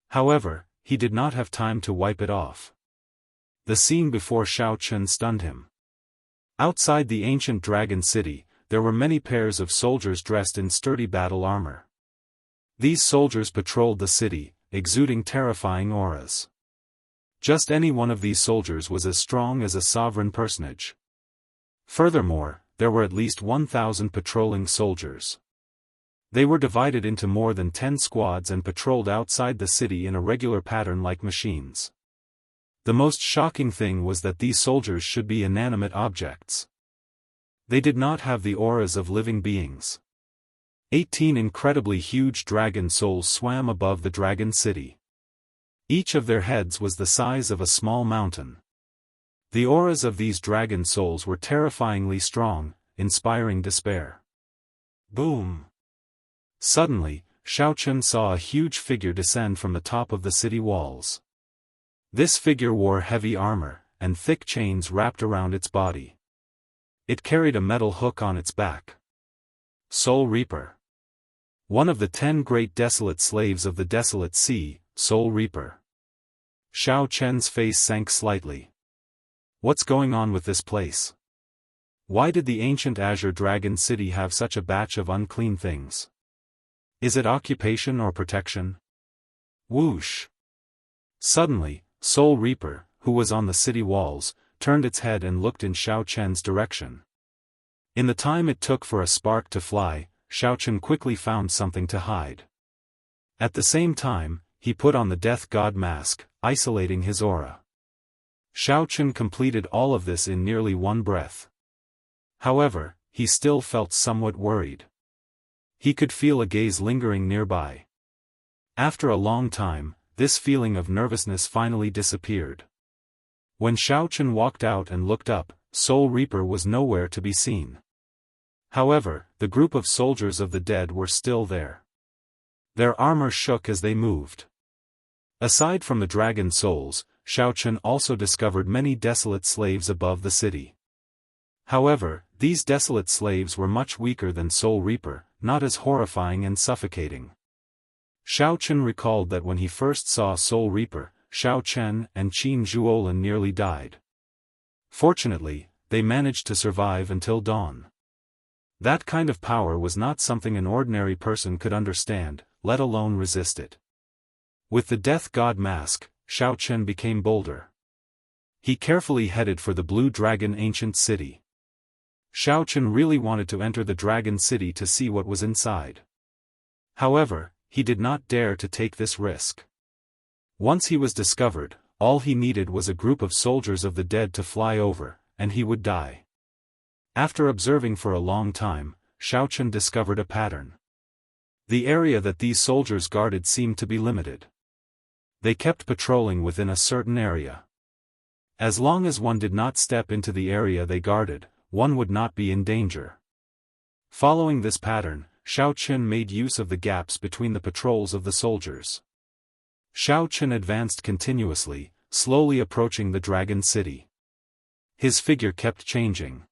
A: However, he did not have time to wipe it off. The scene before Xiao Chen stunned him. Outside the ancient dragon city, there were many pairs of soldiers dressed in sturdy battle armor. These soldiers patrolled the city, exuding terrifying auras. Just any one of these soldiers was as strong as a sovereign personage. Furthermore, there were at least 1,000 patrolling soldiers. They were divided into more than 10 squads and patrolled outside the city in a regular pattern like machines. The most shocking thing was that these soldiers should be inanimate objects. They did not have the auras of living beings. 18 incredibly huge dragon souls swam above the dragon city. Each of their heads was the size of a small mountain. The auras of these dragon souls were terrifyingly strong, inspiring despair. Boom! Suddenly, Xiao Chen saw a huge figure descend from the top of the city walls. This figure wore heavy armor, and thick chains wrapped around its body. It carried a metal hook on its back. Soul Reaper. One of the 10 great desolate slaves of the desolate sea, Soul Reaper. Xiao Chen's face sank slightly. What's going on with this place? Why did the ancient Azure Dragon City have such a batch of unclean things? Is it occupation or protection? Whoosh! Suddenly, Soul Reaper, who was on the city walls, turned its head and looked in Xiao Chen's direction. In the time it took for a spark to fly, Xiao Chen quickly found something to hide. At the same time, he put on the Death God mask, isolating his aura. Xiao Chen completed all of this in nearly one breath. However, he still felt somewhat worried. He could feel a gaze lingering nearby. After a long time, this feeling of nervousness finally disappeared. When Xiao Chen walked out and looked up, Soul Reaper was nowhere to be seen. However, the group of soldiers of the dead were still there. Their armor shook as they moved. Aside from the dragon souls, Xiaochen also discovered many desolate slaves above the city. However, these desolate slaves were much weaker than Soul Reaper, not as horrifying and suffocating. Xiaochen recalled that when he first saw Soul Reaper, Xiaochen and Qin Zhuolin nearly died. Fortunately, they managed to survive until dawn. That kind of power was not something an ordinary person could understand, let alone resist it. With the Death God mask, Xiaochen became bolder. He carefully headed for the Blue Dragon ancient city. Xiaochen really wanted to enter the Dragon City to see what was inside. However, he did not dare to take this risk. Once he was discovered, all he needed was a group of soldiers of the dead to fly over, and he would die. After observing for a long time, Xiaochen discovered a pattern. The area that these soldiers guarded seemed to be limited. They kept patrolling within a certain area. As long as one did not step into the area they guarded, one would not be in danger. Following this pattern, Xiaochen made use of the gaps between the patrols of the soldiers. Xiaochen advanced continuously, slowly approaching the Dragon City. His figure kept changing.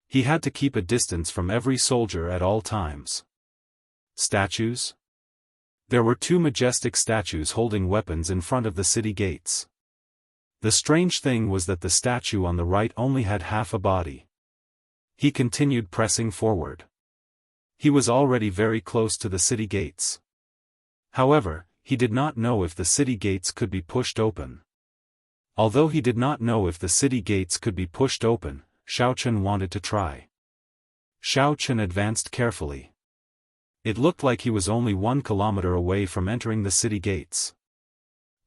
A: He had to keep a distance from every soldier at all times. Statues? There were two majestic statues holding weapons in front of the city gates. The strange thing was that the statue on the right only had half a body. He continued pressing forward. He was already very close to the city gates. However, he did not know if the city gates could be pushed open. Although he did not know if the city gates could be pushed open, Xiaochen wanted to try. Xiaochen advanced carefully. It looked like he was only 1 kilometer away from entering the city gates.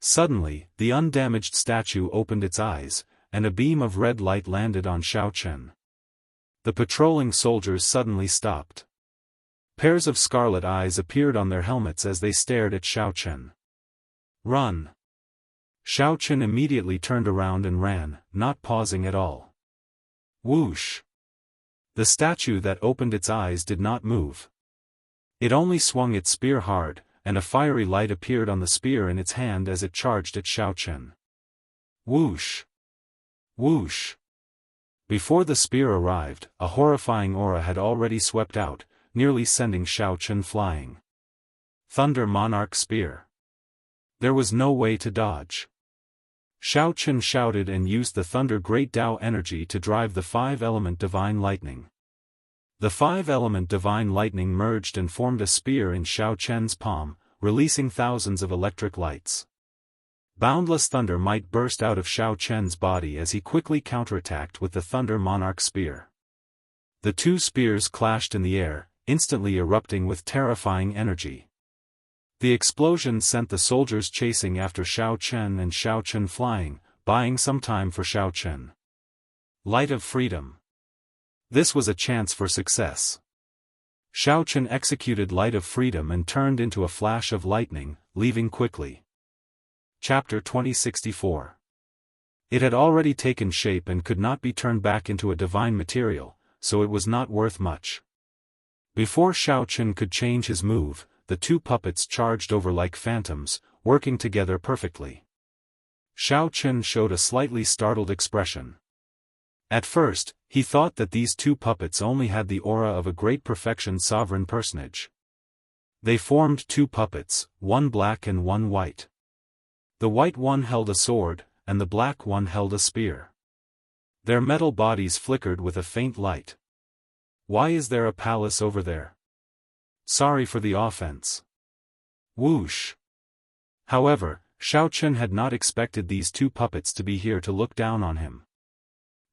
A: Suddenly, the undamaged statue opened its eyes, and a beam of red light landed on Xiaochen. The patrolling soldiers suddenly stopped. Pairs of scarlet eyes appeared on their helmets as they stared at Xiaochen. "Run!" Xiaochen immediately turned around and ran, not pausing at all. Whoosh! The statue that opened its eyes did not move. It only swung its spear hard, and a fiery light appeared on the spear in its hand as it charged at Xiaochen. Whoosh! Whoosh! Before the spear arrived, a horrifying aura had already swept out, nearly sending Xiaochen flying. Thunder Monarch Spear. There was no way to dodge. Xiaochen shouted and used the Thunder Great Tao energy to drive the 5-element Divine Lightning. The 5-element Divine Lightning merged and formed a spear in Xiaochen's palm, releasing thousands of electric lights. Boundless thunder might burst out of Xiaochen's body as he quickly counterattacked with the Thunder Monarch Spear. The two spears clashed in the air, instantly erupting with terrifying energy. The explosion sent the soldiers chasing after Xiaochen and Xiaochen flying, buying some time for Xiaochen. Light of Freedom. This was a chance for success. Xiaochen executed Light of Freedom and turned into a flash of lightning, leaving quickly. Chapter 2064. It had already taken shape and could not be turned back into a divine material, so it was not worth much. Before Xiaochen could change his move, the two puppets charged over like phantoms, working together perfectly. Xiaochen showed a slightly startled expression. At first, he thought that these two puppets only had the aura of a great perfection sovereign personage. They formed two puppets, one black and one white. The white one held a sword, and the black one held a spear. Their metal bodies flickered with a faint light. Why is there a palace over there? Sorry for the offense. Whoosh! However, Xiaochen had not expected these two puppets to be here to look down on him.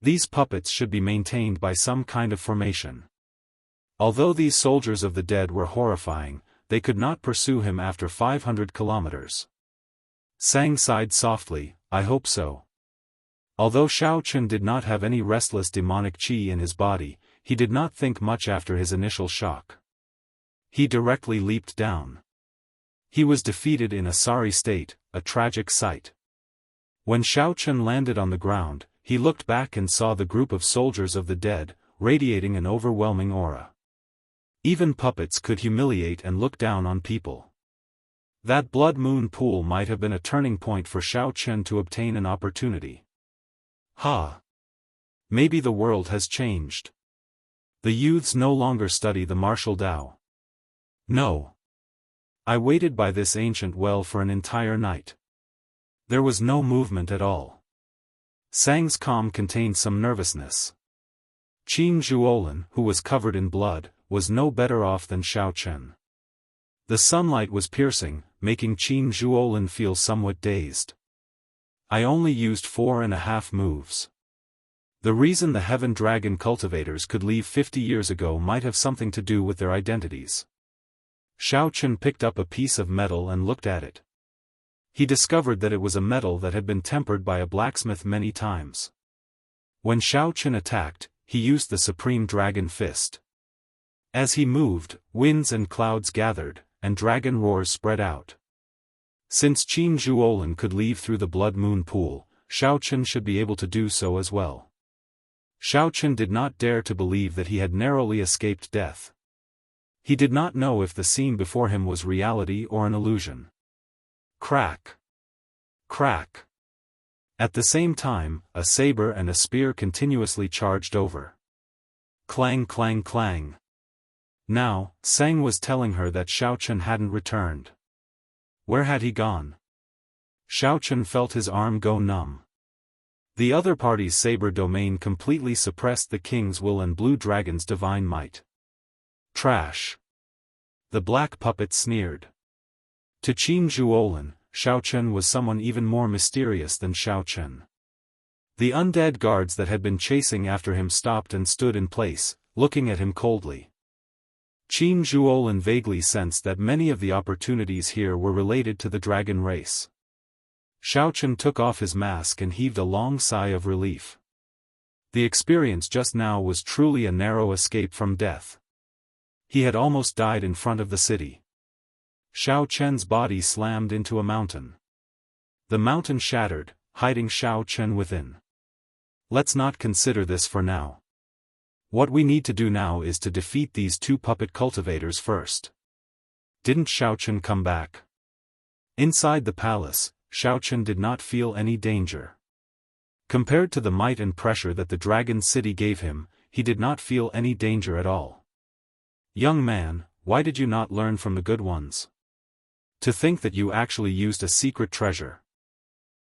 A: These puppets should be maintained by some kind of formation. Although these soldiers of the dead were horrifying, they could not pursue him after 500 kilometers. Sang sighed softly, I hope so. Although Xiaochen did not have any restless demonic qi in his body, he did not think much after his initial shock. He directly leaped down. He was defeated in a sorry state, a tragic sight. When Xiaochen landed on the ground, he looked back and saw the group of soldiers of the dead, radiating an overwhelming aura. Even puppets could humiliate and look down on people. That blood moon pool might have been a turning point for Xiao Chen to obtain an opportunity. Ha! Maybe the world has changed. The youths no longer study the martial Tao. No. I waited by this ancient well for an entire night. There was no movement at all. Sang's calm contained some nervousness. Qin Zhuolin, who was covered in blood, was no better off than Xiao Chen. The sunlight was piercing, making Qin Zhuolin feel somewhat dazed. I only used 4.5 moves. The reason the Heaven Dragon cultivators could leave 50 years ago might have something to do with their identities. Xiao Chen picked up a piece of metal and looked at it. He discovered that it was a metal that had been tempered by a blacksmith many times. When Xiao Chen attacked, he used the Supreme Dragon Fist. As he moved, winds and clouds gathered, and dragon roars spread out. Since Qin Zhuolin could leave through the Blood Moon Pool, Xiao Chen should be able to do so as well. Xiao Chen did not dare to believe that he had narrowly escaped death. He did not know if the scene before him was reality or an illusion. Crack! Crack! At the same time, a saber and a spear continuously charged over. Clang clang clang. Now, Sang was telling her that Xiao Chen hadn't returned. Where had he gone? Xiao Chen felt his arm go numb. The other party's saber domain completely suppressed the king's will and Blue Dragon's divine might. Trash! The black puppet sneered. To Qin Zhuolin, Xiao Chen was someone even more mysterious than Xiao Chen. The undead guards that had been chasing after him stopped and stood in place, looking at him coldly. Qin Zhuolin vaguely sensed that many of the opportunities here were related to the dragon race. Xiao Chen took off his mask and heaved a long sigh of relief. The experience just now was truly a narrow escape from death. He had almost died in front of the city. Xiao Chen's body slammed into a mountain. The mountain shattered, hiding Xiao Chen within. Let's not consider this for now. What we need to do now is to defeat these two puppet cultivators first. Didn't Xiao Chen come back? Inside the palace, Xiao Chen did not feel any danger. Compared to the might and pressure that the dragon city gave him, he did not feel any danger at all. Young man, why did you not learn from the good ones? To think that you actually used a secret treasure.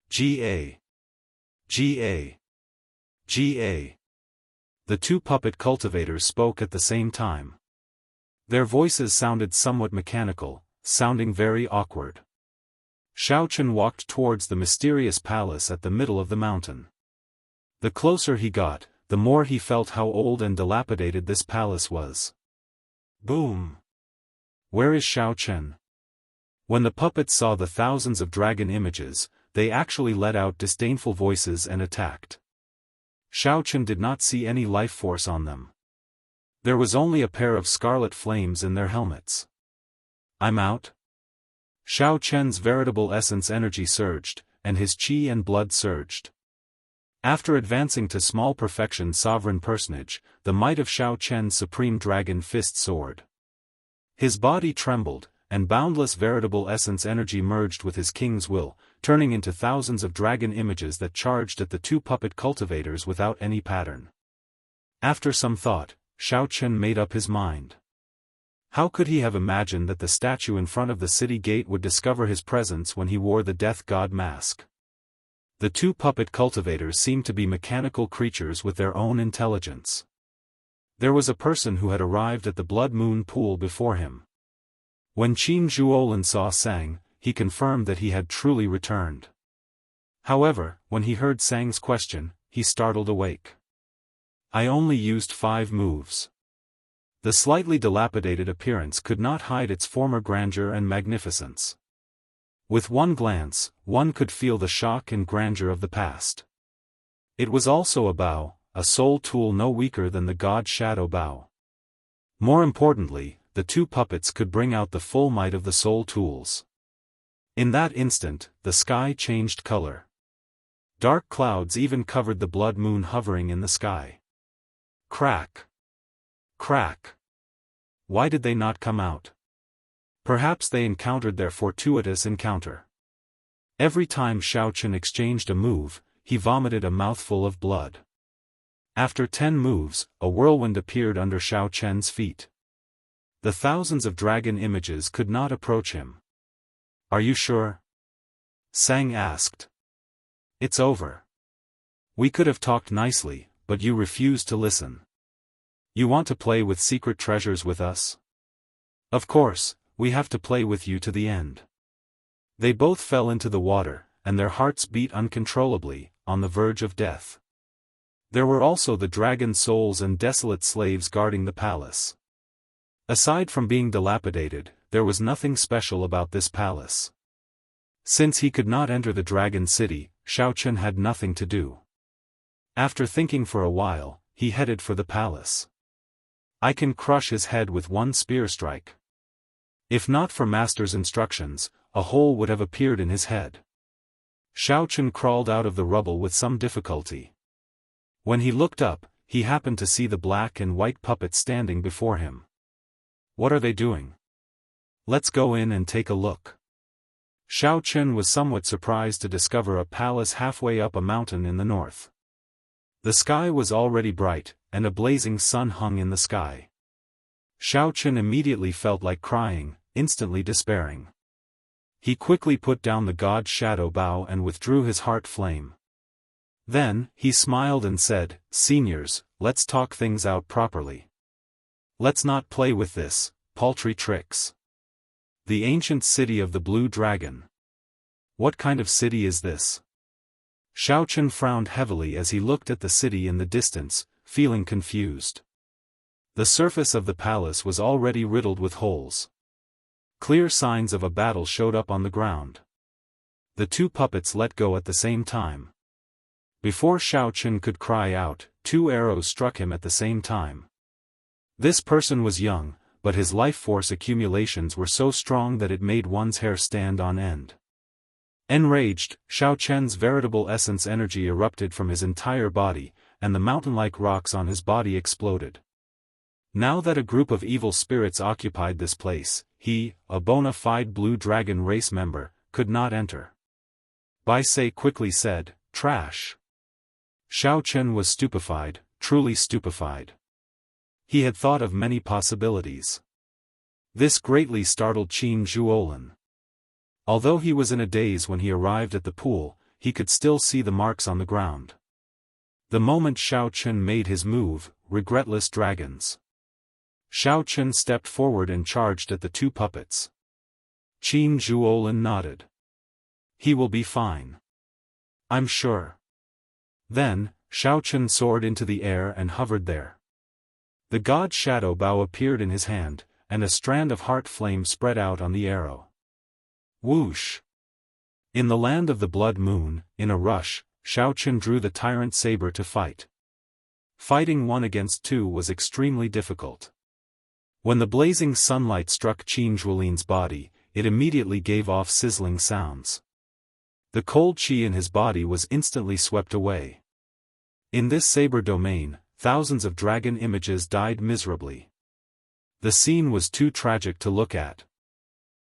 A: Ga. Ga. Ga. The two puppet cultivators spoke at the same time. Their voices sounded somewhat mechanical, sounding very awkward. Xiao Chen walked towards the mysterious palace at the middle of the mountain. The closer he got, the more he felt how old and dilapidated this palace was. Boom! Where is Xiao Chen? When the puppets saw the thousands of dragon images, they actually let out disdainful voices and attacked. Xiao Chen did not see any life force on them. There was only a pair of scarlet flames in their helmets. I'm out? Xiao Chen's veritable essence energy surged, and his qi and blood surged. After advancing to small perfection sovereign personage, the might of Xiao Chen's supreme dragon fist soared. His body trembled, and boundless veritable essence energy merged with his king's will, turning into thousands of dragon images that charged at the two puppet cultivators without any pattern. After some thought, Xiao Chen made up his mind. How could he have imagined that the statue in front of the city gate would discover his presence when he wore the death god mask? The two puppet cultivators seemed to be mechanical creatures with their own intelligence. There was a person who had arrived at the Blood Moon Pool before him. When Qin Zhuolin saw Sang, he confirmed that he had truly returned. However, when he heard Sang's question, he startled awake. I only used 5 moves. The slightly dilapidated appearance could not hide its former grandeur and magnificence. With one glance, one could feel the shock and grandeur of the past. It was also a bow, a soul tool no weaker than the god shadow bow. More importantly, the two puppets could bring out the full might of the soul tools. In that instant, the sky changed color. Dark clouds even covered the blood moon hovering in the sky. Crack! Crack! Why did they not come out? Perhaps they encountered their fortuitous encounter. Every time Xiaochen exchanged a move, he vomited a mouthful of blood. After 10 moves, a whirlwind appeared under Xiaochen's feet. The thousands of dragon images could not approach him. "Are you sure?" Sang asked. "It's over. We could have talked nicely, but you refused to listen. You want to play with secret treasures with us? Of course, we have to play with you to the end." They both fell into the water, and their hearts beat uncontrollably, on the verge of death. There were also the dragon souls and desolate slaves guarding the palace. Aside from being dilapidated, there was nothing special about this palace. Since he could not enter the dragon city, Xiaochen had nothing to do. After thinking for a while, he headed for the palace. "I can crush his head with one spear strike." If not for Master's instructions, a hole would have appeared in his head. Xiaochen crawled out of the rubble with some difficulty. When he looked up, he happened to see the black and white puppets standing before him. "What are they doing? Let's go in and take a look." Xiaochen was somewhat surprised to discover a palace halfway up a mountain in the north. The sky was already bright, and a blazing sun hung in the sky. Xiaochen immediately felt like crying, instantly despairing. He quickly put down the god's shadow bow and withdrew his heart flame. Then, he smiled and said, "Seniors, let's talk things out properly. Let's not play with this paltry tricks. The ancient city of the Blue Dragon. What kind of city is this?" Xiaochen frowned heavily as he looked at the city in the distance, feeling confused. The surface of the palace was already riddled with holes. Clear signs of a battle showed up on the ground. The two puppets let go at the same time. Before Xiaochen could cry out, 2 arrows struck him at the same time. This person was young, but his life force accumulations were so strong that it made one's hair stand on end. Enraged, Xiaochen's veritable essence energy erupted from his entire body, and the mountain-like rocks on his body exploded. Now that a group of evil spirits occupied this place, he, a bona fide Blue Dragon race member, could not enter. Bai Sei quickly said, "Trash." Xiaochen was stupefied, truly stupefied. He had thought of many possibilities. This greatly startled Qin Zhuolin. Although he was in a daze when he arrived at the pool, he could still see the marks on the ground. The moment Xiaochen made his move, regretless dragons. Xiaochen stepped forward and charged at the two puppets. Qin Zhuolin nodded. "He will be fine. I'm sure." Then, Xiaochen soared into the air and hovered there. The god's shadow bow appeared in his hand, and a strand of heart flame spread out on the arrow. Whoosh! In the land of the blood moon, in a rush, Xiaochen drew the tyrant saber to fight. Fighting 1 against 2 was extremely difficult. When the blazing sunlight struck Qin Zhuolin's body, it immediately gave off sizzling sounds. The cold qi in his body was instantly swept away. In this saber domain, thousands of dragon images died miserably. The scene was too tragic to look at.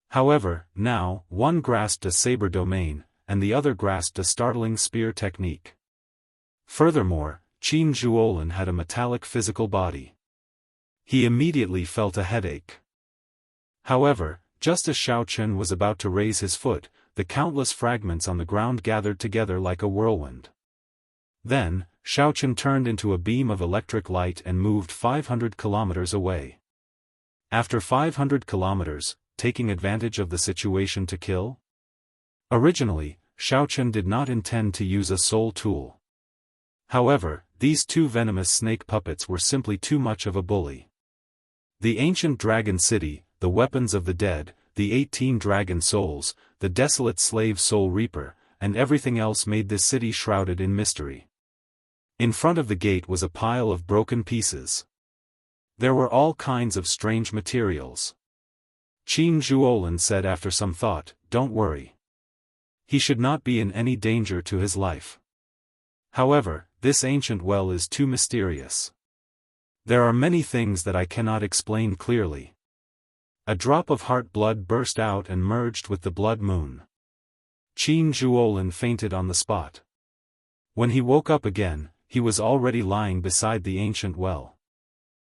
A: However, now, one grasped a saber domain, and the other grasped a startling spear technique. Furthermore, Qin Zhuolin had a metallic physical body. He immediately felt a headache. However, just as Xiaochen was about to raise his foot, the countless fragments on the ground gathered together like a whirlwind. Then, Xiaochen turned into a beam of electric light and moved 500 kilometers away. After 500 kilometers, taking advantage of the situation to kill? Originally, Xiaochen did not intend to use a soul tool. However, these two venomous snake puppets were simply too much of a bully. The ancient dragon city, the weapons of the dead, the 18 dragon souls, the desolate slave soul reaper, and everything else made this city shrouded in mystery. In front of the gate was a pile of broken pieces. There were all kinds of strange materials. Qin Zhuolin said after some thought, "Don't worry. He should not be in any danger to his life. However, this ancient well is too mysterious. There are many things that I cannot explain clearly. A drop of heart blood burst out and merged with the blood moon. Qin Zhuolin fainted on the spot. When he woke up again, he was already lying beside the ancient well.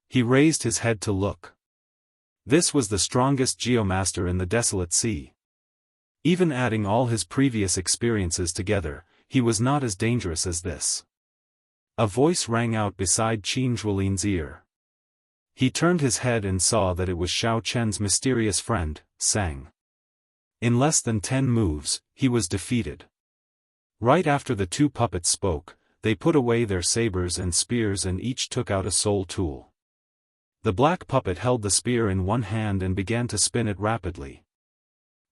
A: He raised his head to look. This was the strongest geomaster in the desolate sea. Even adding all his previous experiences together, he was not as dangerous as this. A voice rang out beside Qin Zhuolin's ear. He turned his head and saw that it was Xiao Chen's mysterious friend, Sang. In less than 10 moves, he was defeated. Right after the two puppets spoke, they put away their sabers and spears and each took out a soul tool. The black puppet held the spear in one hand and began to spin it rapidly.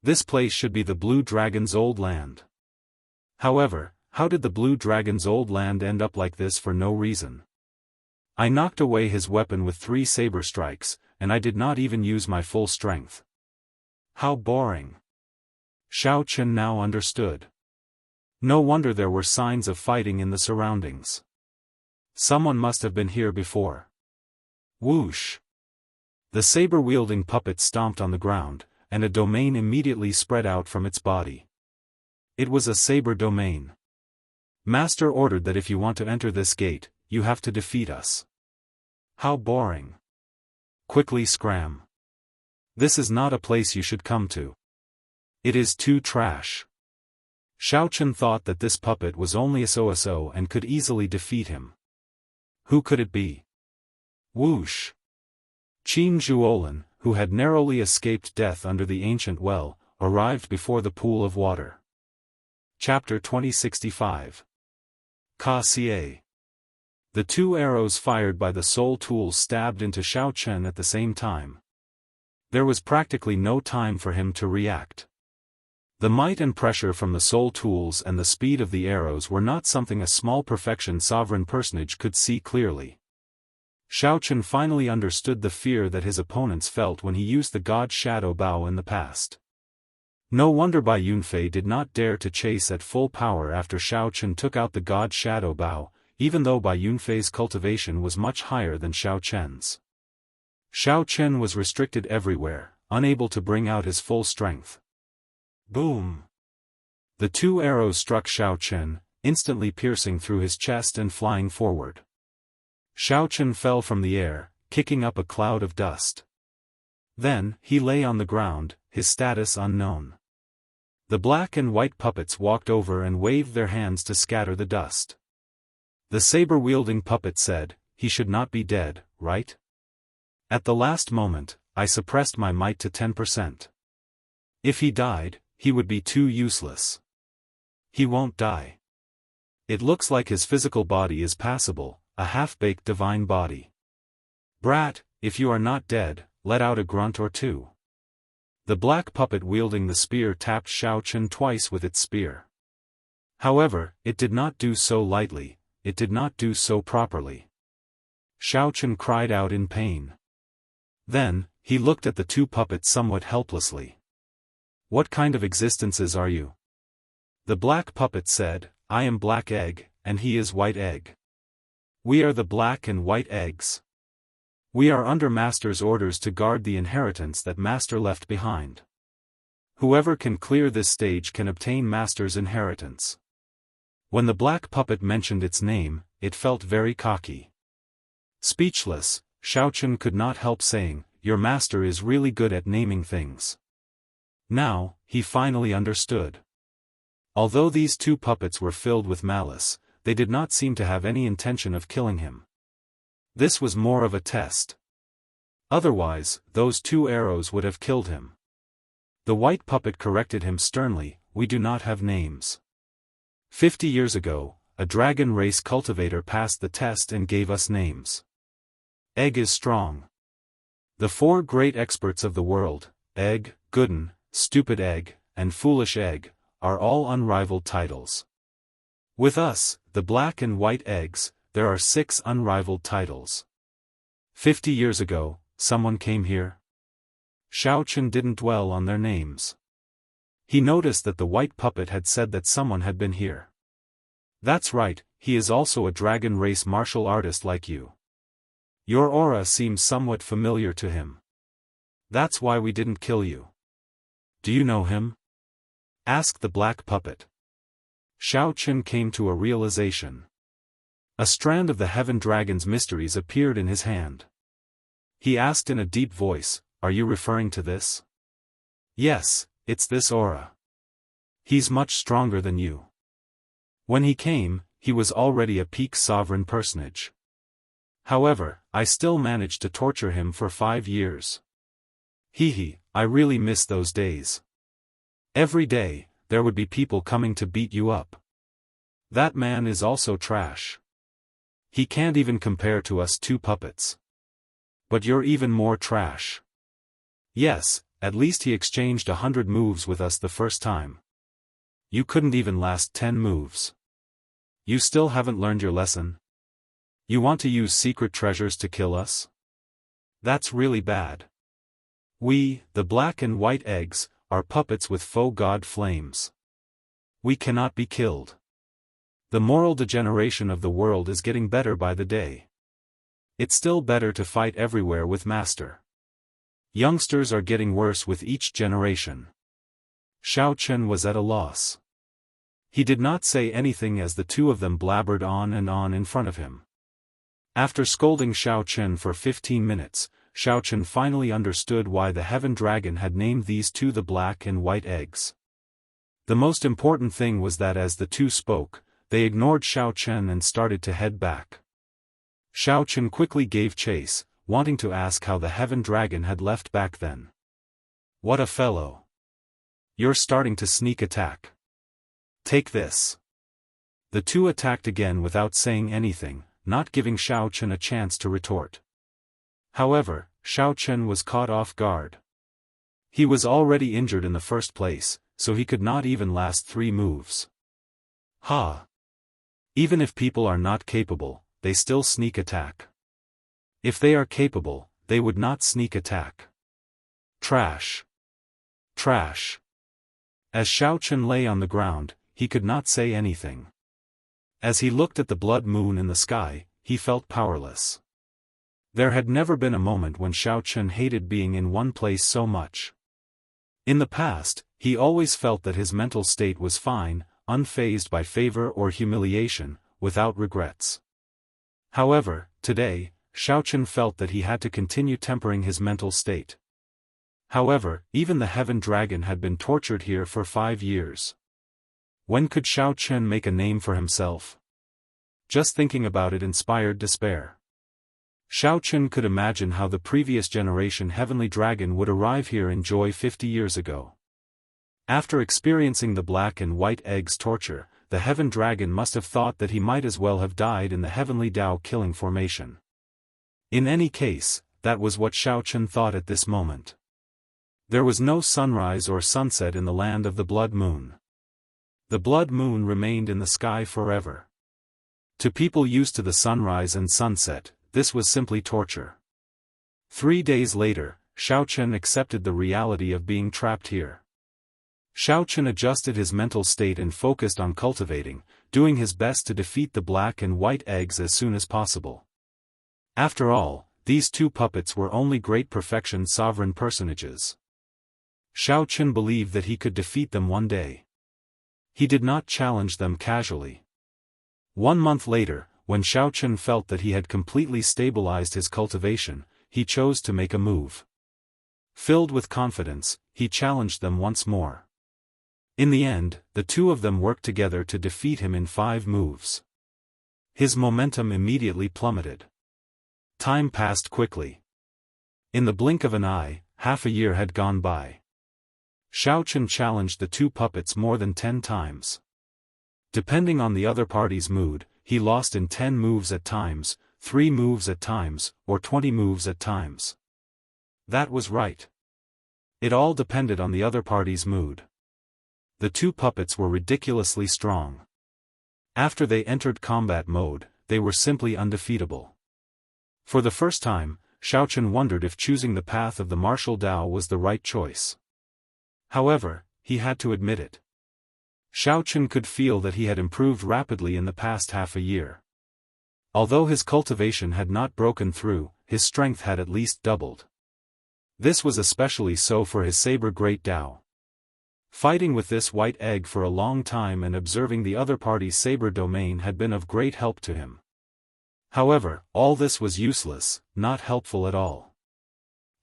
A: This place should be the Blue Dragon's old land. However, how did the Blue Dragon's old land end up like this for no reason? I knocked away his weapon with 3 saber strikes, and I did not even use my full strength. How boring. Xiao Chen now understood. No wonder there were signs of fighting in the surroundings. Someone must have been here before. Whoosh! The saber-wielding puppet stomped on the ground, and a domain immediately spread out from its body. It was a saber domain. Master ordered that if you want to enter this gate, you have to defeat us. How boring. Quickly scram. This is not a place you should come to. It is too trash. Xiao Chen thought that this puppet was only a so and could easily defeat him. Who could it be? Whoosh! Qin Zhuolin, who had narrowly escaped death under the ancient well, arrived before the pool of water. Chapter 2065. Ka Xie. The 2 arrows fired by the soul tools stabbed into Xiao Chen at the same time. There was practically no time for him to react. The might and pressure from the soul tools and the speed of the arrows were not something a small perfection sovereign personage could see clearly. Xiao Chen finally understood the fear that his opponents felt when he used the God's Shadow Bow in the past. No wonder Bai Yunfei did not dare to chase at full power after Xiao Chen took out the God's Shadow Bow, even though Bai Yunfei's cultivation was much higher than Xiao Chen's. Xiao Chen was restricted everywhere, unable to bring out his full strength. Boom! The 2 arrows struck Xiao Chen, instantly piercing through his chest and flying forward. Xiao Chen fell from the air, kicking up a cloud of dust. Then, he lay on the ground, his status unknown. The black and white puppets walked over and waved their hands to scatter the dust. The saber-wielding puppet said, "He should not be dead, right? At the last moment, I suppressed my might to 10%. If he died, he would be too useless. He won't die. It looks like his physical body is passable, a half-baked divine body. Brat, if you are not dead, let out a grunt or two." The black puppet wielding the spear tapped Xiao Chen twice with its spear. However, it did not do so lightly, it did not do so properly. Xiao Chen cried out in pain. Then, he looked at the 2 puppets somewhat helplessly. "What kind of existences are you?" The black puppet said, "I am Black Egg, and he is White Egg. We are the Black and White Eggs. We are under Master's orders to guard the inheritance that Master left behind. Whoever can clear this stage can obtain Master's inheritance." When the black puppet mentioned its name, it felt very cocky. Speechless, Xiao Chen could not help saying, "Your master is really good at naming things." Now, he finally understood. Although these 2 puppets were filled with malice, they did not seem to have any intention of killing him. This was more of a test. Otherwise, those 2 arrows would have killed him. The white puppet corrected him sternly, "We do not have names. 50 years ago, a dragon race cultivator passed the test and gave us names. Egg is strong. The 4 great experts of the world, Egg, Gooden, Stupid Egg, and Foolish Egg, are all unrivaled titles. With us, the Black and White Eggs, there are 6 unrivaled titles. 50 years ago, someone came here?" Xiao Chen didn't dwell on their names. He noticed that the white puppet had said that someone had been here. "That's right, he is also a dragon race martial artist like you. Your aura seems somewhat familiar to him." That's why we didn't kill you. Do you know him? Asked the black puppet. Xiao Qin came to a realization. A strand of the Heaven Dragon's mysteries appeared in his hand. He asked in a deep voice, "Are you referring to this?" "Yes, it's this aura. He's much stronger than you." When he came, he was already a peak sovereign personage. However, I still managed to torture him for 5 years. Hee, I really miss those days. Every day, there would be people coming to beat you up. That man is also trash. He can't even compare to us two puppets. But you're even more trash. Yes, at least he exchanged 100 moves with us the first time. You couldn't even last 10 moves. You still haven't learned your lesson? You want to use secret treasures to kill us? That's really bad. We, the black and white eggs, are puppets with faux god flames. We cannot be killed. The moral degeneration of the world is getting better by the day. It's still better to fight everywhere with Master. Youngsters are getting worse with each generation. Xiao Qin was at a loss. He did not say anything as the two of them blabbered on and on in front of him. After scolding Xiao Qin for 15 minutes, Xiao Qin finally understood why the Heaven Dragon had named these two the black and white eggs. The most important thing was that as the two spoke, they ignored Xiao Qin and started to head back. Xiao Qin quickly gave chase, wanting to ask how the Heaven Dragon had left back then. What a fellow! You're starting to sneak attack. Take this. The two attacked again without saying anything, not giving Xiao Qin a chance to retort. However, Xiao Qin was caught off guard. He was already injured in the first place, so he could not even last 3 moves. Ha! Even if people are not capable, they still sneak attack. If they are capable, they would not sneak attack. Trash. Trash. As Xiao Qin lay on the ground, he could not say anything. As he looked at the blood moon in the sky, he felt powerless. There had never been a moment when Xiao Qin hated being in one place so much. In the past, he always felt that his mental state was fine, unfazed by favor or humiliation, without regrets. However, today, Xiao Qin felt that he had to continue tempering his mental state. However, even the Heaven Dragon had been tortured here for 5 years. When could Xiao Qin make a name for himself? Just thinking about it inspired despair. Xiao Qin could imagine how the previous generation Heavenly Dragon would arrive here in joy 50 years ago. After experiencing the black and white eggs torture, the Heaven Dragon must have thought that he might as well have died in the Heavenly Dao killing formation. In any case, that was what Xiao Qin thought at this moment. There was no sunrise or sunset in the land of the blood moon. The blood moon remained in the sky forever. To people used to the sunrise and sunset, this was simply torture. 3 days later, Xiao Qin accepted the reality of being trapped here. Xiao Qin adjusted his mental state and focused on cultivating, doing his best to defeat the black and white eggs as soon as possible. After all, these two puppets were only great perfection sovereign personages. Xiao Qin believed that he could defeat them one day. He did not challenge them casually. 1 month later, when Xiao Qin felt that he had completely stabilized his cultivation, he chose to make a move. Filled with confidence, he challenged them once more. In the end, the two of them worked together to defeat him in 5 moves. His momentum immediately plummeted. Time passed quickly. In the blink of an eye, half a year had gone by. Xiao Qin challenged the two puppets more than 10 times. Depending on the other party's mood, he lost in 10 moves at times, 3 moves at times, or 20 moves at times. That was right. It all depended on the other party's mood. The two puppets were ridiculously strong. After they entered combat mode, they were simply undefeatable. For the first time, Xiao Qin wondered if choosing the path of the martial Dao was the right choice. However, he had to admit it. Xiao Qin could feel that he had improved rapidly in the past half a year. Although his cultivation had not broken through, his strength had at least doubled. This was especially so for his saber great Dao. Fighting with this white egg for a long time and observing the other party's saber domain had been of great help to him. However, all this was useless, not helpful at all.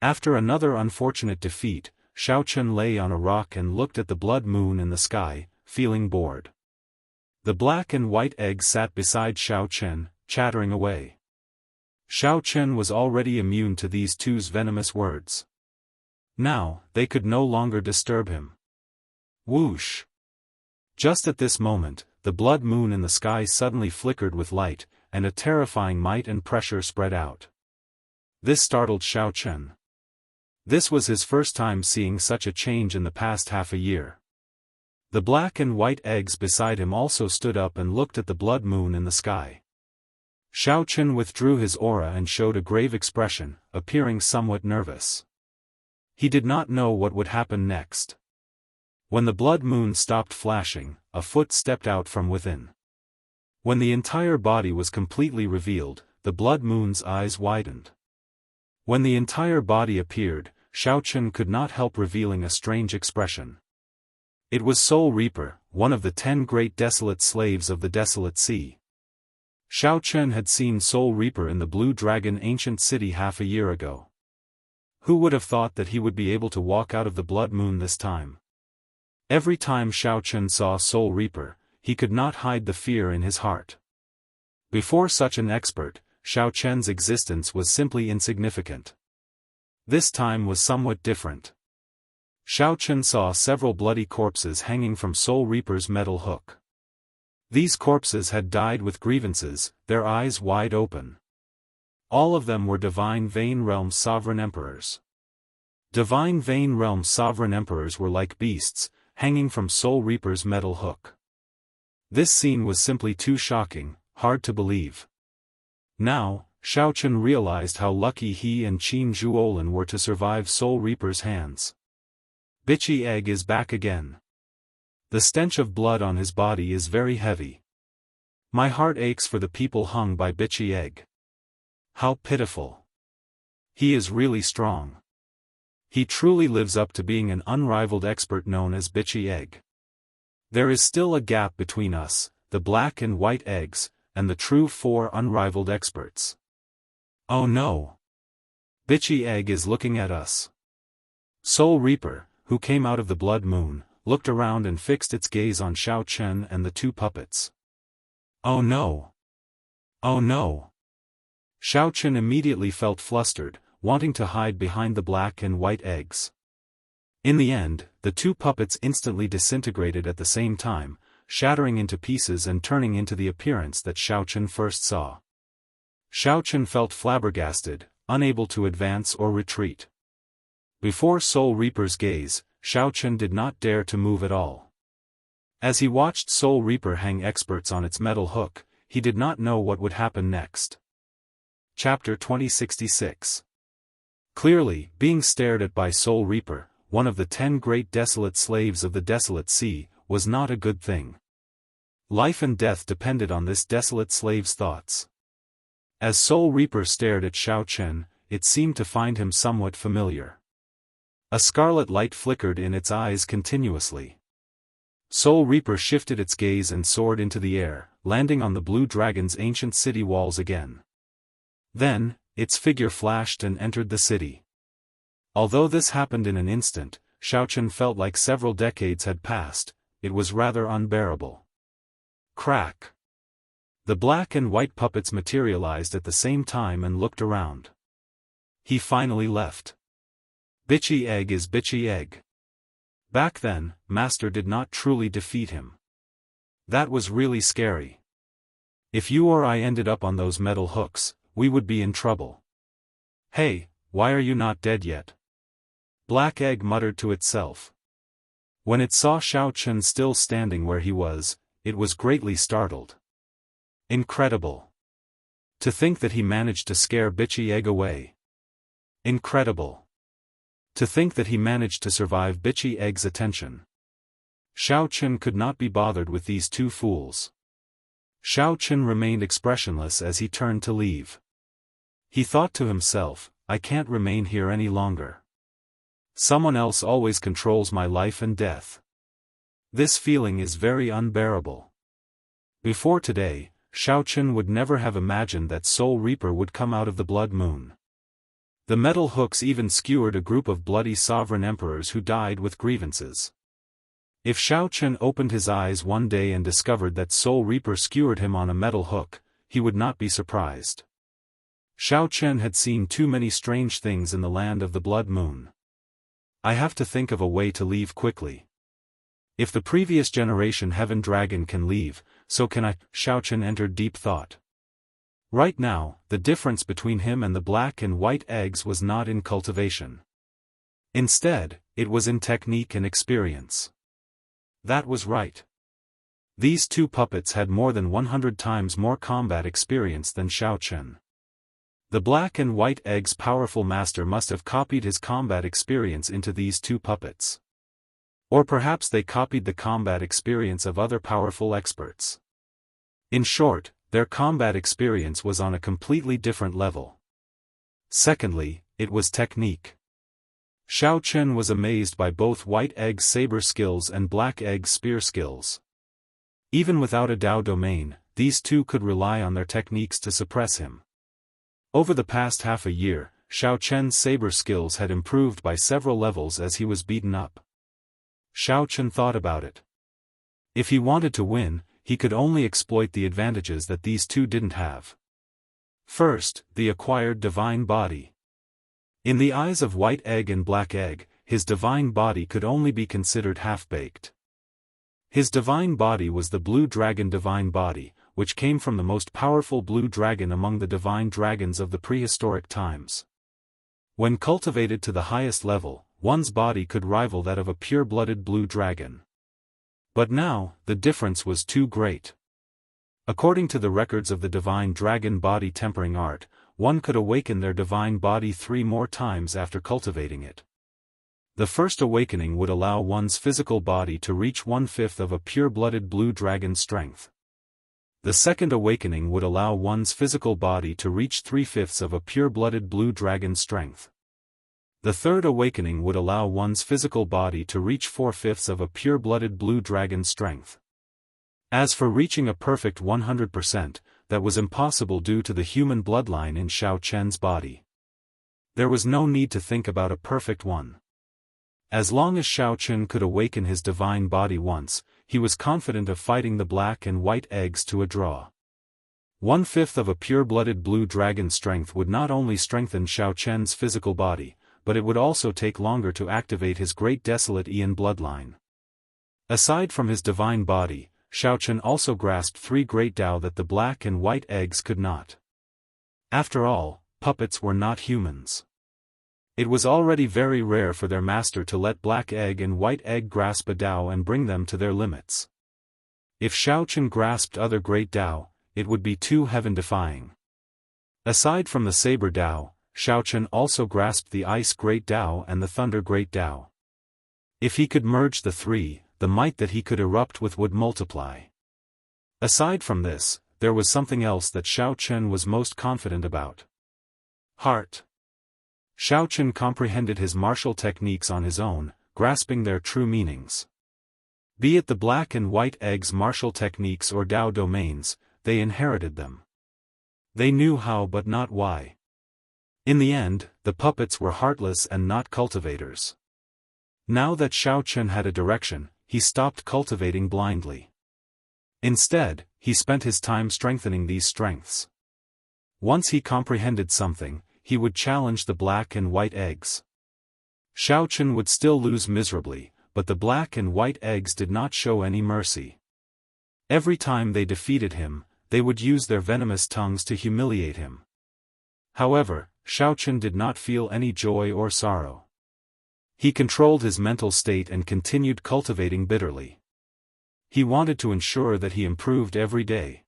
A: After another unfortunate defeat, Xiao Chen lay on a rock and looked at the blood moon in the sky, feeling bored. The black and white egg sat beside Xiao Chen, chattering away. Xiao Chen was already immune to these two's venomous words. Now, they could no longer disturb him. Whoosh! Just at this moment, the blood moon in the sky suddenly flickered with light, and a terrifying might and pressure spread out. This startled Xiao Chen. This was his first time seeing such a change in the past half a year. The black and white eggs beside him also stood up and looked at the blood moon in the sky. Xiao Chen withdrew his aura and showed a grave expression, appearing somewhat nervous. He did not know what would happen next. When the blood moon stopped flashing, a foot stepped out from within. When the entire body was completely revealed, the blood moon's eyes widened. When the entire body appeared, Xiao Chen could not help revealing a strange expression. It was Soul Reaper, one of the 10 great desolate slaves of the desolate sea. Xiao Chen had seen Soul Reaper in the Blue Dragon ancient city half a year ago. Who would have thought that he would be able to walk out of the blood moon this time? Every time Xiao Chen saw Soul Reaper, he could not hide the fear in his heart. Before such an expert, Xiao Chen's existence was simply insignificant. This time was somewhat different. Xiao Chen saw several bloody corpses hanging from Soul Reaper's metal hook. These corpses had died with grievances, their eyes wide open. All of them were Divine Vein Realm Sovereign Emperors. Divine Vein Realm Sovereign Emperors were like beasts, hanging from Soul Reaper's metal hook. This scene was simply too shocking, hard to believe. Now, Xiao Chen realized how lucky he and Qin Zhuolin were to survive Soul Reaper's hands. Bitchy Egg is back again. The stench of blood on his body is very heavy. My heart aches for the people hung by Bitchy Egg. How pitiful. He is really strong. He truly lives up to being an unrivaled expert known as Bitchy Egg. There is still a gap between us, the black and white eggs, and the true 4 unrivaled experts. Oh no! Bitchy Egg is looking at us. Soul Reaper, who came out of the blood moon, looked around and fixed its gaze on Xiao Chen and the 2 puppets. Oh no! Oh no! Xiao Chen immediately felt flustered, wanting to hide behind the black and white eggs. In the end, the 2 puppets instantly disintegrated at the same time, shattering into pieces and turning into the appearance that Xiao Chen first saw. Xiao Chen felt flabbergasted, unable to advance or retreat. Before Soul Reaper's gaze, Xiao Chen did not dare to move at all. As he watched Soul Reaper hang experts on its metal hook, he did not know what would happen next. Chapter 2066. Clearly, being stared at by Soul Reaper, one of the 10 great desolate slaves of the desolate sea, was not a good thing. Life and death depended on this desolate slave's thoughts. As Soul Reaper stared at Xiao Chen, it seemed to find him somewhat familiar. A scarlet light flickered in its eyes continuously. Soul Reaper shifted its gaze and soared into the air, landing on the Blue Dragon's ancient city walls again. Then, its figure flashed and entered the city. Although this happened in an instant, Xiao Chen felt like several decades had passed. It was rather unbearable. Crack! The black and white puppets materialized at the same time and looked around. He finally left. Bitchy Egg is Bitchy Egg. Back then, Master did not truly defeat him. That was really scary. If you or I ended up on those metal hooks, we would be in trouble. Hey, why are you not dead yet? Black Egg muttered to itself. When it saw Xiao Chen still standing where he was, it was greatly startled. Incredible. To think that he managed to scare Bitchy Egg away. Incredible. To think that he managed to survive Bitchy Egg's attention. Xiao Chen could not be bothered with these 2 fools. Xiao Chen remained expressionless as he turned to leave. He thought to himself, I can't remain here any longer. Someone else always controls my life and death. This feeling is very unbearable. Before today, Xiaochen would never have imagined that Soul Reaper would come out of the blood moon. The metal hooks even skewered a group of bloody sovereign emperors who died with grievances. If Xiaochen opened his eyes one day and discovered that Soul Reaper skewered him on a metal hook, he would not be surprised. Xiaochen had seen too many strange things in the land of the blood moon. I have to think of a way to leave quickly. If the previous generation Heaven Dragon can leave, so can I. Xiaochen entered deep thought. Right now, the difference between him and the black and white eggs was not in cultivation. Instead, it was in technique and experience. That was right. These two puppets had more than 100 times more combat experience than Xiaochen. The black and white egg's powerful master must have copied his combat experience into these two puppets. Or perhaps they copied the combat experience of other powerful experts. In short, their combat experience was on a completely different level. Secondly, it was technique. Xiaochen was amazed by both White Egg's saber skills and Black Egg's spear skills. Even without a Dao domain, these two could rely on their techniques to suppress him. Over the past half a year, Xiaochen's saber skills had improved by several levels as he was beaten up. Xiaochen thought about it. If he wanted to win, he could only exploit the advantages that these two didn't have. First, the acquired divine body. In the eyes of White Egg and Black Egg, his divine body could only be considered half-baked. His divine body was the Blue Dragon divine body, which came from the most powerful blue dragon among the divine dragons of the prehistoric times. When cultivated to the highest level, one's body could rival that of a pure-blooded blue dragon. But now, the difference was too great. According to the records of the divine dragon body tempering art, one could awaken their divine body 3 more times after cultivating it. The first awakening would allow one's physical body to reach 1/5 of a pure-blooded blue dragon's strength. The second awakening would allow one's physical body to reach 3/5 of a pure-blooded blue dragon's strength. The third awakening would allow one's physical body to reach 4/5 of a pure-blooded blue dragon's strength. As for reaching a perfect 100%, that was impossible due to the human bloodline in Xiaochen's body. There was no need to think about a perfect one. As long as Xiaochen could awaken his divine body once, he was confident of fighting the black and white eggs to a draw. 1/5 of a pure-blooded blue dragon's strength would not only strengthen Xiaochen's physical body, but it would also take longer to activate his great desolate Ian bloodline. Aside from his divine body, Xiaochen also grasped 3 great Dao that the black and white eggs could not. After all, puppets were not humans. It was already very rare for their master to let Black Egg and White Egg grasp a Dao and bring them to their limits. If Xiaochen grasped other great Dao, it would be too heaven-defying. Aside from the Saber Dao, Xiaochen also grasped the Ice Great Dao and the Thunder Great Dao. If he could merge the 3, the might that he could erupt with would multiply. Aside from this, there was something else that Xiaochen was most confident about. Heart. Xiaochen comprehended his martial techniques on his own, grasping their true meanings. Be it the Black and White Egg's martial techniques or Dao domains, they inherited them. They knew how but not why. In the end, the puppets were heartless and not cultivators. Now that Xiaochen had a direction, he stopped cultivating blindly. Instead, he spent his time strengthening these strengths. Once he comprehended something, he would challenge the Black and White Eggs. Xiaochen would still lose miserably, but the Black and White Eggs did not show any mercy. Every time they defeated him, they would use their venomous tongues to humiliate him. However, Xiaochen did not feel any joy or sorrow. He controlled his mental state and continued cultivating bitterly. He wanted to ensure that he improved every day.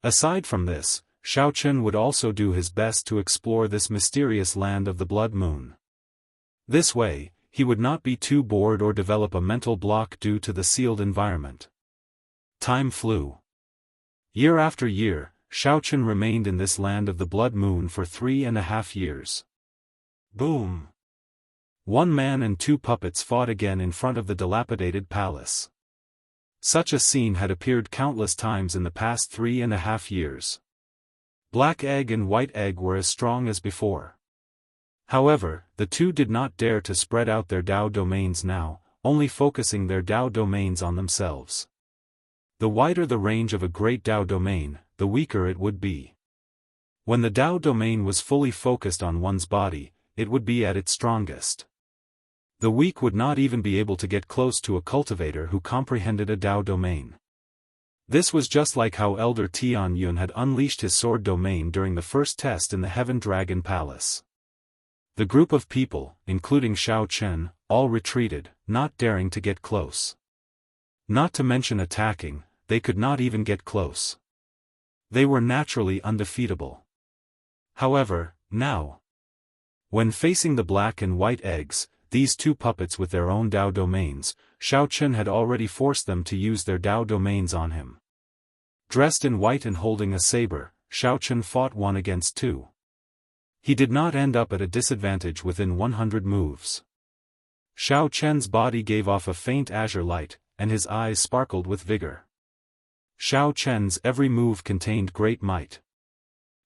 A: Aside from this, Xiaochen would also do his best to explore this mysterious land of the blood moon. This way, he would not be too bored or develop a mental block due to the sealed environment. Time flew. Year after year, Xiaochen remained in this land of the blood moon for 3.5 years. Boom! One man and two puppets fought again in front of the dilapidated palace. Such a scene had appeared countless times in the past 3.5 years. Black Egg and White Egg were as strong as before. However, the two did not dare to spread out their Dao domains now, only focusing their Dao domains on themselves. The wider the range of a great Dao domain, the weaker it would be. When the Dao domain was fully focused on one's body, it would be at its strongest. The weak would not even be able to get close to a cultivator who comprehended a Dao domain. This was just like how Elder Tian Yun had unleashed his sword domain during the first test in the Heaven Dragon Palace. The group of people, including Xiao Chen, all retreated, not daring to get close. Not to mention attacking, they could not even get close. They were naturally undefeatable. However, now, when facing the Black and White Eggs, these two puppets with their own Dao domains, Xiao Chen had already forced them to use their Dao domains on him. Dressed in white and holding a saber, Xiao Chen fought 1 against 2. He did not end up at a disadvantage within 100 moves. Xiao Chen's body gave off a faint azure light, and his eyes sparkled with vigor. Xiao Chen's every move contained great might.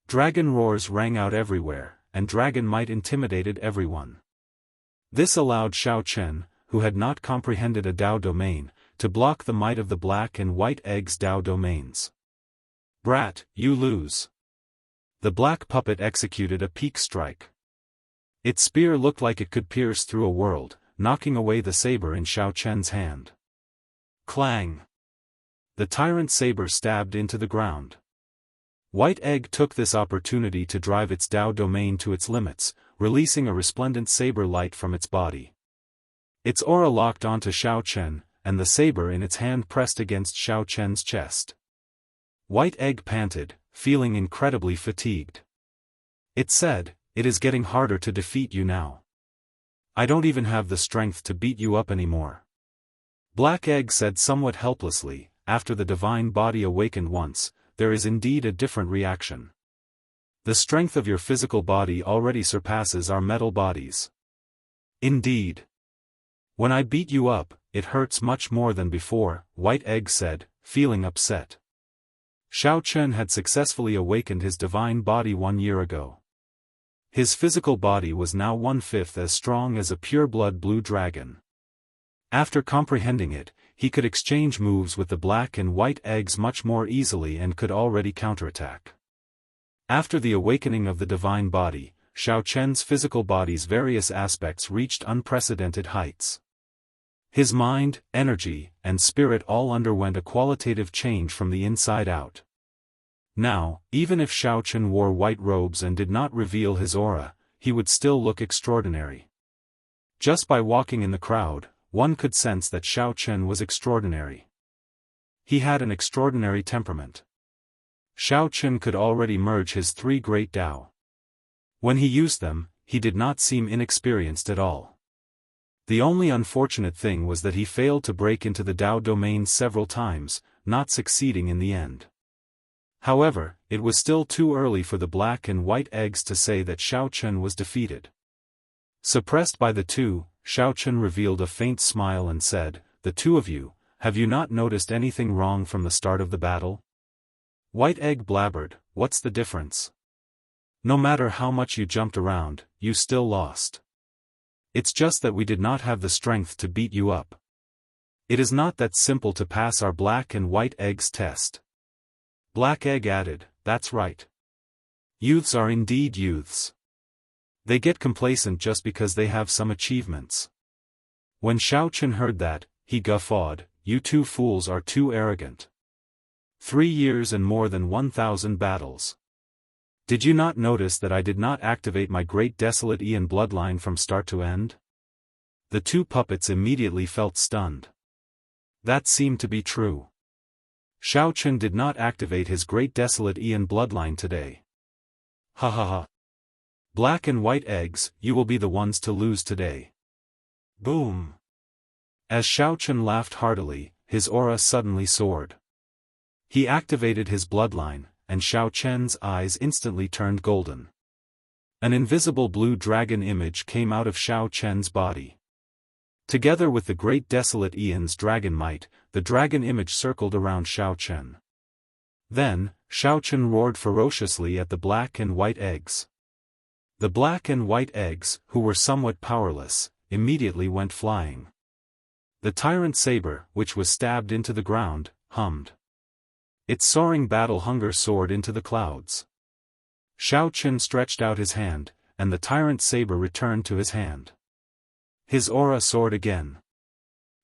A: Dragon roars rang out everywhere, and dragon might intimidated everyone. This allowed Xiao Chen, who had not comprehended a Dao domain, to block the might of the Black and White Eggs' Dao domains. Brat, you lose. The black puppet executed a peak strike. Its spear looked like it could pierce through a world, knocking away the saber in Xiao Chen's hand. Clang! The tyrant saber stabbed into the ground. White Egg took this opportunity to drive its Dao domain to its limits, releasing a resplendent saber light from its body. Its aura locked onto Xiao Chen, and the saber in its hand pressed against Xiao Chen's chest. White Egg panted, feeling incredibly fatigued. It said, "It is getting harder to defeat you now. I don't even have the strength to beat you up anymore." Black Egg said somewhat helplessly, "After the divine body awakened once, there is indeed a different reaction. The strength of your physical body already surpasses our metal bodies." "Indeed. When I beat you up, it hurts much more than before," White Egg said, feeling upset. Xiao Chen had successfully awakened his divine body 1 year ago. His physical body was now 1/5 as strong as a pure-blood blue dragon. After comprehending it, he could exchange moves with the Black and White Eggs much more easily and could already counterattack. After the awakening of the divine body, Xiao Chen's physical body's various aspects reached unprecedented heights. His mind, energy, and spirit all underwent a qualitative change from the inside out. Now, even if Xiao Chen wore white robes and did not reveal his aura, he would still look extraordinary. Just by walking in the crowd, one could sense that Xiao Chen was extraordinary. He had an extraordinary temperament. Xiao Chen could already merge his 3 great Dao. When he used them, he did not seem inexperienced at all. The only unfortunate thing was that he failed to break into the Dao domain several times, not succeeding in the end. However, it was still too early for the Black and White Eggs to say that Xiao Chen was defeated. Suppressed by the two, Xiao Chen revealed a faint smile and said, "The two of you, have you not noticed anything wrong from the start of the battle?" White Egg blabbered, "What's the difference? No matter how much you jumped around, you still lost. It's just that we did not have the strength to beat you up. It is not that simple to pass our Black and White Eggs test." Black Egg added, "That's right. Youths are indeed youths. They get complacent just because they have some achievements." When Xiao Chen heard that, he guffawed, "You two fools are too arrogant. 3 years and more than 1,000 battles. Did you not notice that I did not activate my great desolate Ian bloodline from start to end?" The two puppets immediately felt stunned. That seemed to be true. Xiao Chen did not activate his great desolate Ian bloodline today. Ha ha ha. Black and White Eggs, you will be the ones to lose today. Boom. As Xiao Chen laughed heartily, his aura suddenly soared. He activated his bloodline, and Xiao Chen's eyes instantly turned golden. An invisible blue dragon image came out of Xiao Chen's body. Together with the great desolate Aeon's dragon might, the dragon image circled around Xiao Chen. Then, Xiao Chen roared ferociously at the black and white eggs. The black and white eggs, who were somewhat powerless, immediately went flying. The tyrant saber, which was stabbed into the ground, hummed. Its soaring battle hunger soared into the clouds. Xiao Chen stretched out his hand, and the tyrant saber returned to his hand. His aura soared again.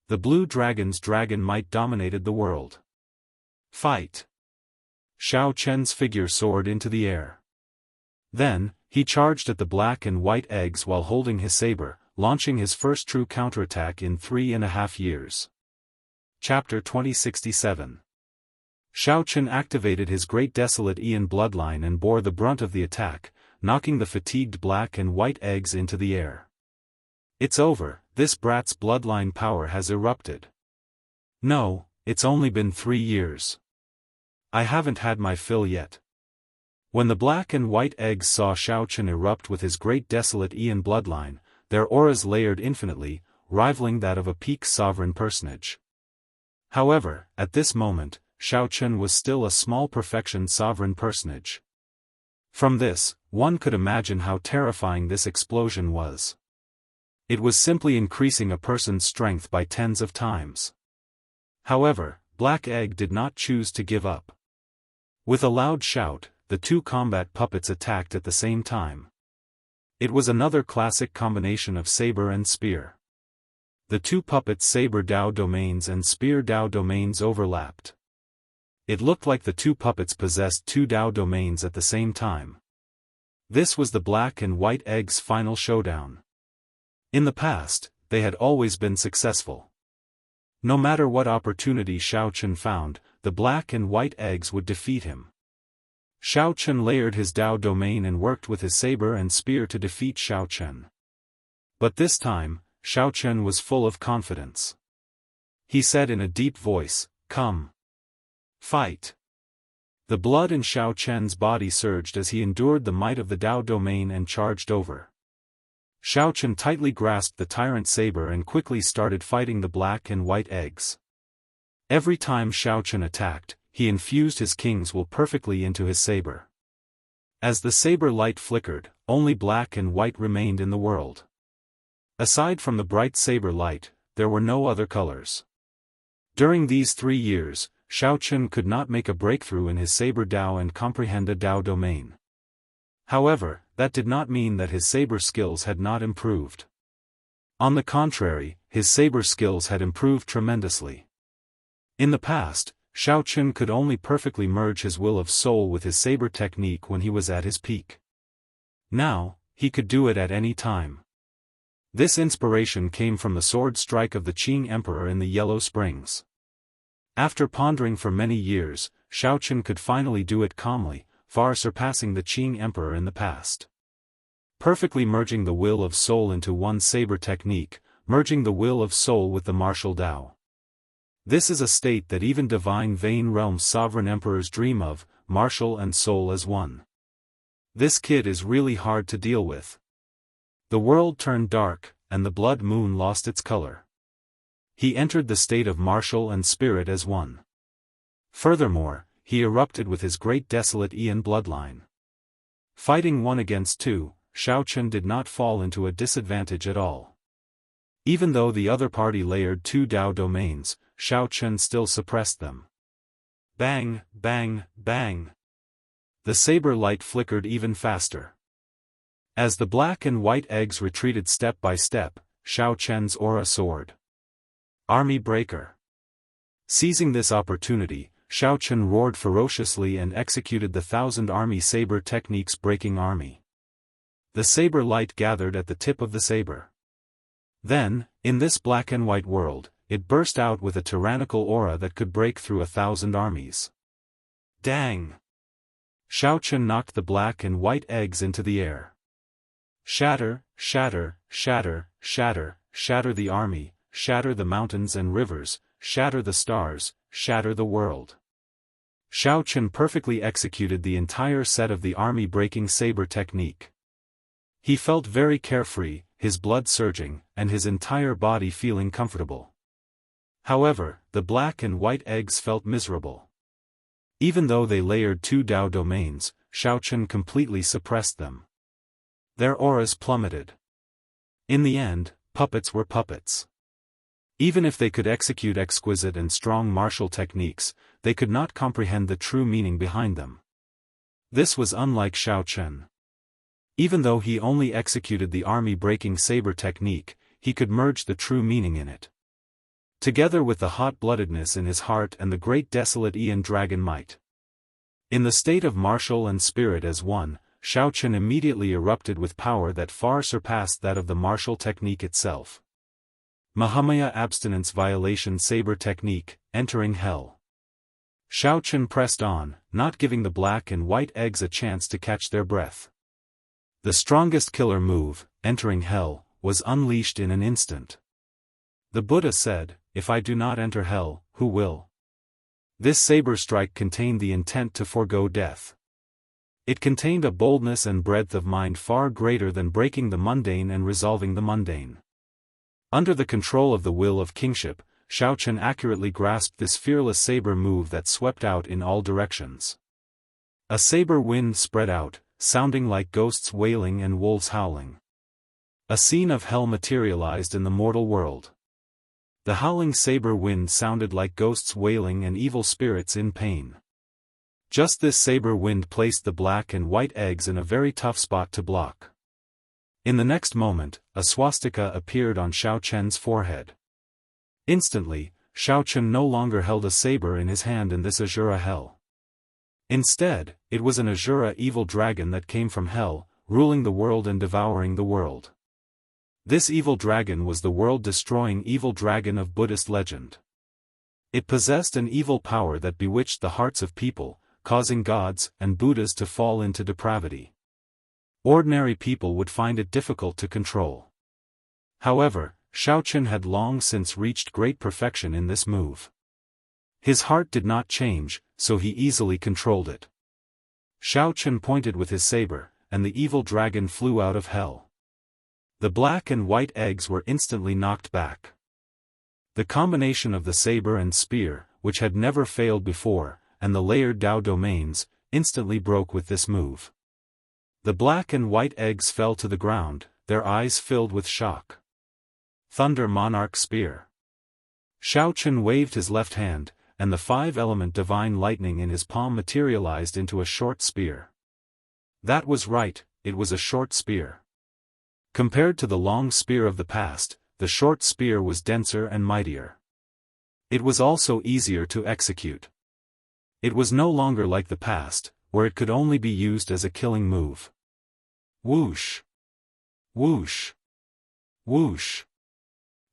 A: The blue dragon's dragon might dominated the world. Fight! Xiao Chen's figure soared into the air. Then, he charged at the black and white eggs while holding his saber, launching his first true counterattack in 3.5 years. Chapter 2067. Xiao Chen activated his great desolate Aeon bloodline and bore the brunt of the attack, knocking the fatigued black and white eggs into the air. It's over, this brat's bloodline power has erupted. No, it's only been 3 years. I haven't had my fill yet. When the black and white eggs saw Xiao Chen erupt with his great desolate Aeon bloodline, their auras layered infinitely, rivaling that of a peak sovereign personage. However, at this moment, Xiao Chen was still a small perfection sovereign personage. From this, one could imagine how terrifying this explosion was. It was simply increasing a person's strength by tens of times. However, Black Egg did not choose to give up. With a loud shout, the two combat puppets attacked at the same time. It was another classic combination of saber and spear. The two puppets' saber Dao domains and spear Dao domains overlapped. It looked like the two puppets possessed two Dao domains at the same time. This was the black and white eggs' final showdown. In the past, they had always been successful. No matter what opportunity Xiao Chen found, the black and white eggs would defeat him. Xiao Chen layered his Dao domain and worked with his saber and spear to defeat Xiao Chen. But this time, Xiao Chen was full of confidence. He said in a deep voice, "Come. Fight." The blood in Xiao Chen's body surged as he endured the might of the Dao domain and charged over. Xiao Chen tightly grasped the tyrant saber and quickly started fighting the black and white eggs. Every time Xiao Chen attacked, he infused his king's will perfectly into his saber. As the saber light flickered, only black and white remained in the world. Aside from the bright saber light, there were no other colors. During these 3 years, Xiao Chen could not make a breakthrough in his saber Dao and comprehend a Dao domain. However, that did not mean that his saber skills had not improved. On the contrary, his saber skills had improved tremendously. In the past, Xiao Chen could only perfectly merge his will of soul with his saber technique when he was at his peak. Now, he could do it at any time. This inspiration came from the sword strike of the Qing Emperor in the Yellow Springs. After pondering for many years, Xiao Chen could finally do it calmly, far surpassing the Qing Emperor in the past. Perfectly merging the will of soul into one saber technique, merging the will of soul with the martial Dao. This is a state that even divine Vane Realm's sovereign emperors dream of, martial and soul as one. This kid is really hard to deal with. The world turned dark, and the blood moon lost its color. He entered the state of martial and spirit as one. Furthermore, he erupted with his great desolate Aeon bloodline. Fighting 1 against 2, Xiao Chen did not fall into a disadvantage at all. Even though the other party layered 2 Dao domains, Xiao Chen still suppressed them. Bang, bang, bang. The saber light flickered even faster. As the black and white eggs retreated step by step, Xiao Chen's aura soared. Army breaker. Seizing this opportunity, Xiao Chen roared ferociously and executed the 1,000 army saber technique's breaking army. The saber light gathered at the tip of the saber. Then, in this black and white world, it burst out with a tyrannical aura that could break through 1,000 armies. Dang! Xiao Chen knocked the black and white eggs into the air. Shatter, shatter, shatter, shatter, shatter the army, shatter the mountains and rivers, shatter the stars, shatter the world. Xiao Chen perfectly executed the entire set of the army-breaking saber technique. He felt very carefree, his blood surging, and his entire body feeling comfortable. However, the black and white eggs felt miserable. Even though they layered 2 Dao domains, Xiaochen completely suppressed them. Their auras plummeted. In the end, puppets were puppets. Even if they could execute exquisite and strong martial techniques, they could not comprehend the true meaning behind them. This was unlike Xiaochen. Even though he only executed the army-breaking saber technique, he could merge the true meaning in it. Together with the hot-bloodedness in his heart and the great desolate Aeon dragon might. In the state of martial and spirit as one, Xiaochen immediately erupted with power that far surpassed that of the martial technique itself. Mahamaya Abstinence Violation Saber Technique, Entering Hell. Xiaochen pressed on, not giving the black and white eggs a chance to catch their breath. The strongest killer move, Entering Hell, was unleashed in an instant. The Buddha said, "If I do not enter hell, who will?" This saber strike contained the intent to forego death. It contained a boldness and breadth of mind far greater than breaking the mundane and resolving the mundane. Under the control of the will of kingship, Xiaochen accurately grasped this fearless saber move that swept out in all directions. A saber wind spread out, sounding like ghosts wailing and wolves howling. A scene of hell materialized in the mortal world. The howling saber wind sounded like ghosts wailing and evil spirits in pain. Just this saber wind placed the black and white eggs in a very tough spot to block. In the next moment, a swastika appeared on Xiaochen's forehead. Instantly, Xiaochen no longer held a saber in his hand in this Azura hell. Instead, it was an Azura evil dragon that came from hell, ruling the world and devouring the world. This evil dragon was the world-destroying evil dragon of Buddhist legend. It possessed an evil power that bewitched the hearts of people, causing gods and Buddhas to fall into depravity. Ordinary people would find it difficult to control. However, Xiaochen had long since reached great perfection in this move. His heart did not change, so he easily controlled it. Xiaochen pointed with his saber, and the evil dragon flew out of hell. The black and white eggs were instantly knocked back. The combination of the saber and spear, which had never failed before, and the layered Dao domains, instantly broke with this move. The black and white eggs fell to the ground, their eyes filled with shock. Thunder Monarch Spear. Xiaochen waved his left hand, and the 5-element divine lightning in his palm materialized into a short spear. That was right, it was a short spear. Compared to the long spear of the past, the short spear was denser and mightier. It was also easier to execute. It was no longer like the past, where it could only be used as a killing move. Whoosh! Whoosh! Whoosh!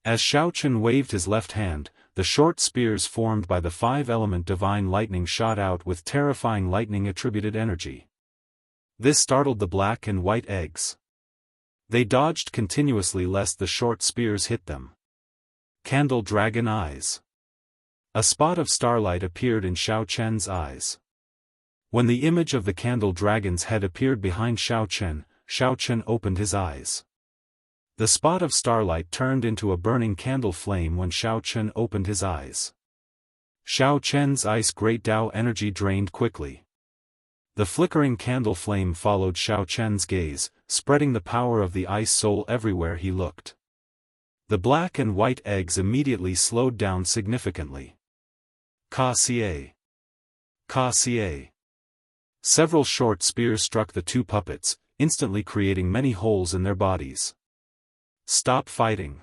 A: As Xiaochen waved his left hand, the short spears formed by the 5-element divine lightning shot out with terrifying lightning-attributed energy. This startled the black and white eggs. They dodged continuously lest the short spears hit them. Candle Dragon Eyes. A spot of starlight appeared in Xiaochen's eyes. When the image of the candle dragon's head appeared behind Xiaochen, Xiaochen opened his eyes. The spot of starlight turned into a burning candle flame when Xiaochen opened his eyes. Xiaochen's ice great Dao energy drained quickly. The flickering candle flame followed Xiaochen's gaze, spreading the power of the ice soul everywhere he looked. The black and white eggs immediately slowed down significantly. Ka-Xie. Ka-Xie. Several short spears struck the 2 puppets, instantly creating many holes in their bodies. Stop fighting.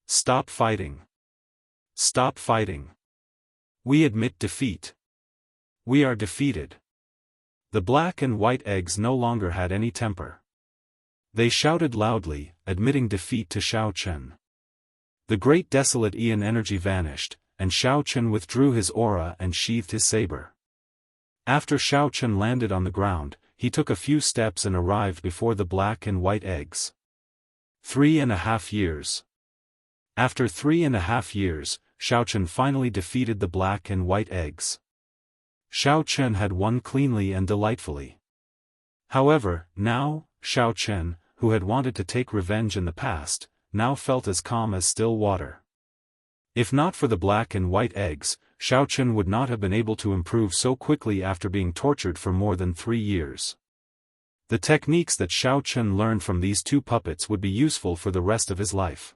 A: Stop fighting. Stop fighting. We admit defeat. We are defeated. The black and white eggs no longer had any temper. They shouted loudly, admitting defeat to Xiaochen. The great desolate Aeon energy vanished, and Xiaochen withdrew his aura and sheathed his saber. After Xiaochen landed on the ground, he took a few steps and arrived before the black and white eggs. 3.5 years. After 3.5 years, Xiaochen finally defeated the black and white eggs. Xiaochen had won cleanly and delightfully. However, now, Xiaochen, who had wanted to take revenge in the past, now felt as calm as still water. If not for the black and white eggs, Xiao Chen would not have been able to improve so quickly after being tortured for more than 3 years. The techniques that Xiao Chen learned from these two puppets would be useful for the rest of his life.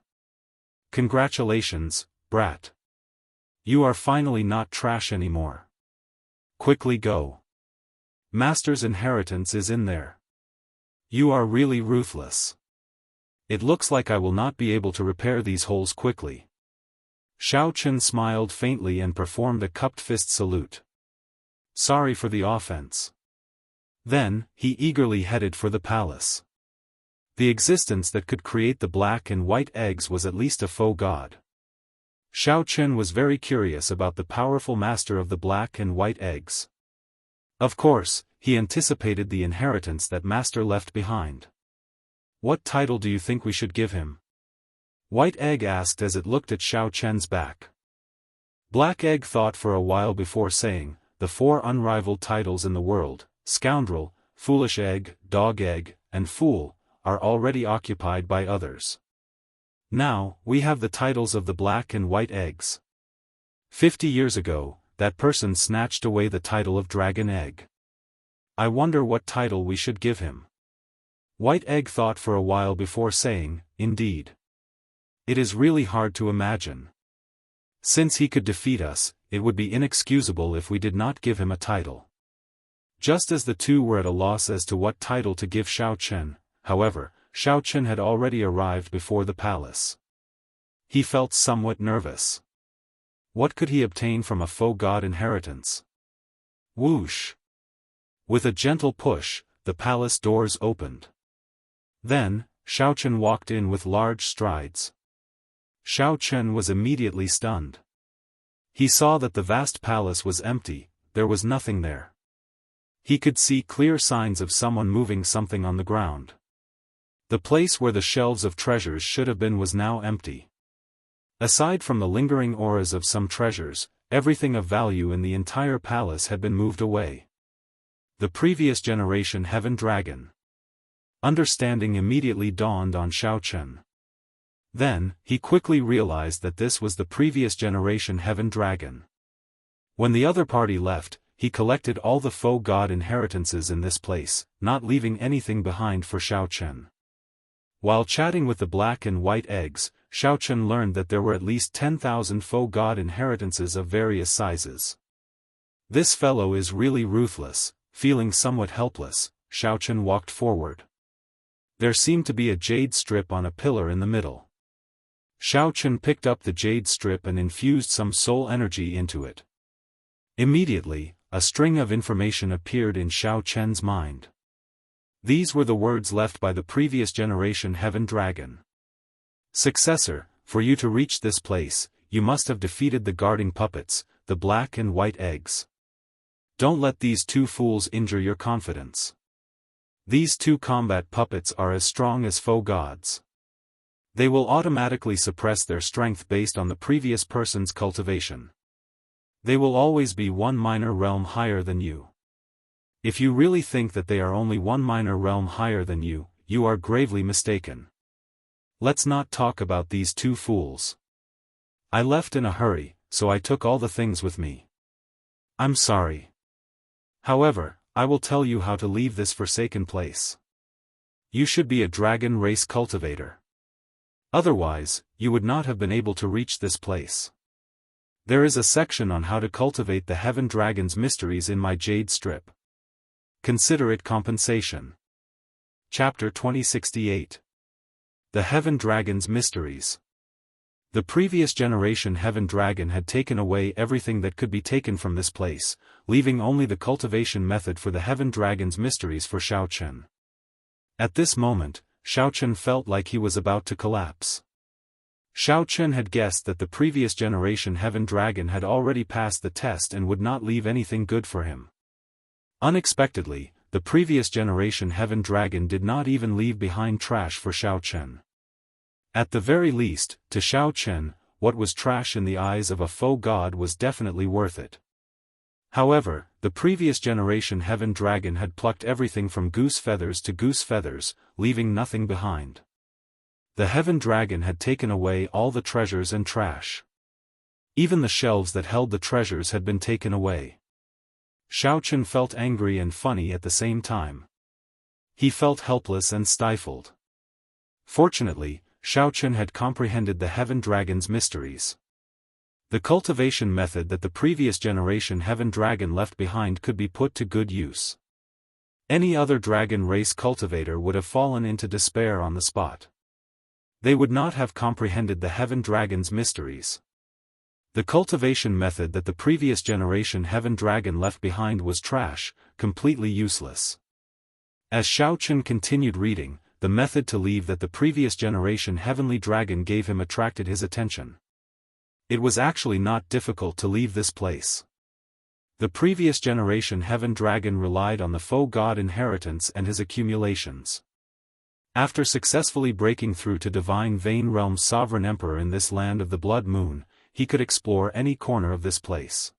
A: Congratulations, brat. You are finally not trash anymore. Quickly go. Master's inheritance is in there. You are really ruthless. It looks like I will not be able to repair these holes quickly. Xiao Chen smiled faintly and performed a cupped fist salute. Sorry for the offense. Then, he eagerly headed for the palace. The existence that could create the black and white eggs was at least a faux god. Xiao Chen was very curious about the powerful master of the black and white eggs. Of course, he anticipated the inheritance that master left behind. What title do you think we should give him? White Egg asked as it looked at Xiao Chen's back. Black Egg thought for a while before saying, the 4 unrivaled titles in the world, Scoundrel, Foolish Egg, Dog Egg, and Fool, are already occupied by others. Now, we have the titles of the black and white eggs. 50 years ago, that person snatched away the title of Dragon Egg. I wonder what title we should give him. White Egg thought for a while before saying, indeed. It is really hard to imagine. Since he could defeat us, it would be inexcusable if we did not give him a title. Just as the two were at a loss as to what title to give Xiao Chen, however, Xiao Chen had already arrived before the palace. He felt somewhat nervous. What could he obtain from a faux god inheritance? Whoosh! With a gentle push, the palace doors opened. Then, Xiao Chen walked in with large strides. Xiao Chen was immediately stunned. He saw that the vast palace was empty, there was nothing there. He could see clear signs of someone moving something on the ground. The place where the shelves of treasures should have been was now empty. Aside from the lingering auras of some treasures, everything of value in the entire palace had been moved away. The previous generation Heaven Dragon. Understanding immediately dawned on Xiao Chen. Then, he quickly realized that this was the previous generation Heaven Dragon. When the other party left, he collected all the faux god inheritances in this place, not leaving anything behind for Xiao Chen. While chatting with the black and white eggs, Xiao Chen learned that there were at least 10,000 faux god inheritances of various sizes. This fellow is really ruthless. Feeling somewhat helpless, Xiao Chen walked forward. There seemed to be a jade strip on a pillar in the middle. Xiao Chen picked up the jade strip and infused some soul energy into it. Immediately, a string of information appeared in Xiao Chen's mind. These were the words left by the previous generation Heaven Dragon. Successor, for you to reach this place, you must have defeated the guarding puppets, the black and white eggs. Don't let these two fools injure your confidence. These two combat puppets are as strong as faux gods. They will automatically suppress their strength based on the previous person's cultivation. They will always be 1 minor realm higher than you. If you really think that they are only 1 minor realm higher than you, you are gravely mistaken. Let's not talk about these two fools. I left in a hurry, so I took all the things with me. I'm sorry. However, I will tell you how to leave this forsaken place. You should be a dragon race cultivator. Otherwise, you would not have been able to reach this place. There is a section on how to cultivate the Heaven Dragon's mysteries in my jade strip. Consider it compensation. Chapter 2068. The Heaven Dragon's Mysteries. The previous generation Heaven Dragon had taken away everything that could be taken from this place, leaving only the cultivation method for the Heaven Dragon's mysteries for Xiao Chen. At this moment, Xiao Chen felt like he was about to collapse. Xiao Chen had guessed that the previous generation Heaven Dragon had already passed the test and would not leave anything good for him. Unexpectedly, the previous generation Heaven Dragon did not even leave behind trash for Xiao Chen. At the very least, to Xiao Chen, what was trash in the eyes of a faux god was definitely worth it. However, the previous generation Heaven Dragon had plucked everything from goose feathers to goose feathers, leaving nothing behind. The Heaven Dragon had taken away all the treasures and trash. Even the shelves that held the treasures had been taken away. Xiaochen felt angry and funny at the same time. He felt helpless and stifled. Fortunately, Xiaochen had comprehended the Heaven Dragon's mysteries. The cultivation method that the previous generation Heaven Dragon left behind could be put to good use. Any other dragon race cultivator would have fallen into despair on the spot. They would not have comprehended the Heaven Dragon's mysteries. The cultivation method that the previous generation Heaven Dragon left behind was trash, completely useless. As Xiaochen continued reading, the method to leave that the previous generation Heavenly Dragon gave him attracted his attention. It was actually not difficult to leave this place. The previous generation Heaven Dragon relied on the faux god inheritance and his accumulations. After successfully breaking through to Divine Vein Realm's sovereign emperor in this land of the Blood Moon, he could explore any corner of this place.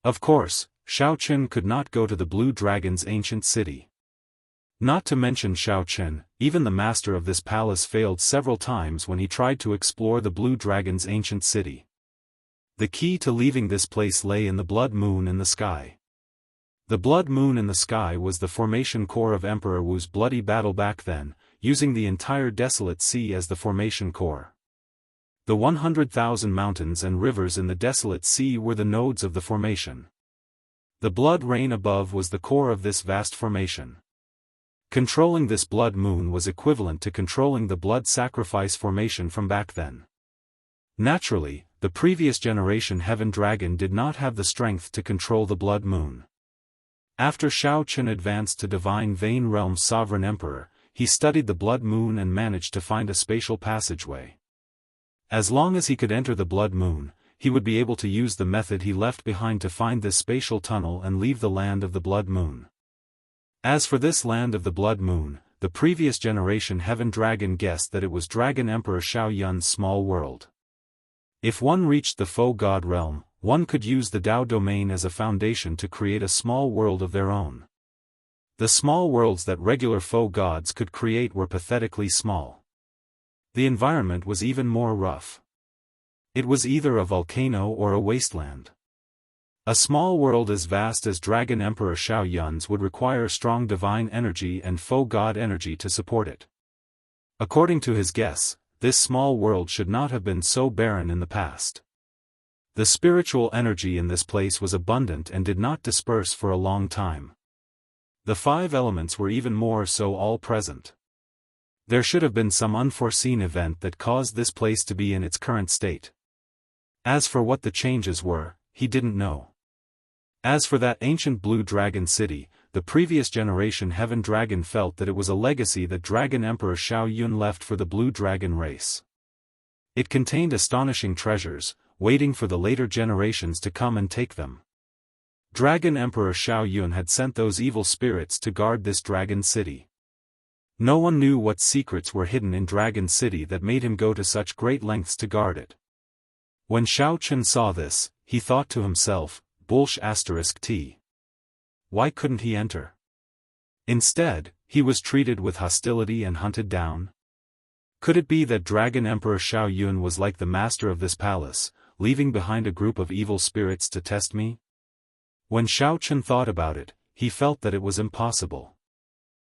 A: Of course, Xiaochen could not go to the Blue Dragon's ancient city. Not to mention Xiaochen, even the master of this palace failed several times when he tried to explore the Blue Dragon's ancient city. The key to leaving this place lay in the Blood Moon in the sky. The Blood Moon in the sky was the formation core of Emperor Wu's bloody battle back then, using the entire Desolate Sea as the formation core. The 100,000 mountains and rivers in the Desolate Sea were the nodes of the formation. The blood rain above was the core of this vast formation. Controlling this Blood Moon was equivalent to controlling the blood sacrifice formation from back then. Naturally, the previous generation Heaven Dragon did not have the strength to control the Blood Moon. After Xiaochen advanced to Divine Vein Realm's Sovereign Emperor, he studied the Blood Moon and managed to find a spatial passageway. As long as he could enter the Blood Moon, he would be able to use the method he left behind to find this spatial tunnel and leave the land of the Blood Moon. As for this land of the Blood Moon, the previous generation Heaven Dragon guessed that it was Dragon Emperor Xiao Yun's small world. If one reached the faux god realm, one could use the Dao domain as a foundation to create a small world of their own. The small worlds that regular faux gods could create were pathetically small. The environment was even more rough. It was either a volcano or a wasteland. A small world as vast as Dragon Emperor Xiao Yun's would require strong divine energy and faux god energy to support it. According to his guess, this small world should not have been so barren in the past. The spiritual energy in this place was abundant and did not disperse for a long time. The 5 elements were even more so all present. There should have been some unforeseen event that caused this place to be in its current state. As for what the changes were, he didn't know. As for that ancient Blue Dragon city, the previous generation Heaven Dragon felt that it was a legacy that Dragon Emperor Xiao Yun left for the Blue Dragon race. It contained astonishing treasures, waiting for the later generations to come and take them. Dragon Emperor Xiao Yun had sent those evil spirits to guard this dragon city. No one knew what secrets were hidden in Dragon City that made him go to such great lengths to guard it. When Xiaochen saw this, he thought to himself, ****. Why couldn't he enter? Instead, he was treated with hostility and hunted down. Could it be that Dragon Emperor Xiao Yun was like the master of this palace, leaving behind a group of evil spirits to test me? When Xiaochen thought about it, he felt that it was impossible.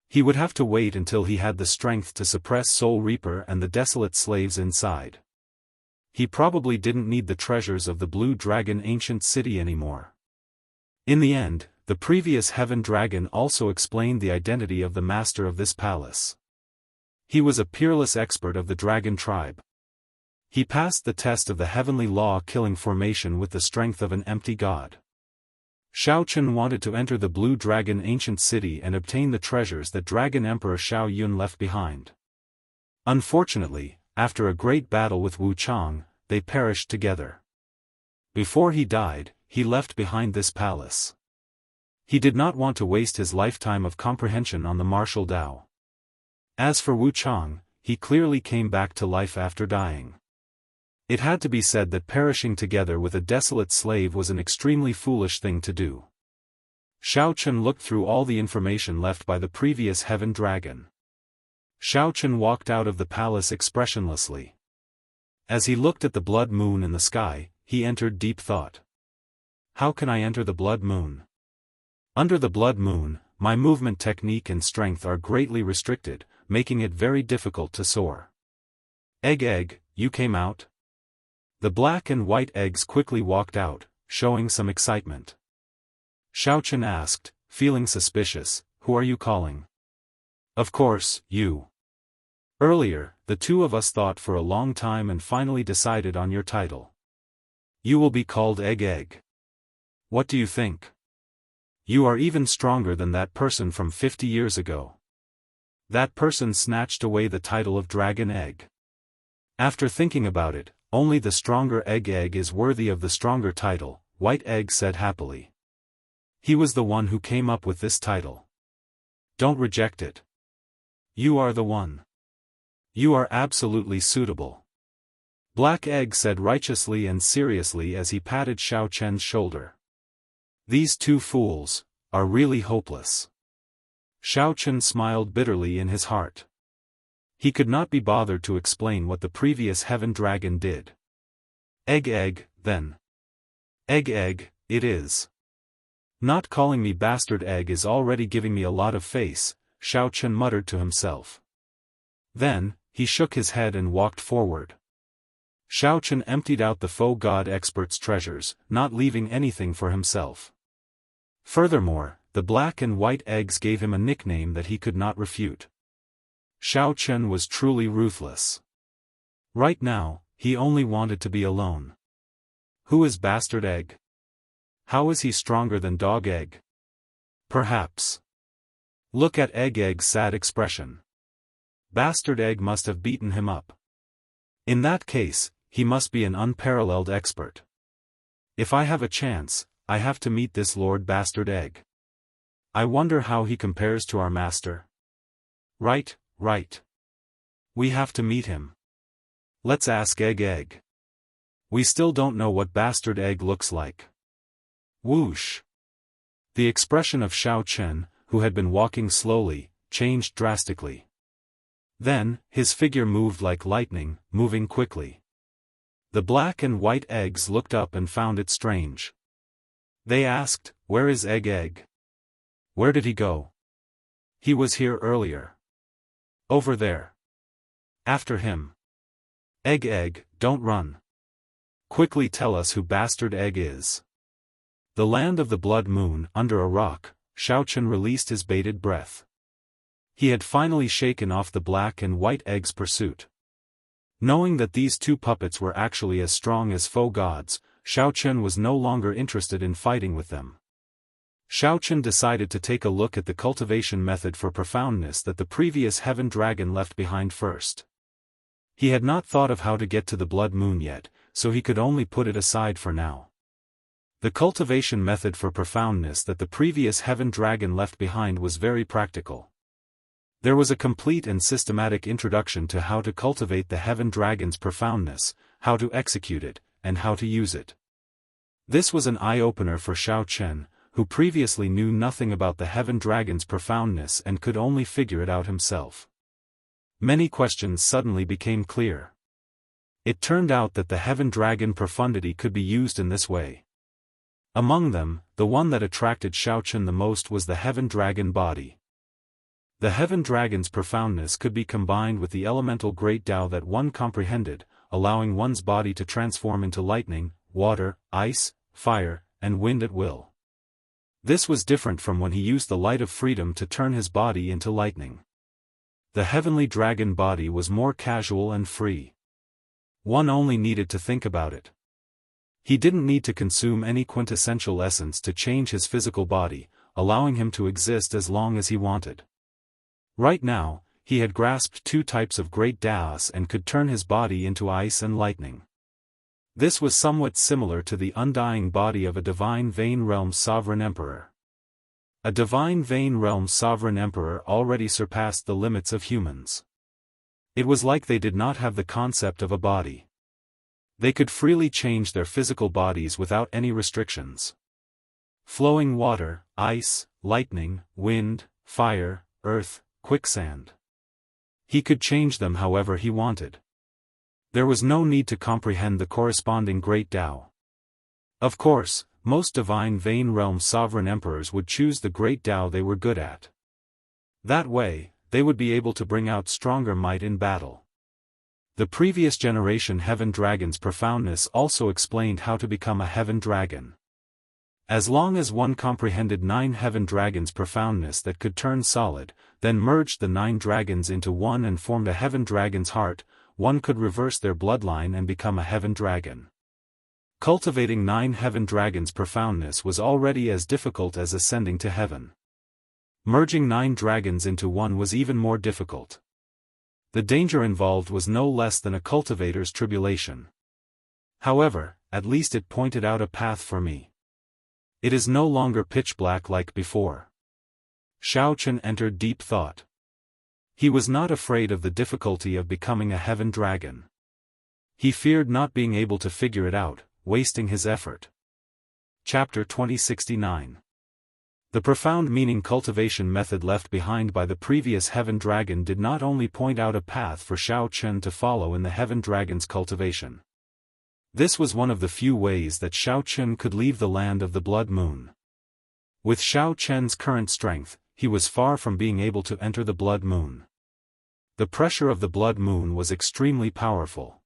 A: He would have to wait until he had the strength to suppress Soul Reaper and the desolate slaves inside. He probably didn't need the treasures of the Blue Dragon ancient city anymore. In the end, the previous Heaven Dragon also explained the identity of the master of this palace. He was a peerless expert of the dragon tribe. He passed the test of the heavenly law-killing formation with the strength of an empty god. Xiaochen wanted to enter the Blue Dragon ancient city and obtain the treasures that Dragon Emperor Xiao Yun left behind. Unfortunately, after a great battle with Wu Chang, they perished together. Before he died, he left behind this palace. He did not want to waste his lifetime of comprehension on the martial Dao. As for Wu Chang, he clearly came back to life after dying. It had to be said that perishing together with a desolate slave was an extremely foolish thing to do. Xiao Chen looked through all the information left by the previous heaven dragon. Xiao Chen walked out of the palace expressionlessly. As he looked at the blood moon in the sky, he entered deep thought. How can I enter the blood moon? Under the blood moon, my movement technique and strength are greatly restricted, making it very difficult to soar. Egg, you came out? The black and white eggs quickly walked out, showing some excitement. Xiao Chen asked, feeling suspicious, who are you calling? Of course, you. Earlier, the two of us thought for a long time and finally decided on your title. You will be called Egg. What do you think? You are even stronger than that person from 50 years ago. That person snatched away the title of Dragon Egg. After thinking about it, only the stronger Egg is worthy of the stronger title, White Egg said happily. He was the one who came up with this title. Don't reject it. You are the one. You are absolutely suitable. Black Egg said righteously and seriously as he patted Xiao Chen's shoulder. These two fools are really hopeless. Xiao Chen smiled bitterly in his heart. He could not be bothered to explain what the previous heaven dragon did. Egg, then. Egg, it is. Not calling me bastard egg is already giving me a lot of face, Xiao Chen muttered to himself. Then, he shook his head and walked forward. Xiao Chen emptied out the faux god expert's treasures, not leaving anything for himself. Furthermore, the black and white eggs gave him a nickname that he could not refute. Xiao Chen was truly ruthless. Right now, he only wanted to be alone. Who is Bastard Egg? How is he stronger than Dog Egg? Perhaps. Look at Egg's sad expression. Bastard Egg must have beaten him up. In that case, he must be an unparalleled expert. If I have a chance, I have to meet this Lord Bastard Egg. I wonder how he compares to our master. Right. We have to meet him. Let's ask Egg. We still don't know what Bastard Egg looks like. Whoosh. The expression of Xiao Chen, who had been walking slowly, changed drastically. Then, his figure moved like lightning, moving quickly. The black and white eggs looked up and found it strange. They asked, where is Egg? Where did he go? He was here earlier. Over there. After him. Egg, don't run. Quickly tell us who Bastard Egg is. The land of the blood moon, under a rock, Xiao Chen released his bated breath. He had finally shaken off the black and white eggs' pursuit. Knowing that these two puppets were actually as strong as faux gods, Xiao Chen was no longer interested in fighting with them. Xiao Chen decided to take a look at the cultivation method for profoundness that the previous heaven dragon left behind first. He had not thought of how to get to the blood moon yet, so he could only put it aside for now. The cultivation method for profoundness that the previous heaven dragon left behind was very practical. There was a complete and systematic introduction to how to cultivate the heaven dragon's profoundness, how to execute it, and how to use it. This was an eye-opener for Xiao Chen, who previously knew nothing about the heaven dragon's profoundness and could only figure it out himself. Many questions suddenly became clear. It turned out that the heaven dragon profundity could be used in this way. Among them, the one that attracted Xiao Chen the most was the heaven dragon body. The heaven dragon's profoundness could be combined with the elemental great Tao that one comprehended, allowing one's body to transform into lightning, water, ice, fire, and wind at will. This was different from when he used the light of freedom to turn his body into lightning. The heavenly dragon body was more casual and free. One only needed to think about it. He didn't need to consume any quintessential essence to change his physical body, allowing him to exist as long as he wanted. Right now, he had grasped two types of great Daoist and could turn his body into ice and lightning. This was somewhat similar to the undying body of a divine Vein Realm Sovereign Emperor. A divine Vein Realm Sovereign Emperor already surpassed the limits of humans. It was like they did not have the concept of a body. They could freely change their physical bodies without any restrictions. Flowing water, ice, lightning, wind, fire, earth, quicksand. He could change them however he wanted. There was no need to comprehend the corresponding great Tao. Of course, most divine Vane Realm sovereign emperors would choose the great Tao they were good at. That way, they would be able to bring out stronger might in battle. The previous generation Heaven Dragon's profoundness also explained how to become a Heaven Dragon. As long as one comprehended 9 Heaven Dragons' profoundness that could turn solid, then merged the 9 dragons into one and formed a Heaven Dragon's heart, one could reverse their bloodline and become a Heaven Dragon. Cultivating 9 Heaven Dragons' profoundness was already as difficult as ascending to heaven. Merging 9 dragons into one was even more difficult. The danger involved was no less than a cultivator's tribulation. However, at least it pointed out a path for me. It is no longer pitch black like before. Xiao Chen entered deep thought. He was not afraid of the difficulty of becoming a Heaven Dragon. He feared not being able to figure it out, wasting his effort. Chapter 2069. The profound meaning cultivation method left behind by the previous Heaven Dragon did not only point out a path for Xiao Chen to follow in the Heaven Dragon's cultivation. This was one of the few ways that Xiao Chen could leave the land of the Blood Moon. With Xiao Chen's current strength, he was far from being able to enter the Blood Moon. The pressure of the Blood Moon was extremely powerful.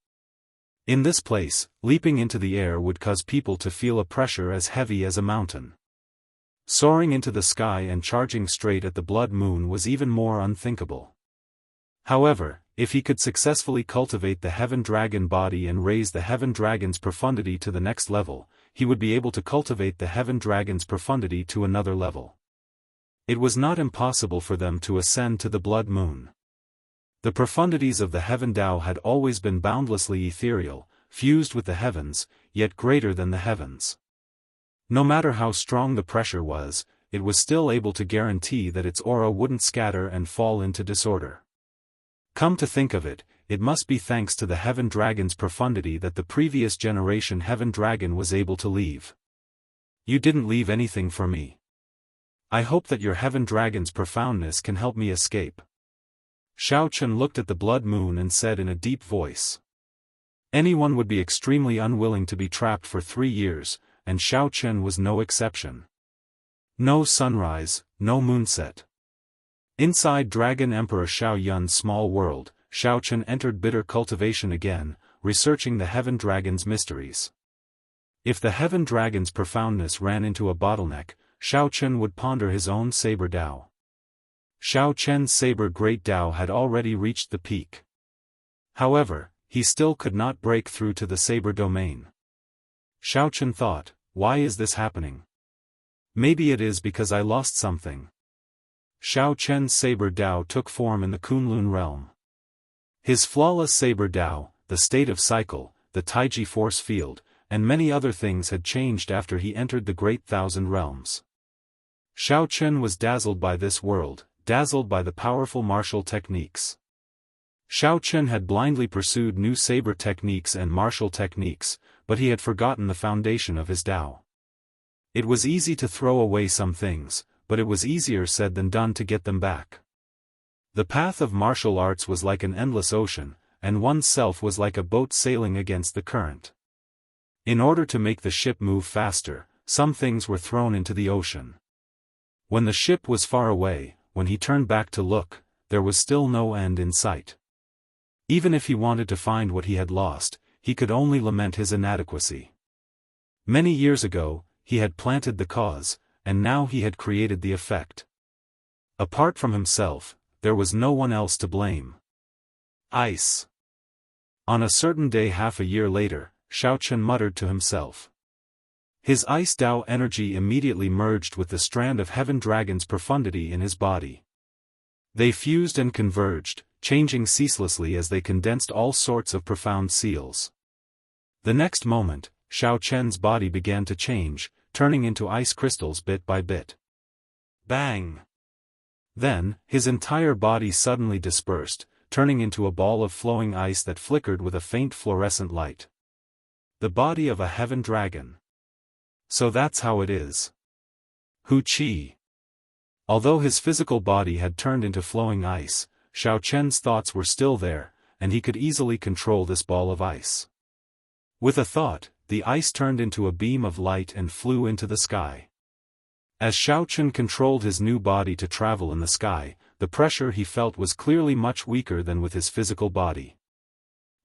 A: In this place, leaping into the air would cause people to feel a pressure as heavy as a mountain. Soaring into the sky and charging straight at the Blood Moon was even more unthinkable. However, if he could successfully cultivate the Heaven Dragon body and raise the Heaven Dragon's profundity to the next level, he would be able to cultivate the Heaven Dragon's profundity to another level. It was not impossible for them to ascend to the Blood Moon. The profundities of the Heaven Tao had always been boundlessly ethereal, fused with the heavens, yet greater than the heavens. No matter how strong the pressure was, it was still able to guarantee that its aura wouldn't scatter and fall into disorder. Come to think of it, it must be thanks to the Heaven Dragon's profundity that the previous generation Heaven Dragon was able to leave. You didn't leave anything for me. I hope that your Heaven Dragon's profoundness can help me escape. Xiao Chen looked at the Blood Moon and said in a deep voice. Anyone would be extremely unwilling to be trapped for 3 years, and Xiao Chen was no exception. No sunrise, no moonset. Inside Dragon Emperor Xiao Yun's small world, Xiao Chen entered bitter cultivation again, researching the Heaven Dragon's mysteries. If the Heaven Dragon's profoundness ran into a bottleneck, Xiao Chen would ponder his own Saber Tao. Xiao Chen's Saber Great Tao had already reached the peak. However, he still could not break through to the Saber domain. Xiao Chen thought, why is this happening? Maybe it is because I lost something. Xiao Chen's Saber Tao took form in the Kunlun realm. His flawless Saber Tao, the state of cycle, the Taiji force field, and many other things had changed after he entered the Great Thousand Realms. Xiao Chen was dazzled by this world, dazzled by the powerful martial techniques. Xiao Chen had blindly pursued new saber techniques and martial techniques, but he had forgotten the foundation of his Tao. It was easy to throw away some things, but it was easier said than done to get them back. The path of martial arts was like an endless ocean, and one's self was like a boat sailing against the current. In order to make the ship move faster, some things were thrown into the ocean. When the ship was far away, when he turned back to look, there was still no end in sight. Even if he wanted to find what he had lost, he could only lament his inadequacy. Many years ago, he had planted the cause, and now he had created the effect. Apart from himself, there was no one else to blame. Ice. On a certain day half a year later, Xiao Chen muttered to himself. His Ice Tao energy immediately merged with the strand of Heaven Dragon's profundity in his body. They fused and converged, changing ceaselessly as they condensed all sorts of profound seals. The next moment, Xiao Chen's body began to change, turning into ice crystals bit by bit. Bang! Then, his entire body suddenly dispersed, turning into a ball of flowing ice that flickered with a faint fluorescent light. The body of a heaven dragon. So that's how it is. Hu Qi. Although his physical body had turned into flowing ice, Xiao Chen's thoughts were still there, and he could easily control this ball of ice. With a thought, the ice turned into a beam of light and flew into the sky. As Xiao Chen controlled his new body to travel in the sky, the pressure he felt was clearly much weaker than with his physical body.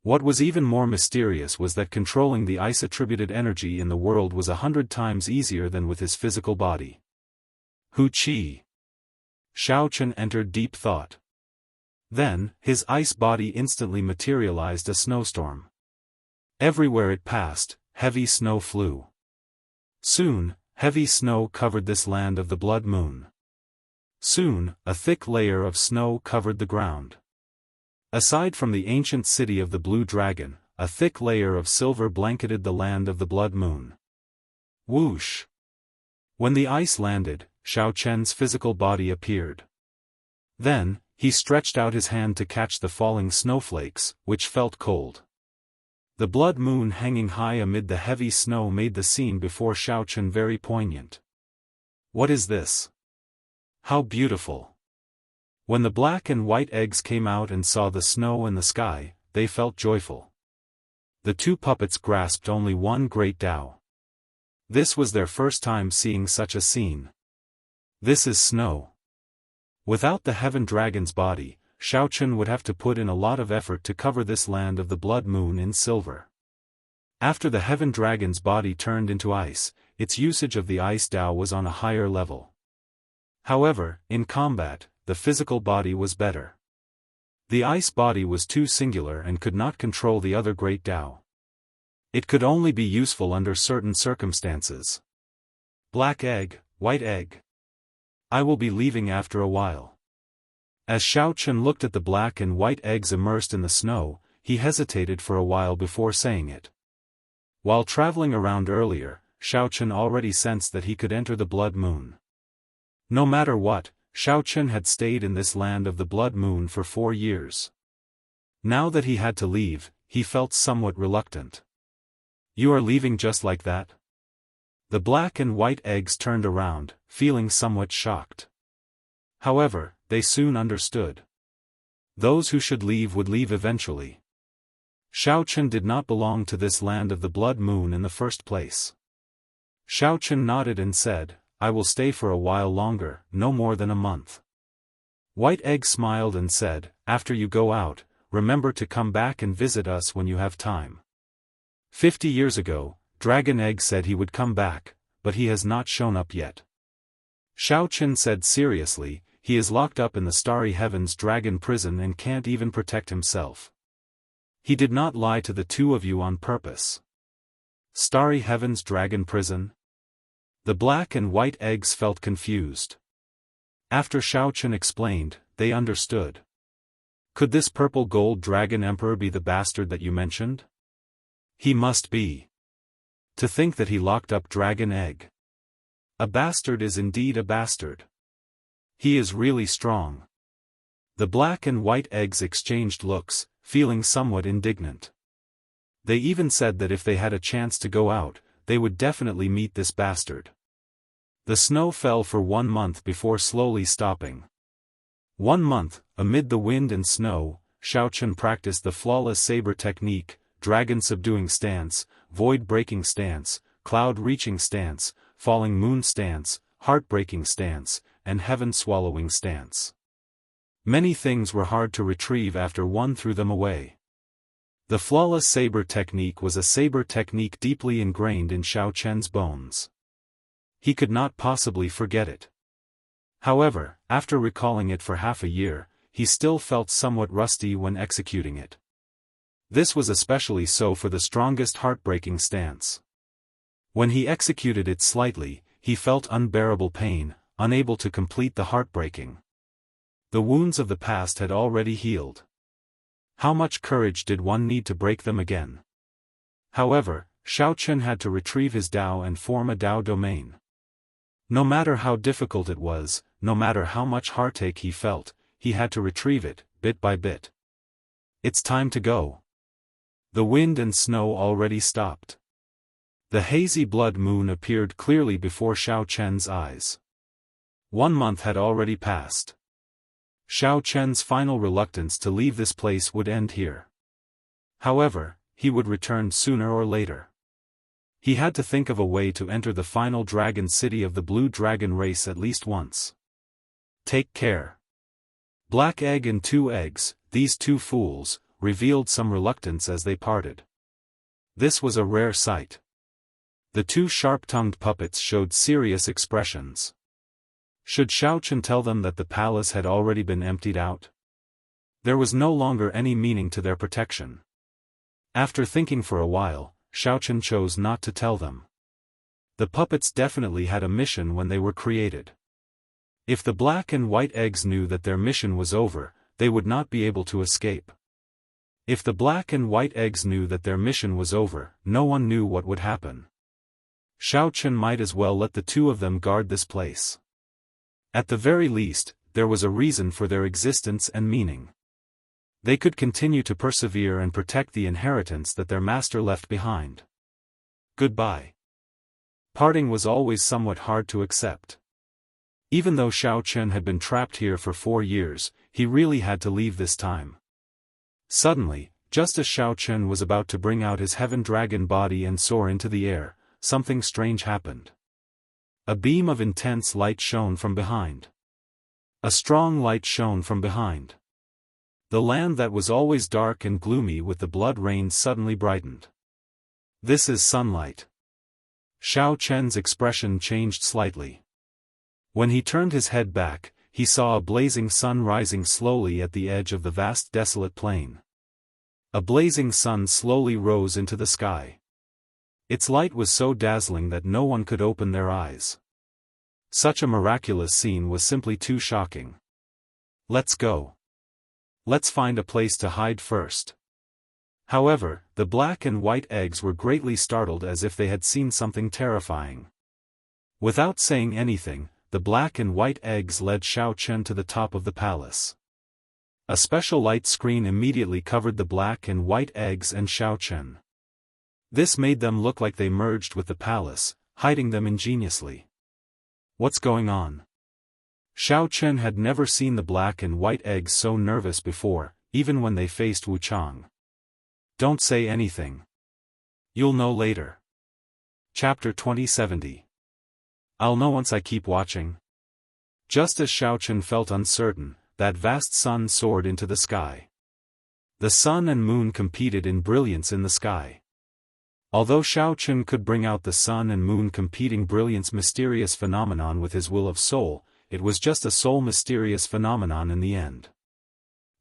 A: What was even more mysterious was that controlling the ice-attributed energy in the world was 100 times easier than with his physical body. Hu Qi. Xiao Chen entered deep thought. Then, his ice body instantly materialized a snowstorm. Everywhere it passed, heavy snow flew. Soon, heavy snow covered this land of the blood moon. Soon, a thick layer of snow covered the ground. Aside from the ancient city of the Blue Dragon, a thick layer of silver blanketed the land of the blood moon. Whoosh! When the ice landed, Xiao Chen's physical body appeared. Then, he stretched out his hand to catch the falling snowflakes, which felt cold. The blood moon hanging high amid the heavy snow made the scene before Xiao Chen very poignant. What is this? How beautiful! When the black and white eggs came out and saw the snow and the sky, they felt joyful. The two puppets grasped only one great Tao. This was their first time seeing such a scene. This is snow. Without the heaven dragon's body, Xiao Chen would have to put in a lot of effort to cover this land of the blood moon in silver. After the heaven dragon's body turned into ice, its usage of the ice Tao was on a higher level. However, in combat, the physical body was better. The ice body was too singular and could not control the other great Tao. It could only be useful under certain circumstances. Black egg, white egg. I will be leaving after a while. As Xiao Chen looked at the black and white eggs immersed in the snow, he hesitated for a while before saying it. While traveling around earlier, Xiao Chen already sensed that he could enter the blood moon. No matter what, Xiao Chen had stayed in this land of the blood moon for 4 years. Now that he had to leave, he felt somewhat reluctant. You are leaving just like that? The black and white eggs turned around, feeling somewhat shocked. However, they soon understood. Those who should leave would leave eventually. Xiao Chen did not belong to this land of the blood moon in the first place. Xiao Chen nodded and said, I will stay for a while longer, no more than a month. White Egg smiled and said, after you go out, remember to come back and visit us when you have time. 50 years ago, Dragon Egg said he would come back, but he has not shown up yet. Xiao Chen said seriously, he is locked up in the Starry Heavens dragon prison and can't even protect himself. He did not lie to the two of you on purpose. Starry Heavens dragon prison? The black and white eggs felt confused. After Xiao Chen explained, they understood. Could this purple gold dragon emperor be the bastard that you mentioned? He must be. To think that he locked up Dragon Egg. A bastard is indeed a bastard. He is really strong. The black and white eggs exchanged looks, feeling somewhat indignant. They even said that if they had a chance to go out, they would definitely meet this bastard. The snow fell for 1 month before slowly stopping. 1 month, amid the wind and snow, Xiao Chen practiced the flawless saber technique, dragon subduing stance, void breaking stance, cloud reaching stance, falling moon stance, heartbreaking stance, and heaven swallowing stance. Many things were hard to retrieve after one threw them away. The flawless saber technique was a saber technique deeply ingrained in Xiao Chen's bones. He could not possibly forget it. However, after recalling it for half a year, he still felt somewhat rusty when executing it. This was especially so for the strongest heartbreaking stance. When he executed it slightly, he felt unbearable pain, unable to complete the heartbreaking. The wounds of the past had already healed. How much courage did one need to break them again? However, Xiao Chen had to retrieve his Tao and form a Tao domain. No matter how difficult it was, no matter how much heartache he felt, he had to retrieve it, bit by bit. It's time to go. The wind and snow already stopped. The hazy blood moon appeared clearly before Xiao Chen's eyes. 1 month had already passed. Xiao Chen's final reluctance to leave this place would end here. However, he would return sooner or later. He had to think of a way to enter the final dragon city of the blue dragon race at least once. Take care. Black Egg and 2 Eggs, these 2 fools, revealed some reluctance as they parted. This was a rare sight. The 2 sharp-tongued puppets showed serious expressions. Should Xiao Chen tell them that the palace had already been emptied out? There was no longer any meaning to their protection. After thinking for a while, Xiao Chen chose not to tell them. The puppets definitely had a mission when they were created. If the black and white eggs knew that their mission was over, they would not be able to escape. If the black and white eggs knew that their mission was over, no one knew what would happen. Xiao Chen might as well let the 2 of them guard this place. At the very least, there was a reason for their existence and meaning. They could continue to persevere and protect the inheritance that their master left behind. Goodbye. Parting was always somewhat hard to accept. Even though Xiao Chen had been trapped here for 4 years, he really had to leave this time. Suddenly, just as Xiao Chen was about to bring out his heaven dragon body and soar into the air, something strange happened. A beam of intense light shone from behind. A strong light shone from behind. The land that was always dark and gloomy with the blood rain suddenly brightened. This is sunlight. Xiao Chen's expression changed slightly. When he turned his head back, he saw a blazing sun rising slowly at the edge of the vast desolate plain. A blazing sun slowly rose into the sky. Its light was so dazzling that no one could open their eyes. Such a miraculous scene was simply too shocking. Let's go. Let's find a place to hide first. However, the black and white eggs were greatly startled as if they had seen something terrifying. Without saying anything, the black and white eggs led Xiao Chen to the top of the palace. A special light screen immediately covered the black and white eggs and Xiao Chen. This made them look like they merged with the palace, hiding them ingeniously. What's going on? Xiao Chen had never seen the black and white eggs so nervous before, even when they faced Wu Chang. Don't say anything. You'll know later. Chapter 2070. I'll know once I keep watching. Just as Xiao Chen felt uncertain, that vast sun soared into the sky. The sun and moon competed in brilliance in the sky. Although Xiao Chen could bring out the sun and moon competing brilliance mysterious phenomenon with his will of soul, it was just a soul mysterious phenomenon in the end.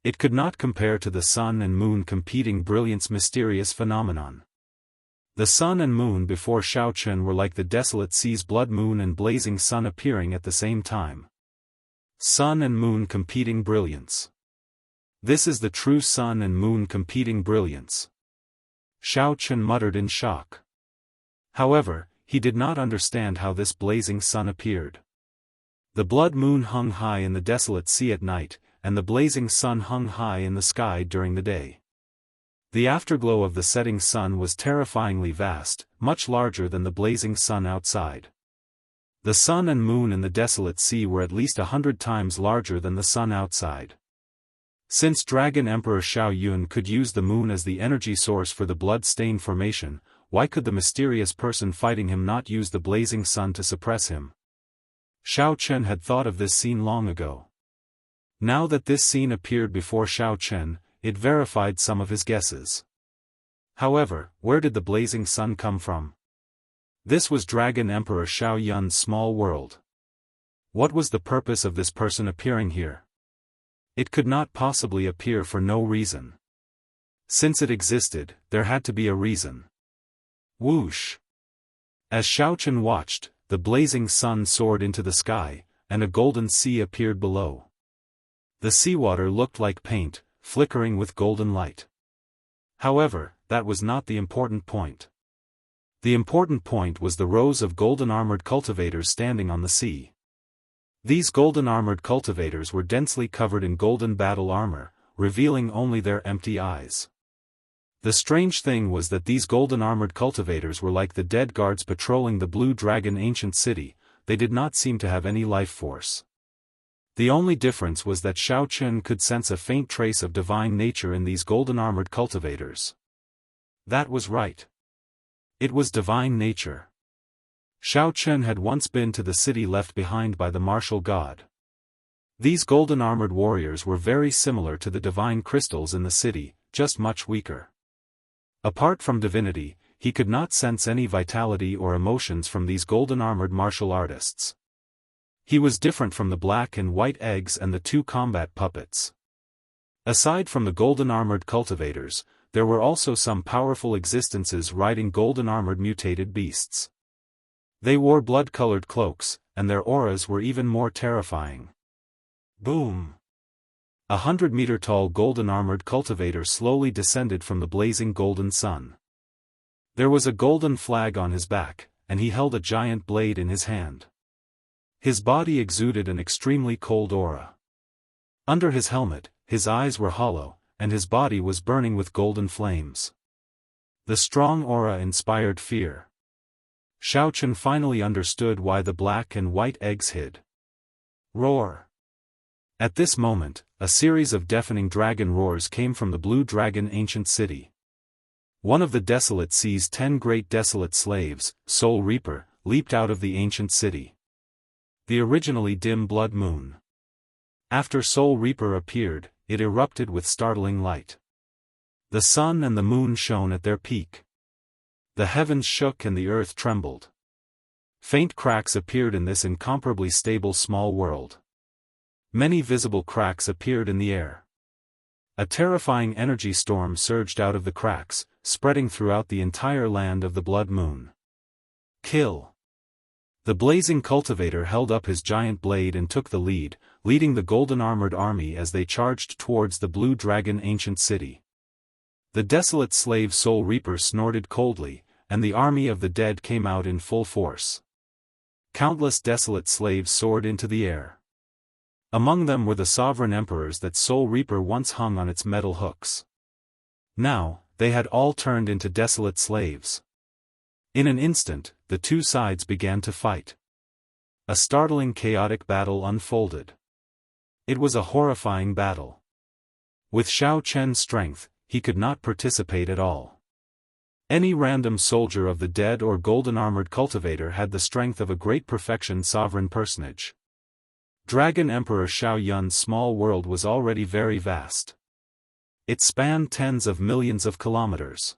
A: It could not compare to the sun and moon competing brilliance mysterious phenomenon. The sun and moon before Xiao Chen were like the desolate sea's blood moon and blazing sun appearing at the same time. Sun and moon competing brilliance. This is the true sun and moon competing brilliance. Xiao Chen muttered in shock. However, he did not understand how this blazing sun appeared. The blood moon hung high in the desolate sea at night, and the blazing sun hung high in the sky during the day. The afterglow of the setting sun was terrifyingly vast, much larger than the blazing sun outside. The sun and moon in the desolate sea were at least 100 times larger than the sun outside. Since Dragon Emperor Xiao Yun could use the moon as the energy source for the blood stain formation, why could the mysterious person fighting him not use the blazing sun to suppress him? Xiao Chen had thought of this scene long ago. Now that this scene appeared before Xiao Chen, it verified some of his guesses. However, where did the blazing sun come from? This was Dragon Emperor Xiao Yun's small world. What was the purpose of this person appearing here? It could not possibly appear for no reason. Since it existed, there had to be a reason. Whoosh! As Xiao Chen watched, the blazing sun soared into the sky, and a golden sea appeared below. The seawater looked like paint, flickering with golden light. However, that was not the important point. The important point was the rows of golden-armored cultivators standing on the sea. These golden-armored cultivators were densely covered in golden battle armor, revealing only their empty eyes. The strange thing was that these golden-armored cultivators were like the dead guards patrolling the Blue Dragon ancient city. They did not seem to have any life force. The only difference was that Xiao Chen could sense a faint trace of divine nature in these golden-armored cultivators. That was right. It was divine nature. Xiao Chen had once been to the city left behind by the martial god. These golden-armored warriors were very similar to the divine crystals in the city, just much weaker. Apart from divinity, he could not sense any vitality or emotions from these golden-armored martial artists. He was different from the black and white eggs and the two combat puppets. Aside from the golden-armored cultivators, there were also some powerful existences riding golden-armored mutated beasts. They wore blood-colored cloaks, and their auras were even more terrifying. Boom! 100-meter-tall golden-armored cultivator slowly descended from the blazing golden sun. There was a golden flag on his back, and he held a giant blade in his hand. His body exuded an extremely cold aura. Under his helmet, his eyes were hollow, and his body was burning with golden flames. The strong aura inspired fear. Xiao Chen finally understood why the black and white eggs hid. Roar! At this moment, a series of deafening dragon roars came from the Blue Dragon ancient city. One of the desolate sea's 10 great desolate slaves, Soul Reaper, leaped out of the ancient city. The originally dim blood moon. After Soul Reaper appeared, it erupted with startling light. The sun and the moon shone at their peak. The heavens shook and the earth trembled. Faint cracks appeared in this incomparably stable small world. Many visible cracks appeared in the air. A terrifying energy storm surged out of the cracks, spreading throughout the entire land of the Blood Moon. Kill! The blazing cultivator held up his giant blade and took the lead, leading the golden-armored army as they charged towards the Blue Dragon ancient city. The desolate slave Soul Reaper snorted coldly, and the army of the dead came out in full force. Countless desolate slaves soared into the air. Among them were the sovereign emperors that Soul Reaper once hung on its metal hooks. Now, they had all turned into desolate slaves. In an instant, the two sides began to fight. A startling chaotic battle unfolded. It was a horrifying battle. With Xiao Chen's strength, he could not participate at all. Any random soldier of the dead or golden-armored cultivator had the strength of a great perfection sovereign personage. Dragon Emperor Xiao Yun's small world was already very vast. It spanned tens of millions of kilometers.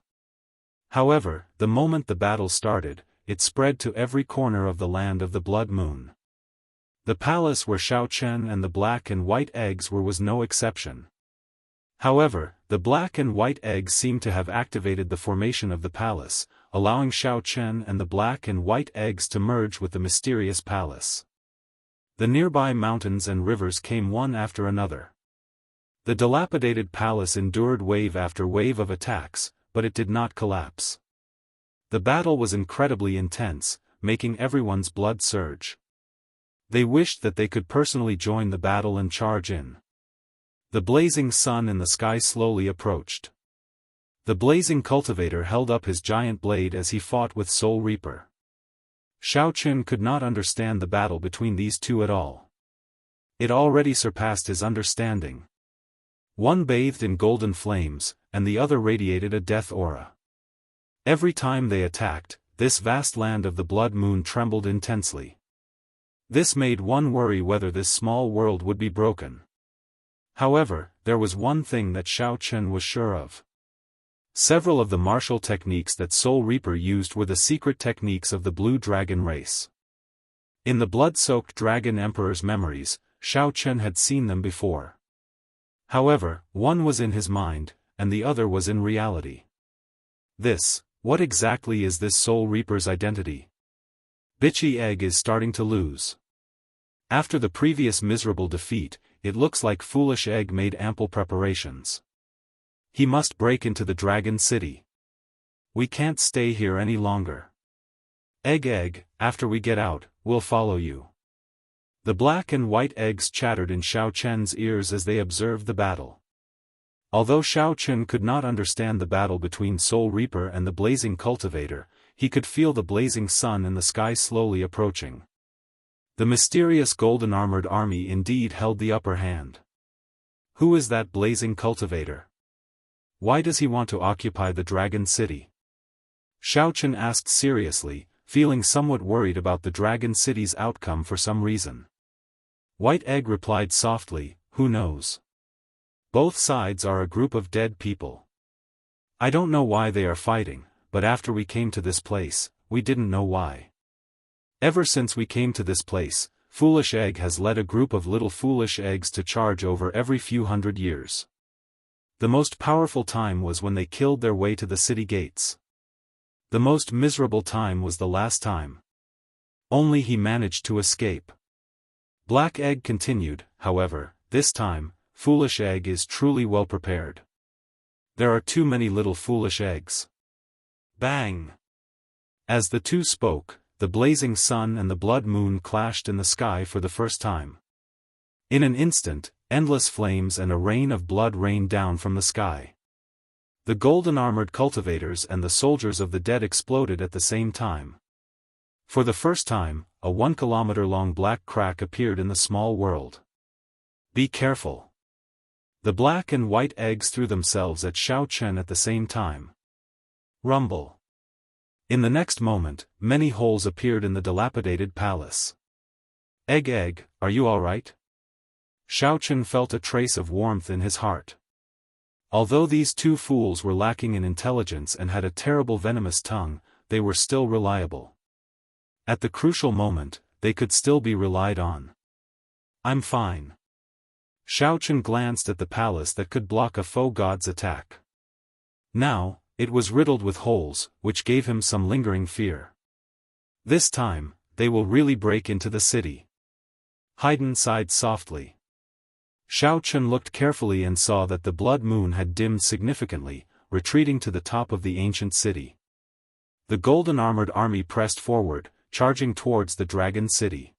A: However, the moment the battle started, it spread to every corner of the land of the Blood Moon. The palace where Xiao Chen and the black and white eggs were was no exception. However, the black and white eggs seemed to have activated the formation of the palace, allowing Xiao Chen and the black and white eggs to merge with the mysterious palace. The nearby mountains and rivers came one after another. The dilapidated palace endured wave after wave of attacks, but it did not collapse. The battle was incredibly intense, making everyone's blood surge. They wished that they could personally join the battle and charge in. The blazing sun in the sky slowly approached. The blazing cultivator held up his giant blade as he fought with Soul Reaper. Xiao Chen could not understand the battle between these two at all. It already surpassed his understanding. One bathed in golden flames, and the other radiated a death aura. Every time they attacked, this vast land of the Blood Moon trembled intensely. This made one worry whether this small world would be broken. However, there was one thing that Xiao Chen was sure of. Several of the martial techniques that Soul Reaper used were the secret techniques of the Blue Dragon race. In the blood-soaked Dragon Emperor's memories, Xiao Chen had seen them before. However, one was in his mind, and the other was in reality. What exactly is this Soul Reaper's identity? Bitchy Egg is starting to lose. After the previous miserable defeat, it looks like Foolish Egg made ample preparations. He must break into the Dragon City. We can't stay here any longer. Egg, after we get out, we'll follow you. The black and white eggs chattered in Xiao Chen's ears as they observed the battle. Although Shao Chun could not understand the battle between Soul Reaper and the blazing cultivator, he could feel the blazing sun in the sky slowly approaching. The mysterious golden-armored army indeed held the upper hand. Who is that blazing cultivator? Why does he want to occupy the Dragon City? Shao Chun asked seriously, feeling somewhat worried about the Dragon City's outcome for some reason. White Egg replied softly, "Who knows? Both sides are a group of dead people. I don't know why they are fighting, but after we came to this place, we didn't know why. Ever since we came to this place, Foolish Egg has led a group of little foolish eggs to charge over every few hundred years. The most powerful time was when they killed their way to the city gates. The most miserable time was the last time. Only he managed to escape." Black Egg continued, "However, this time, Foolish Egg is truly well prepared. There are too many little foolish eggs." Bang! As the two spoke, the blazing sun and the blood moon clashed in the sky for the first time. In an instant, endless flames and a rain of blood rained down from the sky. The golden-armored cultivators and the soldiers of the dead exploded at the same time. For the first time, a 1-kilometer-long black crack appeared in the small world. "Be careful." The black and white eggs threw themselves at Shao Chun at the same time. Rumble. In the next moment, many holes appeared in the dilapidated palace. Egg, are you all right?" Shao Chun felt a trace of warmth in his heart. Although these two fools were lacking in intelligence and had a terrible venomous tongue, they were still reliable. At the crucial moment, they could still be relied on. "I'm fine." Shao Chun glanced at the palace that could block a foe god's attack. Now, it was riddled with holes, which gave him some lingering fear. This time, they will really break into the city. Haydn sighed softly. Shao Chun looked carefully and saw that the blood moon had dimmed significantly, retreating to the top of the ancient city. The golden-armored army pressed forward, charging towards the Dragon City.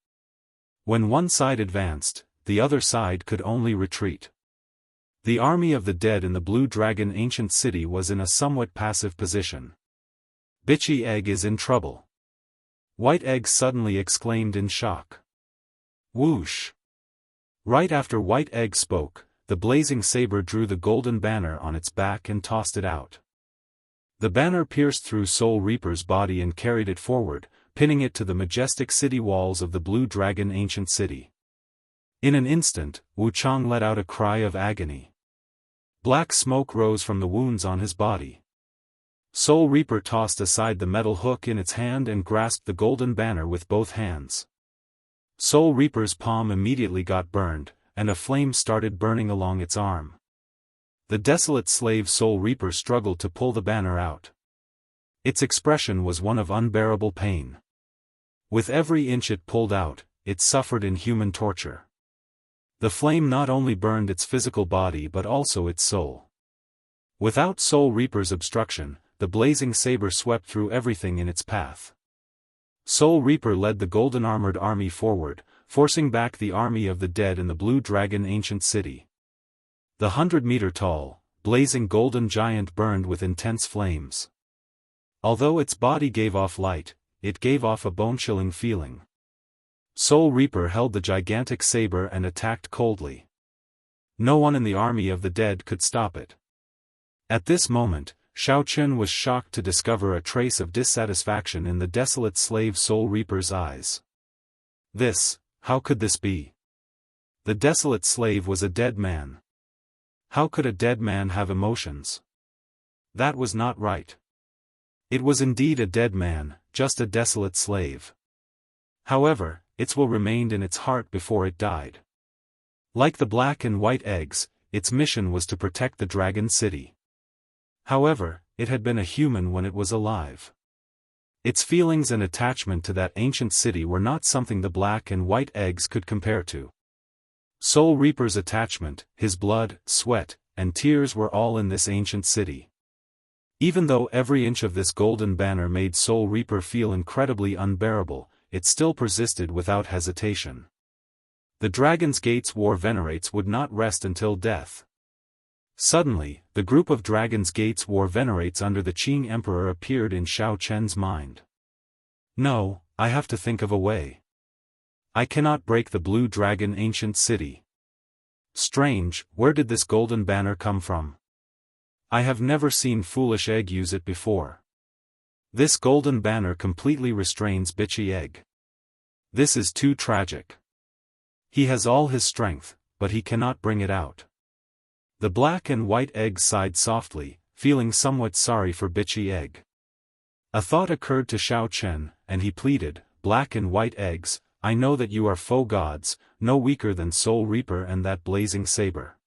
A: When one side advanced, the other side could only retreat. The army of the dead in the Blue Dragon ancient city was in a somewhat passive position. "Bitchy Egg is in trouble." White Egg suddenly exclaimed in shock. Whoosh! Right after White Egg spoke, the blazing saber drew the golden banner on its back and tossed it out. The banner pierced through Soul Reaper's body and carried it forward, pinning it to the majestic city walls of the Blue Dragon ancient city. In an instant, Wu Chang let out a cry of agony. Black smoke rose from the wounds on his body. Soul Reaper tossed aside the metal hook in its hand and grasped the golden banner with both hands. Soul Reaper's palm immediately got burned, and a flame started burning along its arm. The desolate slave Soul Reaper struggled to pull the banner out. Its expression was one of unbearable pain. With every inch it pulled out, it suffered inhuman torture. The flame not only burned its physical body but also its soul. Without Soul Reaper's obstruction, the blazing saber swept through everything in its path. Soul Reaper led the golden-armored army forward, forcing back the army of the dead in the Blue Dragon ancient city. The 100-meter-tall, blazing golden giant burned with intense flames. Although its body gave off light, it gave off a bone-chilling feeling. Soul Reaper held the gigantic saber and attacked coldly. No one in the army of the dead could stop it. At this moment, Shao Chun was shocked to discover a trace of dissatisfaction in the desolate slave Soul Reaper's eyes. How could this be? The desolate slave was a dead man. How could a dead man have emotions? That was not right. It was indeed a dead man, just a desolate slave. However, its will remained in its heart before it died. Like the black and white eggs, its mission was to protect the Dragon City. However, it had been a human when it was alive. Its feelings and attachment to that ancient city were not something the black and white eggs could compare to. Soul Reaper's attachment, his blood, sweat, and tears were all in this ancient city. Even though every inch of this golden banner made Soul Reaper feel incredibly unbearable, it still persisted without hesitation. The Dragon's Gate's war venerates would not rest until death. Suddenly, the group of dragons Gates War venerates under the Qing Emperor appeared in Xiao Chen's mind. No, I have to think of a way. I cannot break the Blue Dragon ancient city. Strange, where did this golden banner come from? I have never seen Foolish Egg use it before. This golden banner completely restrains Bitchy Egg. This is too tragic. He has all his strength, but he cannot bring it out. The black and white egg sighed softly, feeling somewhat sorry for Bitchy Egg. A thought occurred to Xiao Chen, and he pleaded, "Black and white eggs, I know that you are foe gods, no weaker than Soul Reaper and that blazing saber.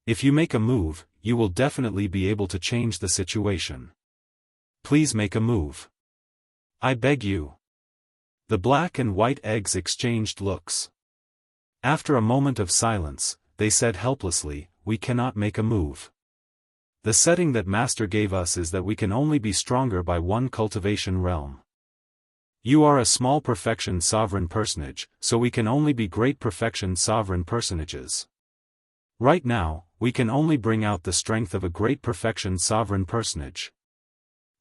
A: If you make a move, you will definitely be able to change the situation. Please make a move. I beg you." The black and white eggs exchanged looks. After a moment of silence, they said helplessly, "We cannot make a move. The setting that Master gave us is that we can only be stronger by one cultivation realm. You are a small perfection sovereign personage, so we can only be great perfection sovereign personages. Right now, we can only bring out the strength of a great perfection sovereign personage.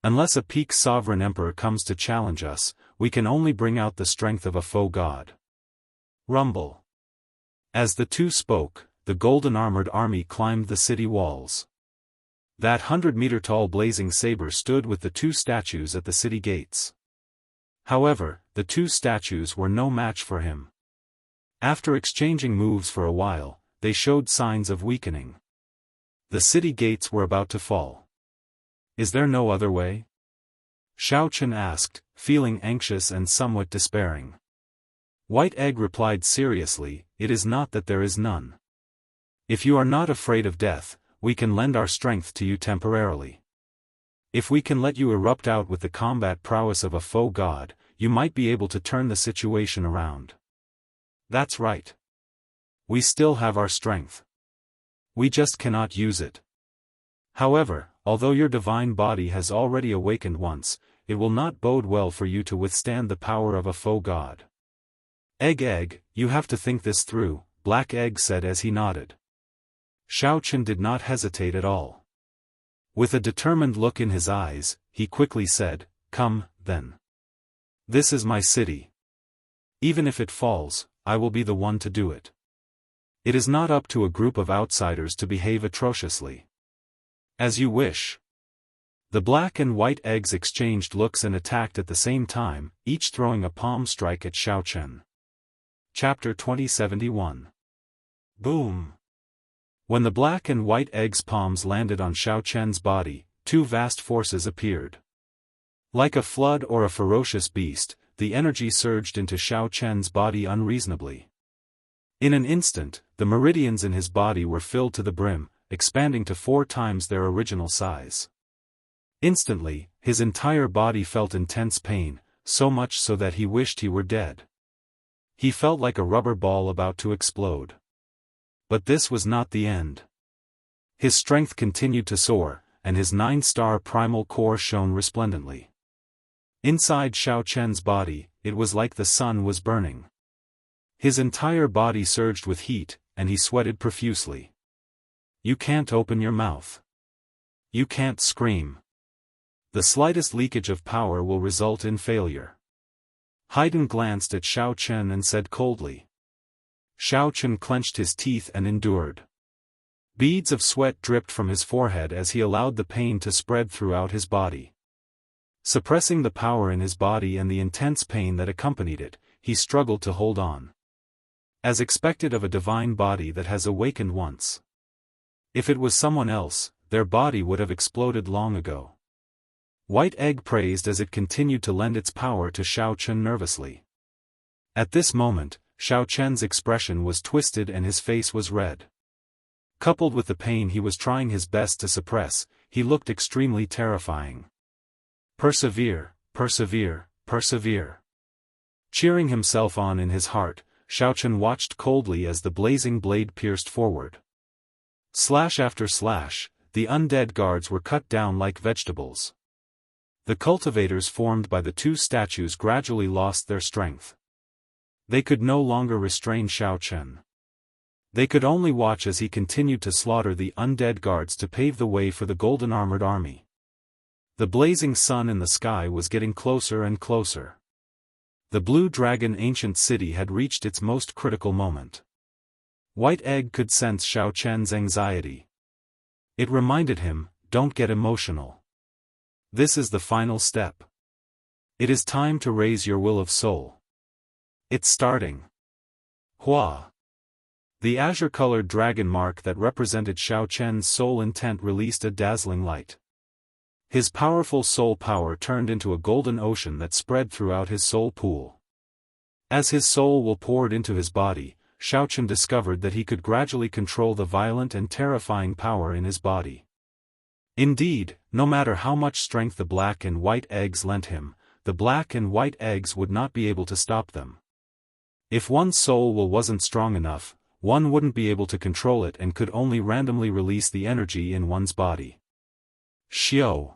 A: Unless a peak sovereign emperor comes to challenge us, we can only bring out the strength of a foe god." Rumble. As the two spoke, the golden armored army climbed the city walls. That 100-meter-tall blazing saber stood with the two statues at the city gates. However, the two statues were no match for him. After exchanging moves for a while, they showed signs of weakening. The city gates were about to fall. "Is there no other way?" Xiao Chen asked, feeling anxious and somewhat despairing. White Egg replied seriously, "It is not that there is none. If you are not afraid of death, we can lend our strength to you temporarily. If we can let you erupt out with the combat prowess of a foe god, you might be able to turn the situation around." "That's right. We still have our strength. We just cannot use it. However, although your divine body has already awakened once, it will not bode well for you to withstand the power of a foe god." Egg, you have to think this through," Black Egg said as he nodded. Xiao Chen did not hesitate at all. With a determined look in his eyes, he quickly said, "Come, then. This is my city. Even if it falls, I will be the one to do it. It is not up to a group of outsiders to behave atrociously." "As you wish." The black and white eggs exchanged looks and attacked at the same time, each throwing a palm strike at Xiao Chen. Chapter 2071. Boom! When the black and white eggs' palms landed on Xiao Chen's body, two vast forces appeared. Like a flood or a ferocious beast, the energy surged into Xiao Chen's body unreasonably. In an instant, the meridians in his body were filled to the brim, expanding to 4 times their original size. Instantly, his entire body felt intense pain, so much so that he wished he were dead. He felt like a rubber ball about to explode. But this was not the end. His strength continued to soar, and his 9-star primal core shone resplendently. Inside Xiao Chen's body, it was like the sun was burning. His entire body surged with heat, and he sweated profusely. "You can't open your mouth. You can't scream. The slightest leakage of power will result in failure." Haydn glanced at Xiao Chen and said coldly. Xiao Chen clenched his teeth and endured. Beads of sweat dripped from his forehead as he allowed the pain to spread throughout his body. Suppressing the power in his body and the intense pain that accompanied it, he struggled to hold on. As expected of a divine body that has awakened once. If it was someone else, their body would have exploded long ago. White Egg praised as it continued to lend its power to Xiao Chen nervously. At this moment, Xiao Chen's expression was twisted and his face was red. Coupled with the pain he was trying his best to suppress, he looked extremely terrifying. Persevere, persevere, persevere. Cheering himself on in his heart, Xiao Chen watched coldly as the blazing blade pierced forward. Slash after slash, the undead guards were cut down like vegetables. The cultivators formed by the two statues gradually lost their strength. They could no longer restrain Xiao Chen. They could only watch as he continued to slaughter the undead guards to pave the way for the golden-armored army. The blazing sun in the sky was getting closer and closer. The Blue Dragon ancient city had reached its most critical moment. White Egg could sense Xiao Chen's anxiety. It reminded him, don't get emotional. This is the final step. It is time to raise your will of soul. It's starting. Hua. The azure-colored dragon mark that represented Xiao Chen's soul intent released a dazzling light. His powerful soul power turned into a golden ocean that spread throughout his soul pool. As his soul will poured into his body, Xiao Chen discovered that he could gradually control the violent and terrifying power in his body. Indeed, no matter how much strength the black and white eggs lent him, the black and white eggs would not be able to stop them. If one's soul will wasn't strong enough, one wouldn't be able to control it and could only randomly release the energy in one's body. Xiao.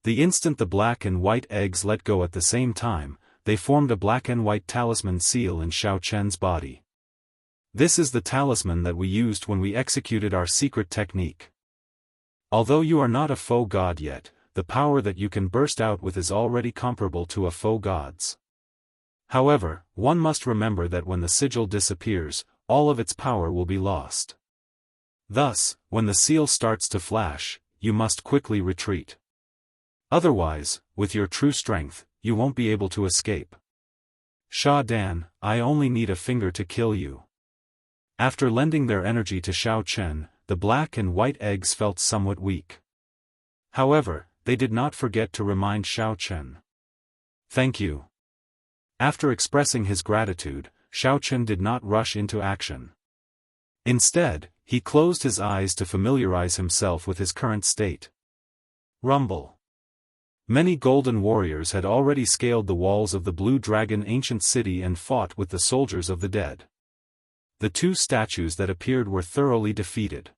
A: The instant the black and white eggs let go at the same time, they formed a black and white talisman seal in Xiao Chen's body. This is the talisman that we used when we executed our secret technique. Although you are not a faux god yet, the power that you can burst out with is already comparable to a faux god's. However, one must remember that when the sigil disappears, all of its power will be lost. Thus, when the seal starts to flash, you must quickly retreat. Otherwise, with your true strength, you won't be able to escape. Sha Dan, I only need a finger to kill you. After lending their energy to Xiao Chen, the black and white eggs felt somewhat weak. However, they did not forget to remind Xiao Chen. Thank you. After expressing his gratitude, Xiao Chen did not rush into action. Instead, he closed his eyes to familiarize himself with his current state. Rumble. Many golden warriors had already scaled the walls of the Blue Dragon ancient city and fought with the soldiers of the dead. The two statues that appeared were thoroughly defeated.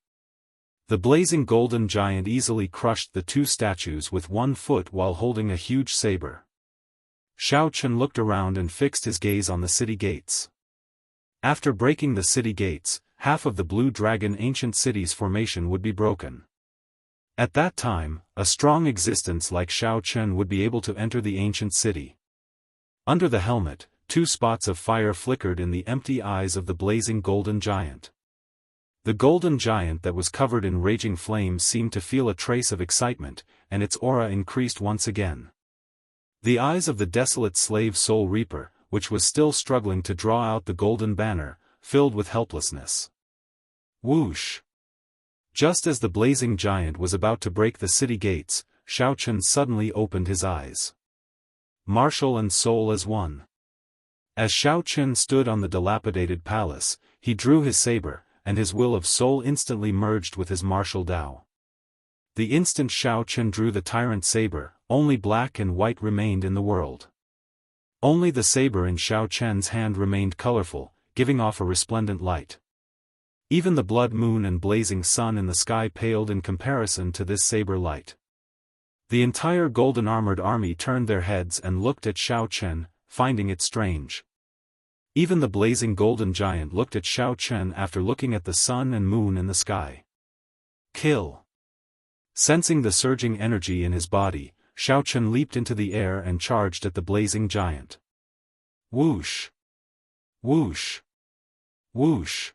A: The blazing golden giant easily crushed the two statues with 1 foot while holding a huge saber. Xiao Chen looked around and fixed his gaze on the city gates. After breaking the city gates, half of the Blue Dragon ancient city's formation would be broken. At that time, a strong existence like Xiao Chen would be able to enter the ancient city. Under the helmet, 2 spots of fire flickered in the empty eyes of the blazing golden giant. The golden giant that was covered in raging flames seemed to feel a trace of excitement, and its aura increased once again. The eyes of the desolate slave Soul Reaper, which was still struggling to draw out the golden banner, filled with helplessness. Whoosh! Just as the blazing giant was about to break the city gates, Xiao Chen suddenly opened his eyes. Martial and soul as one. As Xiao Chen stood on the dilapidated palace, he drew his saber, and his will of soul instantly merged with his martial Dao. The instant Xiao Chen drew the tyrant saber, only black and white remained in the world. Only the saber in Xiao Chen's hand remained colorful, giving off a resplendent light. Even the blood moon and blazing sun in the sky paled in comparison to this saber light. The entire golden-armored army turned their heads and looked at Xiao Chen, finding it strange. Even the blazing golden giant looked at Xiao Chen after looking at the sun and moon in the sky. Kill! Sensing the surging energy in his body, Xiao Chen leaped into the air and charged at the blazing giant. Whoosh! Whoosh! Whoosh!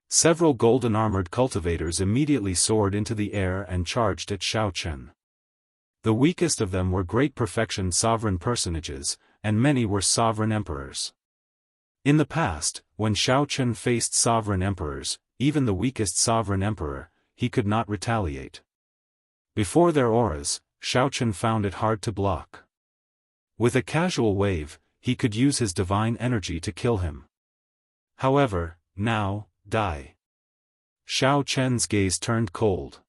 A: Several golden-armored cultivators immediately soared into the air and charged at Xiao Chen. The weakest of them were great perfection sovereign personages, and many were sovereign emperors. In the past, when Xiao Chen faced sovereign emperors, even the weakest sovereign emperor, he could not retaliate. Before their auras, Xiao Chen found it hard to block. With a casual wave, he could use his divine energy to kill him. However, now, die. Xiao Chen's gaze turned cold.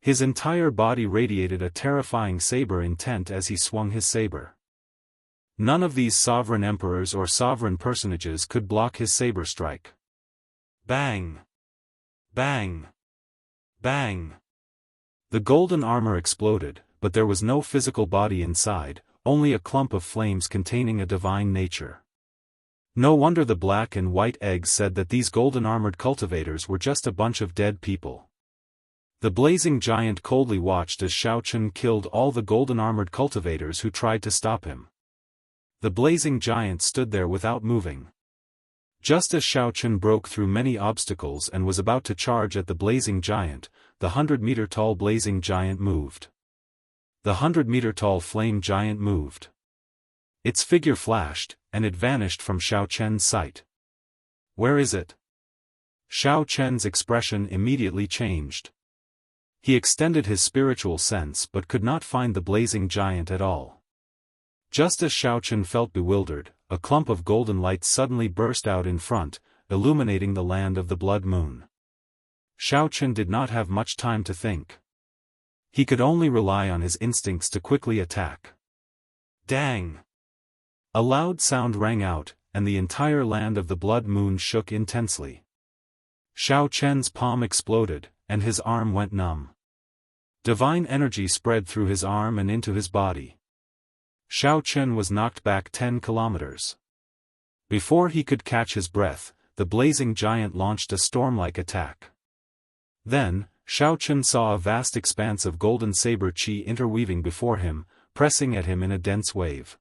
A: His entire body radiated a terrifying saber intent as he swung his saber. None of these sovereign emperors or sovereign personages could block his saber strike. Bang! Bang! Bang! The golden armor exploded, but there was no physical body inside, only a clump of flames containing a divine nature. No wonder the black and white eggs said that these golden-armored cultivators were just a bunch of dead people. The blazing giant coldly watched as Xiao Chen killed all the golden-armored cultivators who tried to stop him. The blazing giant stood there without moving. Just as Xiao Chen broke through many obstacles and was about to charge at the blazing giant, the 100-meter-tall blazing giant moved. The 100-meter-tall flame giant moved. Its figure flashed, and it vanished from Xiao Chen's sight. Where is it? Xiao Chen's expression immediately changed. He extended his spiritual sense but could not find the blazing giant at all. Just as Xiao Chen felt bewildered, a clump of golden light suddenly burst out in front, illuminating the land of the blood moon. Xiao Chen did not have much time to think. He could only rely on his instincts to quickly attack. Dang! A loud sound rang out, and the entire land of the blood moon shook intensely. Xiao Chen's palm exploded, and his arm went numb. Divine energy spread through his arm and into his body. Xiao Chen was knocked back 10 kilometers. Before he could catch his breath, the blazing giant launched a storm-like attack. Then, Xiao Chen saw a vast expanse of golden saber chi interweaving before him, pressing at him in a dense wave.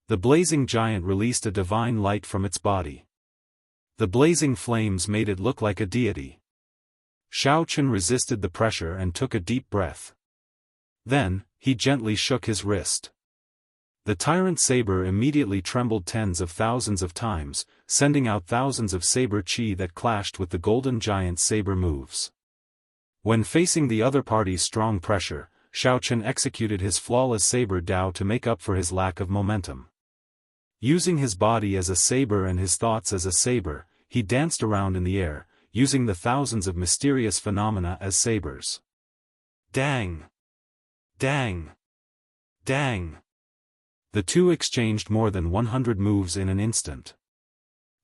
A: The blazing giant released a divine light from its body. The blazing flames made it look like a deity. Xiao Chen resisted the pressure and took a deep breath. Then, he gently shook his wrist. The tyrant saber immediately trembled tens of thousands of times, sending out thousands of saber chi that clashed with the golden giant's saber moves. When facing the other party's strong pressure, Xiao Chen executed his flawless saber Dao to make up for his lack of momentum. Using his body as a saber and his thoughts as a saber, he danced around in the air, using the thousands of mysterious phenomena as sabers. Dang! Dang! Dang! The two exchanged more than 100 moves in an instant.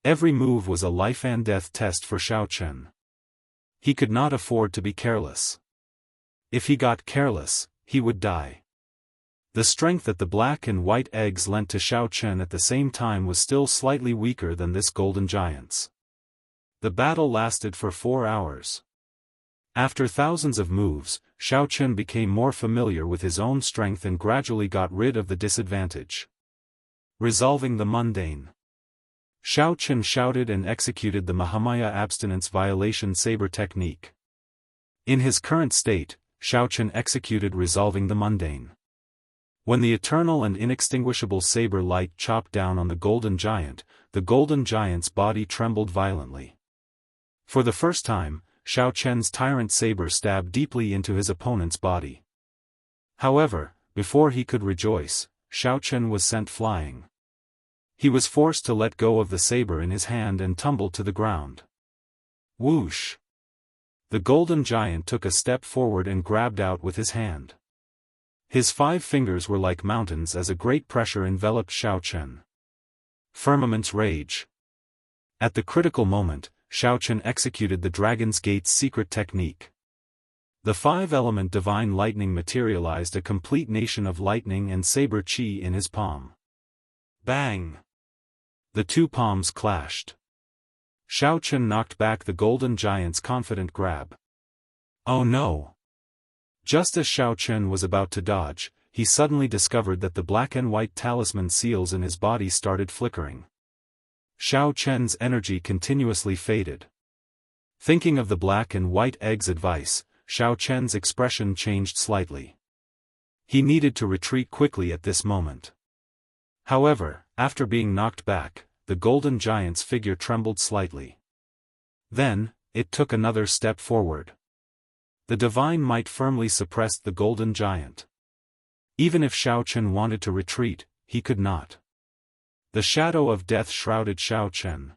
A: Every move was a life-and-death test for Xiao Chen. He could not afford to be careless. If he got careless, he would die. The strength that the black and white eggs lent to Xiao Chen at the same time was still slightly weaker than this golden giant's. The battle lasted for 4 hours. After thousands of moves, Xiao Chen became more familiar with his own strength and gradually got rid of the disadvantage. Resolving the mundane. Xiao Chen shouted and executed the Mahamaya abstinence violation saber technique. In his current state, Xiao Chen executed resolving the mundane. When the eternal and inextinguishable saber light chopped down on the golden giant's body trembled violently. For the first time, Xiao Chen's tyrant saber stabbed deeply into his opponent's body. However, before he could rejoice, Xiao Chen was sent flying. He was forced to let go of the saber in his hand and tumbled to the ground. Whoosh! The golden giant took a step forward and grabbed out with his hand. His 5 fingers were like mountains as a great pressure enveloped Xiao Chen. Firmament's rage. At the critical moment, Xiao Chen executed the Dragon's Gate's secret technique. The 5-element divine lightning materialized a complete nation of lightning and saber chi in his palm. Bang! The 2 palms clashed. Xiao Chen knocked back the golden giant's confident grab. Oh no! Just as Xiao Chen was about to dodge, he suddenly discovered that the black and white talisman seals in his body started flickering. Xiao Chen's energy continuously faded. Thinking of the black and white egg's advice, Xiao Chen's expression changed slightly. He needed to retreat quickly at this moment. However, after being knocked back, the golden giant's figure trembled slightly. Then, it took another step forward. The divine might firmly suppressed the golden giant. Even if Xiao Chen wanted to retreat, he could not. The shadow of death shrouded Xiao Chen.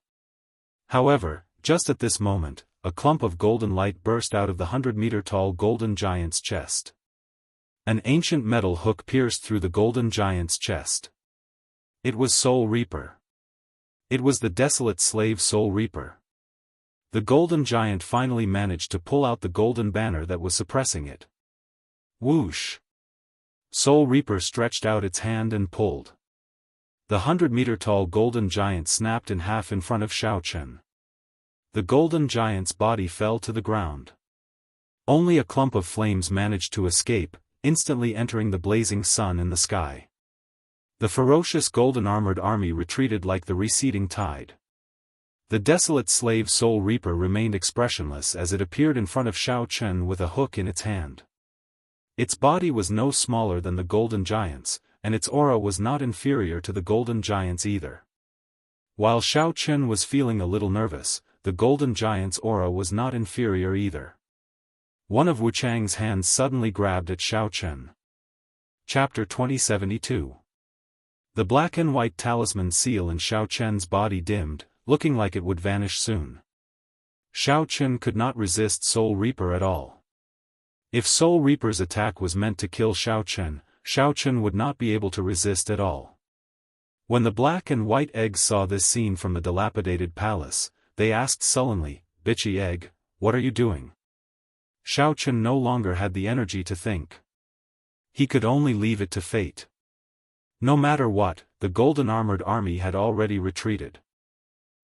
A: However, just at this moment, a clump of golden light burst out of the 100-meter-tall golden giant's chest. An ancient metal hook pierced through the golden giant's chest. It was Soul Reaper. It was the desolate slave Soul Reaper. The golden giant finally managed to pull out the golden banner that was suppressing it. Whoosh! Soul Reaper stretched out its hand and pulled. The 100-meter-tall golden giant snapped in half in front of Xiao Chen. The golden giant's body fell to the ground. Only a clump of flames managed to escape, instantly entering the blazing sun in the sky. The ferocious golden-armored army retreated like the receding tide. The desolate slave Soul Reaper remained expressionless as it appeared in front of Xiao Chen with a hook in its hand. Its body was no smaller than the golden giant's, and its aura was not inferior to the golden giant's either. While Xiao Chen was feeling a little nervous, the golden giant's aura was not inferior either. One of Wu Chang's hands suddenly grabbed at Xiao Chen. Chapter 2072. The black and white talisman seal in Xiao Chen's body dimmed, looking like it would vanish soon. Xiao Chen could not resist Soul Reaper at all. If Soul Reaper's attack was meant to kill Xiao Chen would not be able to resist at all. When the black and white eggs saw this scene from the dilapidated palace, they asked sullenly, "Bitchy egg, what are you doing?" Xiao Chen no longer had the energy to think. He could only leave it to fate. No matter what, the golden-armored army had already retreated.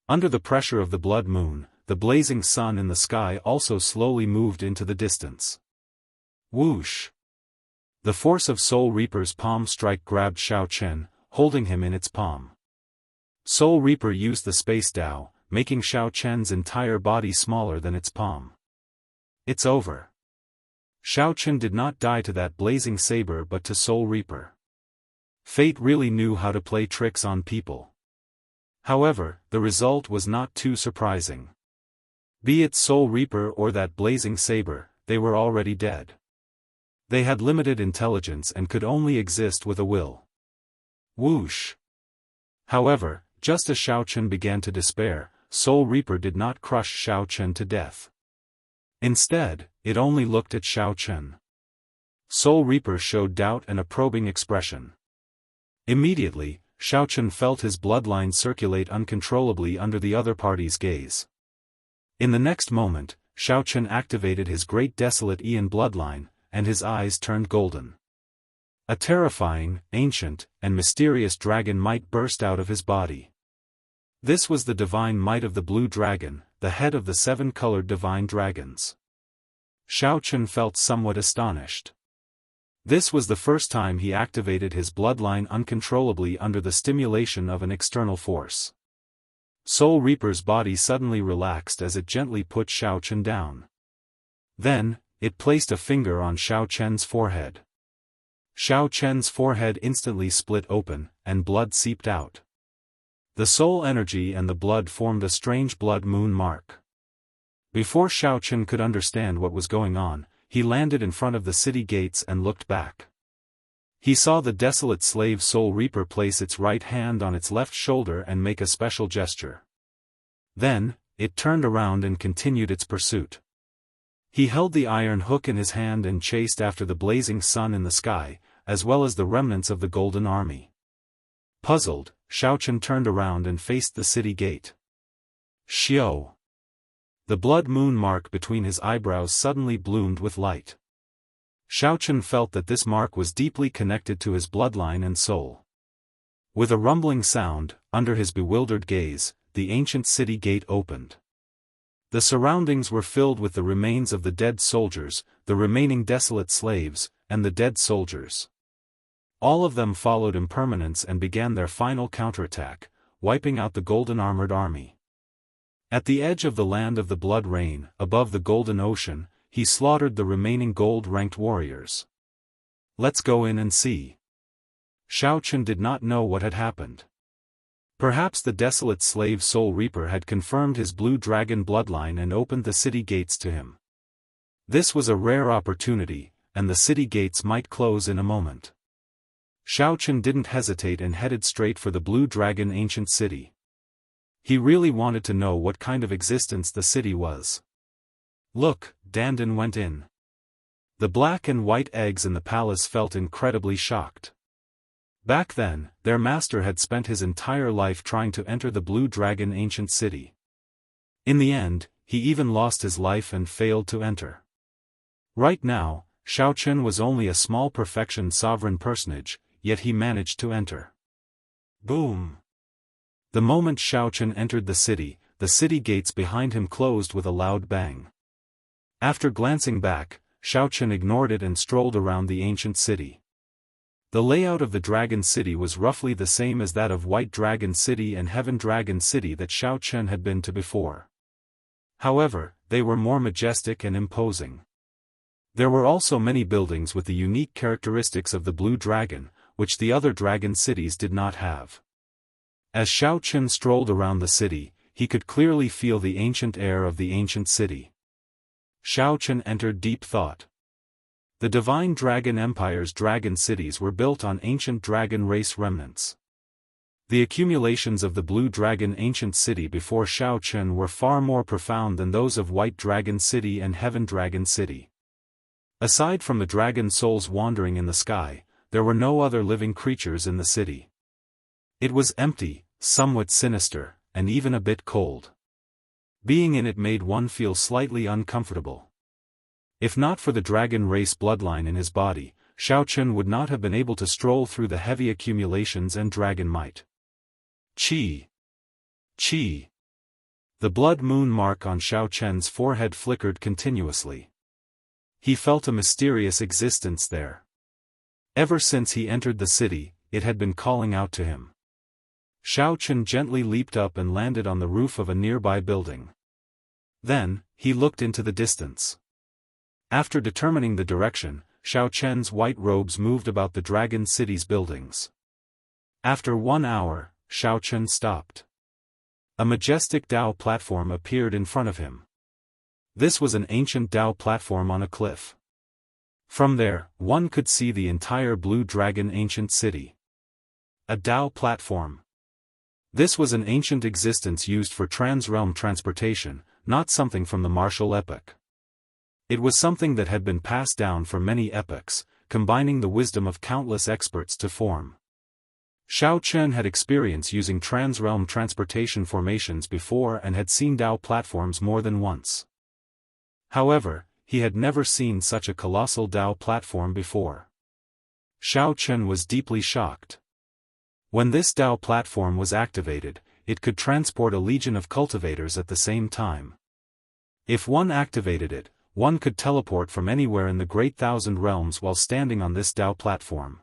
A: Under the pressure of the blood moon, the blazing sun in the sky also slowly moved into the distance. Whoosh! The force of Soul Reaper's palm strike grabbed Xiao Chen, holding him in its palm. Soul Reaper used the Space Dao, making Xiao Chen's entire body smaller than its palm. It's over. Xiao Chen did not die to that blazing saber but to Soul Reaper. Fate really knew how to play tricks on people. However, the result was not too surprising. Be it Soul Reaper or that blazing saber, they were already dead. They had limited intelligence and could only exist with a will. Whoosh! However, just as Xiao Chen began to despair, Soul Reaper did not crush Xiao Chen to death. Instead, it only looked at Xiao Chen. Soul Reaper showed doubt and a probing expression. Immediately, Xiao Chen felt his bloodline circulate uncontrollably under the other party's gaze. In the next moment, Xiao Chen activated his great desolate Ian bloodline, and his eyes turned golden. A terrifying, ancient, and mysterious dragon might burst out of his body. This was the divine might of the blue dragon, the head of the 7-colored divine dragons. Xiao Chen felt somewhat astonished. This was the first time he activated his bloodline uncontrollably under the stimulation of an external force. Soul Reaper's body suddenly relaxed as it gently put Xiao Chen down. Then, it placed a finger on Xiao Chen's forehead. Xiao Chen's forehead instantly split open, and blood seeped out. The soul energy and the blood formed a strange blood moon mark. Before Xiao Chen could understand what was going on, he landed in front of the city gates and looked back. He saw the desolate slave Soul Reaper place its right hand on its left shoulder and make a special gesture. Then, it turned around and continued its pursuit. He held the iron hook in his hand and chased after the blazing sun in the sky, as well as the remnants of the golden army. Puzzled, Xiao Chen turned around and faced the city gate. Xiao! The blood moon mark between his eyebrows suddenly bloomed with light. Xiao Chen felt that this mark was deeply connected to his bloodline and soul. With a rumbling sound, under his bewildered gaze, the ancient city gate opened. The surroundings were filled with the remains of the dead soldiers, the remaining desolate slaves, and the dead soldiers. All of them followed impermanence and began their final counterattack, wiping out the golden-armored army. At the edge of the land of the blood rain, above the golden ocean, he slaughtered the remaining gold-ranked warriors. Let's go in and see. Xiao Chen did not know what had happened. Perhaps the desolate slave Soul Reaper had confirmed his blue dragon bloodline and opened the city gates to him. This was a rare opportunity, and the city gates might close in a moment. Xiao Chen didn't hesitate and headed straight for the blue dragon ancient city. He really wanted to know what kind of existence the city was. Look, Dandan went in. The black and white eggs in the palace felt incredibly shocked. Back then, their master had spent his entire life trying to enter the blue dragon ancient city. In the end, he even lost his life and failed to enter. Right now, Xiao Chen was only a small perfection sovereign personage, yet he managed to enter. Boom! The moment Xiaochen entered the city gates behind him closed with a loud bang. After glancing back, Xiaochen ignored it and strolled around the ancient city. The layout of the Dragon City was roughly the same as that of White Dragon City and Heaven Dragon City that Xiaochen had been to before. However, they were more majestic and imposing. There were also many buildings with the unique characteristics of the Blue Dragon, which the other dragon cities did not have. As Xiaochen strolled around the city, he could clearly feel the ancient air of the ancient city. Xiaochen entered deep thought. The Divine Dragon Empire's dragon cities were built on ancient dragon race remnants. The accumulations of the Blue Dragon Ancient City before Xiaochen were far more profound than those of White Dragon City and Heaven Dragon City. Aside from the dragon souls wandering in the sky, there were no other living creatures in the city. It was empty, somewhat sinister, and even a bit cold. Being in it made one feel slightly uncomfortable. If not for the dragon race bloodline in his body, Xiaochen would not have been able to stroll through the heavy accumulations and dragon might. Qi! Qi! The blood moon mark on Xiaochen's forehead flickered continuously. He felt a mysterious existence there. Ever since he entered the city, it had been calling out to him. Xiaochen gently leaped up and landed on the roof of a nearby building. Then, he looked into the distance. After determining the direction, Xiaochen's white robes moved about the dragon city's buildings. After 1 hour, Xiaochen stopped. A majestic Dao platform appeared in front of him. This was an ancient Dao platform on a cliff. From there, one could see the entire Blue Dragon Ancient City. A Dao platform. This was an ancient existence used for trans-realm transportation, not something from the martial epoch. It was something that had been passed down for many epochs, combining the wisdom of countless experts to form. Xiaochen had experience using trans-realm transportation formations before and had seen Dao platforms more than once. However, he had never seen such a colossal Dao platform before. Xiaochen was deeply shocked. When this Dao platform was activated, it could transport a legion of cultivators at the same time. If one activated it, one could teleport from anywhere in the Great Thousand Realms while standing on this Dao platform.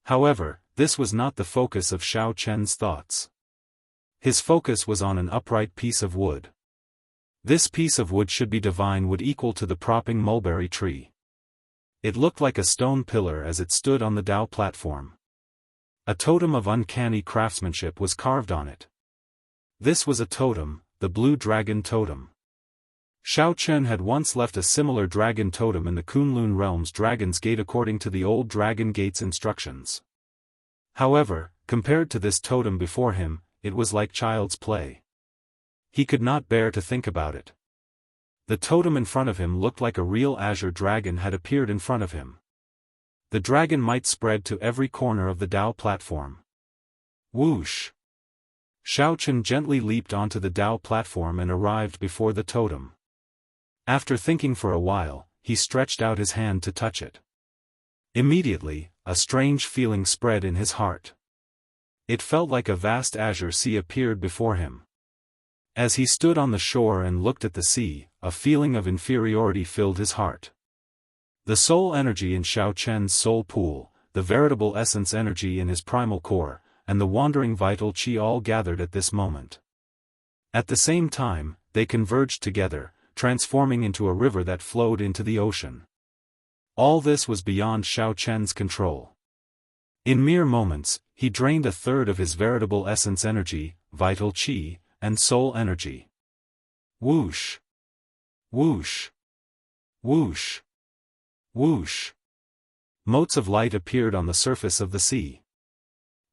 A: However, this was not the focus of Xiaochen's thoughts. His focus was on an upright piece of wood. This piece of wood should be divine wood equal to the propping mulberry tree. It looked like a stone pillar as it stood on the Dao platform. A totem of uncanny craftsmanship was carved on it. This was a totem, the Blue Dragon Totem. Xiaochen had once left a similar dragon totem in the Kunlun Realm's Dragon's Gate according to the old Dragon Gate's instructions. However, compared to this totem before him, it was like child's play. He could not bear to think about it. The totem in front of him looked like a real azure dragon had appeared in front of him. The dragon might spread to every corner of the Dao platform. Whoosh! Xiaochen gently leaped onto the Dao platform and arrived before the totem. After thinking for a while, he stretched out his hand to touch it. Immediately, a strange feeling spread in his heart. It felt like a vast azure sea appeared before him. As he stood on the shore and looked at the sea, a feeling of inferiority filled his heart. The soul energy in Xiaochen's soul pool, the veritable essence energy in his primal core, and the wandering vital qi all gathered at this moment. At the same time, they converged together, transforming into a river that flowed into the ocean. All this was beyond Xiaochen's control. In mere moments, he drained a third of his veritable essence energy, vital qi, and soul energy. Whoosh! Whoosh! Whoosh! Whoosh! Motes of light appeared on the surface of the sea.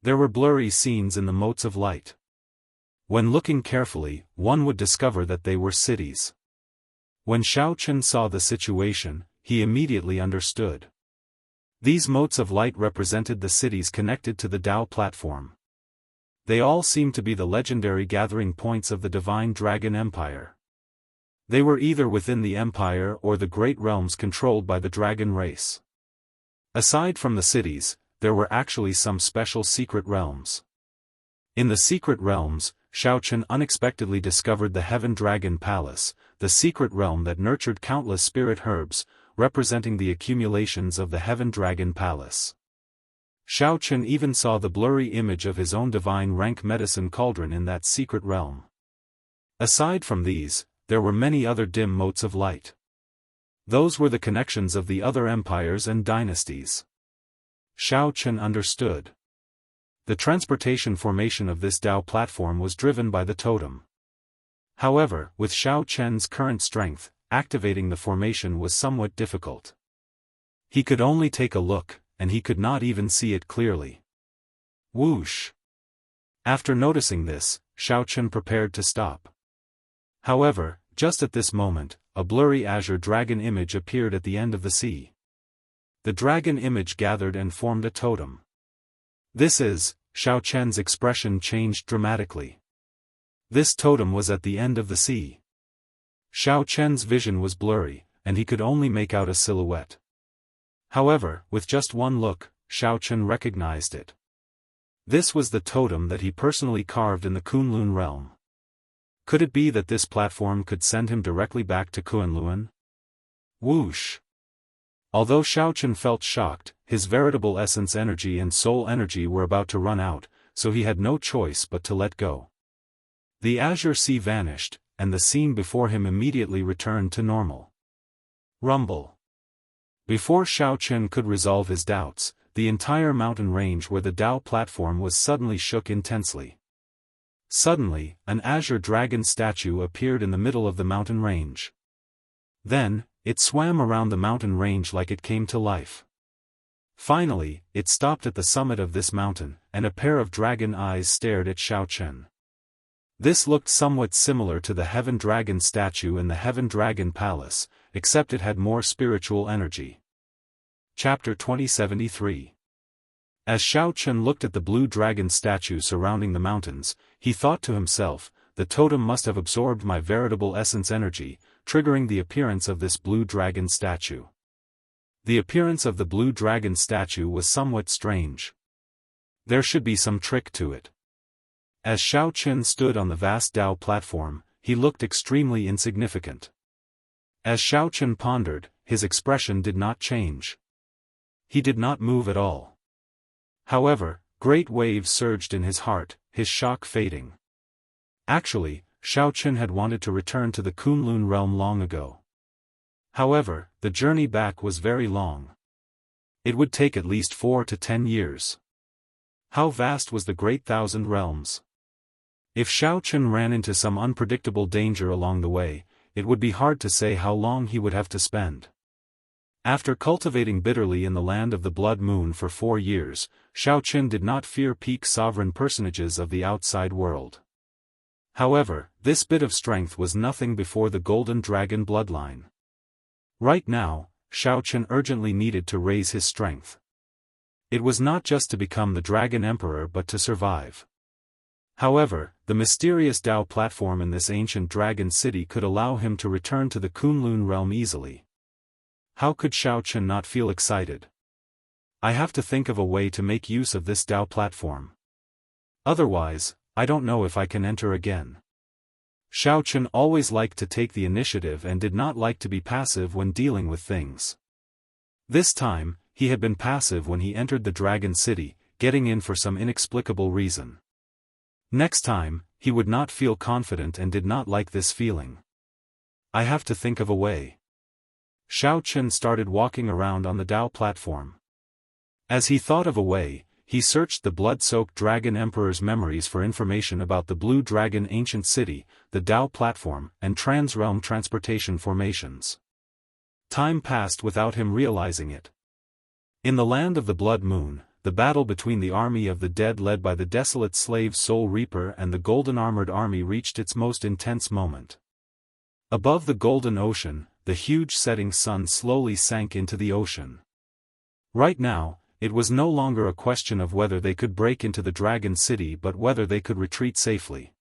A: There were blurry scenes in the motes of light. When looking carefully, one would discover that they were cities. When Xiaochen saw the situation, he immediately understood. These motes of light represented the cities connected to the Dao platform. They all seemed to be the legendary gathering points of the Divine Dragon Empire. They were either within the empire or the great realms controlled by the dragon race. Aside from the cities, there were actually some special secret realms. In the secret realms, Xiaochen unexpectedly discovered the Heaven Dragon Palace, the secret realm that nurtured countless spirit herbs, representing the accumulations of the Heaven Dragon Palace. Xiaochen even saw the blurry image of his own divine rank medicine cauldron in that secret realm. Aside from these, there were many other dim motes of light. Those were the connections of the other empires and dynasties. Xiaochen understood. The transportation formation of this Dao platform was driven by the totem. However, with Xiaochen's current strength, activating the formation was somewhat difficult. He could only take a look, and he could not even see it clearly. Whoosh! After noticing this, Xiaochen prepared to stop. However, just at this moment, a blurry azure dragon image appeared at the end of the sea. The dragon image gathered and formed a totem. This is, Xiaochen's expression changed dramatically. This totem was at the end of the sea. Xiaochen's vision was blurry, and he could only make out a silhouette. However, with just one look, Xiaochen recognized it. This was the totem that he personally carved in the Kunlun realm. Could it be that this platform could send him directly back to Kunlun? Whoosh! Although Xiaochen felt shocked, his veritable essence energy and soul energy were about to run out, so he had no choice but to let go. The azure sea vanished, and the scene before him immediately returned to normal. Rumble. Before Xiaochen could resolve his doubts, the entire mountain range where the Dao platform was suddenly shook intensely. Suddenly, an azure dragon statue appeared in the middle of the mountain range. Then, it swam around the mountain range like it came to life. Finally, it stopped at the summit of this mountain, and a pair of dragon eyes stared at Xiaochen. This looked somewhat similar to the Heaven Dragon statue in the Heaven Dragon Palace, except it had more spiritual energy. Chapter 2073. As Xiaochen looked at the blue dragon statue surrounding the mountains, he thought to himself, the totem must have absorbed my veritable essence energy, triggering the appearance of this blue dragon statue. The appearance of the blue dragon statue was somewhat strange. There should be some trick to it. As Xiaochen stood on the vast Dao platform, he looked extremely insignificant. As Xiaochen pondered, his expression did not change. He did not move at all. However, great waves surged in his heart, his shock fading. Actually, Xiaochen had wanted to return to the Kunlun realm long ago. However, the journey back was very long. It would take at least 4 to 10 years. How vast was the Great Thousand Realms? If Xiaochen ran into some unpredictable danger along the way, it would be hard to say how long he would have to spend. After cultivating bitterly in the land of the Blood Moon for 4 years, Xiaochen did not fear peak sovereign personages of the outside world. However, this bit of strength was nothing before the Golden Dragon bloodline. Right now, Xiaochen urgently needed to raise his strength. It was not just to become the Dragon Emperor but to survive. However, the mysterious Dao platform in this ancient dragon city could allow him to return to the Kunlun realm easily. How could Xiaochen not feel excited? I have to think of a way to make use of this Dao platform. Otherwise, I don't know if I can enter again. Xiaochen always liked to take the initiative and did not like to be passive when dealing with things. This time, he had been passive when he entered the Dragon City, getting in for some inexplicable reason. Next time, he would not feel confident and did not like this feeling. I have to think of a way. Xiaochen started walking around on the Dao platform. As he thought of a way, he searched the blood-soaked Dragon Emperor's memories for information about the Blue Dragon Ancient City, the Dao platform, and trans-realm transportation formations. Time passed without him realizing it. In the land of the Blood Moon, the battle between the army of the dead led by the desolate slave Soul Reaper and the golden armored army reached its most intense moment. Above the golden ocean, the huge setting sun slowly sank into the ocean. Right now, it was no longer a question of whether they could break into the Dragon City but whether they could retreat safely.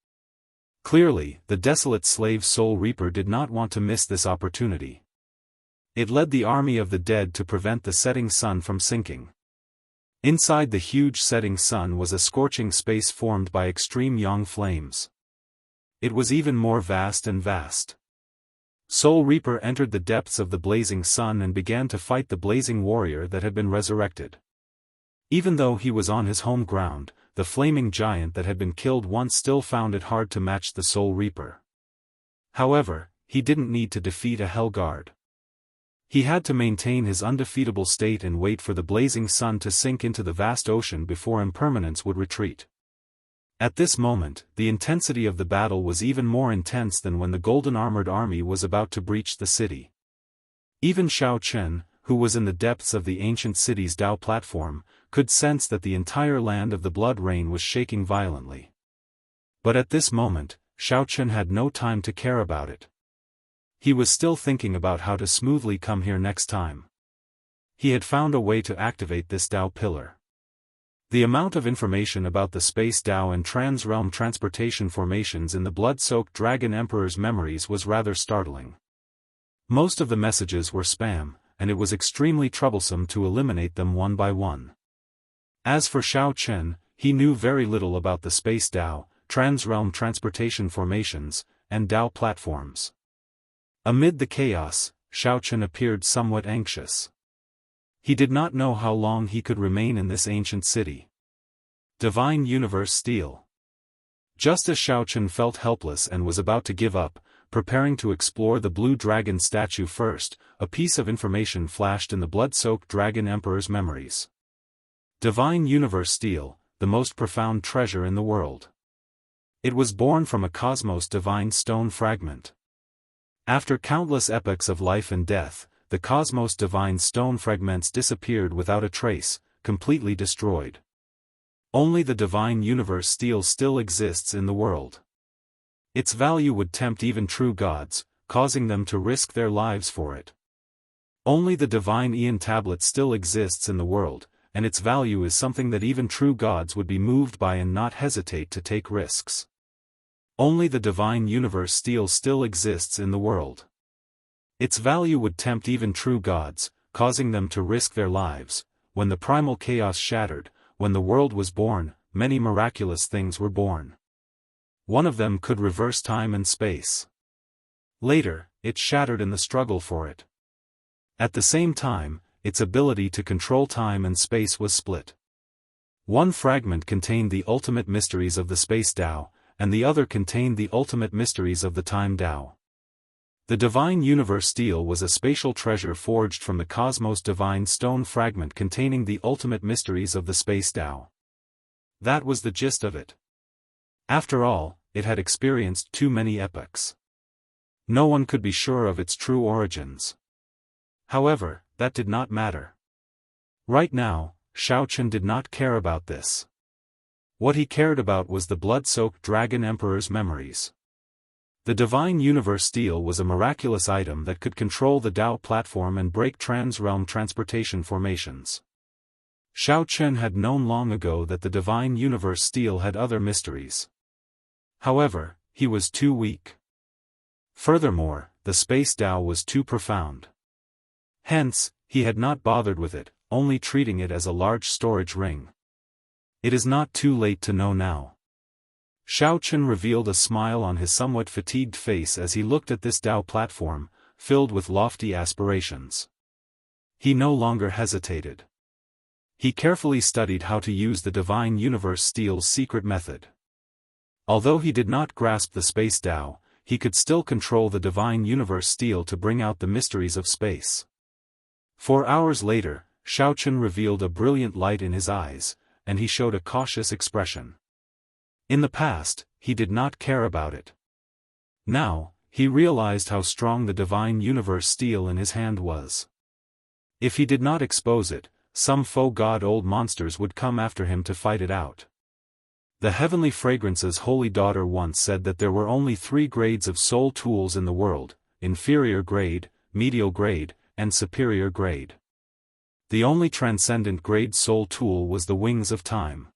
A: Clearly, the desolate slave Soul Reaper did not want to miss this opportunity. It led the army of the dead to prevent the setting sun from sinking. Inside the huge setting sun was a scorching space formed by extreme yang flames. It was even more vast and vast. Soul Reaper entered the depths of the blazing sun and began to fight the blazing warrior that had been resurrected. Even though he was on his home ground, the flaming giant that had been killed once still found it hard to match the Soul Reaper. However, he didn't need to defeat a Hell Guard. He had to maintain his undefeatable state and wait for the blazing sun to sink into the vast ocean before impermanence would retreat. At this moment, the intensity of the battle was even more intense than when the golden armored army was about to breach the city. Even Xiao Chen, who was in the depths of the ancient city's Dao platform, could sense that the entire land of the Blood Rain was shaking violently. But at this moment, Xiao Chen had no time to care about it. He was still thinking about how to smoothly come here next time. He had found a way to activate this Dao pillar. The amount of information about the Space Dao and Trans-Realm transportation formations in the blood-soaked Dragon Emperor's memories was rather startling. Most of the messages were spam, and it was extremely troublesome to eliminate them one by one. As for Xiao Chen, he knew very little about the Space Dao, Trans-Realm transportation formations, and Dao platforms. Amid the chaos, Xiao Chen appeared somewhat anxious. He did not know how long he could remain in this ancient city. Divine Universe Steel. Just as Xiao Chen felt helpless and was about to give up, preparing to explore the blue dragon statue first, a piece of information flashed in the blood-soaked Dragon Emperor's memories. Divine Universe Steel, the most profound treasure in the world. It was born from a cosmos divine stone fragment. After countless epochs of life and death, the cosmos divine stone fragments disappeared without a trace, completely destroyed. Only the divine universe steel still exists in the world. Its value would tempt even true gods, causing them to risk their lives for it. Only the divine Aeon tablet still exists in the world, and its value is something that even true gods would be moved by and not hesitate to take risks. Only the divine universe steel still exists in the world. Its value would tempt even true gods, causing them to risk their lives. When the primal chaos shattered, when the world was born, many miraculous things were born. One of them could reverse time and space. Later, it shattered in the struggle for it. At the same time, its ability to control time and space was split. One fragment contained the ultimate mysteries of the Space Dao, and the other contained the ultimate mysteries of the Time Dao. The Divine Universe Steel was a spatial treasure forged from the Cosmos Divine Stone fragment containing the ultimate mysteries of the Space Dao. That was the gist of it. After all, it had experienced too many epochs. No one could be sure of its true origins. However, that did not matter. Right now, Xiao Chen did not care about this. What he cared about was the blood-soaked Dragon Emperor's memories. The Divine Universe Steel was a miraculous item that could control the Dao platform and break trans-realm transportation formations. Xiao Chen had known long ago that the Divine Universe Steel had other mysteries. However, he was too weak. Furthermore, the Space Dao was too profound. Hence, he had not bothered with it, only treating it as a large storage ring. It is not too late to know now. Xiao Chen revealed a smile on his somewhat fatigued face as he looked at this Dao platform, filled with lofty aspirations. He no longer hesitated. He carefully studied how to use the Divine Universe Steel's secret method. Although he did not grasp the Space Dao, he could still control the Divine Universe Steel to bring out the mysteries of space. 4 hours later, Xiao Chen revealed a brilliant light in his eyes, and he showed a cautious expression. In the past, he did not care about it. Now, he realized how strong the Divine Universe Steel in his hand was. If he did not expose it, some faux god-old monsters would come after him to fight it out. The Heavenly Fragrance's holy daughter once said that there were only 3 grades of soul tools in the world: inferior grade, medial grade, and superior grade. The only transcendent grade soul tool was the Wings of Time.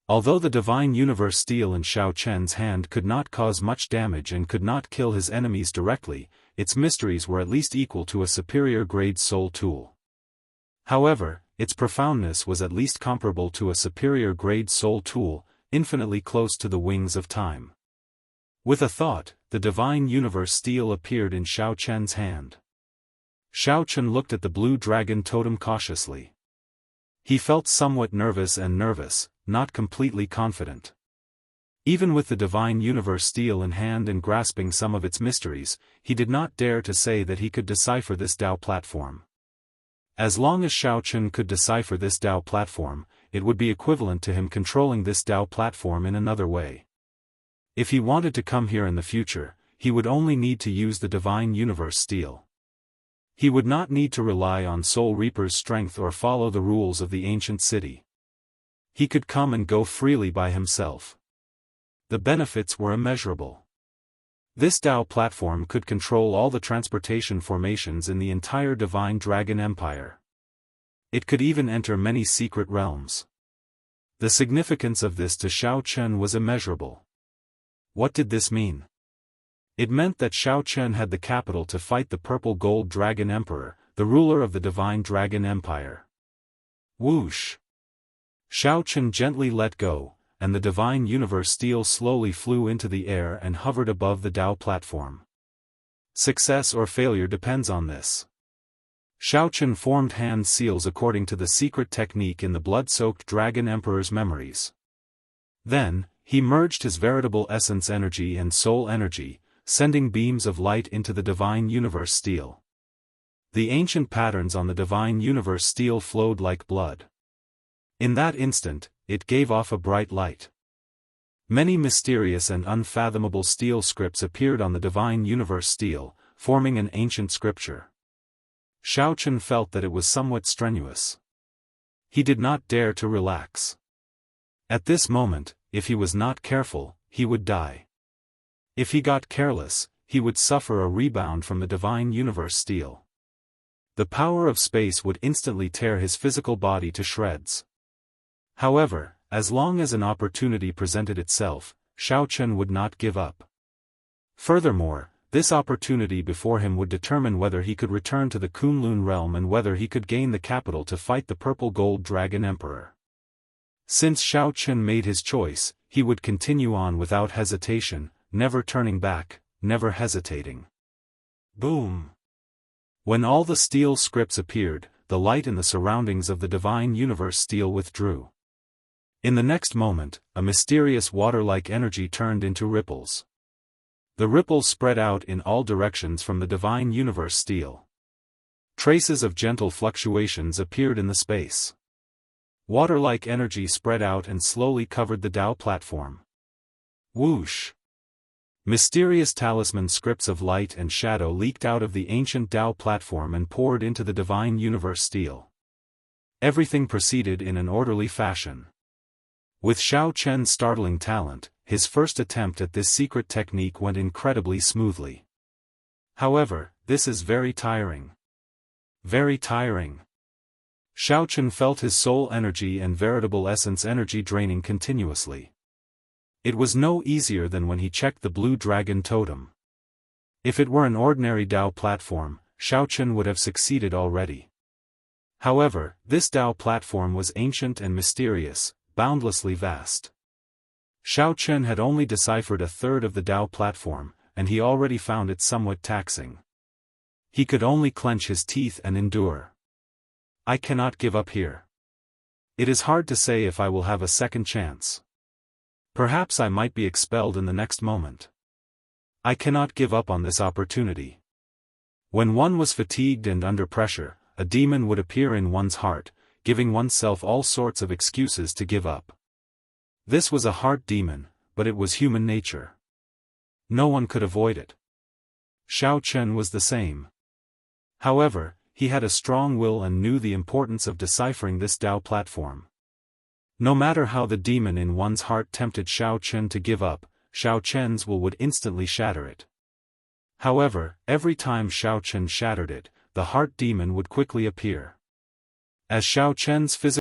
A: Although the Divine Universe Steel in Xiao Chen's hand could not cause much damage and could not kill his enemies directly, its mysteries were at least equal to a superior grade soul tool. However, its profoundness was at least comparable to a superior-grade soul tool, infinitely close to the wings of time. With a thought, the divine universe steel appeared in Xiao Chen's hand. Xiao Chen looked at the blue dragon totem cautiously. He felt somewhat nervous, not completely confident. Even with the divine universe steel in hand and grasping some of its mysteries, he did not dare to say that he could decipher this Dao platform. As long as Xiao Chen could decipher this Dao platform, it would be equivalent to him controlling this Dao platform in another way. If he wanted to come here in the future, he would only need to use the divine universe steel. He would not need to rely on Soul Reaper's strength or follow the rules of the ancient city. He could come and go freely by himself. The benefits were immeasurable. This Dao platform could control all the transportation formations in the entire Divine Dragon Empire. It could even enter many secret realms. The significance of this to Xiao Chen was immeasurable. What did this mean? It meant that Xiao Chen had the capital to fight the Purple Gold Dragon Emperor, the ruler of the Divine Dragon Empire. Whoosh! Xiao Chen gently let go, and the divine universe steel slowly flew into the air and hovered above the Dao platform. Success or failure depends on this. Xiao Chen formed hand seals according to the secret technique in the blood-soaked Dragon Emperor's memories. Then, he merged his veritable essence energy and soul energy, sending beams of light into the divine universe steel. The ancient patterns on the divine universe steel flowed like blood. In that instant, it gave off a bright light. Many mysterious and unfathomable steel scripts appeared on the divine universe steel, forming an ancient scripture. Xiao Chen felt that it was somewhat strenuous. He did not dare to relax. At this moment, if he was not careful, he would die. If he got careless, he would suffer a rebound from the divine universe steel. The power of space would instantly tear his physical body to shreds. However, as long as an opportunity presented itself, Xiao Chen would not give up. Furthermore, this opportunity before him would determine whether he could return to the Kunlun realm and whether he could gain the capital to fight the Purple Gold Dragon Emperor. Since Xiao Chen made his choice, he would continue on without hesitation, never turning back, never hesitating. Boom! When all the steel scripts appeared, the light in the surroundings of the divine universe steel withdrew. In the next moment, a mysterious water-like energy turned into ripples. The ripples spread out in all directions from the divine universe steel. Traces of gentle fluctuations appeared in the space. Water-like energy spread out and slowly covered the Dao platform. Whoosh! Mysterious talisman scripts of light and shadow leaked out of the ancient Dao platform and poured into the divine universe steel. Everything proceeded in an orderly fashion. With Xiao Chen's startling talent, his first attempt at this secret technique went incredibly smoothly. However, this is very tiring. Very tiring. Xiao Chen felt his soul energy and veritable essence energy draining continuously. It was no easier than when he checked the blue dragon totem. If it were an ordinary Dao platform, Xiao Chen would have succeeded already. However, this Dao platform was ancient and mysterious, boundlessly vast. Xiao Chen had only deciphered a third of the Dao platform, and he already found it somewhat taxing. He could only clench his teeth and endure. I cannot give up here. It is hard to say if I will have a second chance. Perhaps I might be expelled in the next moment. I cannot give up on this opportunity. When one was fatigued and under pressure, a demon would appear in one's heart, giving oneself all sorts of excuses to give up. This was a heart demon, but it was human nature. No one could avoid it. Xiao Chen was the same. However, he had a strong will and knew the importance of deciphering this Dao platform. No matter how the demon in one's heart tempted Xiao Chen to give up, Xiao Chen's will would instantly shatter it. However, every time Xiao Chen shattered it, the heart demon would quickly appear. As Xiao Chen's physical